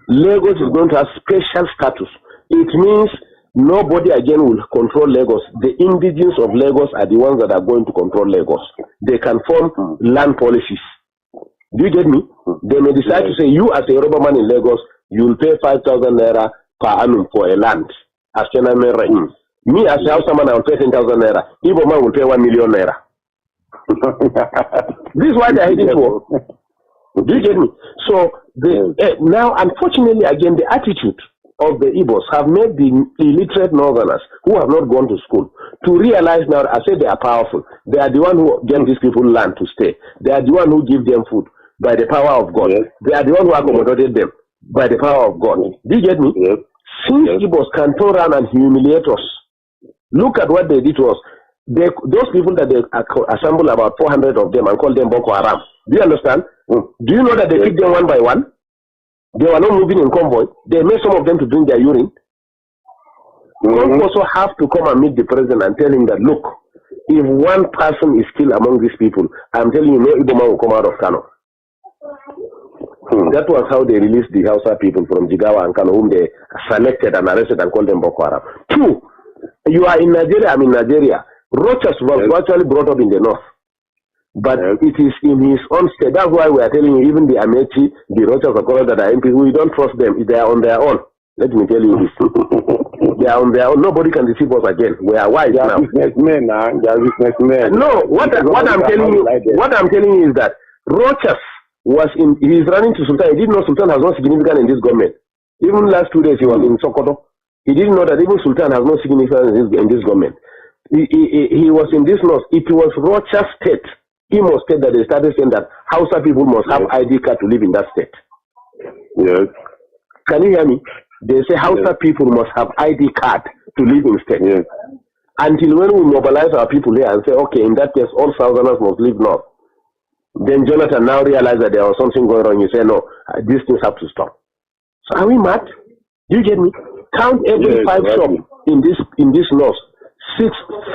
Lagos is going to have special status. It means nobody again will control Lagos. The indigenous of Lagos are the ones that are going to control Lagos. They can form land policies. Do you get me? They may decide to say, you as a Yoruba man in Lagos, you will pay 5,000 naira per annum for a land. As me as a Hausa man, I will pay 10,000 naira. Igbo man will pay 1 million naira. This is why they are heading to. Do you get me? So now, unfortunately, again, the attitude of the Igbos have made the illiterate Northerners who have not gone to school to realize now. I say they are powerful. They are the one who give these people land to stay. They are the one who give them food by the power of God. They are the one who accommodated them by the power of God. Do you get me? Since Igbos can turn around and humiliate us, look at what they did to us. Those people that they assemble about 400 of them and call them Boko Haram. Do you understand? Do you know that they picked them one by one? They were not moving in convoy. They made some of them to drink their urine. We also have to come and meet the president and tell him that, look, if one person is killed among these people, I'm telling you, no Igbo man will come out of Kanu. That was how they released the Hausa people from Jigawa and Kanu, whom they selected and arrested and called them Boko Haram. Two, you are in Nigeria, I'm in Nigeria. Rochas was actually brought up in the north. But it is in his own state. That's why we are telling you, even the Amechi, the Rochas of Colorado that are MPs, we don't trust them. They are on their own. Let me tell you this. They are on their own. Nobody can deceive us again. We are wise now. Businessmen now. They are businessmen. No, what I'm telling you is that Rochas was in. He is running to Sultan. He didn't know Sultan has no significance in this government. Even last 2 days he was in Sokoto. He didn't know that even Sultan has no significance in this government. He was in this north. It was Rochas State, Imo State, that they started saying that Hausa people must have ID card to live in that state. Yes. Can you hear me? They say Hausa people must have ID card to live in state. Yes. Until when we mobilize our people here and say, okay, in that case, all Southerners must live north. Then Jonathan now realized that there was something going on. You say, no, these things have to stop. So are we mad? Do you get me? Count every 5 shops in this north.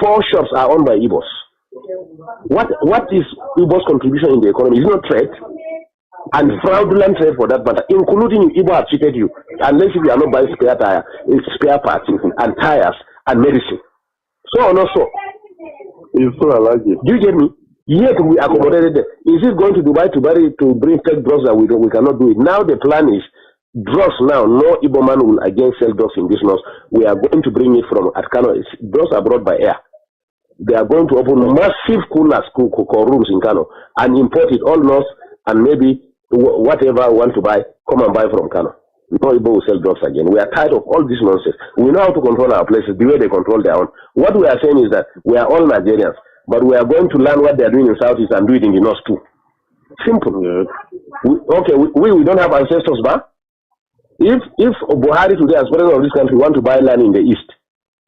4 shops are owned by Igbos. What is Igbo's contribution in the economy? It's not trade, and fraudulent trade for that matter, including Igbo have cheated you, unless you are not buying spare parts and tires and medicine. So on also. It's so allergic. Do you get me? Yet we accommodated them. Is it going to Dubai to bring fake drugs that we cannot do it? Now the plan is drugs now. No Igbo man will again sell drugs in this north. We are going to bring it from Kanu. Drugs are brought by air. They are going to open massive coolers, rooms in Kanu and import it all north, and maybe whatever we want to buy, come and buy from Kanu. No Igbo will sell drugs again. We are tired of all this nonsense. We know how to control our places the way they control their own. What we are saying is that we are all Nigerians, but we are going to learn what they are doing in Southeast and do it in the North too. Simple. We don't have ancestors, but if Buhari today as president of this country want to buy land in the East,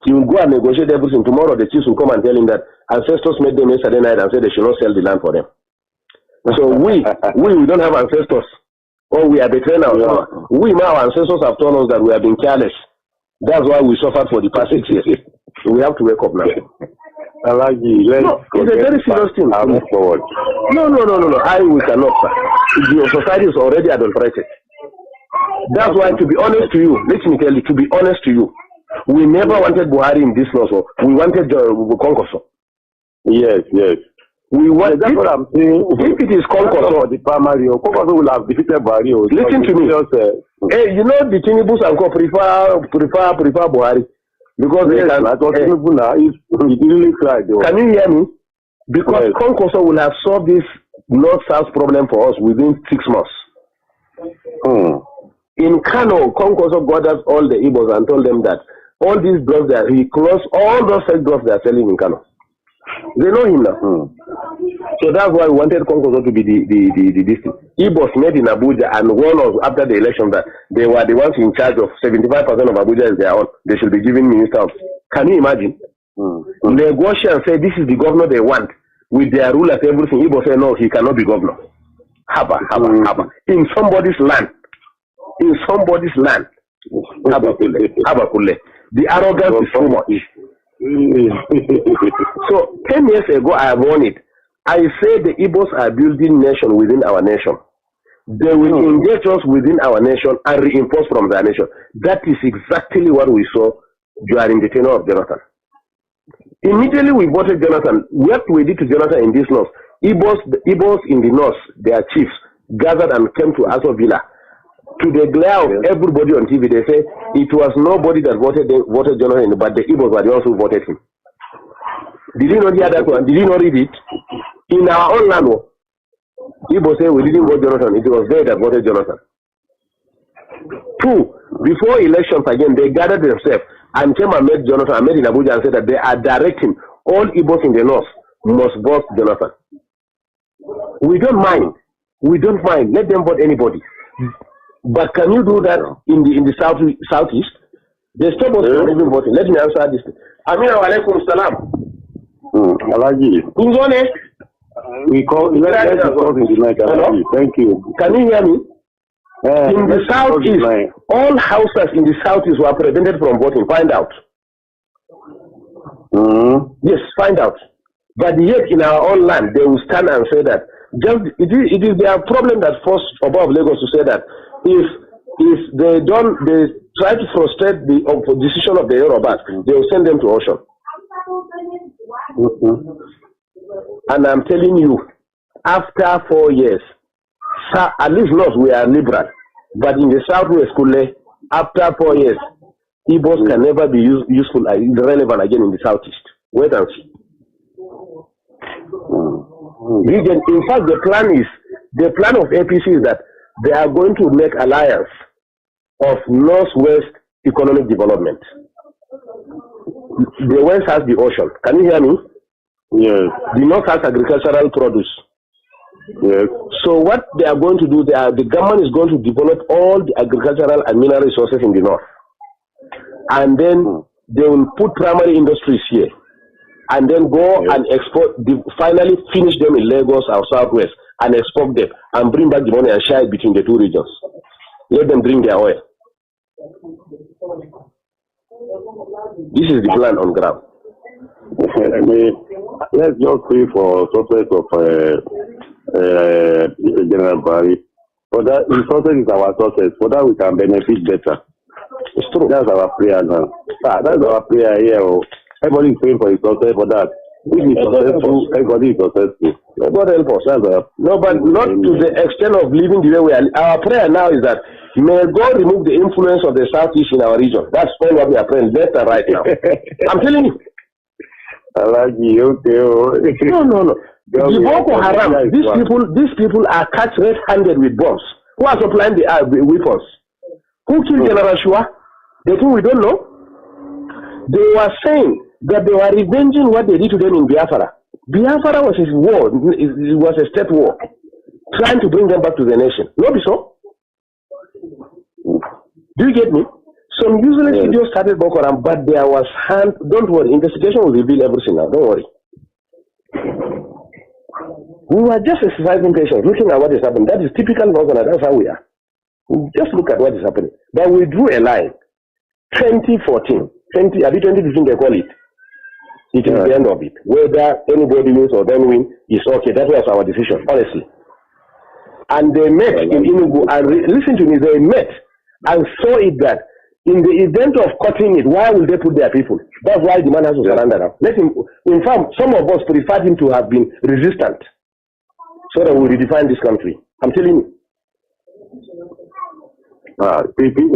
he will go and negotiate everything. Tomorrow the chiefs will come and tell him that ancestors made them yesterday night and said they should not sell the land for them. So we don't have ancestors. Or we are betraying ourselves. We, our ancestors have told us that we have been careless. That's why we suffered for the past 6 years. We have to wake up now. It's a very serious thing. Forward. No. We cannot, sir. Your society is already adulterated. That's why, to be honest to you, let me tell you, to be honest to you, we never wanted Buhari in this law. So we wanted conquest. Yes. We want. That's what I'm saying. If it is conquest, the primary, conquest will have defeated Buhari. Listen to me. Hey, you know the Tinibus and Co prefer Buhari because they can. It really tried. Can you hear me? Because conquest will have solved this north-south problem for us within 6 months. In Kanu, conquest gathered all the Igbos and told them that all these drugs that he closed all those fake drugs they are selling in Kanu. They know him now. So that's why we wanted Conquest to be the district. Igbos made in Abuja and warned us after the election that they were the ones in charge of 75% of Abuja is their own. They should be given ministers. Can you imagine? Negotiate and say this is the governor they want with their rulers, everything. Igbo say no, he cannot be governor. Haba. In somebody's land. Habakule. The arrogance is so much. So 10 years ago I have warned it. I say the Igbos are building nation within our nation. They will engage us within our nation and reinforce from their nation. That is exactly what we saw during the tenure of Jonathan. Immediately we voted Jonathan. What we did to Jonathan in this north, Igbos in the north, their chiefs, gathered and came to Aso Villa. To the glare of everybody on TV, they say it was nobody that voted Jonathan, but the Igbos were the ones who voted him. Did you not hear that one? Did you not read it? In our own land, Igbo say we didn't vote Jonathan. It was they that voted Jonathan. 2, before elections again, they gathered themselves and came and met Jonathan and met in Abuja and said that they are directing all Igbos in the north must vote Jonathan. We don't mind. Let them vote anybody. But can you do that in the southeast? They stop us from even voting. Let me answer this. Amir alaikum salam. Alaji. Who's on it? We call in the night. Thank you. Can you hear me? In the southeast, all houses in the southeast were prevented from voting. Find out. Yes, find out. But yet in our own land, they will stand and say that it is their problem that forced above Lagos to say that if they try to frustrate the decision of the Yorubas, they will send them to ocean. And I'm telling you, after 4 years, at least not we are liberal, but in the southwest, after 4 years, Igbos can never be useful and relevant again in the southeast. Wait and see. In fact, the plan of APC is that they are going to make alliance of northwest economic development. The west has the ocean. Can you hear me? Yes. The north has agricultural produce. Yes. So what they are going to do, the government is going to develop all the agricultural and mineral resources in the north. And then they will put primary industries here. And then go and export, finally finish them in Lagos or Southwest and export them and bring back the money and share it between the two regions. Let them bring their oil. This is the plan on ground. I mean, let's just pray for success of General Barry. For that, the success is our success. For that, we can benefit better. It's true. That's our prayer now. That's our prayer here. Everybody is praying for his success for that. If he's successful, everybody is successful. God help us. No, but not to the extent of living the way we are. Our prayer now is that may God remove the influence of the Southeast in our region. That's all what we are praying left and right now. I'm telling you. I like you, okay. No. The Boko Haram, these people are catch red-handed with bombs. Who are supplying the weapons? Who killed General Shua? They think we don't know. They were saying that they were revenging what they did to them in Biafra. Biafra was a war. It was a state war, trying to bring them back to the nation. Not so. Do you get me? Some useless videos started Boko Haram, but there was hand. Don't worry, investigation will reveal everything now. Don't worry. We were just exercising patience, looking at what is happening. That is typical Northern. That's how we are. We just look at what is happening. But we drew a line. 2014, 2015, they call it. It is the end of it. Whether anybody wins or them win is okay. That was our decision, honestly. And they met in Enugu, and listen to me, they met and saw it that in the event of cutting it, why will they put their people? That's why the man has to surrender now. Let him, in fact, some of us preferred him to have been resistant so that we redefine this country. I'm telling you. A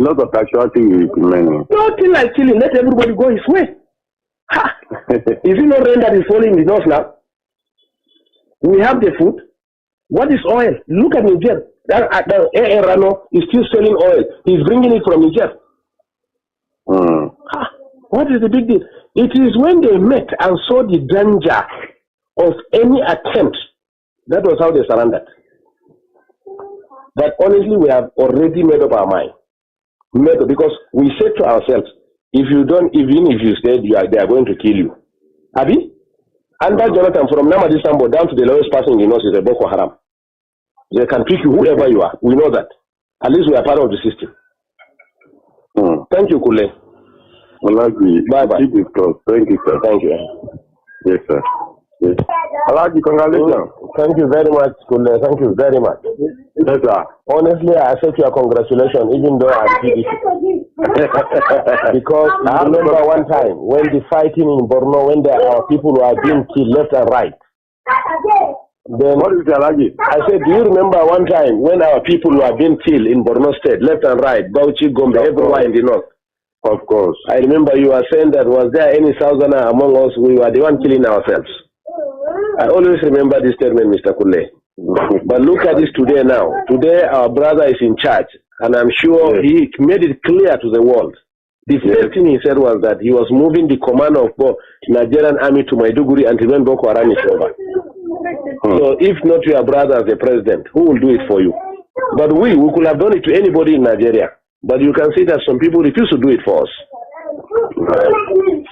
lot of casualty will remain. Nothing like killing. Let everybody go his way. Ha! Is it not rain that is falling in the north now? We have the food. What is oil? Look at Niger. Rano is still selling oil. He's bringing it from Niger. What is the big deal? It is when they met and saw the danger of any attempt, that was how they surrendered. But honestly, we have already made up our mind. Because we said to ourselves, if you don't, even if you said they are going to kill you. Abi? Under Jonathan, from Nnamdi Sambo down to the lowest person in the north is a Boko Haram. They can pick you whoever you are. We know that. At least we are part of the system. Thank you, Kule. Bye-bye. Keep it close. Thank you, sir. Thank you. Yes, sir. Yes. Congratulations. Thank you very much, Kule. Thank you very much. Yes, sir. Honestly, I accept your congratulations, even though I'm PDP. Because I remember one time when the fighting in Borno, when there are people who are being killed left and right. Then what is I said, do you remember one time when our people were being killed in Borno State, left and right, Bauchi, Gombe, everywhere in the north? Of course. I remember you were saying that was there any Southerner among us, we were the one killing ourselves. I always remember this statement, Mr. Kule. But look at this today now. Today our brother is in charge, and I'm sure he made it clear to the world. The first thing he said was that he was moving the command of Nigerian army to Maiduguri until when Boko Haram is over. So if not your brother as the president, who will do it for you? But we could have done it to anybody in Nigeria. But you can see that some people refuse to do it for us.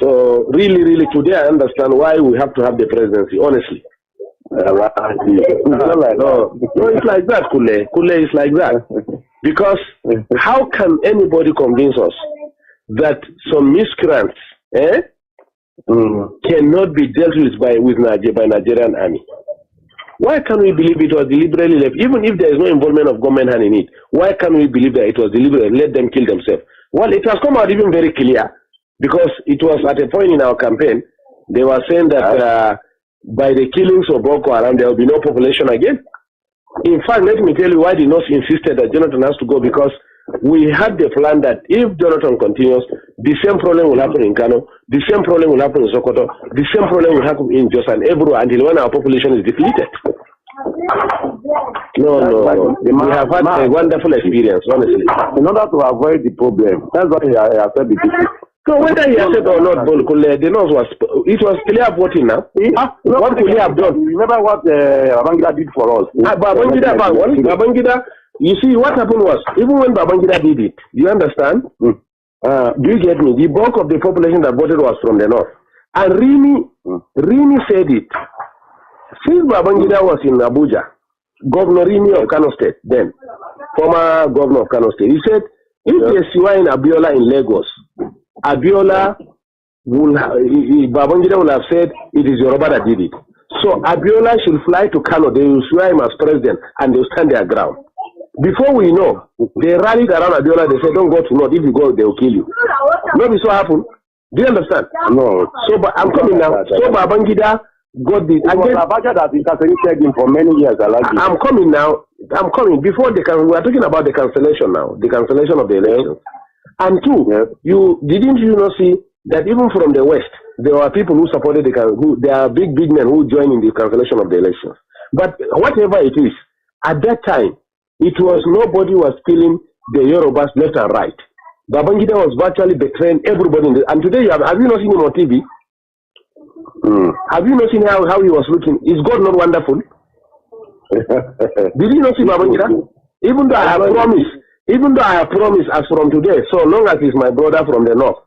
So really, really, today I understand why we have to have the presidency, honestly. No, it's like that, Kule. Kule is like that. Because how can anybody convince us that some miscreants cannot be dealt with by Nigerian army? Why can't we believe it was deliberately left? Even if there is no involvement of government hand in it, why can't we believe that it was deliberate? Let them kill themselves. Well, it has come out even very clear, because it was at a point in our campaign, they were saying that by the killings of Boko Haram, there will be no population again. In fact, let me tell you why the North insisted that Jonathan has to go, because we had the plan that if Jonathan continues, the same problem will happen in Kanu, the same problem will happen in Sokoto, the same problem will happen in Jos and Ebro until when our population is depleted. No. We have had a wonderful experience, honestly. In order to avoid the problem, that's what I said. So whether he has said or not, the nose it was clear voting now. What could he have done? Remember what Babangida did for us? Babangida, you see, what happened was, even when Babangida did it, you understand? Do you get me? The bulk of the population that voted was from the north. And Rini said it. Since Babangida was in Abuja, Governor Rini of Kano State, then, former governor of Kano State, he said, if there's Siwa in Abiola in Lagos, Babangida will have said it is Yoruba that did it. So Abiola should fly to Kanu. They will swear him as president and they will stand their ground. Before we know, they rallied around Abiola. They said, don't go to North. If you go, they will kill you. Maybe so happened. Do you understand? No. So I'm coming now. So Babangida got this. Abacha that interceded him for many years. I'm coming now. I'm coming. Before we are talking about the cancellation now. The cancellation of the elections. And two, didn't you not see that even from the West, there were people who supported there are big men who joined in the cancellation of the elections. But whatever it is, at that time, it was nobody was killing the Yorubas left and right. Babangida was virtually betraying everybody. And today, have you not seen him on TV? Have you not seen how he was looking? Is God not wonderful? Did you not see Babangida? Even though I have promised as from today, so long as he's my brother from the north,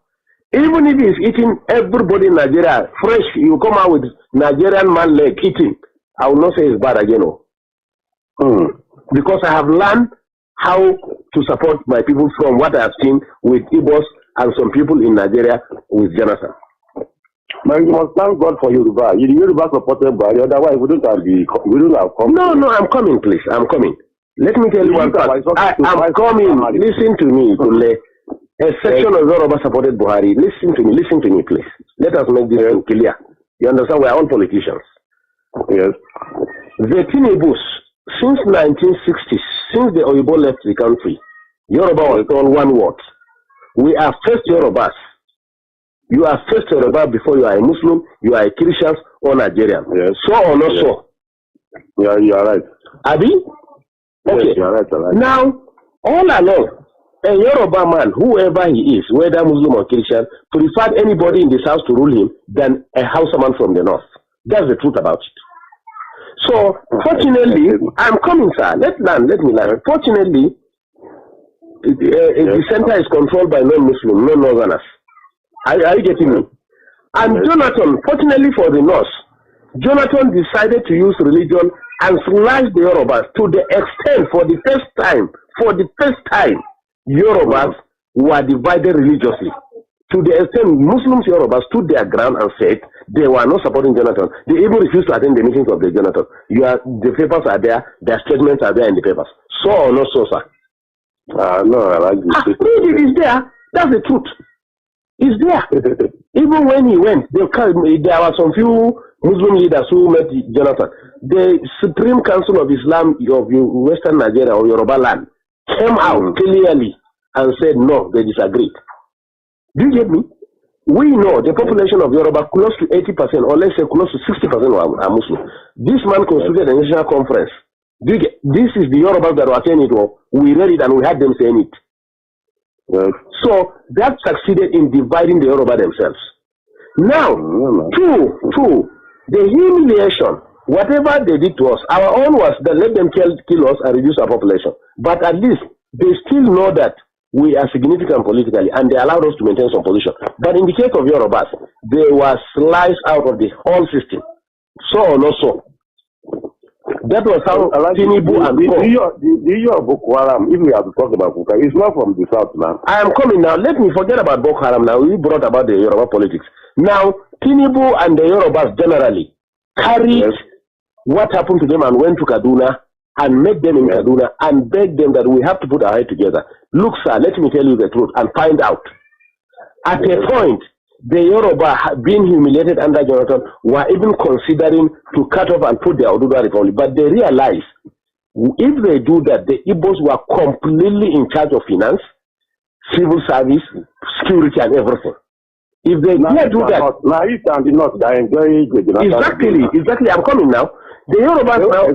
even if he's eating everybody in Nigeria, fresh, you come out with Nigerian man leg eating, I will not say it's bad again. Because I have learned how to support my people from what I have seen with Igbos and some people in Nigeria with Jonathan. Man, you must thank God for Yoruba. Yoruba supported by otherwise we don't have come. No, I'm coming, please. I'm coming. Let me tell you one thing. I'm coming. Listen to me, Kule. A section of Yoruba supported Buhari. Listen to me, please. Let us make this clear. You understand? We are all politicians. Yes. The Tinebus, since 1960s, since the Oyibo left the country, Yoruba was told one word. We are first Yorubas. You are first Yoruba before you are a Muslim, you are a Christian or Nigerian. Yes. So or not so? Yeah, you are right. Abi? Okay. Yes, you are right. Now, all along, a Yoruba man, whoever he is, whether Muslim or Christian, preferred anybody in this house to rule him than a Hausa man from the north. That's the truth about it. So, fortunately, I'm coming, sir. Let me learn. Fortunately, the center is controlled by non-Muslim, non-Northerners. Are you getting me? And Jonathan, fortunately for the North, Jonathan decided to use religion and slash the Yorubas to the extent, for the first time, Yorubas were divided religiously. To the extent Muslims Yorubas stood their ground and said they were not supporting Jonathan. They even refused to attend the meetings of the Jonathan. The papers are there, their statements are there in the papers. So or not so, sir? No, I like this. It is there. That's the truth. It's there. Even when he went, there were some few Muslim leaders who met Jonathan. The Supreme Council of Islam of Western Nigeria or Yoruba land came out clearly and said no, they disagreed. Do you get me? We know the population of Yoruba, close to 80%, or let's say close to 60% are Muslim. This man constituted a national conference. This is the Yorubas that were saying it. We read it and we had them saying it. So that succeeded in dividing the Yoruba themselves. Now, two, the humiliation, whatever they did to us, our own was that let them kill us and reduce our population. But at least they still know that we are significant politically and they allowed us to maintain some position. But in the case of Yorubas, they were sliced out of the whole system. So or not so. That was how Tinubu and the of Boko Haram, if we have to talk about Boko Haram, it's not from the south now. I am coming now. Let me forget about Boko Haram now. We brought about the Yoruba politics. Now, Tinubu and the Yorubas generally carried what happened to them and went to Kaduna and met them in Kaduna and begged them that we have to put our head together. Look, sir, let me tell you the truth and find out. At a point, the Yoruba, being humiliated under Jonathan, were even considering to cut off and put their Oduduwa Republic. But they realized if they do that, the Igbos were completely in charge of finance, civil service, security, and everything. If they dare do that, now East and the North, they enjoy exactly. I'm coming now. The Yorubas now.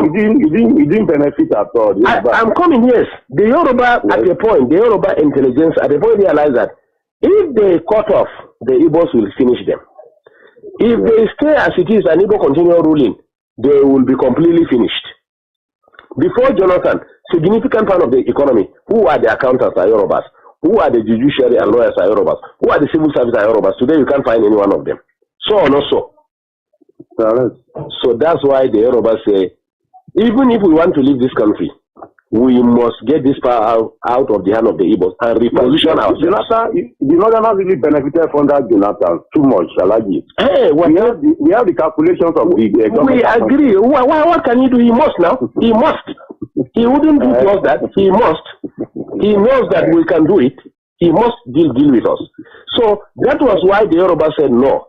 You didn't benefit at all. I'm coming. Yes, the Yoruba at a point, the Yoruba intelligence at a point realized that if they cut off, the Igbos will finish them. If they stay as it is and Igbo continue ruling, they will be completely finished. Before Jonathan, significant part of the economy, who are the accountants are Yorubas, who are the judiciary and lawyers are Yorubas, who are the civil service are Yorubas. Today you can't find any one of them. So or not so. So that's why the Yorubas say, even if we want to leave this country, we must get this power out of the hand of the Igbos and reposition ourselves. The Northerners really benefited from that Jonathan too much, Alaji. Hey, we have the calculations of the government. We agree. What can he do? He must now. He must. He wouldn't do to us that. He must. He knows that we can do it. He must deal with us. So that was why the Yoruba said no.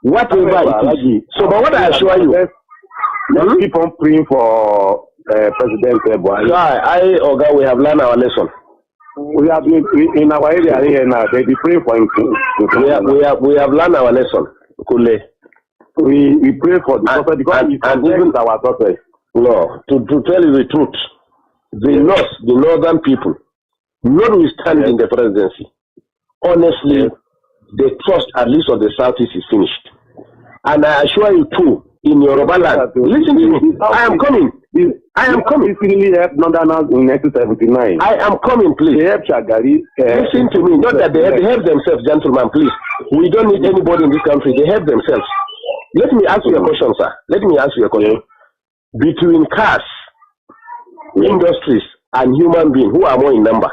Whatever it is. So, but what I assure you, let's keep on praying for President Buhari. Oga, we have learned our lesson. We have been in our area here now. They be praying for him. We have learned our lesson. Kule. We pray for the prophet because and even our prophet. No, to tell you the truth, the northern people, notwithstanding the presidency, honestly, the trust at least of the southeast is finished. And I assure you too, in Yoruba land, listen to me, I am coming. I am coming. This really helped Northerners in 1979. I am coming, please. They helped Shagari. Listen to me, not that they help themselves, gentlemen, please. We don't need anybody in this country. They help themselves. Let me ask you a question, sir. Let me ask you a question. Between cars, industries, and human beings, who are more in number?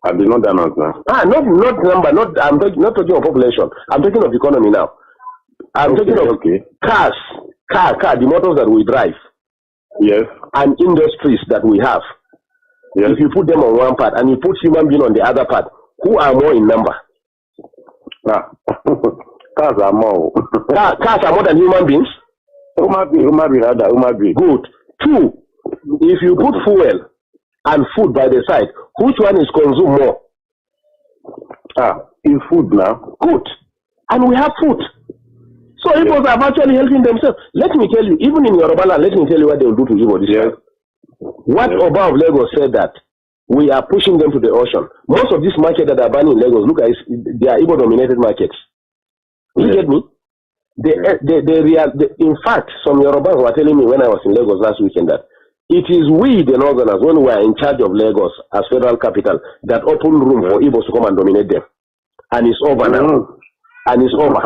I've been not done now. Not number. I'm not talking of population. I'm talking of economy now. I'm talking of cars, the motors that we drive. Yes. And industries that we have. Yes. If you put them on one part and you put human being on the other part, who are more in number? Cars are more. Cars are more than human beings? Human being. Good. Two, if you put fuel and food by the side, which one is consumed more? In food now. Good. And we have food. So Igbos are actually helping themselves. Let me tell you, even in Yoruba land, let me tell you what they will do to Igbo this time. What Oba of Lagos said that we are pushing them to the ocean. Most of these markets that are banning in Lagos, look at it, they are Igbo-dominated markets. You get me? In fact, some Yorubas were telling me when I was in Lagos last weekend that it is we, the Northerners, when we are in charge of Lagos as federal capital, that open room for Igbos to come and dominate them. And it's over now. And it's over.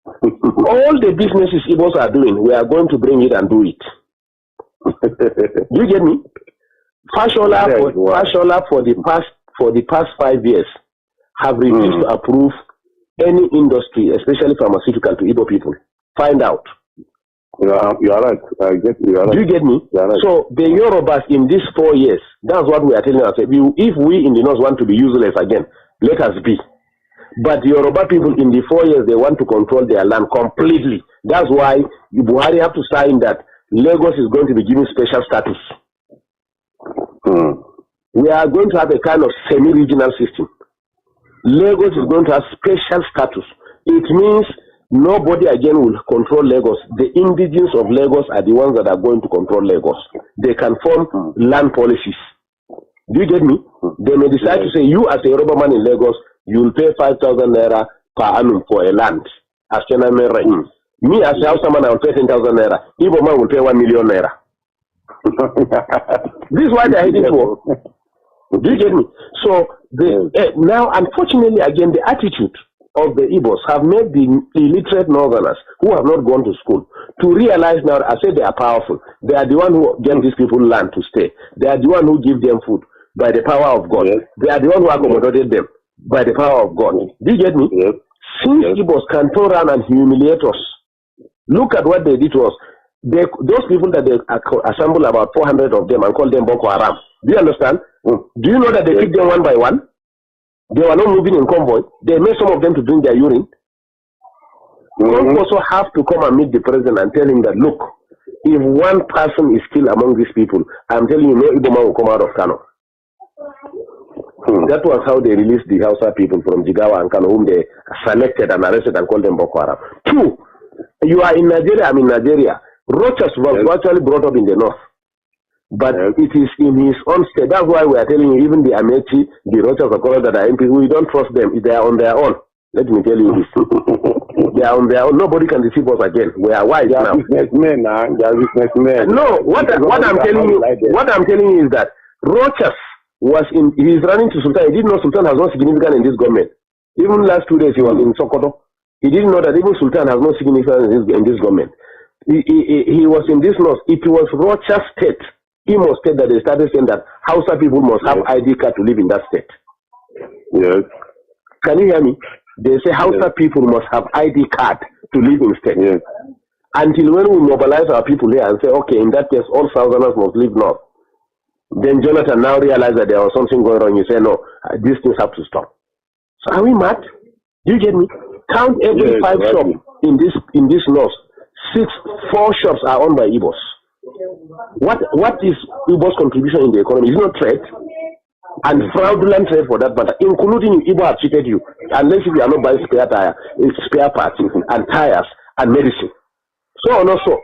All the businesses Igbos are doing, we are going to bring it and do it. Do you get me? Fashola for the past 5 years have refused to approve any industry, especially pharmaceutical, to Igbo people. Find out. You are right. You are right. Do you get me? Right. So the Yorubas in these 4 years, that's what we are telling ourselves. If we in the north want to be useless again, let us be. But the Yoruba people in the 4 years, they want to control their land completely. That's why Buhari have to sign that Lagos is going to be given special status. We are going to have a kind of semi-regional system. Lagos is going to have special status. It means nobody again will control Lagos. The indigenous of Lagos are the ones that are going to control Lagos. They can form land policies. Do you get me? They may decide to say, you as a Yoruba man in Lagos, you will pay 5,000 naira per annum for a land as Chename rent. Me as a HAUSA man, I will pay 10,000 naira. Igbo man will pay 1 million naira. This is why they are heading for. Do you get me? So now, unfortunately, again, the attitude of the Igbos have made the illiterate Northerners who have not gone to school to realize now, I say they are powerful. They are the one who give these people land to stay. They are the one who give them food by the power of God. Yes. They are the one who accommodated them by the power of God. Do you get me? Yes. Since Igbos can turn around and humiliate us, look at what they did to us. Those people that they assemble about 400 of them and call them Boko Haram. Do you understand? Do you know that they picked them one by one? They were not moving in convoy. They made some of them to drink their urine. We also have to come and meet the president and tell him that, look, if one person is still among these people, I'm telling you, no Igbo man will come out of Kanu. That was how they released the Hausa people from Jigawa and Kanu, whom they selected and arrested and called them Boko Haram. Two, you are in Nigeria, I'm in Nigeria. Rochas was actually brought up in the north. But it is in his own state. That's why we are telling you, even the Amechi, the Rochas of Colorado that are MP, we don't trust them. They are on their own. Let me tell you this. They are on their own. Nobody can deceive us again. We are wise now. Businessmen, they are businessmen. No, what I'm telling you is that Rochas was he's running to Sultan. He didn't know Sultan has no significance in this government. Even last 2 days he was in Sokoto. He didn't know that even Sultan has no significance in this government. He was in this north. It was Rochas State Imo State that they started saying that Hausa people must have ID card to live in that state. Yes. Can you hear me? They say Hausa people must have ID card to live in state. Yes. Until when we mobilize our people here and say, okay, in that case, all Southerners must live north. Then Jonathan now realized that there was something going on. You say, no, these things have to stop. So are we mad? Do you get me? Count every 5 shops in this north. 4 shops are owned by Igbos. What is Igbo's contribution in the economy? It's not trade. And fraudulent trade for that matter, including Igbo have cheated you, unless if you are not buying spare parts and tires and medicine. So or not so?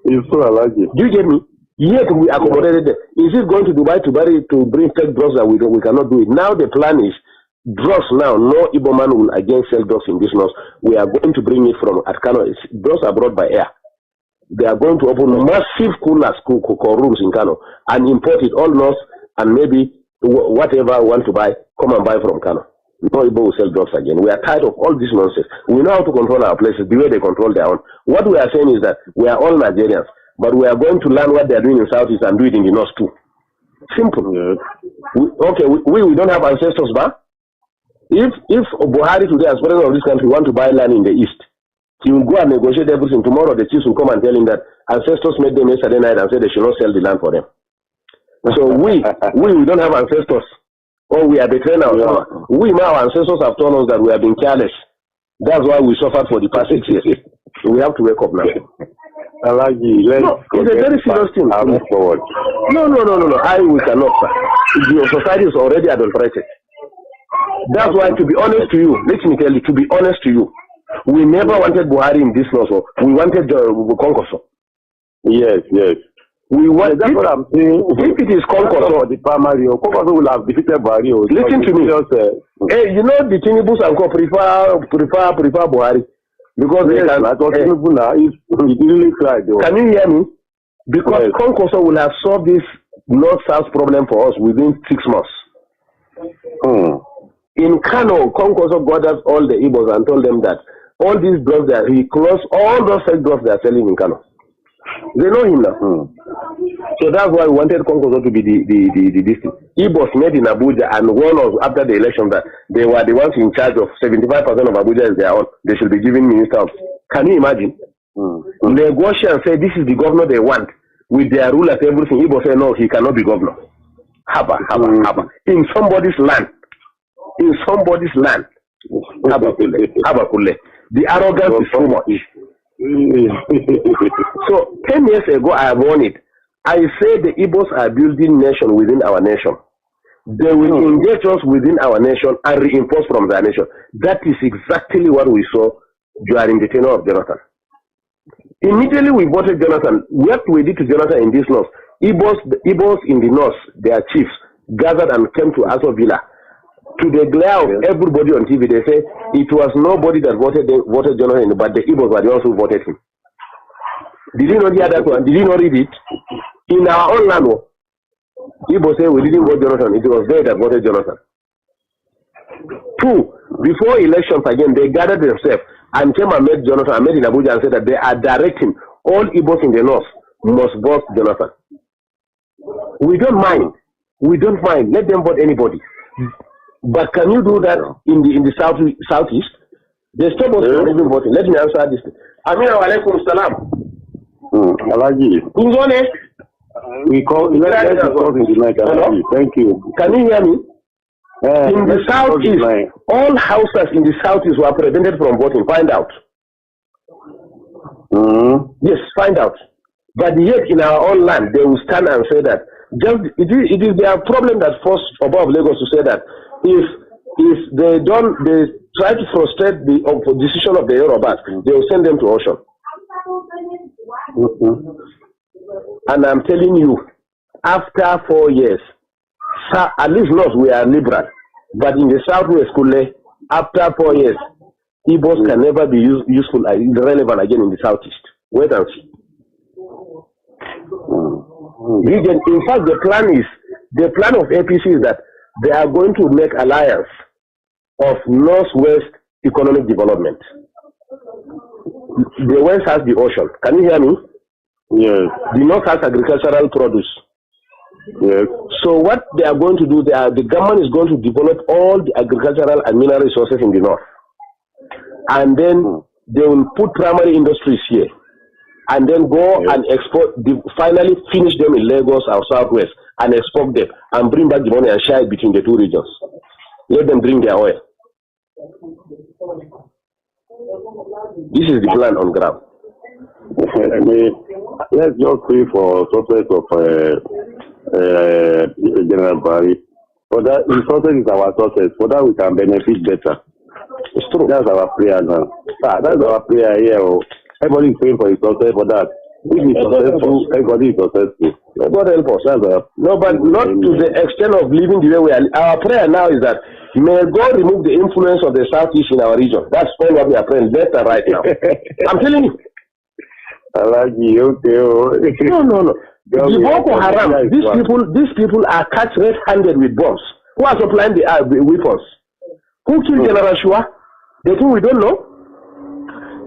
It's so allergic. Do you get me? Yet we accommodated them. Is it going to Dubai to bring fake drugs that we cannot do it? Now the plan is drugs now. No Igbo man will again sell drugs in this north. We are going to bring it from Kanu. Drugs are brought by air. They are going to open massive coolers, rooms in Kanu and import it all north, and maybe whatever I want to buy, come and buy from Kanu. No Igbo will sell drugs again. We are tired of all this nonsense. We know how to control our places the way they control their own. What we are saying is that we are all Nigerians, but we are going to learn what they are doing in Southeast and do it in the North too. Simple. We don't have ancestors, but if Buhari today, as president of this country, want to buy land in the East, he will go and negotiate everything. Tomorrow the chiefs will come and tell him that ancestors made them yesterday night and said they should not sell the land for them. So we don't have ancestors. Or we are betraying ourselves. We now, our ancestors have told us that we have been careless. That's why we suffered for the past 6 years. So we have to wake up now. It's a very serious thing. Move forward. No. We cannot, sir. Your society is already adulterated. That's why, to be honest to you, let me tell you, to be honest to you, we never wanted Buhari in this law. We wanted conquest. Yes. We want. That's what I'm saying. If it is conquest, the primary, conquest will have defeated Buhari. Listen to me. Hey, you know the Tinibus and prefer Buhari because they can. Can you hear me? Because conquest will have solved this north-south problem for us within 6 months. In Kanu, conquest got us all the Igbos and told them that all these drugs that he closed all those fake drugs they are selling in Kanu. They know him now. So that's why we wanted Concoso to be the district. Igbos met in Abuja and warned us after the election that they were the ones in charge of 75% of Abuja is their own. They should be given ministers. Can you imagine? Negotiate and say this is the governor they want with their rulers, everything. Igbo say no, he cannot be governor. Haba. In somebody's land. Haba. The arrogance is too much. So 10 years ago I warned it. I said the Igbos are building nation within our nation. They will engage us within our nation and reinforce from their nation. That is exactly what we saw during the tenure of Jonathan. Immediately we voted Jonathan. What we did to Jonathan in this north, Igbos in the north, their chiefs, gathered and came to Aso Villa. To the glare of everybody on TV, they say it was nobody that voted Jonathan, but the Igbos were the ones who voted him. Did you not hear that one? Did you not read it? In our own land, Igbos say we didn't vote Jonathan. It was they that voted Jonathan. 2, before elections again, they gathered themselves and came and met Jonathan and met in Abuja and said that they are directing all Igbos in the north must vote Jonathan. We don't mind. Let them vote anybody. But can you do that in the southeast? They stop us from even voting. Let me answer this. Amir alaikum salam. Alaji. Who's on it? We call in the night. Thank you. Can you hear me? In the southeast, all houses in the southeast were prevented from voting. Find out. Yes, find out. But yet in our own land, they will stand and say that it is their problem that forced above Lagos to say that if they try to frustrate the decision of the Yorubas, they will send them to ocean. And I'm telling you, after 4 years, at least north we are liberal, but in the southwest, after 4 years, Igbos can never be useful and relevant again in the southeast. Wait and see. In fact, the plan of APC is that they are going to make alliance of northwest economic development. The west has the ocean. Can you hear me? Yes. The North has agricultural produce. Yes. So what they are going to do, the government is going to develop all the agricultural and mineral resources in the North. And then they will put primary industries here. And then go and export, finally finish them in Lagos or Southwest and export them and bring back the money and share it between the two regions. Let them bring their oil. This is the plan on ground. Let's just pray for success of General Barry. For that, the success is our success. For that, we can benefit better. It's true. That's our prayer now. That's our prayer here. Everybody is praying for his success. For that, if he's successful, everybody is successful. God help us. No, but not to the extent of living the way we are. Our prayer now is that may God remove the influence of the Southeast in our region. That's all what we are praying better right now. I'm telling you. No. The Boko Haram, these people are catch red-handed with bombs. Who are supplying the weapons? Who killed General Shua? They think we don't know.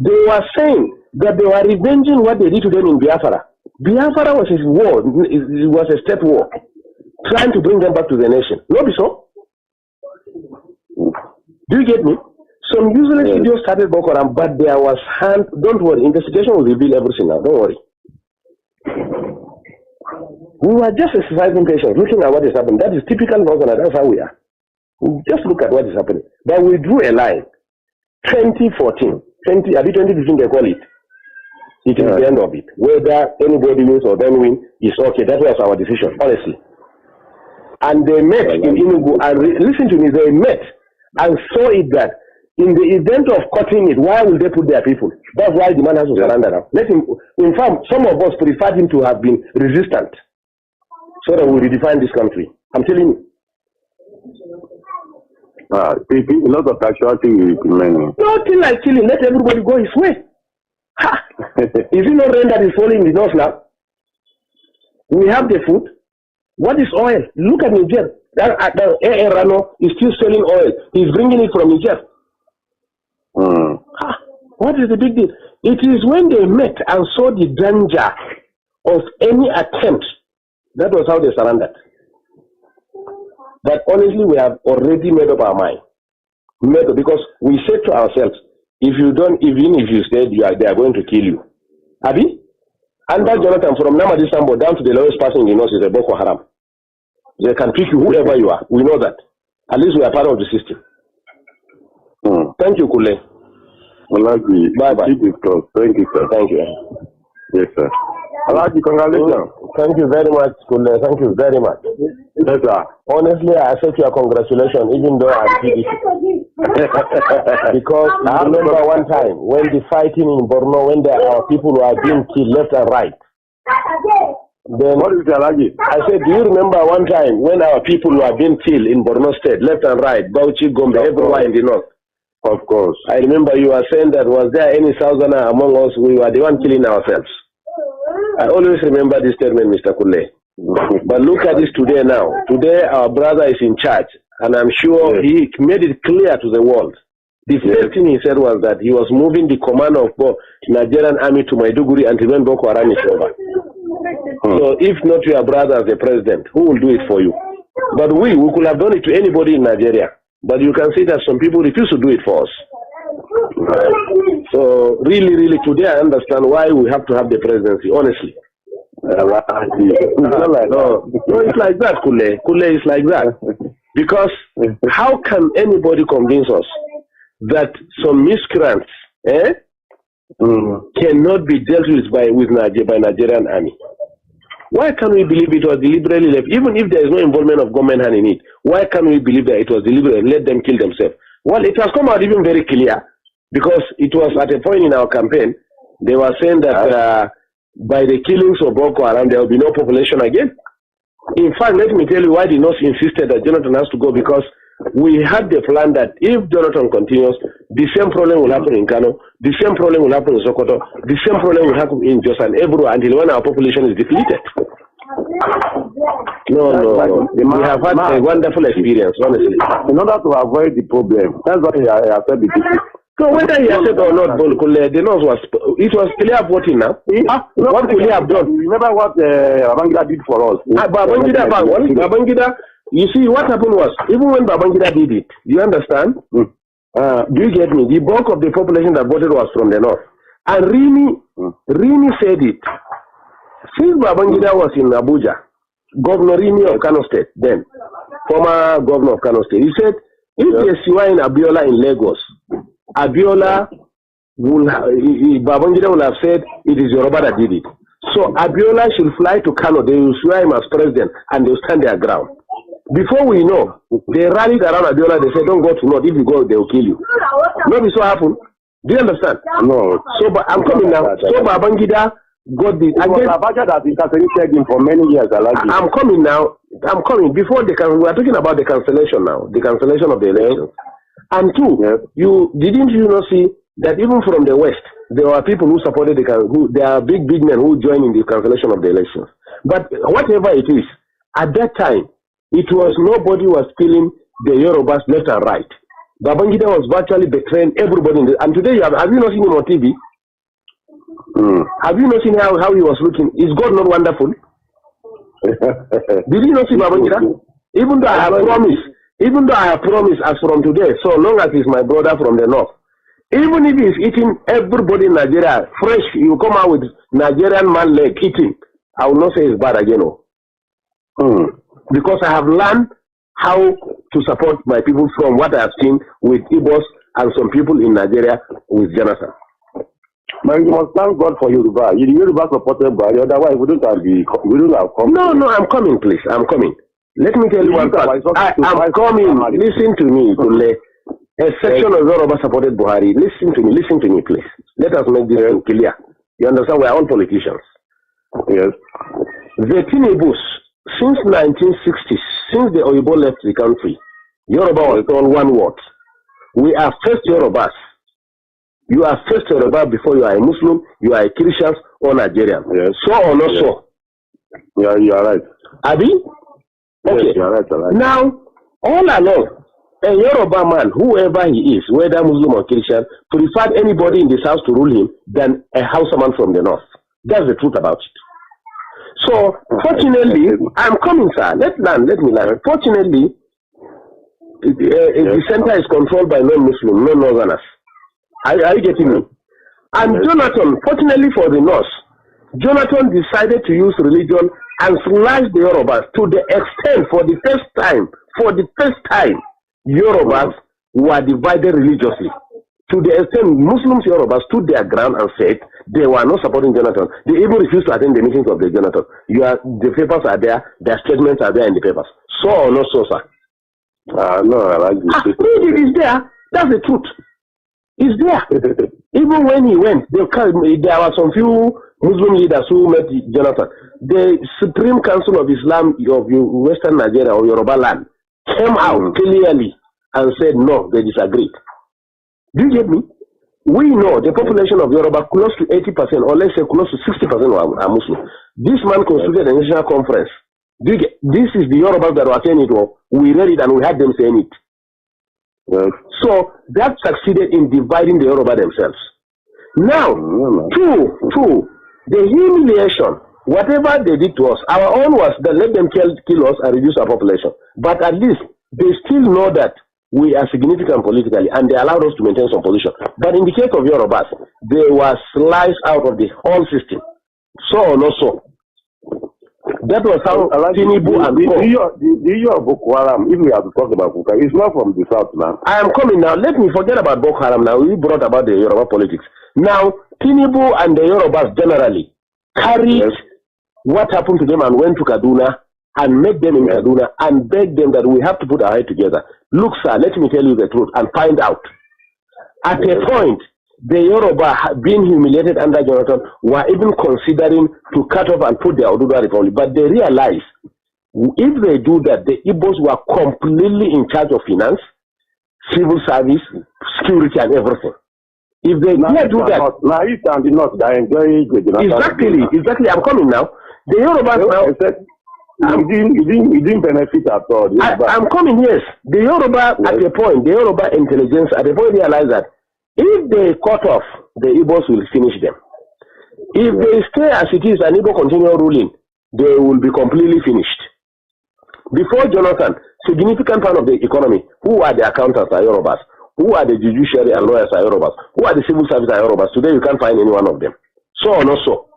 They were saying that they were revenging what they did to them in Biafra. Biafra was a war. It was a state war, trying to bring them back to the nation. No, so. Do you get me? Some useless videos started Boko Haram, but there was hand. Don't worry, investigation will reveal everything now. Don't worry. We were just exercising patience, looking at what is happening. That is typical Northern. That's how we are. We just look at what is happening. But we drew a line. 2014, 2015, they call it. It is the end of it. Whether anybody wins or don't win is okay. That was our decision, honestly. And they met in Enugu, and listen to me, they met and saw it that in the event of cutting it, why will they put their people? That's why the man has to surrender now. Let him, in fact, some of us preferred him to have been resistant so that we redefine this country. I'm telling you. A lot of casualty will be many. Nothing like killing. Let everybody go his way. Ha! Is it not rain that is falling in the north now? We have the food. What is oil? Look at Niger. Rano is still selling oil. He's bringing it from Niger. What is the big deal? It is when they met and saw the danger of any attempt, that was how they surrendered. But honestly, we have already made up our mind. Because we said to ourselves, if you don't, even if you said they are going to kill you. Abi? Under Jonathan, from Nnamdi Sambo down to the lowest person in the north is a Boko Haram. They can pick you whoever you are. We know that. At least we are part of the system. Thank you, Kule. Bye-bye. Thank you, sir. Thank you. Yes, sir. Congratulations. Thank you very much, Kule. Thank you very much. Yes, sir. Honestly, I accept your congratulations, even though I'm PDP. Because I remember one time when the fighting in Borno, when our people were being killed left and right. Then what is that? I said, do you remember one time when our people were being killed in Borno State, left and right, Bauchi, Gombe, everywhere in the north? Of course. I remember you were saying that was there any Southerner among us? We were the one killing ourselves. I always remember this statement, Mr. Kule. But look at this today now. Today our brother is in charge, and I'm sure he made it clear to the world. The first thing he said was that he was moving the command of Nigerian army to Maiduguri until when Boko Haram is over. So if not your brother as the president, who will do it for you? But we could have done it to anybody in Nigeria. But you can see that some people refuse to do it for us. So really, really, today I understand why we have to have the presidency, honestly. No, it's like that, Kule. Kule is like that. Because how can anybody convince us that some miscreants cannot be dealt with by Nigerian army? Why can't we believe it was deliberately left? Even if there is no involvement of government hand in it, why can't we believe that it was deliberate and let them kill themselves? Well, it has come out even very clear, because it was at a point in our campaign, they were saying that by the killings of Boko Haram, there will be no population again. In fact, let me tell you why the North insisted that Jonathan has to go, because we had the plan that if Jonathan continues, the same problem will happen in Kanu, the same problem will happen in Sokoto, the same problem will happen in Jos and everywhere until when our population is depleted. No. We have had a wonderful experience, honestly. In order to avoid the problem, that's why I said the So whether he accepted or not, the nose was, it was clear voting now. What could he have done? Remember what Babangida did for us? Babangida, you see, what happened was, even when Babangida did it, you understand? Do you get me? The bulk of the population that voted was from the north. And Rimi said it. Since Babangida was in Abuja, Governor Rimi of Kanu State, then, former governor of Kanu State, he said, if they see in Abiola in Lagos, Abiola Babangida will have said it is Yoruba that did it. So Abiola should fly to Kano, they will swear him as president, and they will stand their ground. Before we know, they rallied around Abiola, they said, don't go to North, if you go, they will kill you. Maybe so happened. Do you understand? No. So I'm coming now. So Babangida got the... Abacha has incarcerated him for many years. I'm coming now. I'm coming. Before we are talking about the cancellation now, the cancellation of the elections. And two, didn't you not see that even from the West, there were people who supported there are big men who joined in the cancellation of the elections. But whatever it is, at that time, it was nobody was killing the Yorubas left and right. Babangida was virtually betraying everybody. And today, have you not seen him on TV? Have you not seen how he was looking? Is God not wonderful? Did you not see Babangida? Even though I have promised as from today, so long as he's my brother from the north, even if he's eating everybody in Nigeria, fresh, you come out with Nigerian man leg eating, I will not say it's bad again. Because I have learned how to support my people from what I have seen with Igbos and some people in Nigeria with Jonathan. But you must thank God for Yoruba. Yoruba supported by otherwise we don't have come. No, I'm coming, please. I'm coming. Let me tell you one thing. I'm coming. Listen to me, Kule. A section of Yoruba supported Buhari. Listen to me, please. Let us make this clear. You understand? We are all politicians. Yes. The Tinebus, since 1960s, since the Oyibo left the country, Yoruba was told one word. We are first Yorubas. You are first Yoruba before you are a Muslim, you are a Christian or Nigerian. Yes. So or not so? Yeah, you are right. Abi? Okay. Yes, you are right. Now, all along, a Yoruba man, whoever he is, whether Muslim or Christian, preferred anybody in this house to rule him than a Hausa man from the north. That's the truth about it. So, fortunately, I'm coming, sir. Let me learn. Fortunately, the center is controlled by non-Muslim, non-Northerners. Are you getting me? And Jonathan, fortunately for the North, Jonathan decided to use religion and slash the Yorubas to the extent, for the first time, Yorubas were divided religiously. To the extent Muslims, Yorubas stood their ground and said they were not supporting Jonathan. They even refused to attend the meetings of the Jonathan. The papers are there, their statements are there in the papers. So or not so, sir? No, I like this. It is there. That's the truth. It's there. Even when he went, there were some few Muslim leaders who met Jonathan. The Supreme Council of Islam of Western Nigeria or Yoruba land came out clearly and said no, they disagreed. Do you get me? We know the population of Yoruba, close to 80%, or let's say close to 60% are Muslim. This man constituted a national conference. This is the Yorubas that were saying it, or we read it and we had them saying it. So that succeeded in dividing the Yoruba themselves. Now, two, the humiliation, whatever they did to us, our own was that let them kill us and reduce our population. But at least they still know that we are significant politically, and they allowed us to maintain some position. But in the case of Yorubas, they were sliced out of the whole system. So or not so. That was how Chinedu and the issue of Boko Haram, if we have to talk about Boko Haram, it's not from the south now. I am coming now. Let me forget about Boko Haram now. We brought about the Yoruba politics. Now, Chinedu and the Yorubas generally carried what happened to them and went to Kaduna and met them in Kaduna and begged them that we have to put our head together. Look, sir, let me tell you the truth and find out. At a point, the Yoruba, being humiliated under Jonathan, were even considering to cut off and put their Oduduwa Republic. But they realized if they do that, the Igbos were completely in charge of finance, civil service, security, and everything. If they dare do that, now East and the North, they enjoy exactly. I'm coming now. The Yorubas now. You didn't benefit at all. I'm coming, yes. The Yoruba at a point, the Yoruba intelligence at a point realized that If they cut off, the Igbos will finish them. If they stay as it is and Igbo continue ruling, they will be completely finished. Before Jonathan, significant part of the economy, who are the accountants are Yorubas, who are the judiciary and lawyers are Yorubas, who are the civil service are Yorubas. Today you can't find any one of them. So or not so.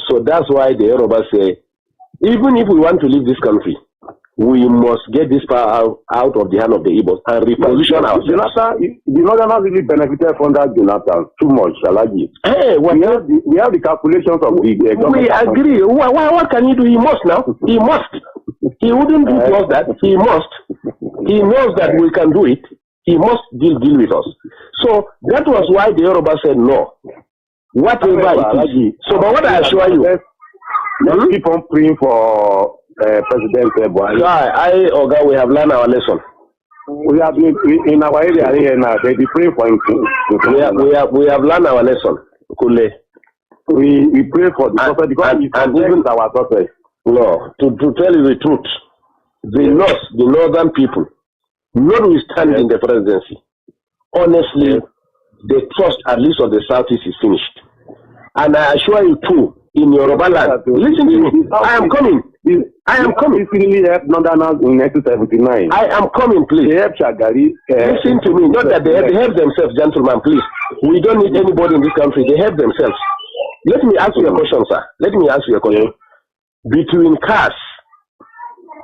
So that's why the Yorubas say, even if we want to leave this country, we must get this power out of the hand of the Igbos and reposition ourselves. The Northerners really benefited from that Jonathan too much, Alaji. Hey, we have the calculations of the government. We agree. What can he do? He must now. He must. He wouldn't do just that. He must. He knows that we can do it. He must deal with us. So that was why the Yoruba said no. Whatever it is. So, but what I assure you, let's keep on praying for President Buhari. Oga, we have learned our lesson. We have been in our area here now. They be praying for him. We have learned our lesson. Kule. We pray for the prophet because and even our prophet. No, to tell you the truth, the northern people, notwithstanding the presidency, honestly, the trust at least of the southeast is finished. And I assure you too, in Yoruba land, listen to me. I am coming. I am coming. This really helped Northerners in 1979. I am coming, please. They helped Shagari. Listen to me. Not that they help themselves, gentlemen, please. We don't need anybody in this country. They help themselves. Let me ask you a question, sir. Let me ask you a question. Between cars,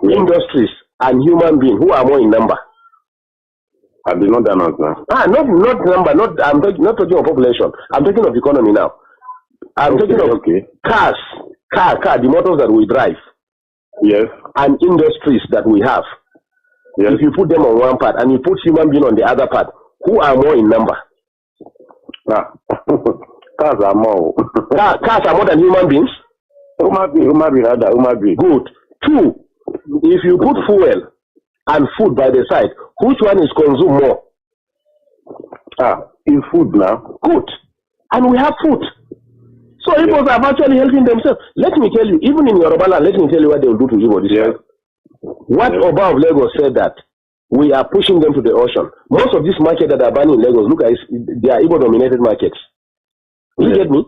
industries, and human beings, who are more in number? I've been Northerners now. Not number. I'm not talking of population. I'm talking of economy now. I'm talking of cars, the motors that we drive. Yes. And industries that we have. Yes. If you put them on one part and you put human being on the other part, who are more in number? Cars are more. Cars are more than human beings? Human being. Good. Two, if you put fuel and food by the side, which one is consumed more? Is food now. Good. And we have food. So Igbos are actually helping themselves. Let me tell you, even in Yoruba land, let me tell you what they will do to Igbo this time. What Oba of Lagos said that we are pushing them to the ocean. Most of these markets that are banning in Lagos, look at it, they are Igbo-dominated markets. You get me?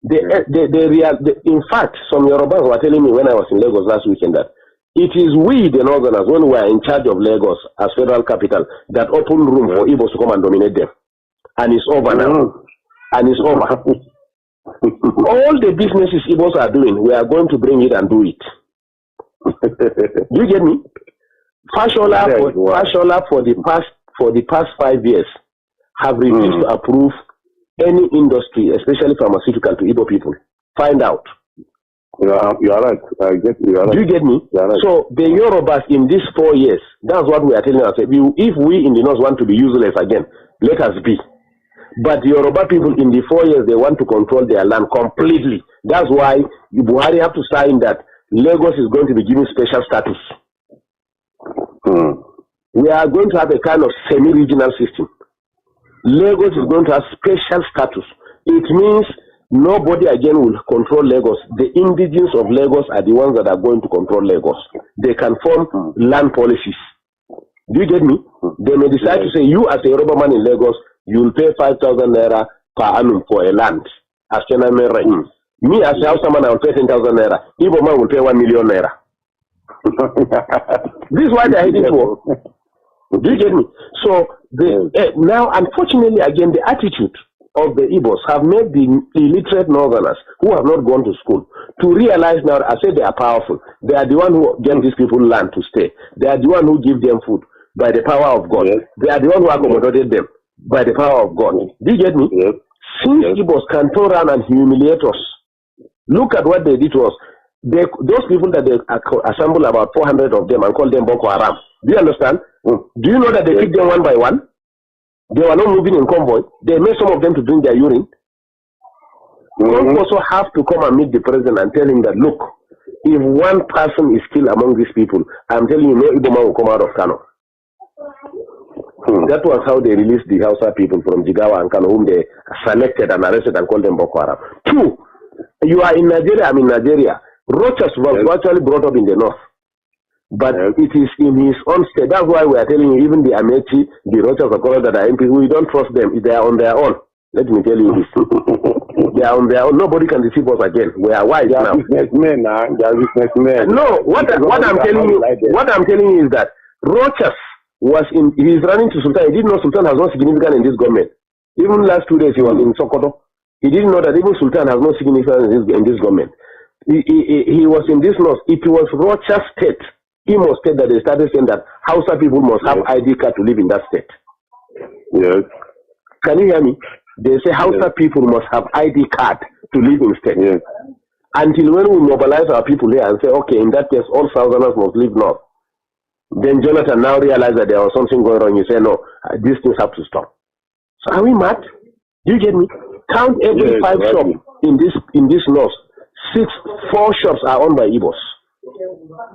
In fact, some Yorubas were telling me when I was in Lagos last weekend that it is we, the Northerners, when we are in charge of Lagos as federal capital, that open room for Igbos to come and dominate them. And it's over now. And it's over. All the businesses Igbos are doing, we are going to bring it and do it. Do you get me? Fashola for the past 5 years have refused to approve any industry, especially pharmaceutical, to Igbo people. Find out. You are right. I get you. Are right. Do you get me? Right. So the Yorubas in these 4 years, that's what we are telling ourselves. If we in the north want to be useless again, let us be. But the Yoruba people in the 4 years, they want to control their land completely. That's why Buhari have to sign that Lagos is going to be given special status. We are going to have a kind of semi-regional system. Lagos is going to have special status. It means nobody again will control Lagos. The indigenous of Lagos are the ones that are going to control Lagos. They can form land policies. Do you get me? They may decide to say, you as a Yoruba man in Lagos, you will pay 5,000 naira per annum for a land. As me as a Hausa man, I will pay 10,000 naira. Igbo man will pay 1 million naira. This is why they are heading to. Do you get me? So now, unfortunately, again, the attitude of the Igbos have made the illiterate Northerners who have not gone to school to realize now. I say they are powerful. They are the one who give these people land to stay. They are the one who give them food by the power of God. They are the one who accommodated them by the power of God. Do you get me? Since Igbos can turn around and humiliate us, look at what they did to us. Those people that they assemble about 400 of them and call them Boko Haram. Do you understand? Do you know that they picked them one by one? They were not moving in convoy. They made some of them to drink their urine. We also have to come and meet the president and tell him that, look, if one person is still among these people, I'm telling you, no Igbo man will come out of Kanu. That was how they released the Hausa people from Jigawa and Kanu, whom they selected and arrested and called them Boko Haram. Two, you are in Nigeria, I'm in Nigeria. Rochas was virtually brought up in the north. But it is in his own state. That's why we are telling you, even the Amechi, the Rochas of Colorado that are MPs, we don't trust them. They are on their own. Let me tell you this. They are on their own. Nobody can deceive us again. We are wise now. Businessmen now. They are businessmen. No, what I'm telling you is that Rochas was in. He is running to Sultan. He didn't know Sultan has no significance in this government. Even last 2 days he was in Sokoto. He didn't know that even Sultan has no significance in this government. He was in this north. It was Rochas state, Imo state, that they started saying that Hausa people must have ID card to live in that state. Yes. Can you hear me? They say Hausa people must have ID card to live in state. Yes. Until when we mobilize our people here and say, okay, in that case, all Southerners must live north. Then Jonathan now realized that there was something going on. You say, no, these things have to stop. So are we mad? Do you get me? Count every 5 shops in this north. 4 shops are owned by Igbos.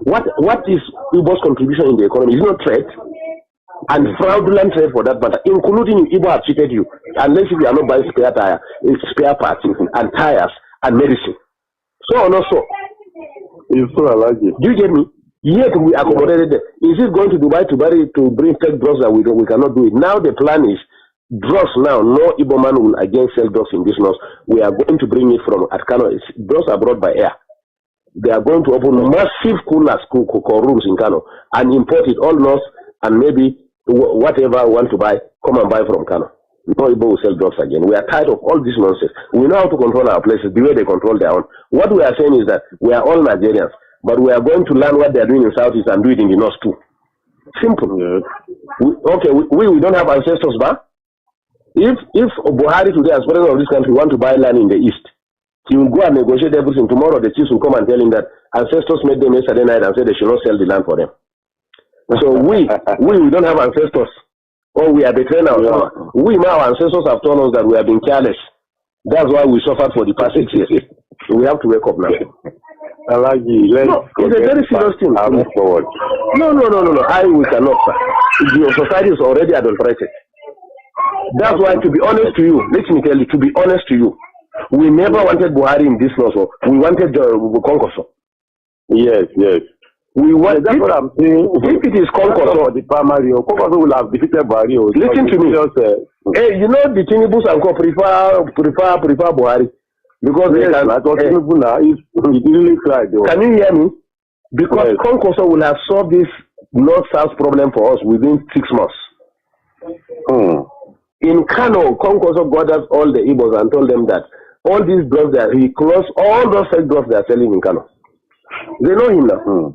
What is Igbo's contribution in the economy? It's not trade. And fraudulent trade for that matter, including you. Igbo have cheated you. Unless if you are not buying spare parts and tires and medicine. So on also. It's so allergic. Do you get me? Yet we accommodated them. Is it going to Dubai to bring fake drugs that we cannot do it? Now the plan is drugs now. No Igbo man will again sell drugs in this north. We are going to bring it from Kanu. Drugs are brought by air. They are going to open massive coolers, rooms in Kanu and import it all north, and maybe whatever we want to buy, come and buy from Kanu. No Igbo will sell drugs again. We are tired of all this nonsense. We know how to control our places the way they control their own. What we are saying is that we are all Nigerians, but we are going to learn what they are doing in Southeast and do it in the North too. Simple. Yeah. We don't have ancestors, but if Buhari today, as president of this country, want to buy land in the East, he will go and negotiate everything. Tomorrow the chiefs will come and tell him that ancestors made them yesterday night and said they should not sell the land for them. So we don't have ancestors. Or we are betraying ourselves. Yeah. We now, our ancestors have told us that we have been careless. That's why we suffered for the past 6 years. We have to wake up now. It's a very serious thing. Move forward. No. We cannot, sir. Your society is already adulterated. That's why, to be honest to you, let me tell you, to be honest to you, we never wanted Buhari in this law. We wanted conquest. Yes. We want. That's what I'm saying. If it is conquest, the primary, conquest will have defeated Buhari. Listen to me. Hey, you know the Tinibus and Co prefer Buhari because they can. Really tried. Can you hear me? Because conquest will have solved this north-south problem for us within 6 months. In Kanu, Conquest gathered all the Igbos and told them that all these drugs that he closed all those fake drugs they are selling in Kanu. They know him now.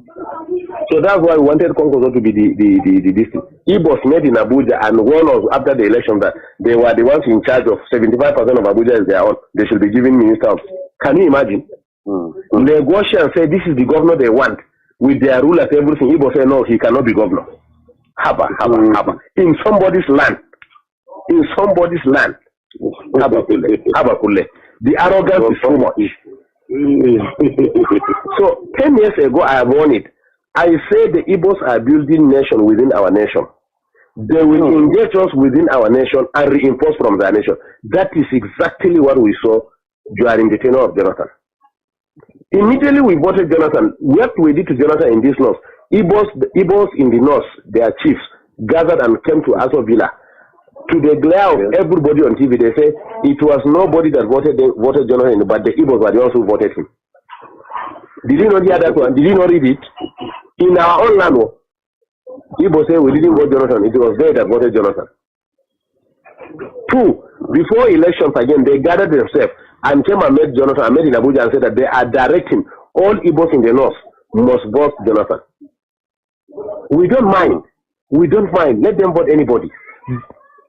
So that's why we wanted Conquest to be the district. Igbos met in Abuja and warned us after the election that they were the ones in charge of 75% of Abuja is their own. They should be giving ministers. Can you imagine? Negotiate and say this is the governor they want with their rulers everything. Igbo say no, he cannot be governor. Haba. In somebody's land. Habakule. The arrogance is so much. So 10 years ago I have warned it. I say the Igbos are building nation within our nation. They will engage us within our nation and reinforce from their nation. That is exactly what we saw during the tenure of Jonathan. Immediately we voted Jonathan. What we did to Jonathan in this north, Igbos in the north, their chiefs, gathered and came to Aso Villa. To the glare of everybody on TV, they say it was nobody that voted Jonathan, but the Igbos were the ones who voted him. Did you not hear that one? Did you not read it? In our own land, Igbos say we didn't vote Jonathan. It was they that voted Jonathan. 2, before elections again, they gathered themselves and came and met Jonathan and met in Abuja and said that they are directing all Igbos in the north must vote Jonathan. We don't mind. Let them vote anybody.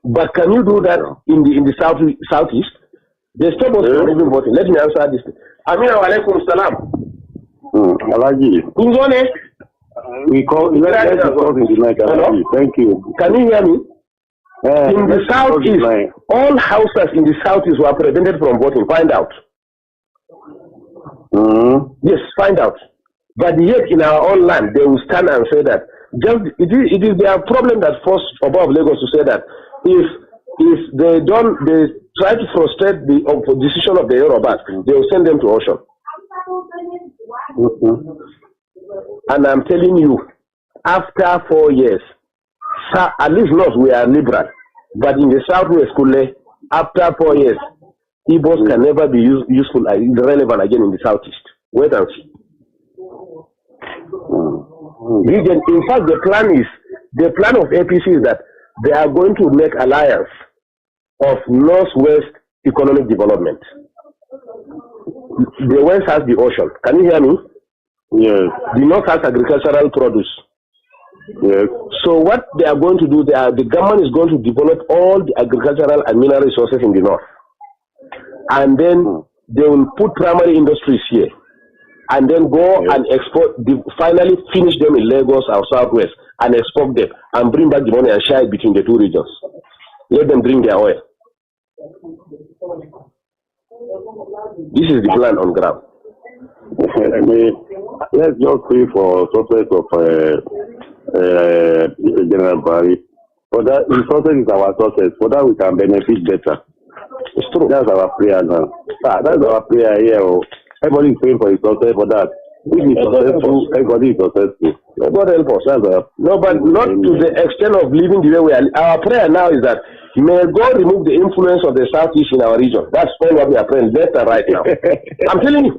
But can you do that in the southeast? They stop us from even voting. Let me answer this. Amina wa alaikum salam. Alaji. Who's on it? We call in the night. Thank you. Can you hear me? In the southeast, all houses in the southeast were prevented from voting. Find out. Yes, find out. But yet in our own land, they will stand and say that it is their problem that forced above Lagos to say that if they try to frustrate the decision of the Yorubas, they will send them to ocean. And I'm telling you, after 4 years, at least North, we are liberal. But in the Southwest, after 4 years, Igbos can never be useful and relevant again in the Southeast. Wait and see. In fact, the plan of APC is that they are going to make alliance of Northwest economic development. The West has the ocean. Can you hear me? Yes. The North has agricultural produce. Yes. So what they are going to do, the government is going to develop all the agricultural and mineral resources in the North. And then they will put primary industries here. And then go and export, finally finish them in Lagos or Southwest and export them and bring back the money and share it between the two regions. Let them bring their oil. This is the plan on ground. I mean, let's just pray for success of General Barry. For that, the success is our success. For that, we can benefit better. It's true. That's our prayer now. That's our prayer here. Everybody is praying for his success for that. If he's successful, everybody is successful. God help us. No, but not to the extent of living the way we are. Our prayer now is that may God remove the influence of the Southeast in our region. That's all what we are praying left and right now. I'm telling you.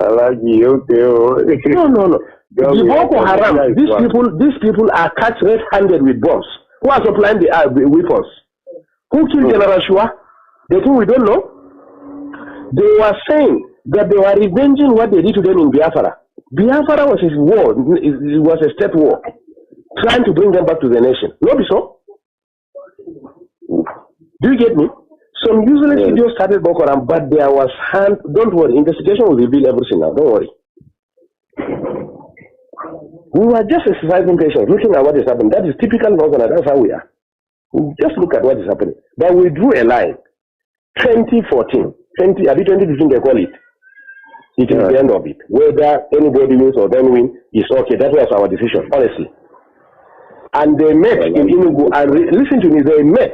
I like you. Okay. No. The Boko Haram, these people are catch red-handed with bombs. Who are supplying the weapons? Who killed General Shua? They think we don't know. They were saying that they were revenging what they did to them in Biafra. Biafra was a war. It was a state war, trying to bring them back to the nation. Not so. Do you get me? Some useless videos started Boko Haram, but there was hand. Don't worry, investigation will reveal everything now. Don't worry. We were just exercising patience, looking at what is happening. That is typical Northern. That's how we are. We just look at what is happening. But we drew a line. 2014, 2015, they call it. It is the end of it. Whether anybody wins or don't win is okay. That was our decision, honestly. And they met in Enugu, and listen to me, they met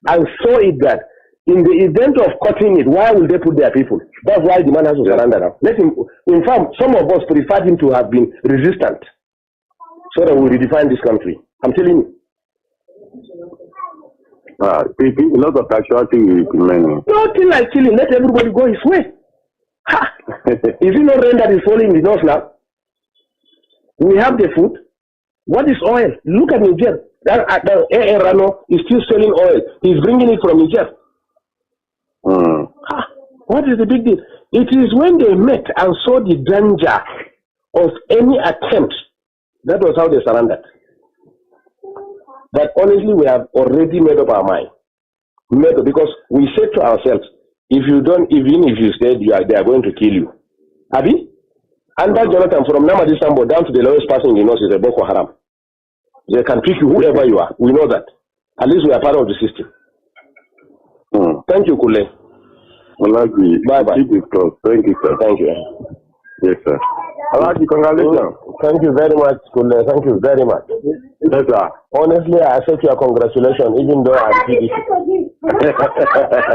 and saw it that in the event of cutting it, why will they put their people? That's why the man has to surrender now. Let him, in fact, some of us preferred him to have been resistant so that we redefine this country. I'm telling you. A lot of casualty will remain. Nothing like killing. Let everybody go his way. Ha! Is it not rain that is falling in the north now? We have the food. What is oil? Look at Niger. Rano is still selling oil. He's bringing it from Niger. What is the big deal? It is when they met and saw the danger of any attempt, that was how they surrendered. But honestly, we have already made up our mind. Because we said to ourselves, if you don't, even if you said they are going to kill you. Abi? Under Jonathan, from Nnamdi Sambo down to the lowest person in the north is a Boko Haram. They can pick you whoever you are. We know that. At least we are part of the system. Thank you, Kule. Bye-bye. Thank you, sir. Thank you. Yes, sir. Congratulations. Thank you very much, Kule. Thank you very much. Yes, sir. Honestly, I accept your congratulations, even though I'm PDP.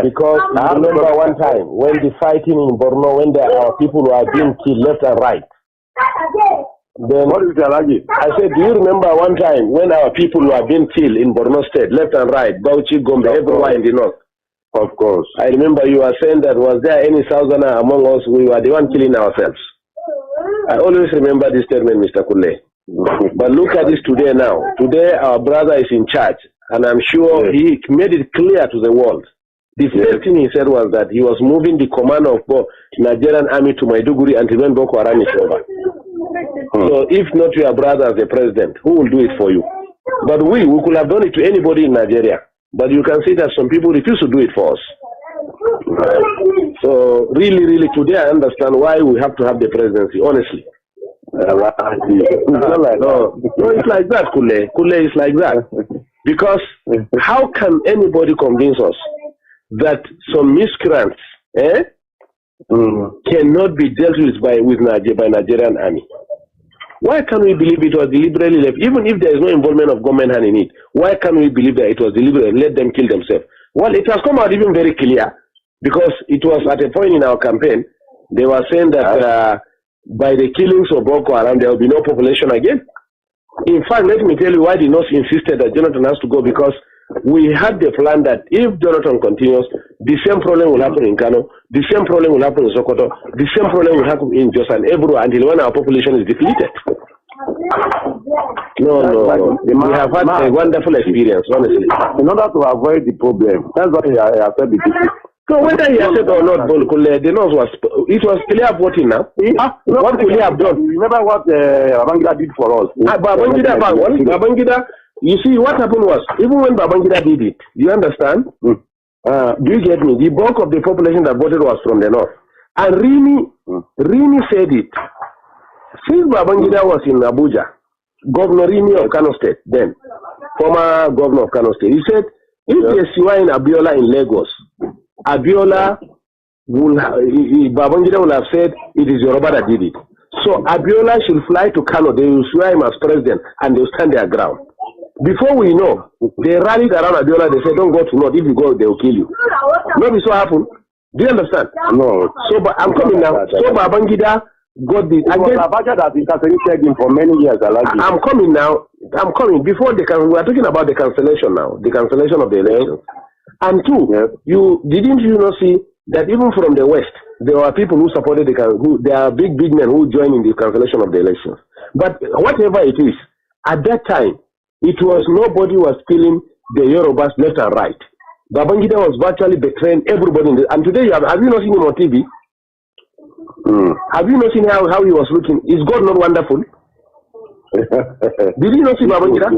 Because I remember one time when the fighting in Borno, when our people were being killed left and right. Then what is that? I said, do you remember one time when our people were being killed in Borno State, left and right, Bauchi, Gombe, everywhere in the north? Of course. I remember you were saying that was there any Southerner among us? We were the one killing ourselves. I always remember this statement, Mr. Kule. But look at this today now. Today our brother is in charge, and I'm sure he made it clear to the world. The first thing he said was that he was moving the command of Nigerian army to Maiduguri until when Boko Haram is over. So if not your brother as the president, who will do it for you? But we could have done it to anybody in Nigeria. But you can see that some people refuse to do it for us. So really, today I understand why we have to have the presidency, honestly. No, it's like that, Kule. Kule is like that. Because how can anybody convince us that some miscreants cannot be dealt with by Nigerian army? Why can't we believe it was deliberately left? Even if there is no involvement of government hand in it, why can't we believe that it was deliberate? Let them kill themselves. Well, it has come out even very clear, because it was at a point in our campaign, they were saying that by the killings of Boko Haram, there will be no population again. In fact, let me tell you why the North insisted that Jonathan has to go, because we had the plan that if Jonathan continues, the same problem will happen in Kanu, the same problem will happen in Sokoto, the same problem will happen in Jos and everywhere until when our population is depleted. No. We have had a wonderful experience, honestly. In order to avoid the problem, that's what I said before. So whether he has said or not, the North it was clear voting now. What could he have done? Remember what Babangida did for us? Babangida, you see, what happened was, even when Babangida did it, you understand? Do you get me? The bulk of the population that voted was from the North. And Rini said it. Since Babangida was in Abuja, Governor Rini of Kano State, then, former governor of Kano State, he said, if there's Siwa in Abiola in Lagos, Abiola Babangida will have said it is Yoruba that did it. So Abiola should fly to Kano, they will swear him as president, and they will stand their ground. Before we know, they rallied around Abiola, they said, don't go to North, if you go, they will kill you. Maybe so happened. Do you understand? No. So I'm coming now. So Babangida got the... Abacha has interceded him for many years. I'm coming now. I'm coming. Before we are talking about the cancellation now, the cancellation of the elections. And two, didn't you not see that even from the West, there were people who supported there are big men who joined in the cancellation of the elections. But whatever it is, at that time, it was nobody was killing the Yorubas left and right. Babangida was virtually betraying everybody. And today, have you not seen him on TV? Have you not seen how he was looking? Is God not wonderful? Did you not see Babangida?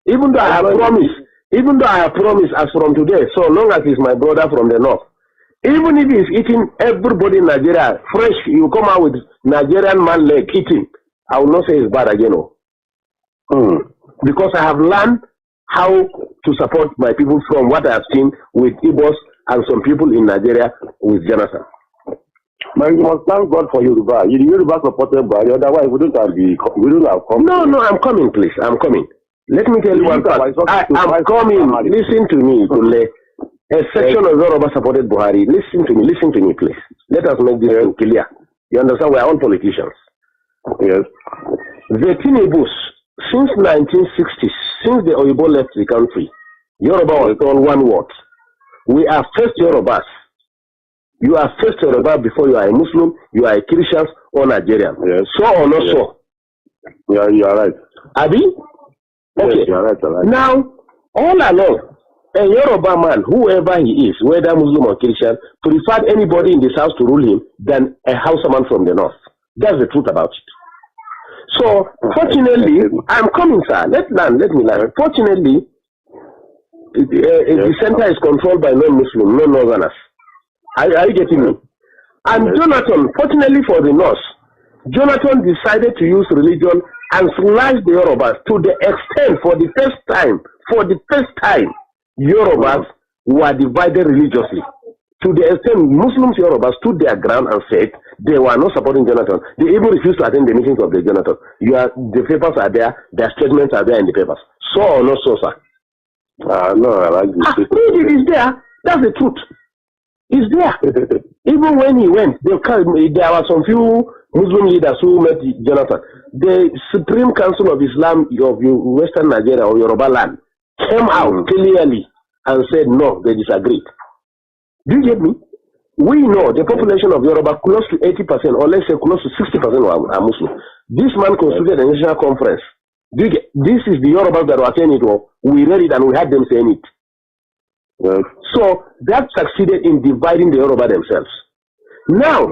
Even though I have promised as from today, so long as he's my brother from the North, even if he's eating everybody in Nigeria fresh, you come out with Nigerian man leg eating, I will not say it's bad again. Because I have learned how to support my people from what I have seen with Igbos and some people in Nigeria with Jonathan. But you must thank God for Yoruba. Yoruba supported by otherwise we wouldn't have come. No, I'm coming, please. I'm coming. Let me tell you one part. I'm coming. Listen to me, Kule. A section of Yoruba supported Buhari. Listen to me, please. Let us make this clear. You understand? We are all politicians. Yes. The Chinedu, since 1960, since the Oyibo left the country, Yoruba was told one word. We are first Yorubas. You are first Yoruba before you are a Muslim, you are a Christian or Nigerian. Yes. So or not so? Yeah, you are right. Abi? Okay. Yes, you are right. Now, all along, a Yoruba man, whoever he is, whether Muslim or Christian, preferred anybody in this house to rule him than a Hausa man from the North. That's the truth about it. So, fortunately, I'm coming, sir. Let me learn. Fortunately, the center is controlled by non-Muslim, non-Northerners. Are you getting me? And Jonathan, fortunately for the North, Jonathan decided to use religion and slash the Yorubas to the extent, for the first time, Yorubas were divided religiously. To the extent Muslims, Yorubas stood their ground and said they were not supporting Jonathan. They even refused to attend the meetings of the Jonathan. The papers are there, their statements are there in the papers. So or not so, sir? No, I like this. It is there. That's the truth. It's there. Even when he went, there were some few Muslim leaders who met Jonathan. The Supreme Council of Islam of Western Nigeria or Yoruba land came out clearly and said no, they disagreed. Do you get me? We know the population of Yoruba, close to 80%, or let's say close to 60% are Muslim. This man constituted a national conference. This is the Yorubas that were saying it. We read it and we had them saying it. So that succeeded in dividing the Yoruba themselves. Now,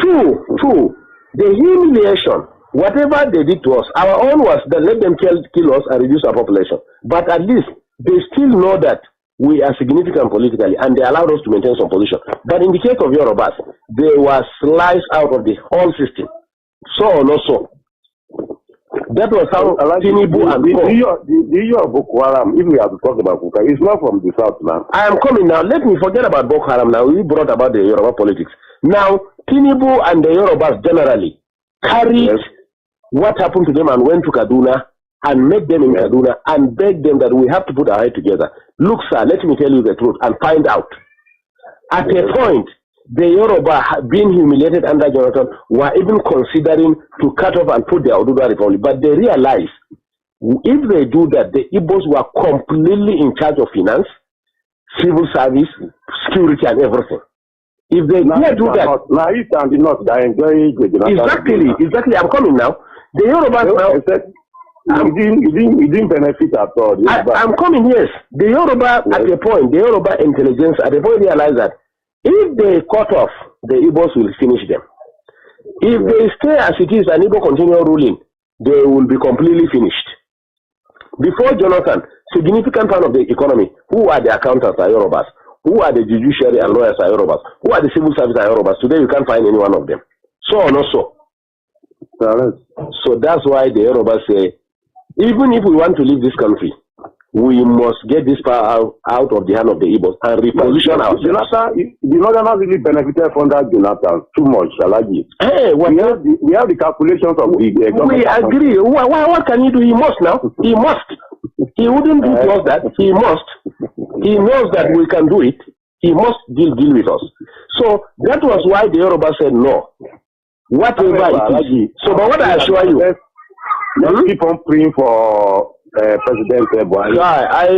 two, the humiliation, whatever they did to us, our own was that let them kill us and reduce our population. But at least they still know that we are significant politically and they allowed us to maintain some position. But in the case of Yorubas, they were sliced out of the whole system. So or not so. That was how Tinubu and the issue of Boko Haram, if we have to talk about Boko Haram, it's not from the south now. I am coming now. Let me forget about Boko Haram now. We brought about the Yoruba politics. Now, Tinubu and the Yorubas generally carried what happened to them and went to Kaduna and met them in Kaduna and begged them that we have to put our head together. Look, sir, let me tell you the truth and find out. At a point, the Yoruba being humiliated under Jonathan were even considering to cut off and put their Oduduwa Republic, but they realized If they do that, the Igbos were completely in charge of finance, civil service, security, and everything. If they dare do that, now East and the North, they enjoy exactly. I'm coming now. The Yorubas now. You didn't benefit at all. I'm coming, yes. The Yoruba, at the point, the Yoruba intelligence, at the point, realize that if they cut off, the Igbos will finish them. If they stay as it is and Igbo continue ruling, they will be completely finished. Before Jonathan, significant part of the economy, who are the accountants are Yorubas, who are the judiciary and lawyers are Yorubas, who are the civil service are Yorubas. Today you can't find any one of them. So or not so. So that's why the Yorubas say, even if we want to leave this country, we must get this power out of the hand of the Igbos and reposition ourselves. The Northerners really benefited from that, Jonathan, too much, Alaji. Hey, we have the calculations of the government. We agree. What can he do? He must now. He must. He wouldn't do just that. He must. He knows that we can do it. He must deal with us. So that was why the Yoruba said no. Whatever it is. So, but what I assure you, let's keep on praying for President Buhari.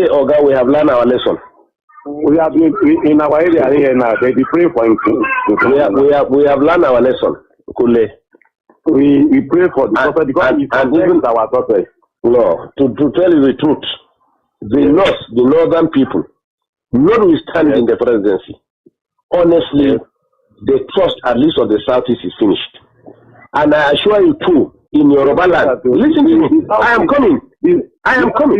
Oga, we have learned our lesson. We have been in our area here now. They be praying for him. We have learned our lesson. Kule. We pray for the prophet because and even our prophet. No, to tell you the truth, the northern people, notwithstanding the presidency, honestly, the trust at least of the southeast is finished. And I assure you too, in Yoruba land, listen to me. I am coming. This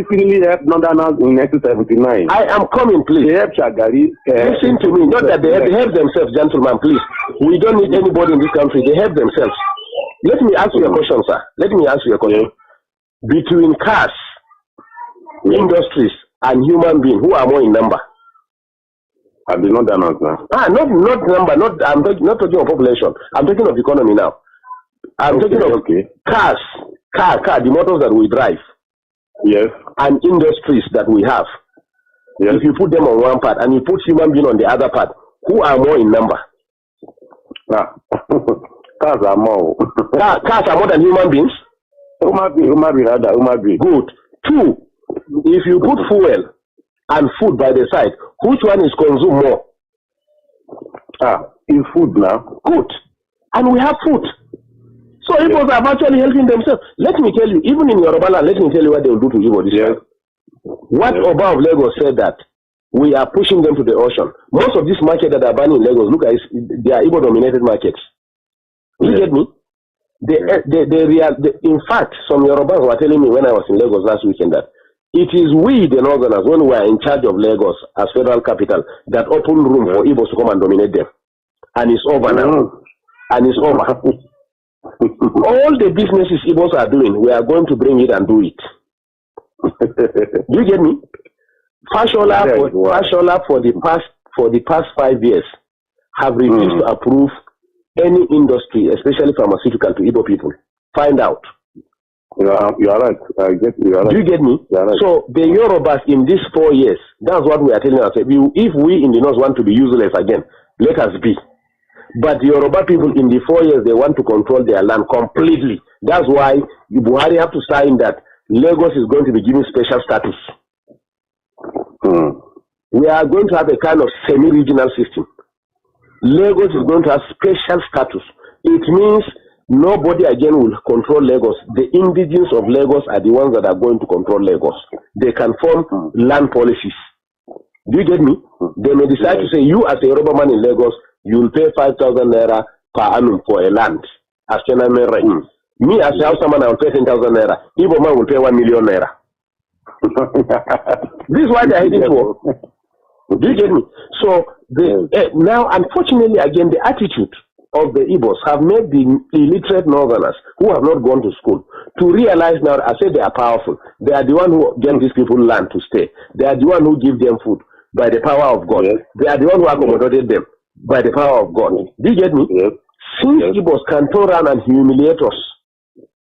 really helped Northerners in 1979. I am coming, please. They helped Shagari. Listen to me. Not that they help themselves, gentlemen, please. We don't need anybody in this country. They help themselves. Let me ask you a question, sir. Let me ask you a question. Between cars, industries, and human beings, who are more in number? I've been Northerners now. Not number. I'm not talking of population. I'm talking of economy now. I'm talking of cars, the motors that we drive. Yes. And industries that we have. Yes. If you put them on one part and you put human being on the other part, who are more in number? Cars are more. Cars are more than human beings? Human being. Good. Two, if you put fuel and food by the side, which one is consumed more? In food now. Good. And we have food. So Igbos are actually helping themselves. Let me tell you, even in Yoruba land, let me tell you what they will do to Igbo this time. What Oba of Lagos said that we are pushing them to the ocean. Most of this market that are banning in Lagos, look at it, they are Igbo-dominated markets. You get me? In fact, some Yorubas were telling me when I was in Lagos last weekend that it is we, the Northerners, when we are in charge of Lagos as federal capital, that open room for Igbos to come and dominate them. And it's over now. And it's over. All the businesses Igbos are doing, we are going to bring it and do it. Do you get me? Fashola for the past 5 years have refused to approve any industry, especially pharmaceutical, to Igbo people. Find out. You are right. I get you. Are right. Do you get me? Right. So the Yorubas in these 4 years, that's what we are telling ourselves. If we in the north want to be useless again, let us be. But the Yoruba people in the 4 years, they want to control their land completely. That's why Buhari have to sign that Lagos is going to be given special status. We are going to have a kind of semi-regional system. Lagos is going to have special status. It means nobody again will control Lagos. The indigenous of Lagos are the ones that are going to control Lagos. They can form land policies. Do you get me? They may decide to say, you as a Yoruba man in Lagos, you will pay 5,000 naira per annum for a land. As rent. Me as a HAUSA man, I will pay 10,000 naira. Igbo man will pay 1 million naira. This is why they are heading to war. Do you get me? So now, unfortunately, again, the attitude of the Igbos have made the illiterate Northerners who have not gone to school to realize now, I say they are powerful. They are the one who get these people land to stay. They are the one who give them food by the power of God. They are the one who accommodated them by the power of God. Do you get me? Since Igbos can turn around and humiliate us,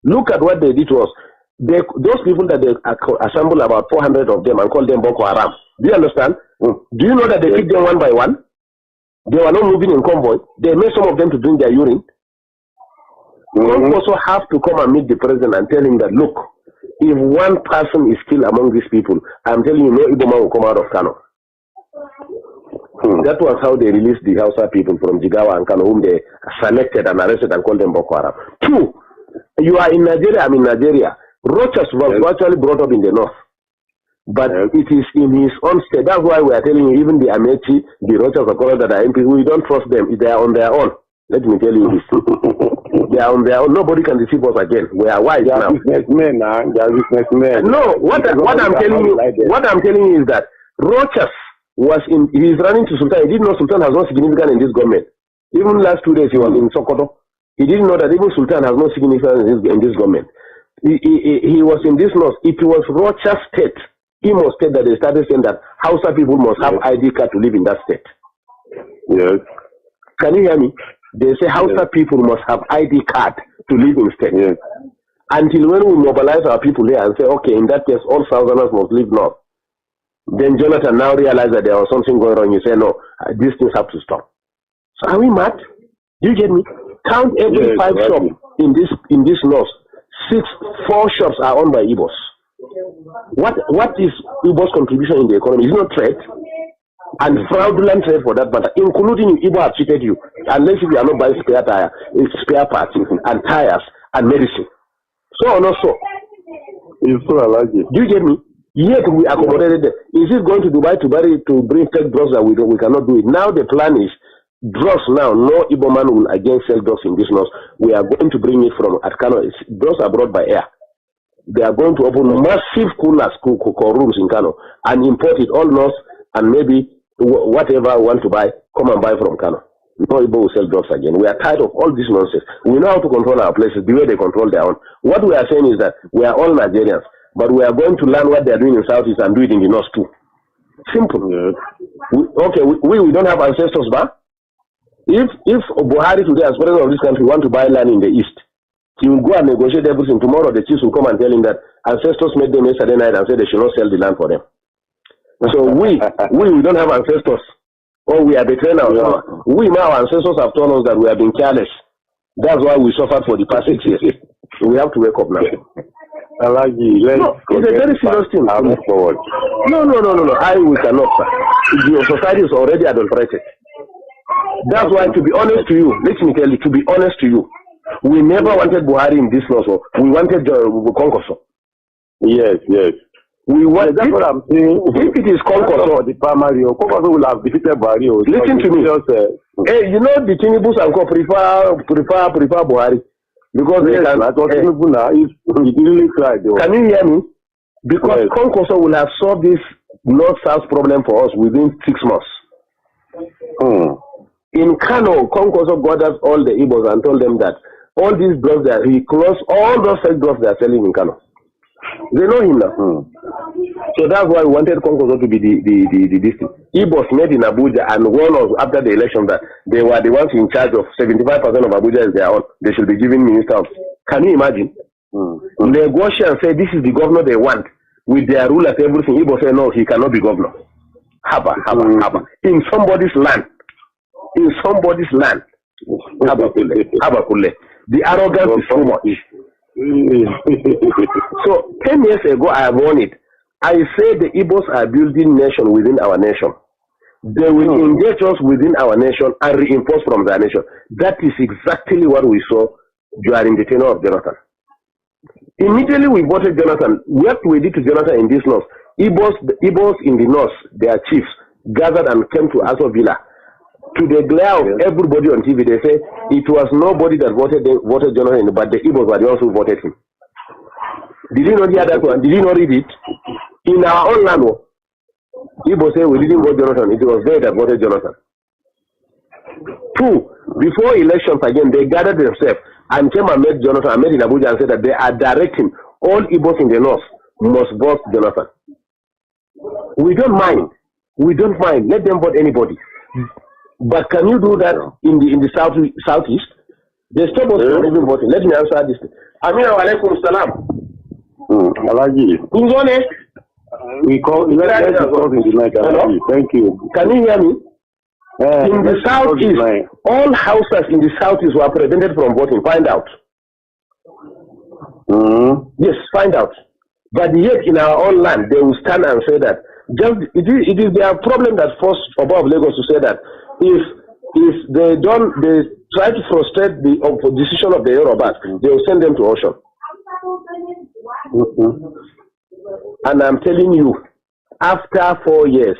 look at what they did to us. Those people that they assemble about 400 of them and call them Boko Haram. Do you understand? Do you know that they picked them one by one? They were not moving in convoy. They made some of them to drink their urine. You also have to come and meet the president and tell him that, look, if one person is still among these people, I'm telling you, no Igbo man will come out of Kanu. That was how they released the Hausa people from Jigawa and Kanu, whom they selected and arrested and called them Boko Haram. 2, you are in Nigeria, I'm in Nigeria. Rochas was actually brought up in the north. But it is in his own state. That's why we are telling you, even the Amechi, the Rochas of Colorado that are MPs, we don't trust them. They are on their own. Let me tell you this. They are on their own. Nobody can deceive us again. We are wise now. Businessmen now. They are businessmen. No, what I'm telling you is that Rochas was in. He is running to Sultan. He didn't know Sultan has no significance in this government. Even last 2 days he was in Sokoto. He didn't know that even Sultan has no significance in this government. He was in this north. It was Rochas state. Imo state that they started saying that Hausa people must have ID card to live in that state. Yes. Can you hear me? They say Hausa people must have ID card to live in state. Yes. Until when we mobilize our people here and say, okay, in that case, all Southerners must live north. Then Jonathan now realized that there was something going on. You say, no, these things have to stop. So are we mad? Do you get me? Count every 5 shops in this north. 4 shops are owned by Igbos. What is Igbo's contribution in the economy? It's not trade, and fraudulent trade for that matter, including Igbo have cheated you, unless you are not buying spare parts and tires and medicine. So or not so? It's so allergic. Do you get me? Yet we accommodated them. Is it going to Dubai to bring fake drugs that we cannot do it? Now the plan is drugs now. No Igbo man will again sell drugs in this north. We are going to bring it from Kano. Drugs are brought by air. They are going to open massive coolers, rooms in Kano and import it all north, and maybe whatever I want to buy, come and buy from Kano. No Igbo will sell drugs again. We are tired of all this nonsense. We know how to control our places the way they control their own. What we are saying is that we are all Nigerians, but we are going to learn what they are doing in Southeast and do it in the North too. Simple. We don't have ancestors, but if Buhari today, as president of this country, want to buy land in the East, he will go and negotiate everything. Tomorrow the chiefs will come and tell him that ancestors made them yesterday night and said they should not sell the land for them. So we don't have ancestors. Or we are betraying ourselves. We now, our ancestors have told us that we have been careless. That's why we suffered for the past 6 years. So we have to wake up now. It's a very serious thing. Move forward. No. We cannot. Your society is already adulterated. That's why, to be honest to you, let me tell you, to be honest to you, we never wanted Buhari in this law, so we wanted conquest. Yes. We want. That's what I'm saying. If it is conquest, the primary, conquest will have defeated Buhari. Listen to me. Hey, you know the Tinibus and co prefer Buhari because he really cried. Can you hear me? Because conquest will have solved this north-south problem for us within 6 months. In Kano, Conquest got us all the Igbos and told them that all these drugs that he closed, all those fake drugs they are selling in Kano. They know him now. So that's why we wanted Conquest to be the district. Igbos made in Abuja and warned us after the election that they were the ones in charge of 75% of Abuja is their own. They should be given ministers. Can you imagine? Negotiate and say this is the governor they want with their rule and everything. Igbo say no, he cannot be governor. Haba. In somebody's land. Habakule. The arrogance is so much. So 10 years ago I have warned it. I say the Igbos are building nation within our nation. They will engage us within our nation and reinforce from their nation. That is exactly what we saw during the tenure of Jonathan. Immediately we voted Jonathan. What we did to Jonathan in this north, Igbos in the north, their chiefs, gathered and came to Aso Villa. To the glare of everybody on TV, they say it was nobody that voted Jonathan, but the Igbos were the ones who voted him. Did you not hear that one? Did you not read it? In our own land, Igbos say we didn't vote Jonathan. It was they that voted Jonathan. 2, before elections again, they gathered themselves and came and met Jonathan and met in Abuja and said that they are directing all Igbos in the north must vote Jonathan. We don't mind. Let them vote anybody. But can you do that in the southeast? They stop us from even voting. Let me answer this. Amir alaikum salam. Alaji. Who's on it? We call in the night. Thank you. Can you hear me? In the southeast, all houses in the southeast were prevented from voting. Find out. Yes, find out. But yet in our own land, they will stand and say that it is their problem that forced above Lagos to say that if they try to frustrate the decision of the Yorubas, they will send them to ocean. And I'm telling you, after 4 years,